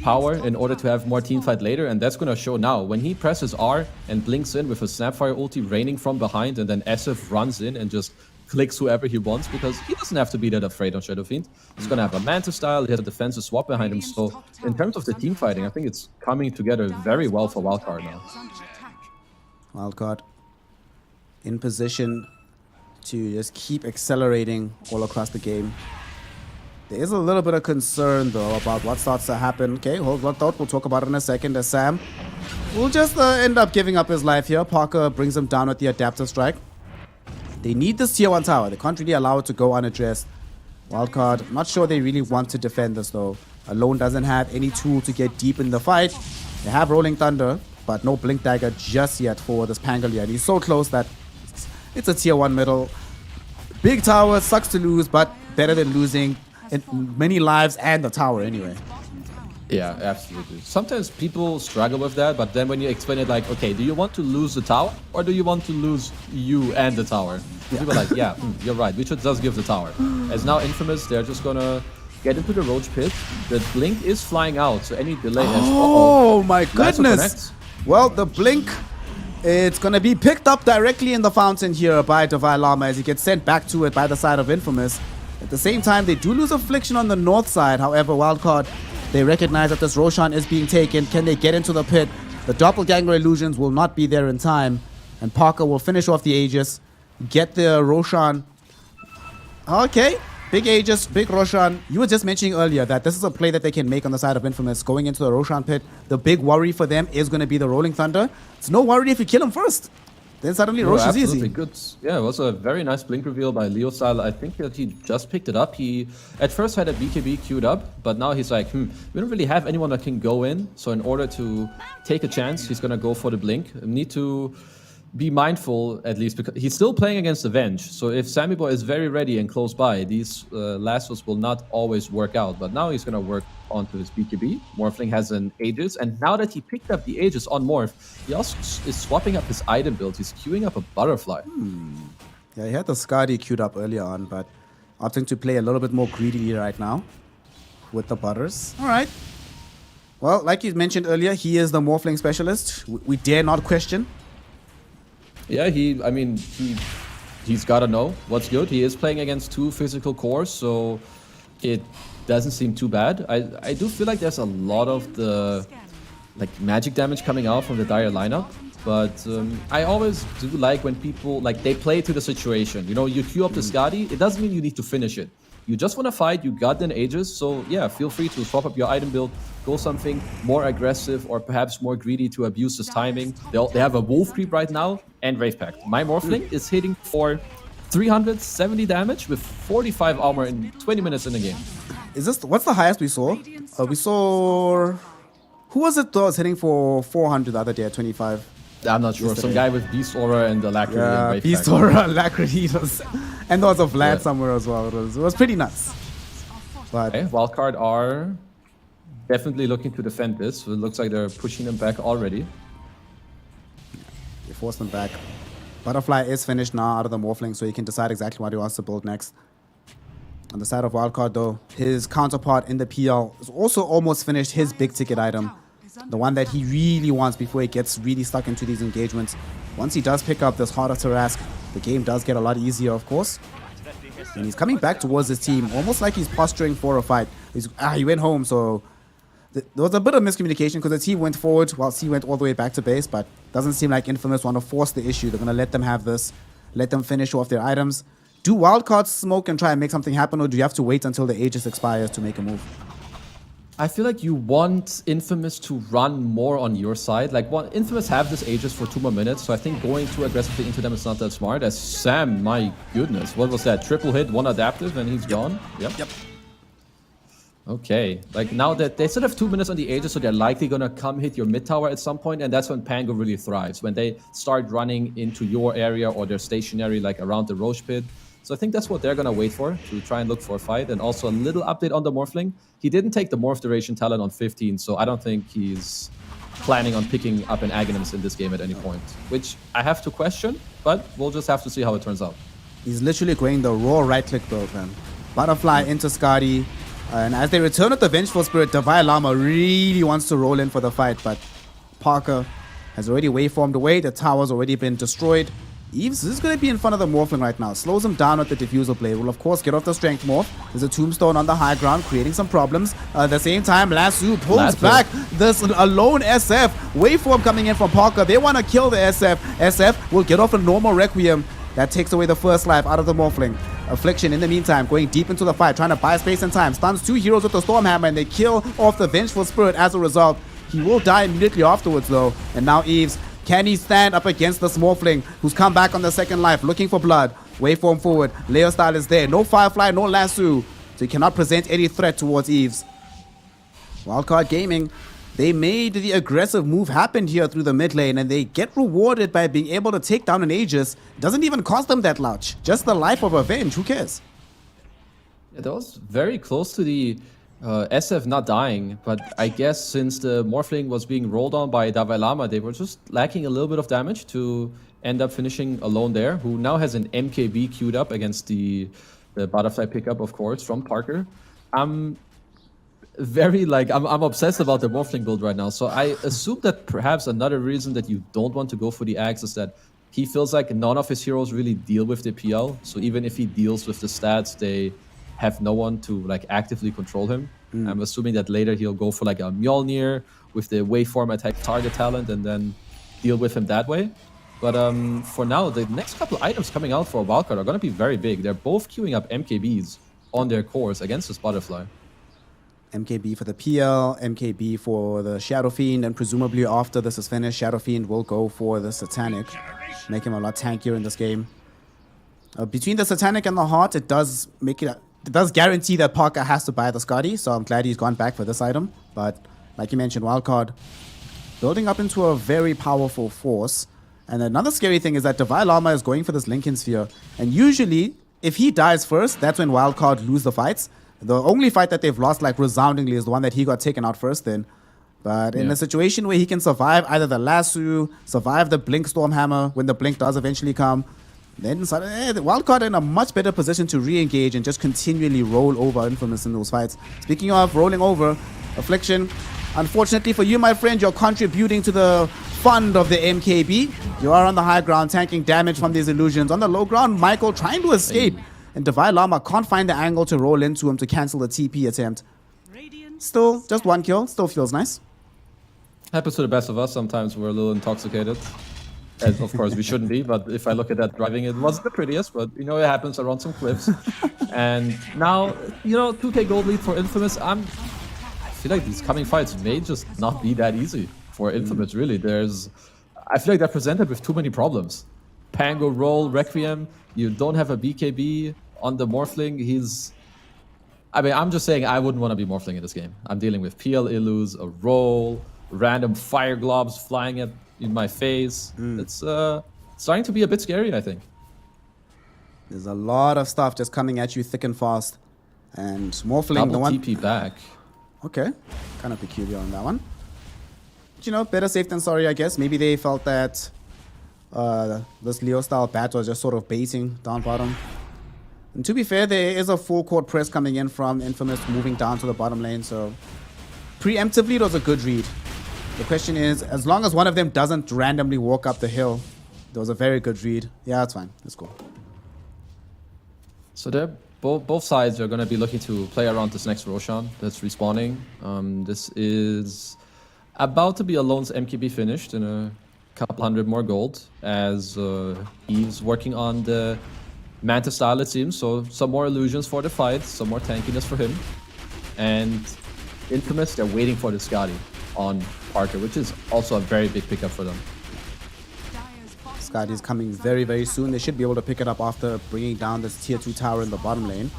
power in order to have more teamfight later, and that's gonna show now. When he presses R and blinks in with a Snapfire ulti raining from behind, and then SF runs in and just clicks whoever he wants, because he doesn't have to be that afraid on Shadow Fiend. He's gonna have a Manta style, he has a defensive swap behind him, so in terms of the team fighting, I think it's coming together very well for Wildcard now. Wildcard in position to just keep accelerating all across the game. There is a little bit of concern though about what starts to happen. Okay, hold one thought, we'll talk about it in a second, as Sam will just end up giving up his life here. Parker brings him down with the adaptive strike. They need this tier 1 tower. They can't really allow it to go unaddressed. Wildcard, not sure they really want to defend this though. Alone doesn't have any tool to get deep in the fight. They have Rolling Thunder, but no Blink Dagger just yet for this Pangolier. He's so close that it's a tier 1 middle. Big tower, sucks to lose, but better than losing in many lives and the tower anyway. Yeah, absolutely. Sometimes people struggle with that, but then when you explain it like, okay, do you want to lose the tower or do you want to lose you and the tower? People are like, yeah, you're right, we should just give the tower. As now Infamous, they're just gonna get into the Roach Pit. The Blink is flying out, so any delay... Oh my goodness! Well, the Blink, it's gonna be picked up directly in the fountain here by Divine Llama as he gets sent back to it by the side of Infamous. At the same time, they do lose Affliction on the north side. However, Wildcard, they recognize that this Roshan is being taken. Can they get into the pit? The Doppelganger illusions will not be there in time. And Parker will finish off the Aegis. Get the Roshan. Okay. Big Aegis, big Roshan. You were just mentioning earlier that this is a play that they can make on the side of Infamous. Going into the Roshan pit, the big worry for them is going to be the Rolling Thunder. It's no worry if you kill him first. Then suddenly Rosh is easy. Good. Yeah, it was a very nice blink reveal by Leo Style. I think that he just picked it up. He at first had a BKB queued up, but now he's like, we don't really have anyone that can go in. So in order to take a chance, he's gonna go for the blink. Need to be mindful, at least, because he's still playing against Avenge. So if Sammy Boy is very ready and close by, these lassos will not always work out. But now he's gonna work onto his BKB. Morphling has an Aegis, and now that he picked up the Aegis on Morph, he also is swapping up his item build. He's queuing up a Butterfly. Yeah, he had the Skadi queued up earlier on, but opting to play a little bit more greedily right now with the Butters. All right. Well, like you mentioned earlier, he is the Morphling specialist. We dare not question. Yeah, he's got to know what's good. He is playing against 2 physical cores, so it doesn't seem too bad. I do feel like there's a lot of the magic damage coming out from the Dire lineup, but I always do like when people they play to the situation. You know, you queue up the Skadi, it doesn't mean you need to finish it. You just want to fight, you got an Aegis, so yeah, feel free to swap up your item build, go something more aggressive or perhaps more greedy to abuse this timing. They have a Wolf Creep right now and Wraith Pact. My Morphling is hitting for 370 damage with 45 armor in 20 minutes in the game. Is this what's the highest we saw? We saw, who was it that was hitting for 400 the other day at 25? I'm not sure. Some guy with Beast Aura and Alacrity. Yeah, and Beast Aura, Alacrity, and there was a Vlad somewhere as well. It was pretty nuts. But okay, Wildcard are definitely looking to defend this. So it looks like they're pushing them back already. They force them back. Butterfly is finished now out of the Morphling, so he can decide exactly what he wants to build next. On the side of Wildcard, though, his counterpart in the PL is also almost finished his big ticket item. The one that he really wants before he gets really stuck into these engagements. Once he does pick up this Heart of Tarask, the game does get a lot easier, of course. And he's coming back towards his team, almost like he's posturing for a fight. He went home, so there was a bit of miscommunication because the team went forward whilst he went all the way back to base, but doesn't seem like Infamous want to force the issue. They're going to let them have this, let them finish off their items. Do Wildcards smoke and try and make something happen, or do you have to wait until the Aegis expires to make a move? I feel like you want Infamous to run more on your side. Infamous have this Aegis for 2 more minutes, so I think going too aggressively into them is not that smart. As Sam, my goodness, what was that? Triple hit, 1 adaptive, and he's gone? Yep. Okay, now that they still have 2 minutes on the Aegis, so they're likely gonna come hit your mid tower at some point, and that's when Pango really thrives. When they start running into your area or they're stationary, around the Roche Pit. So I think that's what they're going to wait for, to try and look for a fight. And also a little update on the Morphling. He didn't take the Morph Duration talent on 15, so I don't think he's planning on picking up an Aghanim's in this game at any point. Which I have to question, but we'll just have to see how it turns out. He's literally going the raw right-click build, man. Butterfly into Skadi. And as they return with the Vengeful Spirit, Divine Llama really wants to roll in for the fight, but Parker has already waveformed away. The tower's already been destroyed. Eves is going to be in front of the Morphling right now. Slows him down with the Diffusal Blade. Will, of course, get off the Strength Morph. There's a Tombstone on the high ground, creating some problems. At the same time, Lasso pulls back this alone SF. Waveform coming in from Parker. They want to kill the SF. SF will get off a normal Requiem. That takes away the first life out of the Morphling. Affliction, in the meantime, going deep into the fight, trying to buy space and time. Stuns 2 heroes with the Stormhammer, and they kill off the Vengeful Spirit as a result. He will die immediately afterwards, though. And now Eves, can he stand up against the Smurfling, who's come back on the second life, looking for blood? Waveform forward. Leo style is there. No Firefly, no Lasso. So he cannot present any threat towards Eves. Wildcard Gaming, they made the aggressive move happen here through the mid lane, and they get rewarded by being able to take down an Aegis. Doesn't even cost them that much. Just the life of Revenge. Who cares? Yeah, that was very close to the SF not dying, but I guess since the Morphling was being rolled on by Dalai Lama, they were just lacking a little bit of damage to end up finishing alone there, who now has an MKB queued up against the butterfly pickup, of course, from Parker. I'm obsessed about the Morphling build right now, so I assume that perhaps another reason that you don't want to go for the Axe is that he feels like none of his heroes really deal with the PL, so even if he deals with the stats, they have no one to like actively control him. I'm assuming that later he'll go for like a Mjolnir with the waveform attack target talent and then deal with him that way. But for now, the next couple items coming out for Wildcard are going to be very big. They're both queuing up MKBs on their cores against this Butterfly. MKB for the PL, MKB for the Shadow Fiend, and presumably after this is finished, Shadow Fiend will go for the Satanic, make him a lot tankier in this game. Between the Satanic and the Heart, it does guarantee that Parker has to buy the Scotty, so I'm glad he's gone back for this item. But like you mentioned, Wildcard building up into a very powerful force. And another scary thing is that Divine Llama is going for this Lincoln Sphere. And usually, if he dies first, that's when Wildcard lose the fights. The only fight that they've lost like resoundingly is the one that he got taken out first in. But in a situation where he can survive either the Lasso, survive the Blink Stormhammer when the Blink does eventually come, then the Wildcard in a much better position to re-engage and just continually roll over Infamous in those fights. Speaking of rolling over, Affliction, unfortunately for you, my friend, you're contributing to the fund of the MKB. You are on the high ground, tanking damage from these illusions. On the low ground, Michael trying to escape. And Divine Llama can't find the angle to roll into him to cancel the TP attempt. Still, just one kill. Still feels nice. Happens to the best of us. Sometimes we're a little intoxicated. As of course we shouldn't be, but if I look at that driving, it wasn't the prettiest, but you know, it happens around some cliffs. And now, you know, 2k gold lead for Infamous. I feel like these coming fights may just not be that easy for Infamous, really. I feel like they're presented with too many problems. Pango roll, Requiem, you don't have a BKB on the Morphling. I'm just saying I wouldn't want to be Morphling in this game. I'm dealing with PL Illus, a roll, random fire globs flying in my face. It's starting to be a bit scary, I think. There's a lot of stuff just coming at you thick and fast. And Morphling, the one... TP back. Okay. Kind of peculiar on that one. But, you know, better safe than sorry, I guess. Maybe they felt that this Leo-style bat was just sort of baiting down bottom. And to be fair, there is a full court press coming in from Infamous moving down to the bottom lane, so preemptively it was a good read. The question is, as long as one of them doesn't randomly walk up the hill, there was a very good read. Yeah, that's fine. Let's go. So they're both sides are going to be looking to play around this next Roshan that's respawning. This is about to be Alone's MKB finished in a couple hundred more gold, as he's working on the Manta style, it seems. So some more illusions for the fight, some more tankiness for him. And Infamous, they're waiting for the Scotty on Parker, which is also a very big pickup for them. Scotty is coming very, very soon. They should be able to pick it up after bringing down this tier 2 tower in the bottom lane.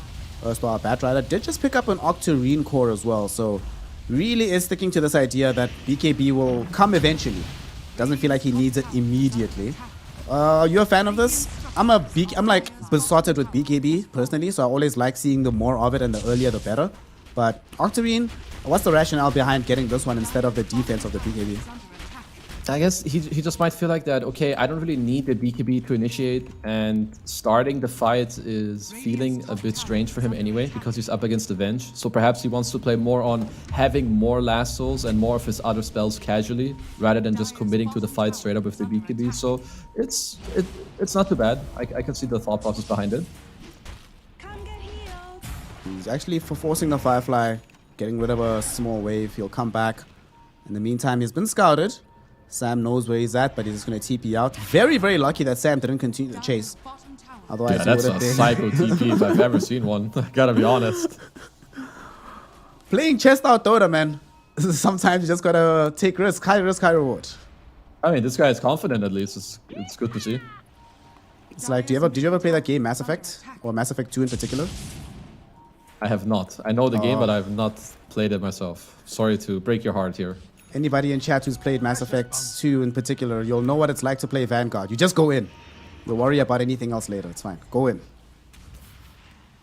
Erstwhile Batrider did just pick up an Octarine core as well, so really is sticking to this idea that BKB will come eventually. Doesn't feel like he needs it immediately. You a fan of this? I'm like besotted with BKB personally, so I always like seeing the more of it and the earlier the better. But Octarine, what's the rationale behind getting this one instead of the defense of the BKB? I guess he just might feel like that, okay, I don't really need the BKB to initiate, and starting the fight is feeling a bit strange for him anyway, because he's up against the Venge. So perhaps he wants to play more on having more last souls and more of his other spells casually, rather than just committing to the fight straight up with the BKB. So it's not too bad. I can see the thought process behind it. He's actually forcing the Firefly, getting rid of a small wave. He'll come back. In the meantime, he's been scouted. Sam knows where he's at, but he's just going to TP out. Very, very lucky that Sam didn't continue the chase. Otherwise, yeah, that's a psycho TP if I've ever seen one. Gotta be honest. Playing chest out Dota, man. Sometimes you just gotta take risk, high reward. I mean, this guy is confident at least. It's good to see. It's like, did you ever play that game Mass Effect? Or Mass Effect 2 in particular? I have not. I know the game, but I have not played it myself. Sorry to break your heart here. Anybody in chat who's played Mass Effect 2 in particular, you'll know what it's like to play Vanguard. You just go in. You'll worry about anything else later. It's fine. Go in.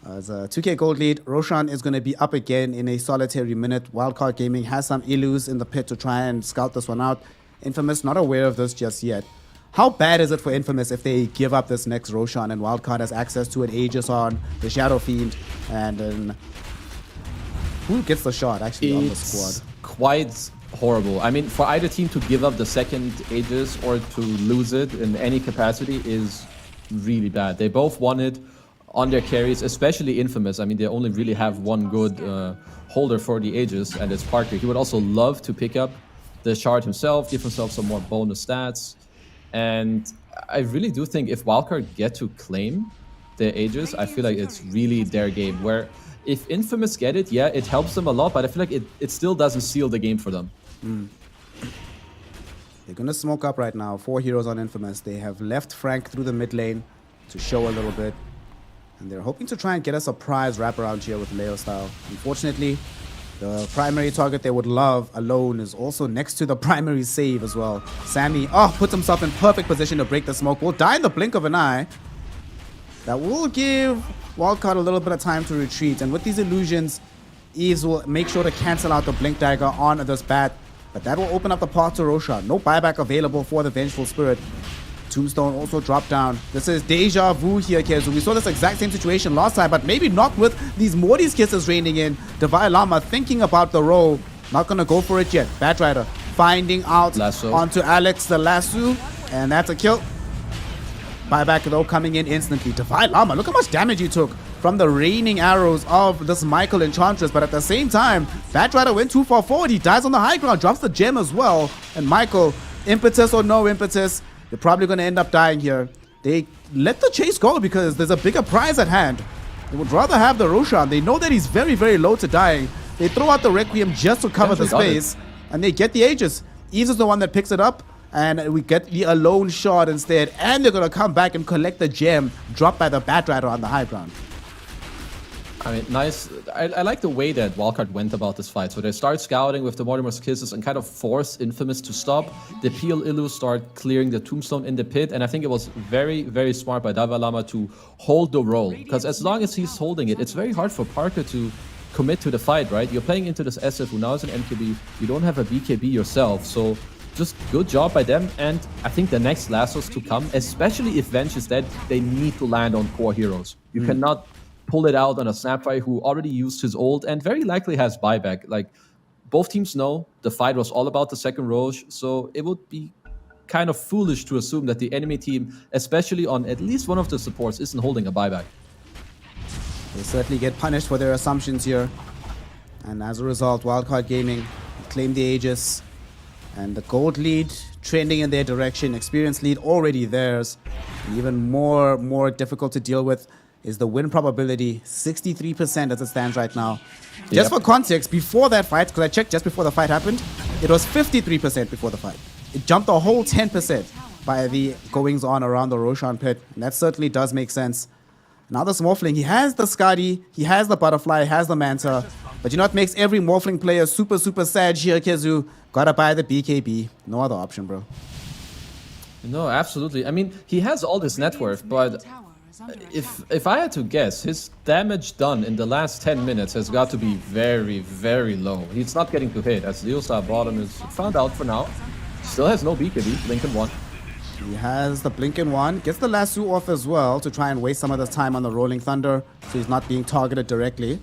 As a 2K gold lead, Roshan is going to be up again in a solitary minute. Wildcard Gaming has some illus in the pit to try and scout this one out. Infamous not aware of this just yet. How bad is it for Infamous if they give up this next Roshan and Wildcard has access to an Aegis on the Shadow Fiend, and then who gets the shot actually on the squad? Quite horrible. I mean, for either team to give up the second Aegis or to lose it in any capacity is really bad. They both won it on their carries, especially Infamous. I mean, they only really have one good holder for the Aegis, and it's Parker. He would also love to pick up the shard himself, give himself some more bonus stats. And I really do think if Wildcard get to claim the Aegis, I feel like it's really their game. Where if Infamous get it, yeah, it helps them a lot, but I feel like it still doesn't seal the game for them. They're gonna smoke up right now. 4 heroes on Infamous. They have left Frank through the mid lane to show a little bit. And they're hoping to try and get a surprise wraparound here with Leo style. Unfortunately, the primary target they would love alone is also next to the primary save as well. Sammy, puts himself in perfect position to break the smoke. Will die in the blink of an eye. That will give Wildcard a little bit of time to retreat. And with these illusions, Eves will make sure to cancel out the blink dagger on this bat. But that will open up the path to Roshan. No buyback available for the Vengeful Spirit. Tombstone also dropped down. This is deja vu here, Kezu. We saw this exact same situation last time, but maybe not with these Morty's kisses raining in. Divine Llama thinking about the role. Not gonna go for it yet. Batrider finding out lasso onto Alex the lasso. And that's a kill. Buyback though coming in instantly. Divine Llama, look how much damage he took from the raining arrows of this Michael Enchantress. But at the same time, Batrider went too far forward. He dies on the high ground, drops the gem as well. And Michael, impetus or no impetus, they're probably going to end up dying here. They let the chase go because there's a bigger prize at hand. They would rather have the Roshan. They know that he's very, very low to dying. They throw out the Requiem just to cover the space. And they get the Aegis. Eves is the one that picks it up. And we get the alone shot instead. And they're going to come back and collect the gem dropped by the Batrider on the high ground. I mean, nice. I like the way that Wildcard went about this fight. So they start scouting with the Mortimer's Kisses and kind of force Infamous to stop. The Peel Illu start clearing the Tombstone in the pit. And I think it was very, very smart by Divine Llama to hold the role. Because as long as he's holding it, it's very hard for Parker to commit to the fight, right? You're playing into this SF who now is an MKB. You don't have a BKB yourself. So just good job by them. And I think the next lassos to come, especially if Venge is dead, they need to land on core heroes. You cannot pull it out on a Snapfire who already used his ult and very likely has buyback. Like, both teams know the fight was all about the second Roche, so it would be kind of foolish to assume that the enemy team, especially on at least one of the supports, isn't holding a buyback. They certainly get punished for their assumptions here. And as a result, Wildcard Gaming claim the Aegis. And the gold lead trending in their direction. Experience lead already theirs. And even more difficult to deal with is the win probability, 63% as it stands right now. Just for context, before that fight, because I checked just before the fight happened, it was 53% before the fight. It jumped a whole 10% by the goings on around the Roshan pit. And that certainly does make sense. Now the Morphling, he has the Skadi, he has the Butterfly, he has the Manta. But you know what makes every Morphling player super, super sad here, Kezu? Gotta buy the BKB. No other option, bro. No, absolutely. I mean, he has all this net worth, but if I had to guess, his damage done in the last 10 minutes has got to be very, very low. He's not getting to hit, as Leostar bottom is found out for now. Still has no BKB. Lincoln 1. He has the Blinken 1. Gets the lasso off as well to try and waste some of the time on the Rolling Thunder, so he's not being targeted directly.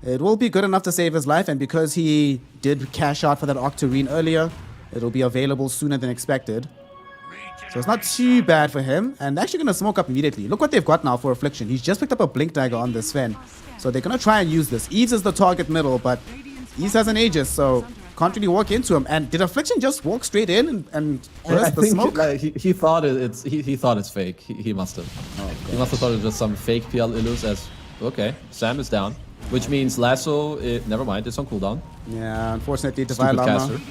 It will be good enough to save his life, and because he did cash out for that Octarine earlier, it'll be available sooner than expected. So it's not too bad for him, and actually going to smoke up immediately. Look what they've got now for Affliction. He's just picked up a Blink Dagger on this Sven. So they're going to try and use this. Eves is the target middle, but Eves has an Aegis, so can't really walk into him. And did Affliction just walk straight in and burst the smoke? Like, he thought he thought it's fake. He must have. He must have thought it was just some fake PL illus as, okay, Sam is down. Which means Lasso, never mind, it's on cooldown. Yeah, unfortunately, Stupid Divine caster. Llama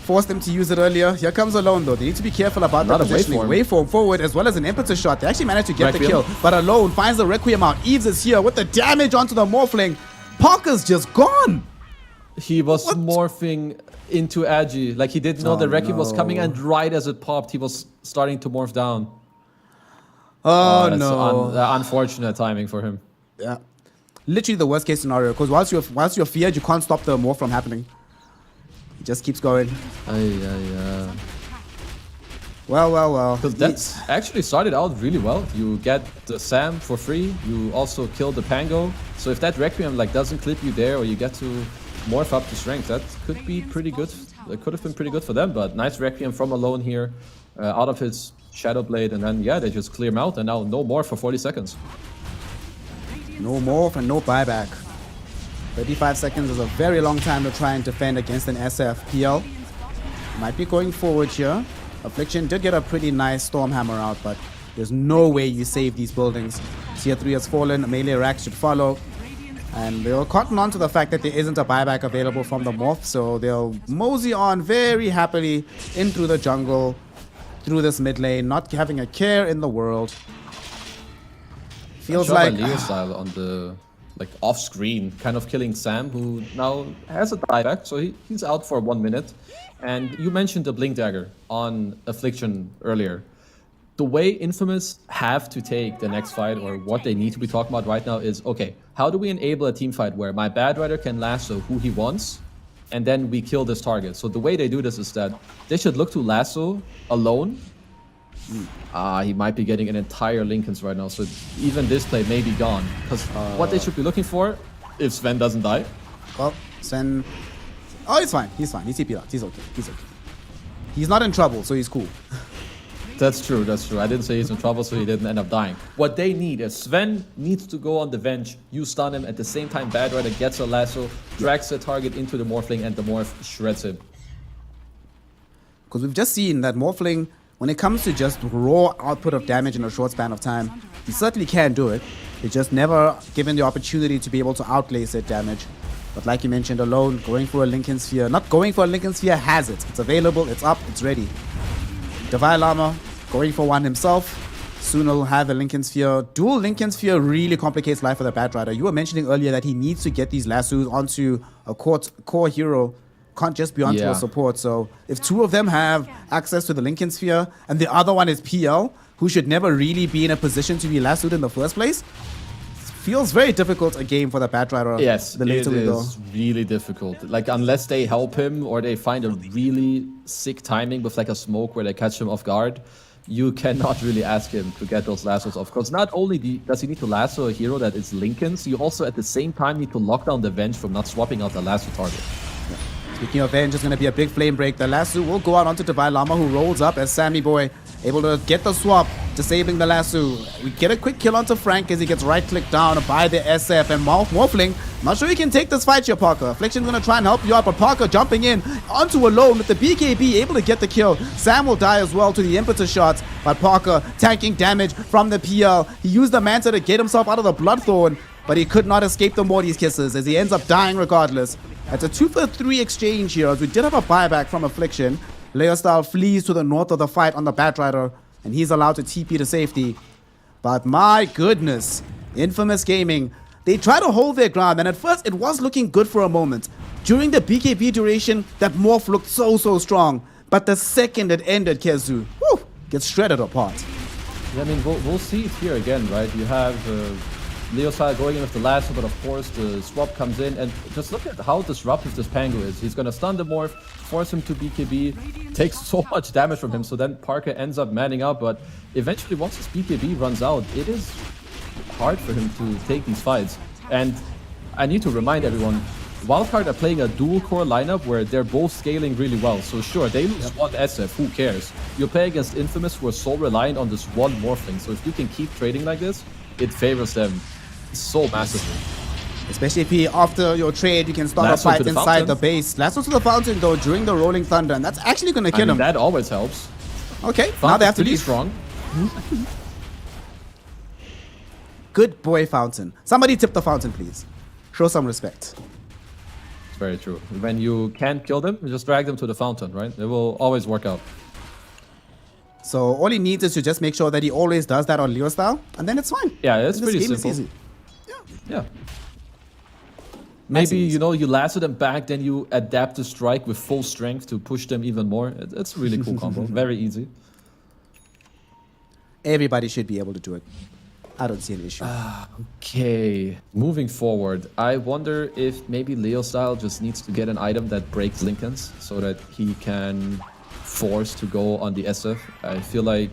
forced them to use it earlier. Here comes Alone, though. They need to be careful about Not the a positioning. waveform. Waveform forward as well as an impetus shot. They actually managed to get the Requiem. kill. But Alone finds the Requiem out. Eves is here with the damage onto the Morphling. Parker's just gone. He was morphing into Agi. Like, he didn't know the Requiem was coming, and right as it popped, he was starting to morph down. Oh, That's no. Unfortunate timing for him. Yeah. Literally the worst case scenario, because whilst you're feared, you can't stop the morph from happening. It just keeps going. Well. Because that actually started out really well. You get the Sam for free. You also kill the Pango. So if that Requiem like doesn't clip you there, or you get to morph up to strength, that could be pretty good. It could have been pretty good for them. But nice Requiem from Alone here, out of his Shadow Blade, and then yeah, they just clear him out, and now no more for 40 seconds. No morph and no buyback. 35 seconds is a very long time to try and defend against an SFPL. Might be going forward here. Affliction did get a pretty nice Stormhammer out, but there's no way you save these buildings. Tier 3 has fallen, melee racks should follow. And they'll cotton on to the fact that there isn't a buyback available from the morph, so they'll mosey on very happily in through the jungle, through this mid lane, not having a care in the world. Feels like Leo style on the like off screen, kind of killing Sam, who now has a dieback, so he's out for 1 minute. And you mentioned the Blink Dagger on Affliction earlier. The way Infamous have to take the next fight, or what they need to be talking about right now, is okay, how do we enable a team fight where my bad rider can lasso who he wants, and then we kill this target? So the way they do this is that they should look to lasso Alone. He might be getting an entire Lincolns right now, so even this play may be gone. Because what they should be looking for, if Sven doesn't die. Well, Sven... Oh, he's fine. He's fine. He's TP'd out. He's okay. He's okay. He's not in trouble, so he's cool. That's true, that's true. I didn't say he's in trouble, so he didn't end up dying. What they need is Sven needs to go on the bench, you stun him, at the same time Bad Rider gets a lasso, drags the target into the Morphling, and the Morph shreds him. Because we've just seen that Morphling, when it comes to just raw output of damage in a short span of time, he certainly can do it. He's just never given the opportunity to be able to outlay said damage. But like you mentioned, Alone, going for a Lincoln Sphere. Not going for a Lincoln Sphere, has it. It's available, it's up, it's ready. Divine Llama, going for one himself. Soon he'll have a Lincoln Sphere. Dual Lincoln Sphere really complicates life for the Bad Rider. You were mentioning earlier that he needs to get these lassos onto a core hero. Can't just be onto a support. So if two of them have access to the Lincoln Sphere, and the other one is PL, who should never really be in a position to be lassoed in the first place, feels very difficult a game for the Bad Rider. Yes, the later we go. It is really difficult. Like, unless they help him or they find a really sick timing with like a smoke where they catch him off guard, you cannot really ask him to get those lassos off. Because not only does he need to lasso a hero that is Lincoln's, you also at the same time need to lock down the Venge from not swapping out the lasso target. Speaking of Venge, it's going to be a big flame break. The lasso will go out onto Divine Llama, who rolls up as Sammy Boy, able to get the swap, disabling the lasso. We get a quick kill onto Frank as he gets right-clicked down by the SF. And Morphling, not sure he can take this fight here, Parker. Affliction's going to try and help you out, but Parker jumping in onto Alone with the BKB, able to get the kill. Sam will die as well to the impetus shots, but Parker tanking damage from the PL. He used the Manta to get himself out of the Bloodthorn, but he could not escape the Morty's kisses as he ends up dying regardless. It's a 2-for-3 exchange here, as we did have a buyback from Affliction. Leostyle flees to the north of the fight on the Bat Rider, and he's allowed to TP to safety. But my goodness, Infamous Gaming, they try to hold their ground, and at first it was looking good for a moment. During the BKB duration, that morph looked so strong. But the second it ended, Kezu, gets shredded apart. Yeah, I mean, we'll see it here again, right? You have Leoside going in with the lasso, but of course the swap comes in, and just look at how disruptive this Pango is. He's gonna stun the Morph, force him to BKB, takes so much damage from him, so then Parker ends up manning up, but eventually once his BKB runs out, it is hard for him to take these fights. And I need to remind everyone, Wildcard are playing a dual core lineup where they're both scaling really well. So sure, they lose one SF, who cares? You're playing against Infamous, who are so reliant on this one Morphling. So if you can keep trading like this, it favors them so massively. Especially if after your trade, you can start Lasso a fight to the inside fountain. the base. Lasso to the fountain though during the Rolling Thunder, and that's actually going to kill him. That always helps. Okay, now Fountain's they have to pretty leave. strong. Good boy, Fountain. Somebody tip the Fountain, please. Show some respect. It's very true. When you can't kill them, you just drag them to the fountain, right? It will always work out. So all he needs is to just make sure that he always does that on Leo style, and then it's fine. Yeah, it's And this pretty game simple. is easy. Yeah. Maybe, you know, you lasso them back, then you adapt to strike with full strength to push them even more. It's a really cool combo. Very easy. Everybody should be able to do it. I don't see an issue. Okay. Moving forward, I wonder if maybe Leo style just needs to get an item that breaks Lincoln's so that he can force to go on the SF. I feel like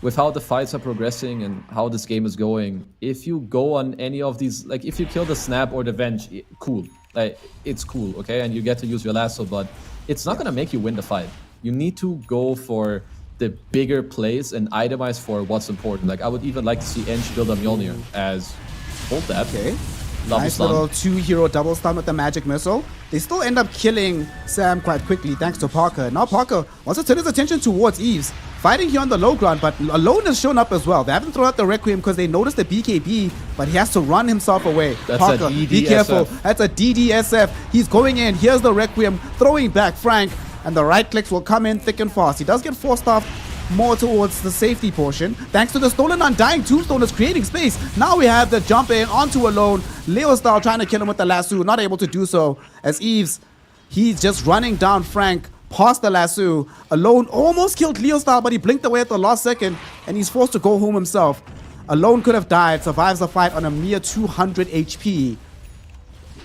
with how the fights are progressing and how this game is going, if you go on any of these, like if you kill the Snap or the Venge, cool. Like, it's cool, okay? And you get to use your lasso, but it's not gonna make you win the fight. You need to go for the bigger plays and itemize for what's important. Like, I would even like to see Ench build a Mjolnir as hold that. Okay. Double Nice stun. little 2-hero double stun with the magic missile. They still end up killing Sam quite quickly thanks to Parker. Now Parker wants to turn his attention towards Eves. Fighting here on the low ground, but Alone has shown up as well. They haven't thrown out the Requiem because they noticed the BKB, but he has to run himself away. That's Parker, a be careful. DDSF. That's a DDSF. He's going in. Here's the Requiem, throwing back Frank, and the right clicks will come in thick and fast. He does get forced off more towards the safety portion. Thanks to the stolen Undying Tombstone is creating space. Now we have the jump in onto Alone. Leo style trying to kill him with the lasso, not able to do so as Eves, he's just running down Frank past the lasso. Alone almost killed Leo style, but he blinked away at the last second and he's forced to go home himself. Alone could have died, survives the fight on a mere 200 HP.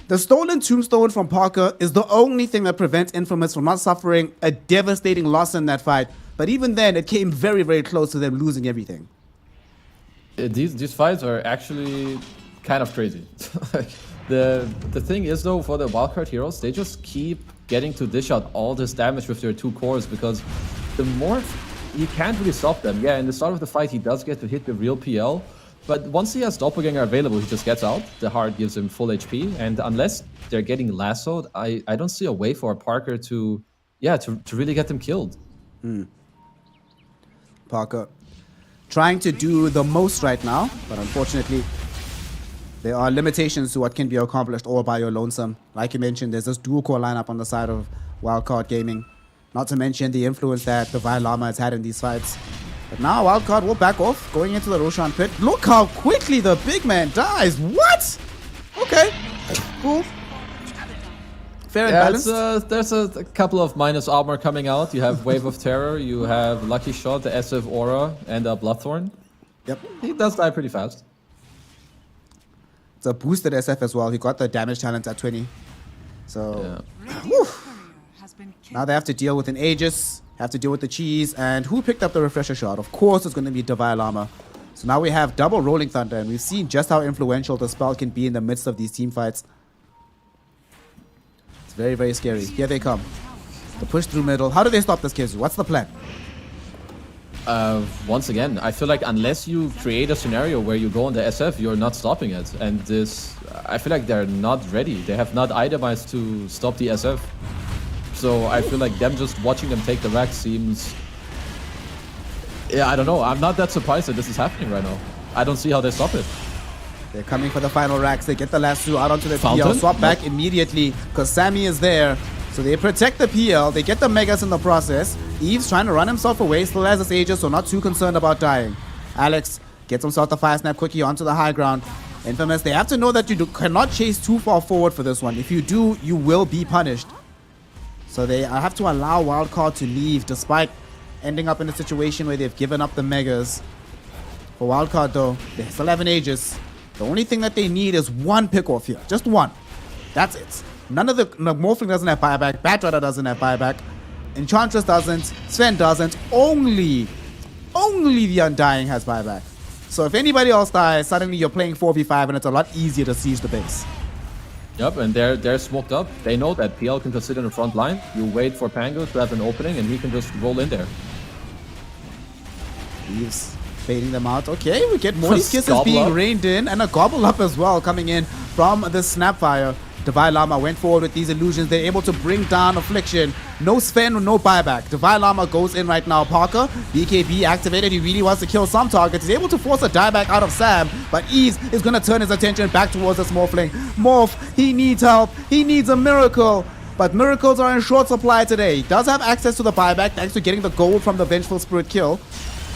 The stolen Tombstone from Parker is the only thing that prevents Infamous from not suffering a devastating loss in that fight. But even then, it came very, very close to them losing everything. These fights are actually kind of crazy. the thing is though, for the wildcard heroes, they just keep getting to dish out all this damage with their two cores because the more you can't really stop them. Yeah, in the start of the fight, he does get to hit the real PL, but once he has Doppelganger available, he just gets out. The heart gives him full HP, and unless they're getting lassoed, I don't see a way for Parker to really get them killed. Parker trying to do the most right now, but unfortunately, there are limitations to what can be accomplished all by your lonesome. Like you mentioned, there's this dual core lineup on the side of Wildcard Gaming. Not to mention the influence that the Vi Llama has had in these fights. But now Wildcard will back off, going into the Roshan pit. Look how quickly the big man dies. What? Okay, cool. Fair and balanced. There's a couple of minus armor coming out. You have Wave of Terror, you have Lucky Shot, the SF Aura, and a Bloodthorn. Yep. He does die pretty fast. It's a boosted SF as well. He got the damage talent at 20. So, now they have to deal with an Aegis, have to deal with the cheese, and who picked up the refresher shot? Of course, it's going to be Devi Llama. So now we have double Rolling Thunder, and we've seen just how influential the spell can be in the midst of these team fights. It's very, very scary. Here they come. The push through middle. How do they stop this, Kizu? What's the plan? Once again, I feel like unless you create a scenario where you go on the SF, you're not stopping it. And this, I feel like they're not ready. They have not itemized to stop the SF. So I feel like them just watching them take the rack seems... Yeah, I don't know. I'm not that surprised that this is happening right now. I don't see how they stop it. They're coming for the final racks. They get the last two out onto the Fountain? PL. Swap back immediately because Sammy is there. So they protect the PL. They get the Megas in the process. Eves trying to run himself away. Still has his Aegis, so not too concerned about dying. Alex gets himself the Fire Snap quickie onto the high ground. Infamous, they have to know that you cannot chase too far forward for this one. If you do, you will be punished. So they have to allow Wildcard to leave despite ending up in a situation where they've given up the Megas. For Wildcard though, they still have an Aegis. The only thing that they need is one pick off here. Just one. That's it. None of the Morphling doesn't have buyback. Batrider doesn't have buyback. Enchantress doesn't. Sven doesn't. Only the Undying has buyback. So if anybody else dies, suddenly you're playing 4v5 and it's a lot easier to siege the base. Yep, and they're smoked up. They know that PL can just sit in the front line. You wait for Pango to have an opening and he can just roll in there. He's baiting them out. Okay, we get Morty's Kisses being reined in and a Gobble Up as well coming in from the Snapfire. Divine Llama went forward with these illusions. They're able to bring down Affliction. No Sven, no buyback. Divine Llama goes in right now. Parker, BKB activated. He really wants to kill some targets. He's able to force a dieback out of Sam, but Ease is going to turn his attention back towards this Morphling. Morph, he needs help. He needs a miracle. But miracles are in short supply today. He does have access to the buyback thanks to getting the gold from the Vengeful Spirit kill.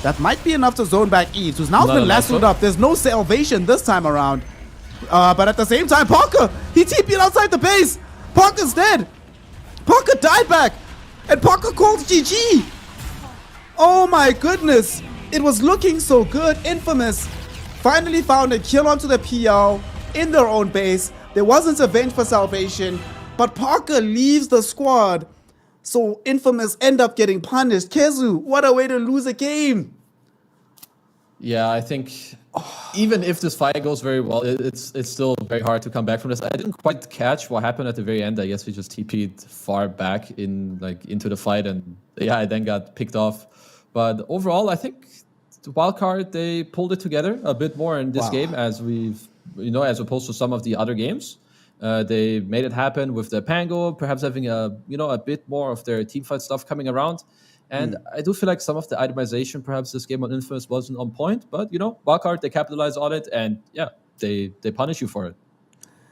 That might be enough to zone back Ease, who's now been lassoed up. There's no salvation this time around. But at the same time, Parker, he TP'd outside the base. Parker's dead. Parker died back. And Parker calls GG. Oh my goodness. It was looking so good. Infamous finally found a kill onto the PL in their own base. There wasn't a venge for salvation, but Parker leaves the squad. So Infamous end up getting punished. Kezu, what a way to lose a game. Yeah, I think even if this fight goes very well, it's still very hard to come back from this. I didn't quite catch what happened at the very end. I guess we just TP'd far back into the fight, and yeah, I then got picked off. But overall, I think the wildcard, they pulled it together a bit more in this game as opposed to some of the other games. They made it happen with the Pango, perhaps having a bit more of their teamfight stuff coming around. And I do feel like some of the itemization, perhaps this game on Infamous wasn't on point, but wildcard, they capitalize on it, and yeah, they punish you for it.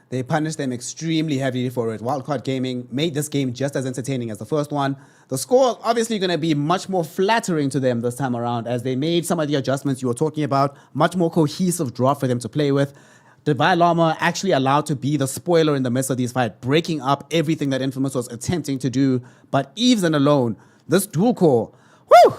They punished them extremely heavily for it. Wildcard Gaming made this game just as entertaining as the first one. The score obviously going to be much more flattering to them this time around as they made some of the adjustments you were talking about, much more cohesive draw for them to play with. Divine Llama actually allowed to be the spoiler in the midst of these fights, breaking up everything that Infamous was attempting to do. But Eves and alone, this dual core, whew,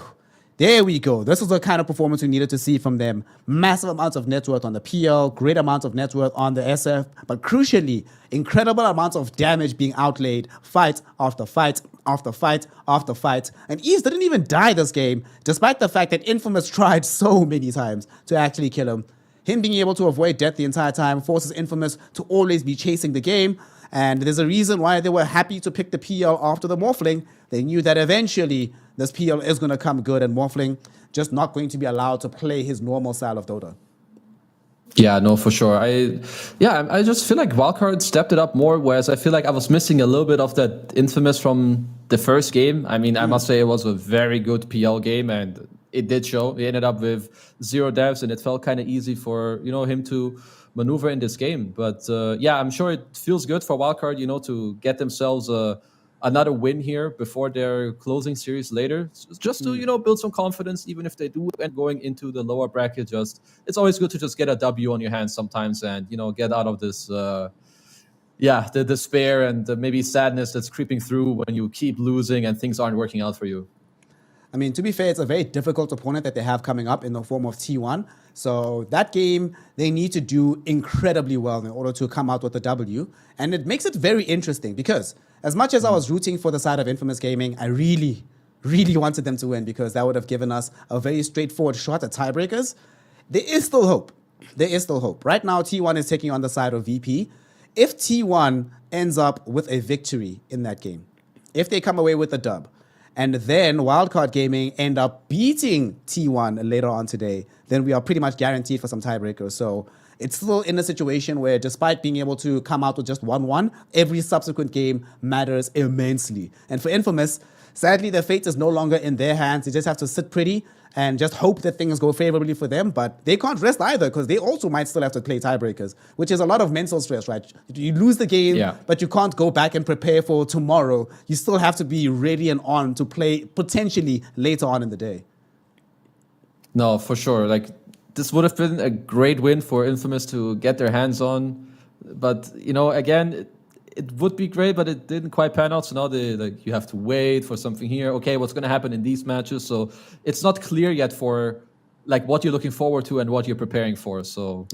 there we go. This is the kind of performance we needed to see from them. Massive amounts of net worth on the PL, great amounts of net worth on the SF, but crucially, incredible amounts of damage being outlaid, fight after fight after fight after fight. And Eves didn't even die this game, despite the fact that Infamous tried so many times to actually kill him. Him being able to avoid death the entire time forces Infamous to always be chasing the game. And there's a reason why they were happy to pick the PL after the Morphling. They knew that eventually this PL is going to come good and Morphling just not going to be allowed to play his normal style of Dota. Yeah, no, for sure. I just feel like Wildcard stepped it up more, whereas I feel like I was missing a little bit of that Infamous from the first game. I mean, I must say it was a very good PL game, and it did show. He ended up with 0 deaths, and it felt kind of easy for him to maneuver in this game. But yeah, I'm sure it feels good for Wildcard, to get themselves another win here before their closing series later, just to build some confidence. Even if they do end going into the lower bracket, it's always good to just get a W on your hands sometimes and get out of this the despair and maybe sadness that's creeping through when you keep losing and things aren't working out for you. I mean, to be fair, it's a very difficult opponent that they have coming up in the form of T1. So that game, they need to do incredibly well in order to come out with a W. And it makes it very interesting because as much as I was rooting for the side of Infamous Gaming, I really, really wanted them to win because that would have given us a very straightforward shot at tiebreakers. There is still hope. There is still hope. Right now, T1 is taking on the side of VP. If T1 ends up with a victory in that game, if they come away with a dub, and then Wildcard Gaming end up beating T1 later on today, then we are pretty much guaranteed for some tiebreakers. So it's still in a situation where despite being able to come out with just 1-1, every subsequent game matters immensely. And for Infamous, sadly, their fate is no longer in their hands. They just have to sit pretty and just hope that things go favorably for them. But they can't rest either because they also might still have to play tiebreakers, which is a lot of mental stress, right? You lose the game, but you can't go back and prepare for tomorrow. You still have to be ready and on to play potentially later on in the day. No, for sure. Like, this would have been a great win for Infamous to get their hands on. But, again, it would be great, but it didn't quite pan out. So now you have to wait for something here. Okay, what's going to happen in these matches? So it's not clear yet for what you're looking forward to and what you're preparing for. So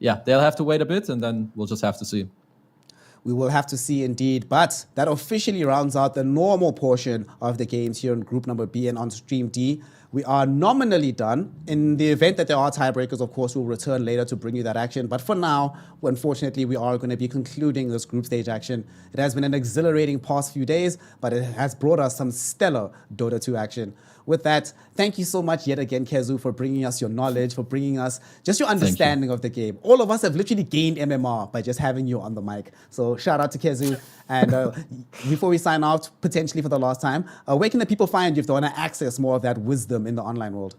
yeah, they'll have to wait a bit, and then we'll just have to see. We will have to see indeed, but that officially rounds out the normal portion of the games here in Group Number B and on Stream D. We are nominally done. In the event that there are tiebreakers, of course, we'll return later to bring you that action. But for now, unfortunately, we are going to be concluding this group stage action. It has been an exhilarating past few days, but it has brought us some stellar Dota 2 action. With that, thank you so much yet again, Kezu, for bringing us your knowledge, for bringing us just your understanding of the game. All of us have literally gained MMR by just having you on the mic. So shout out to Kezu. And before we sign out, potentially for the last time, where can the people find you if they want to access more of that wisdom in the online world?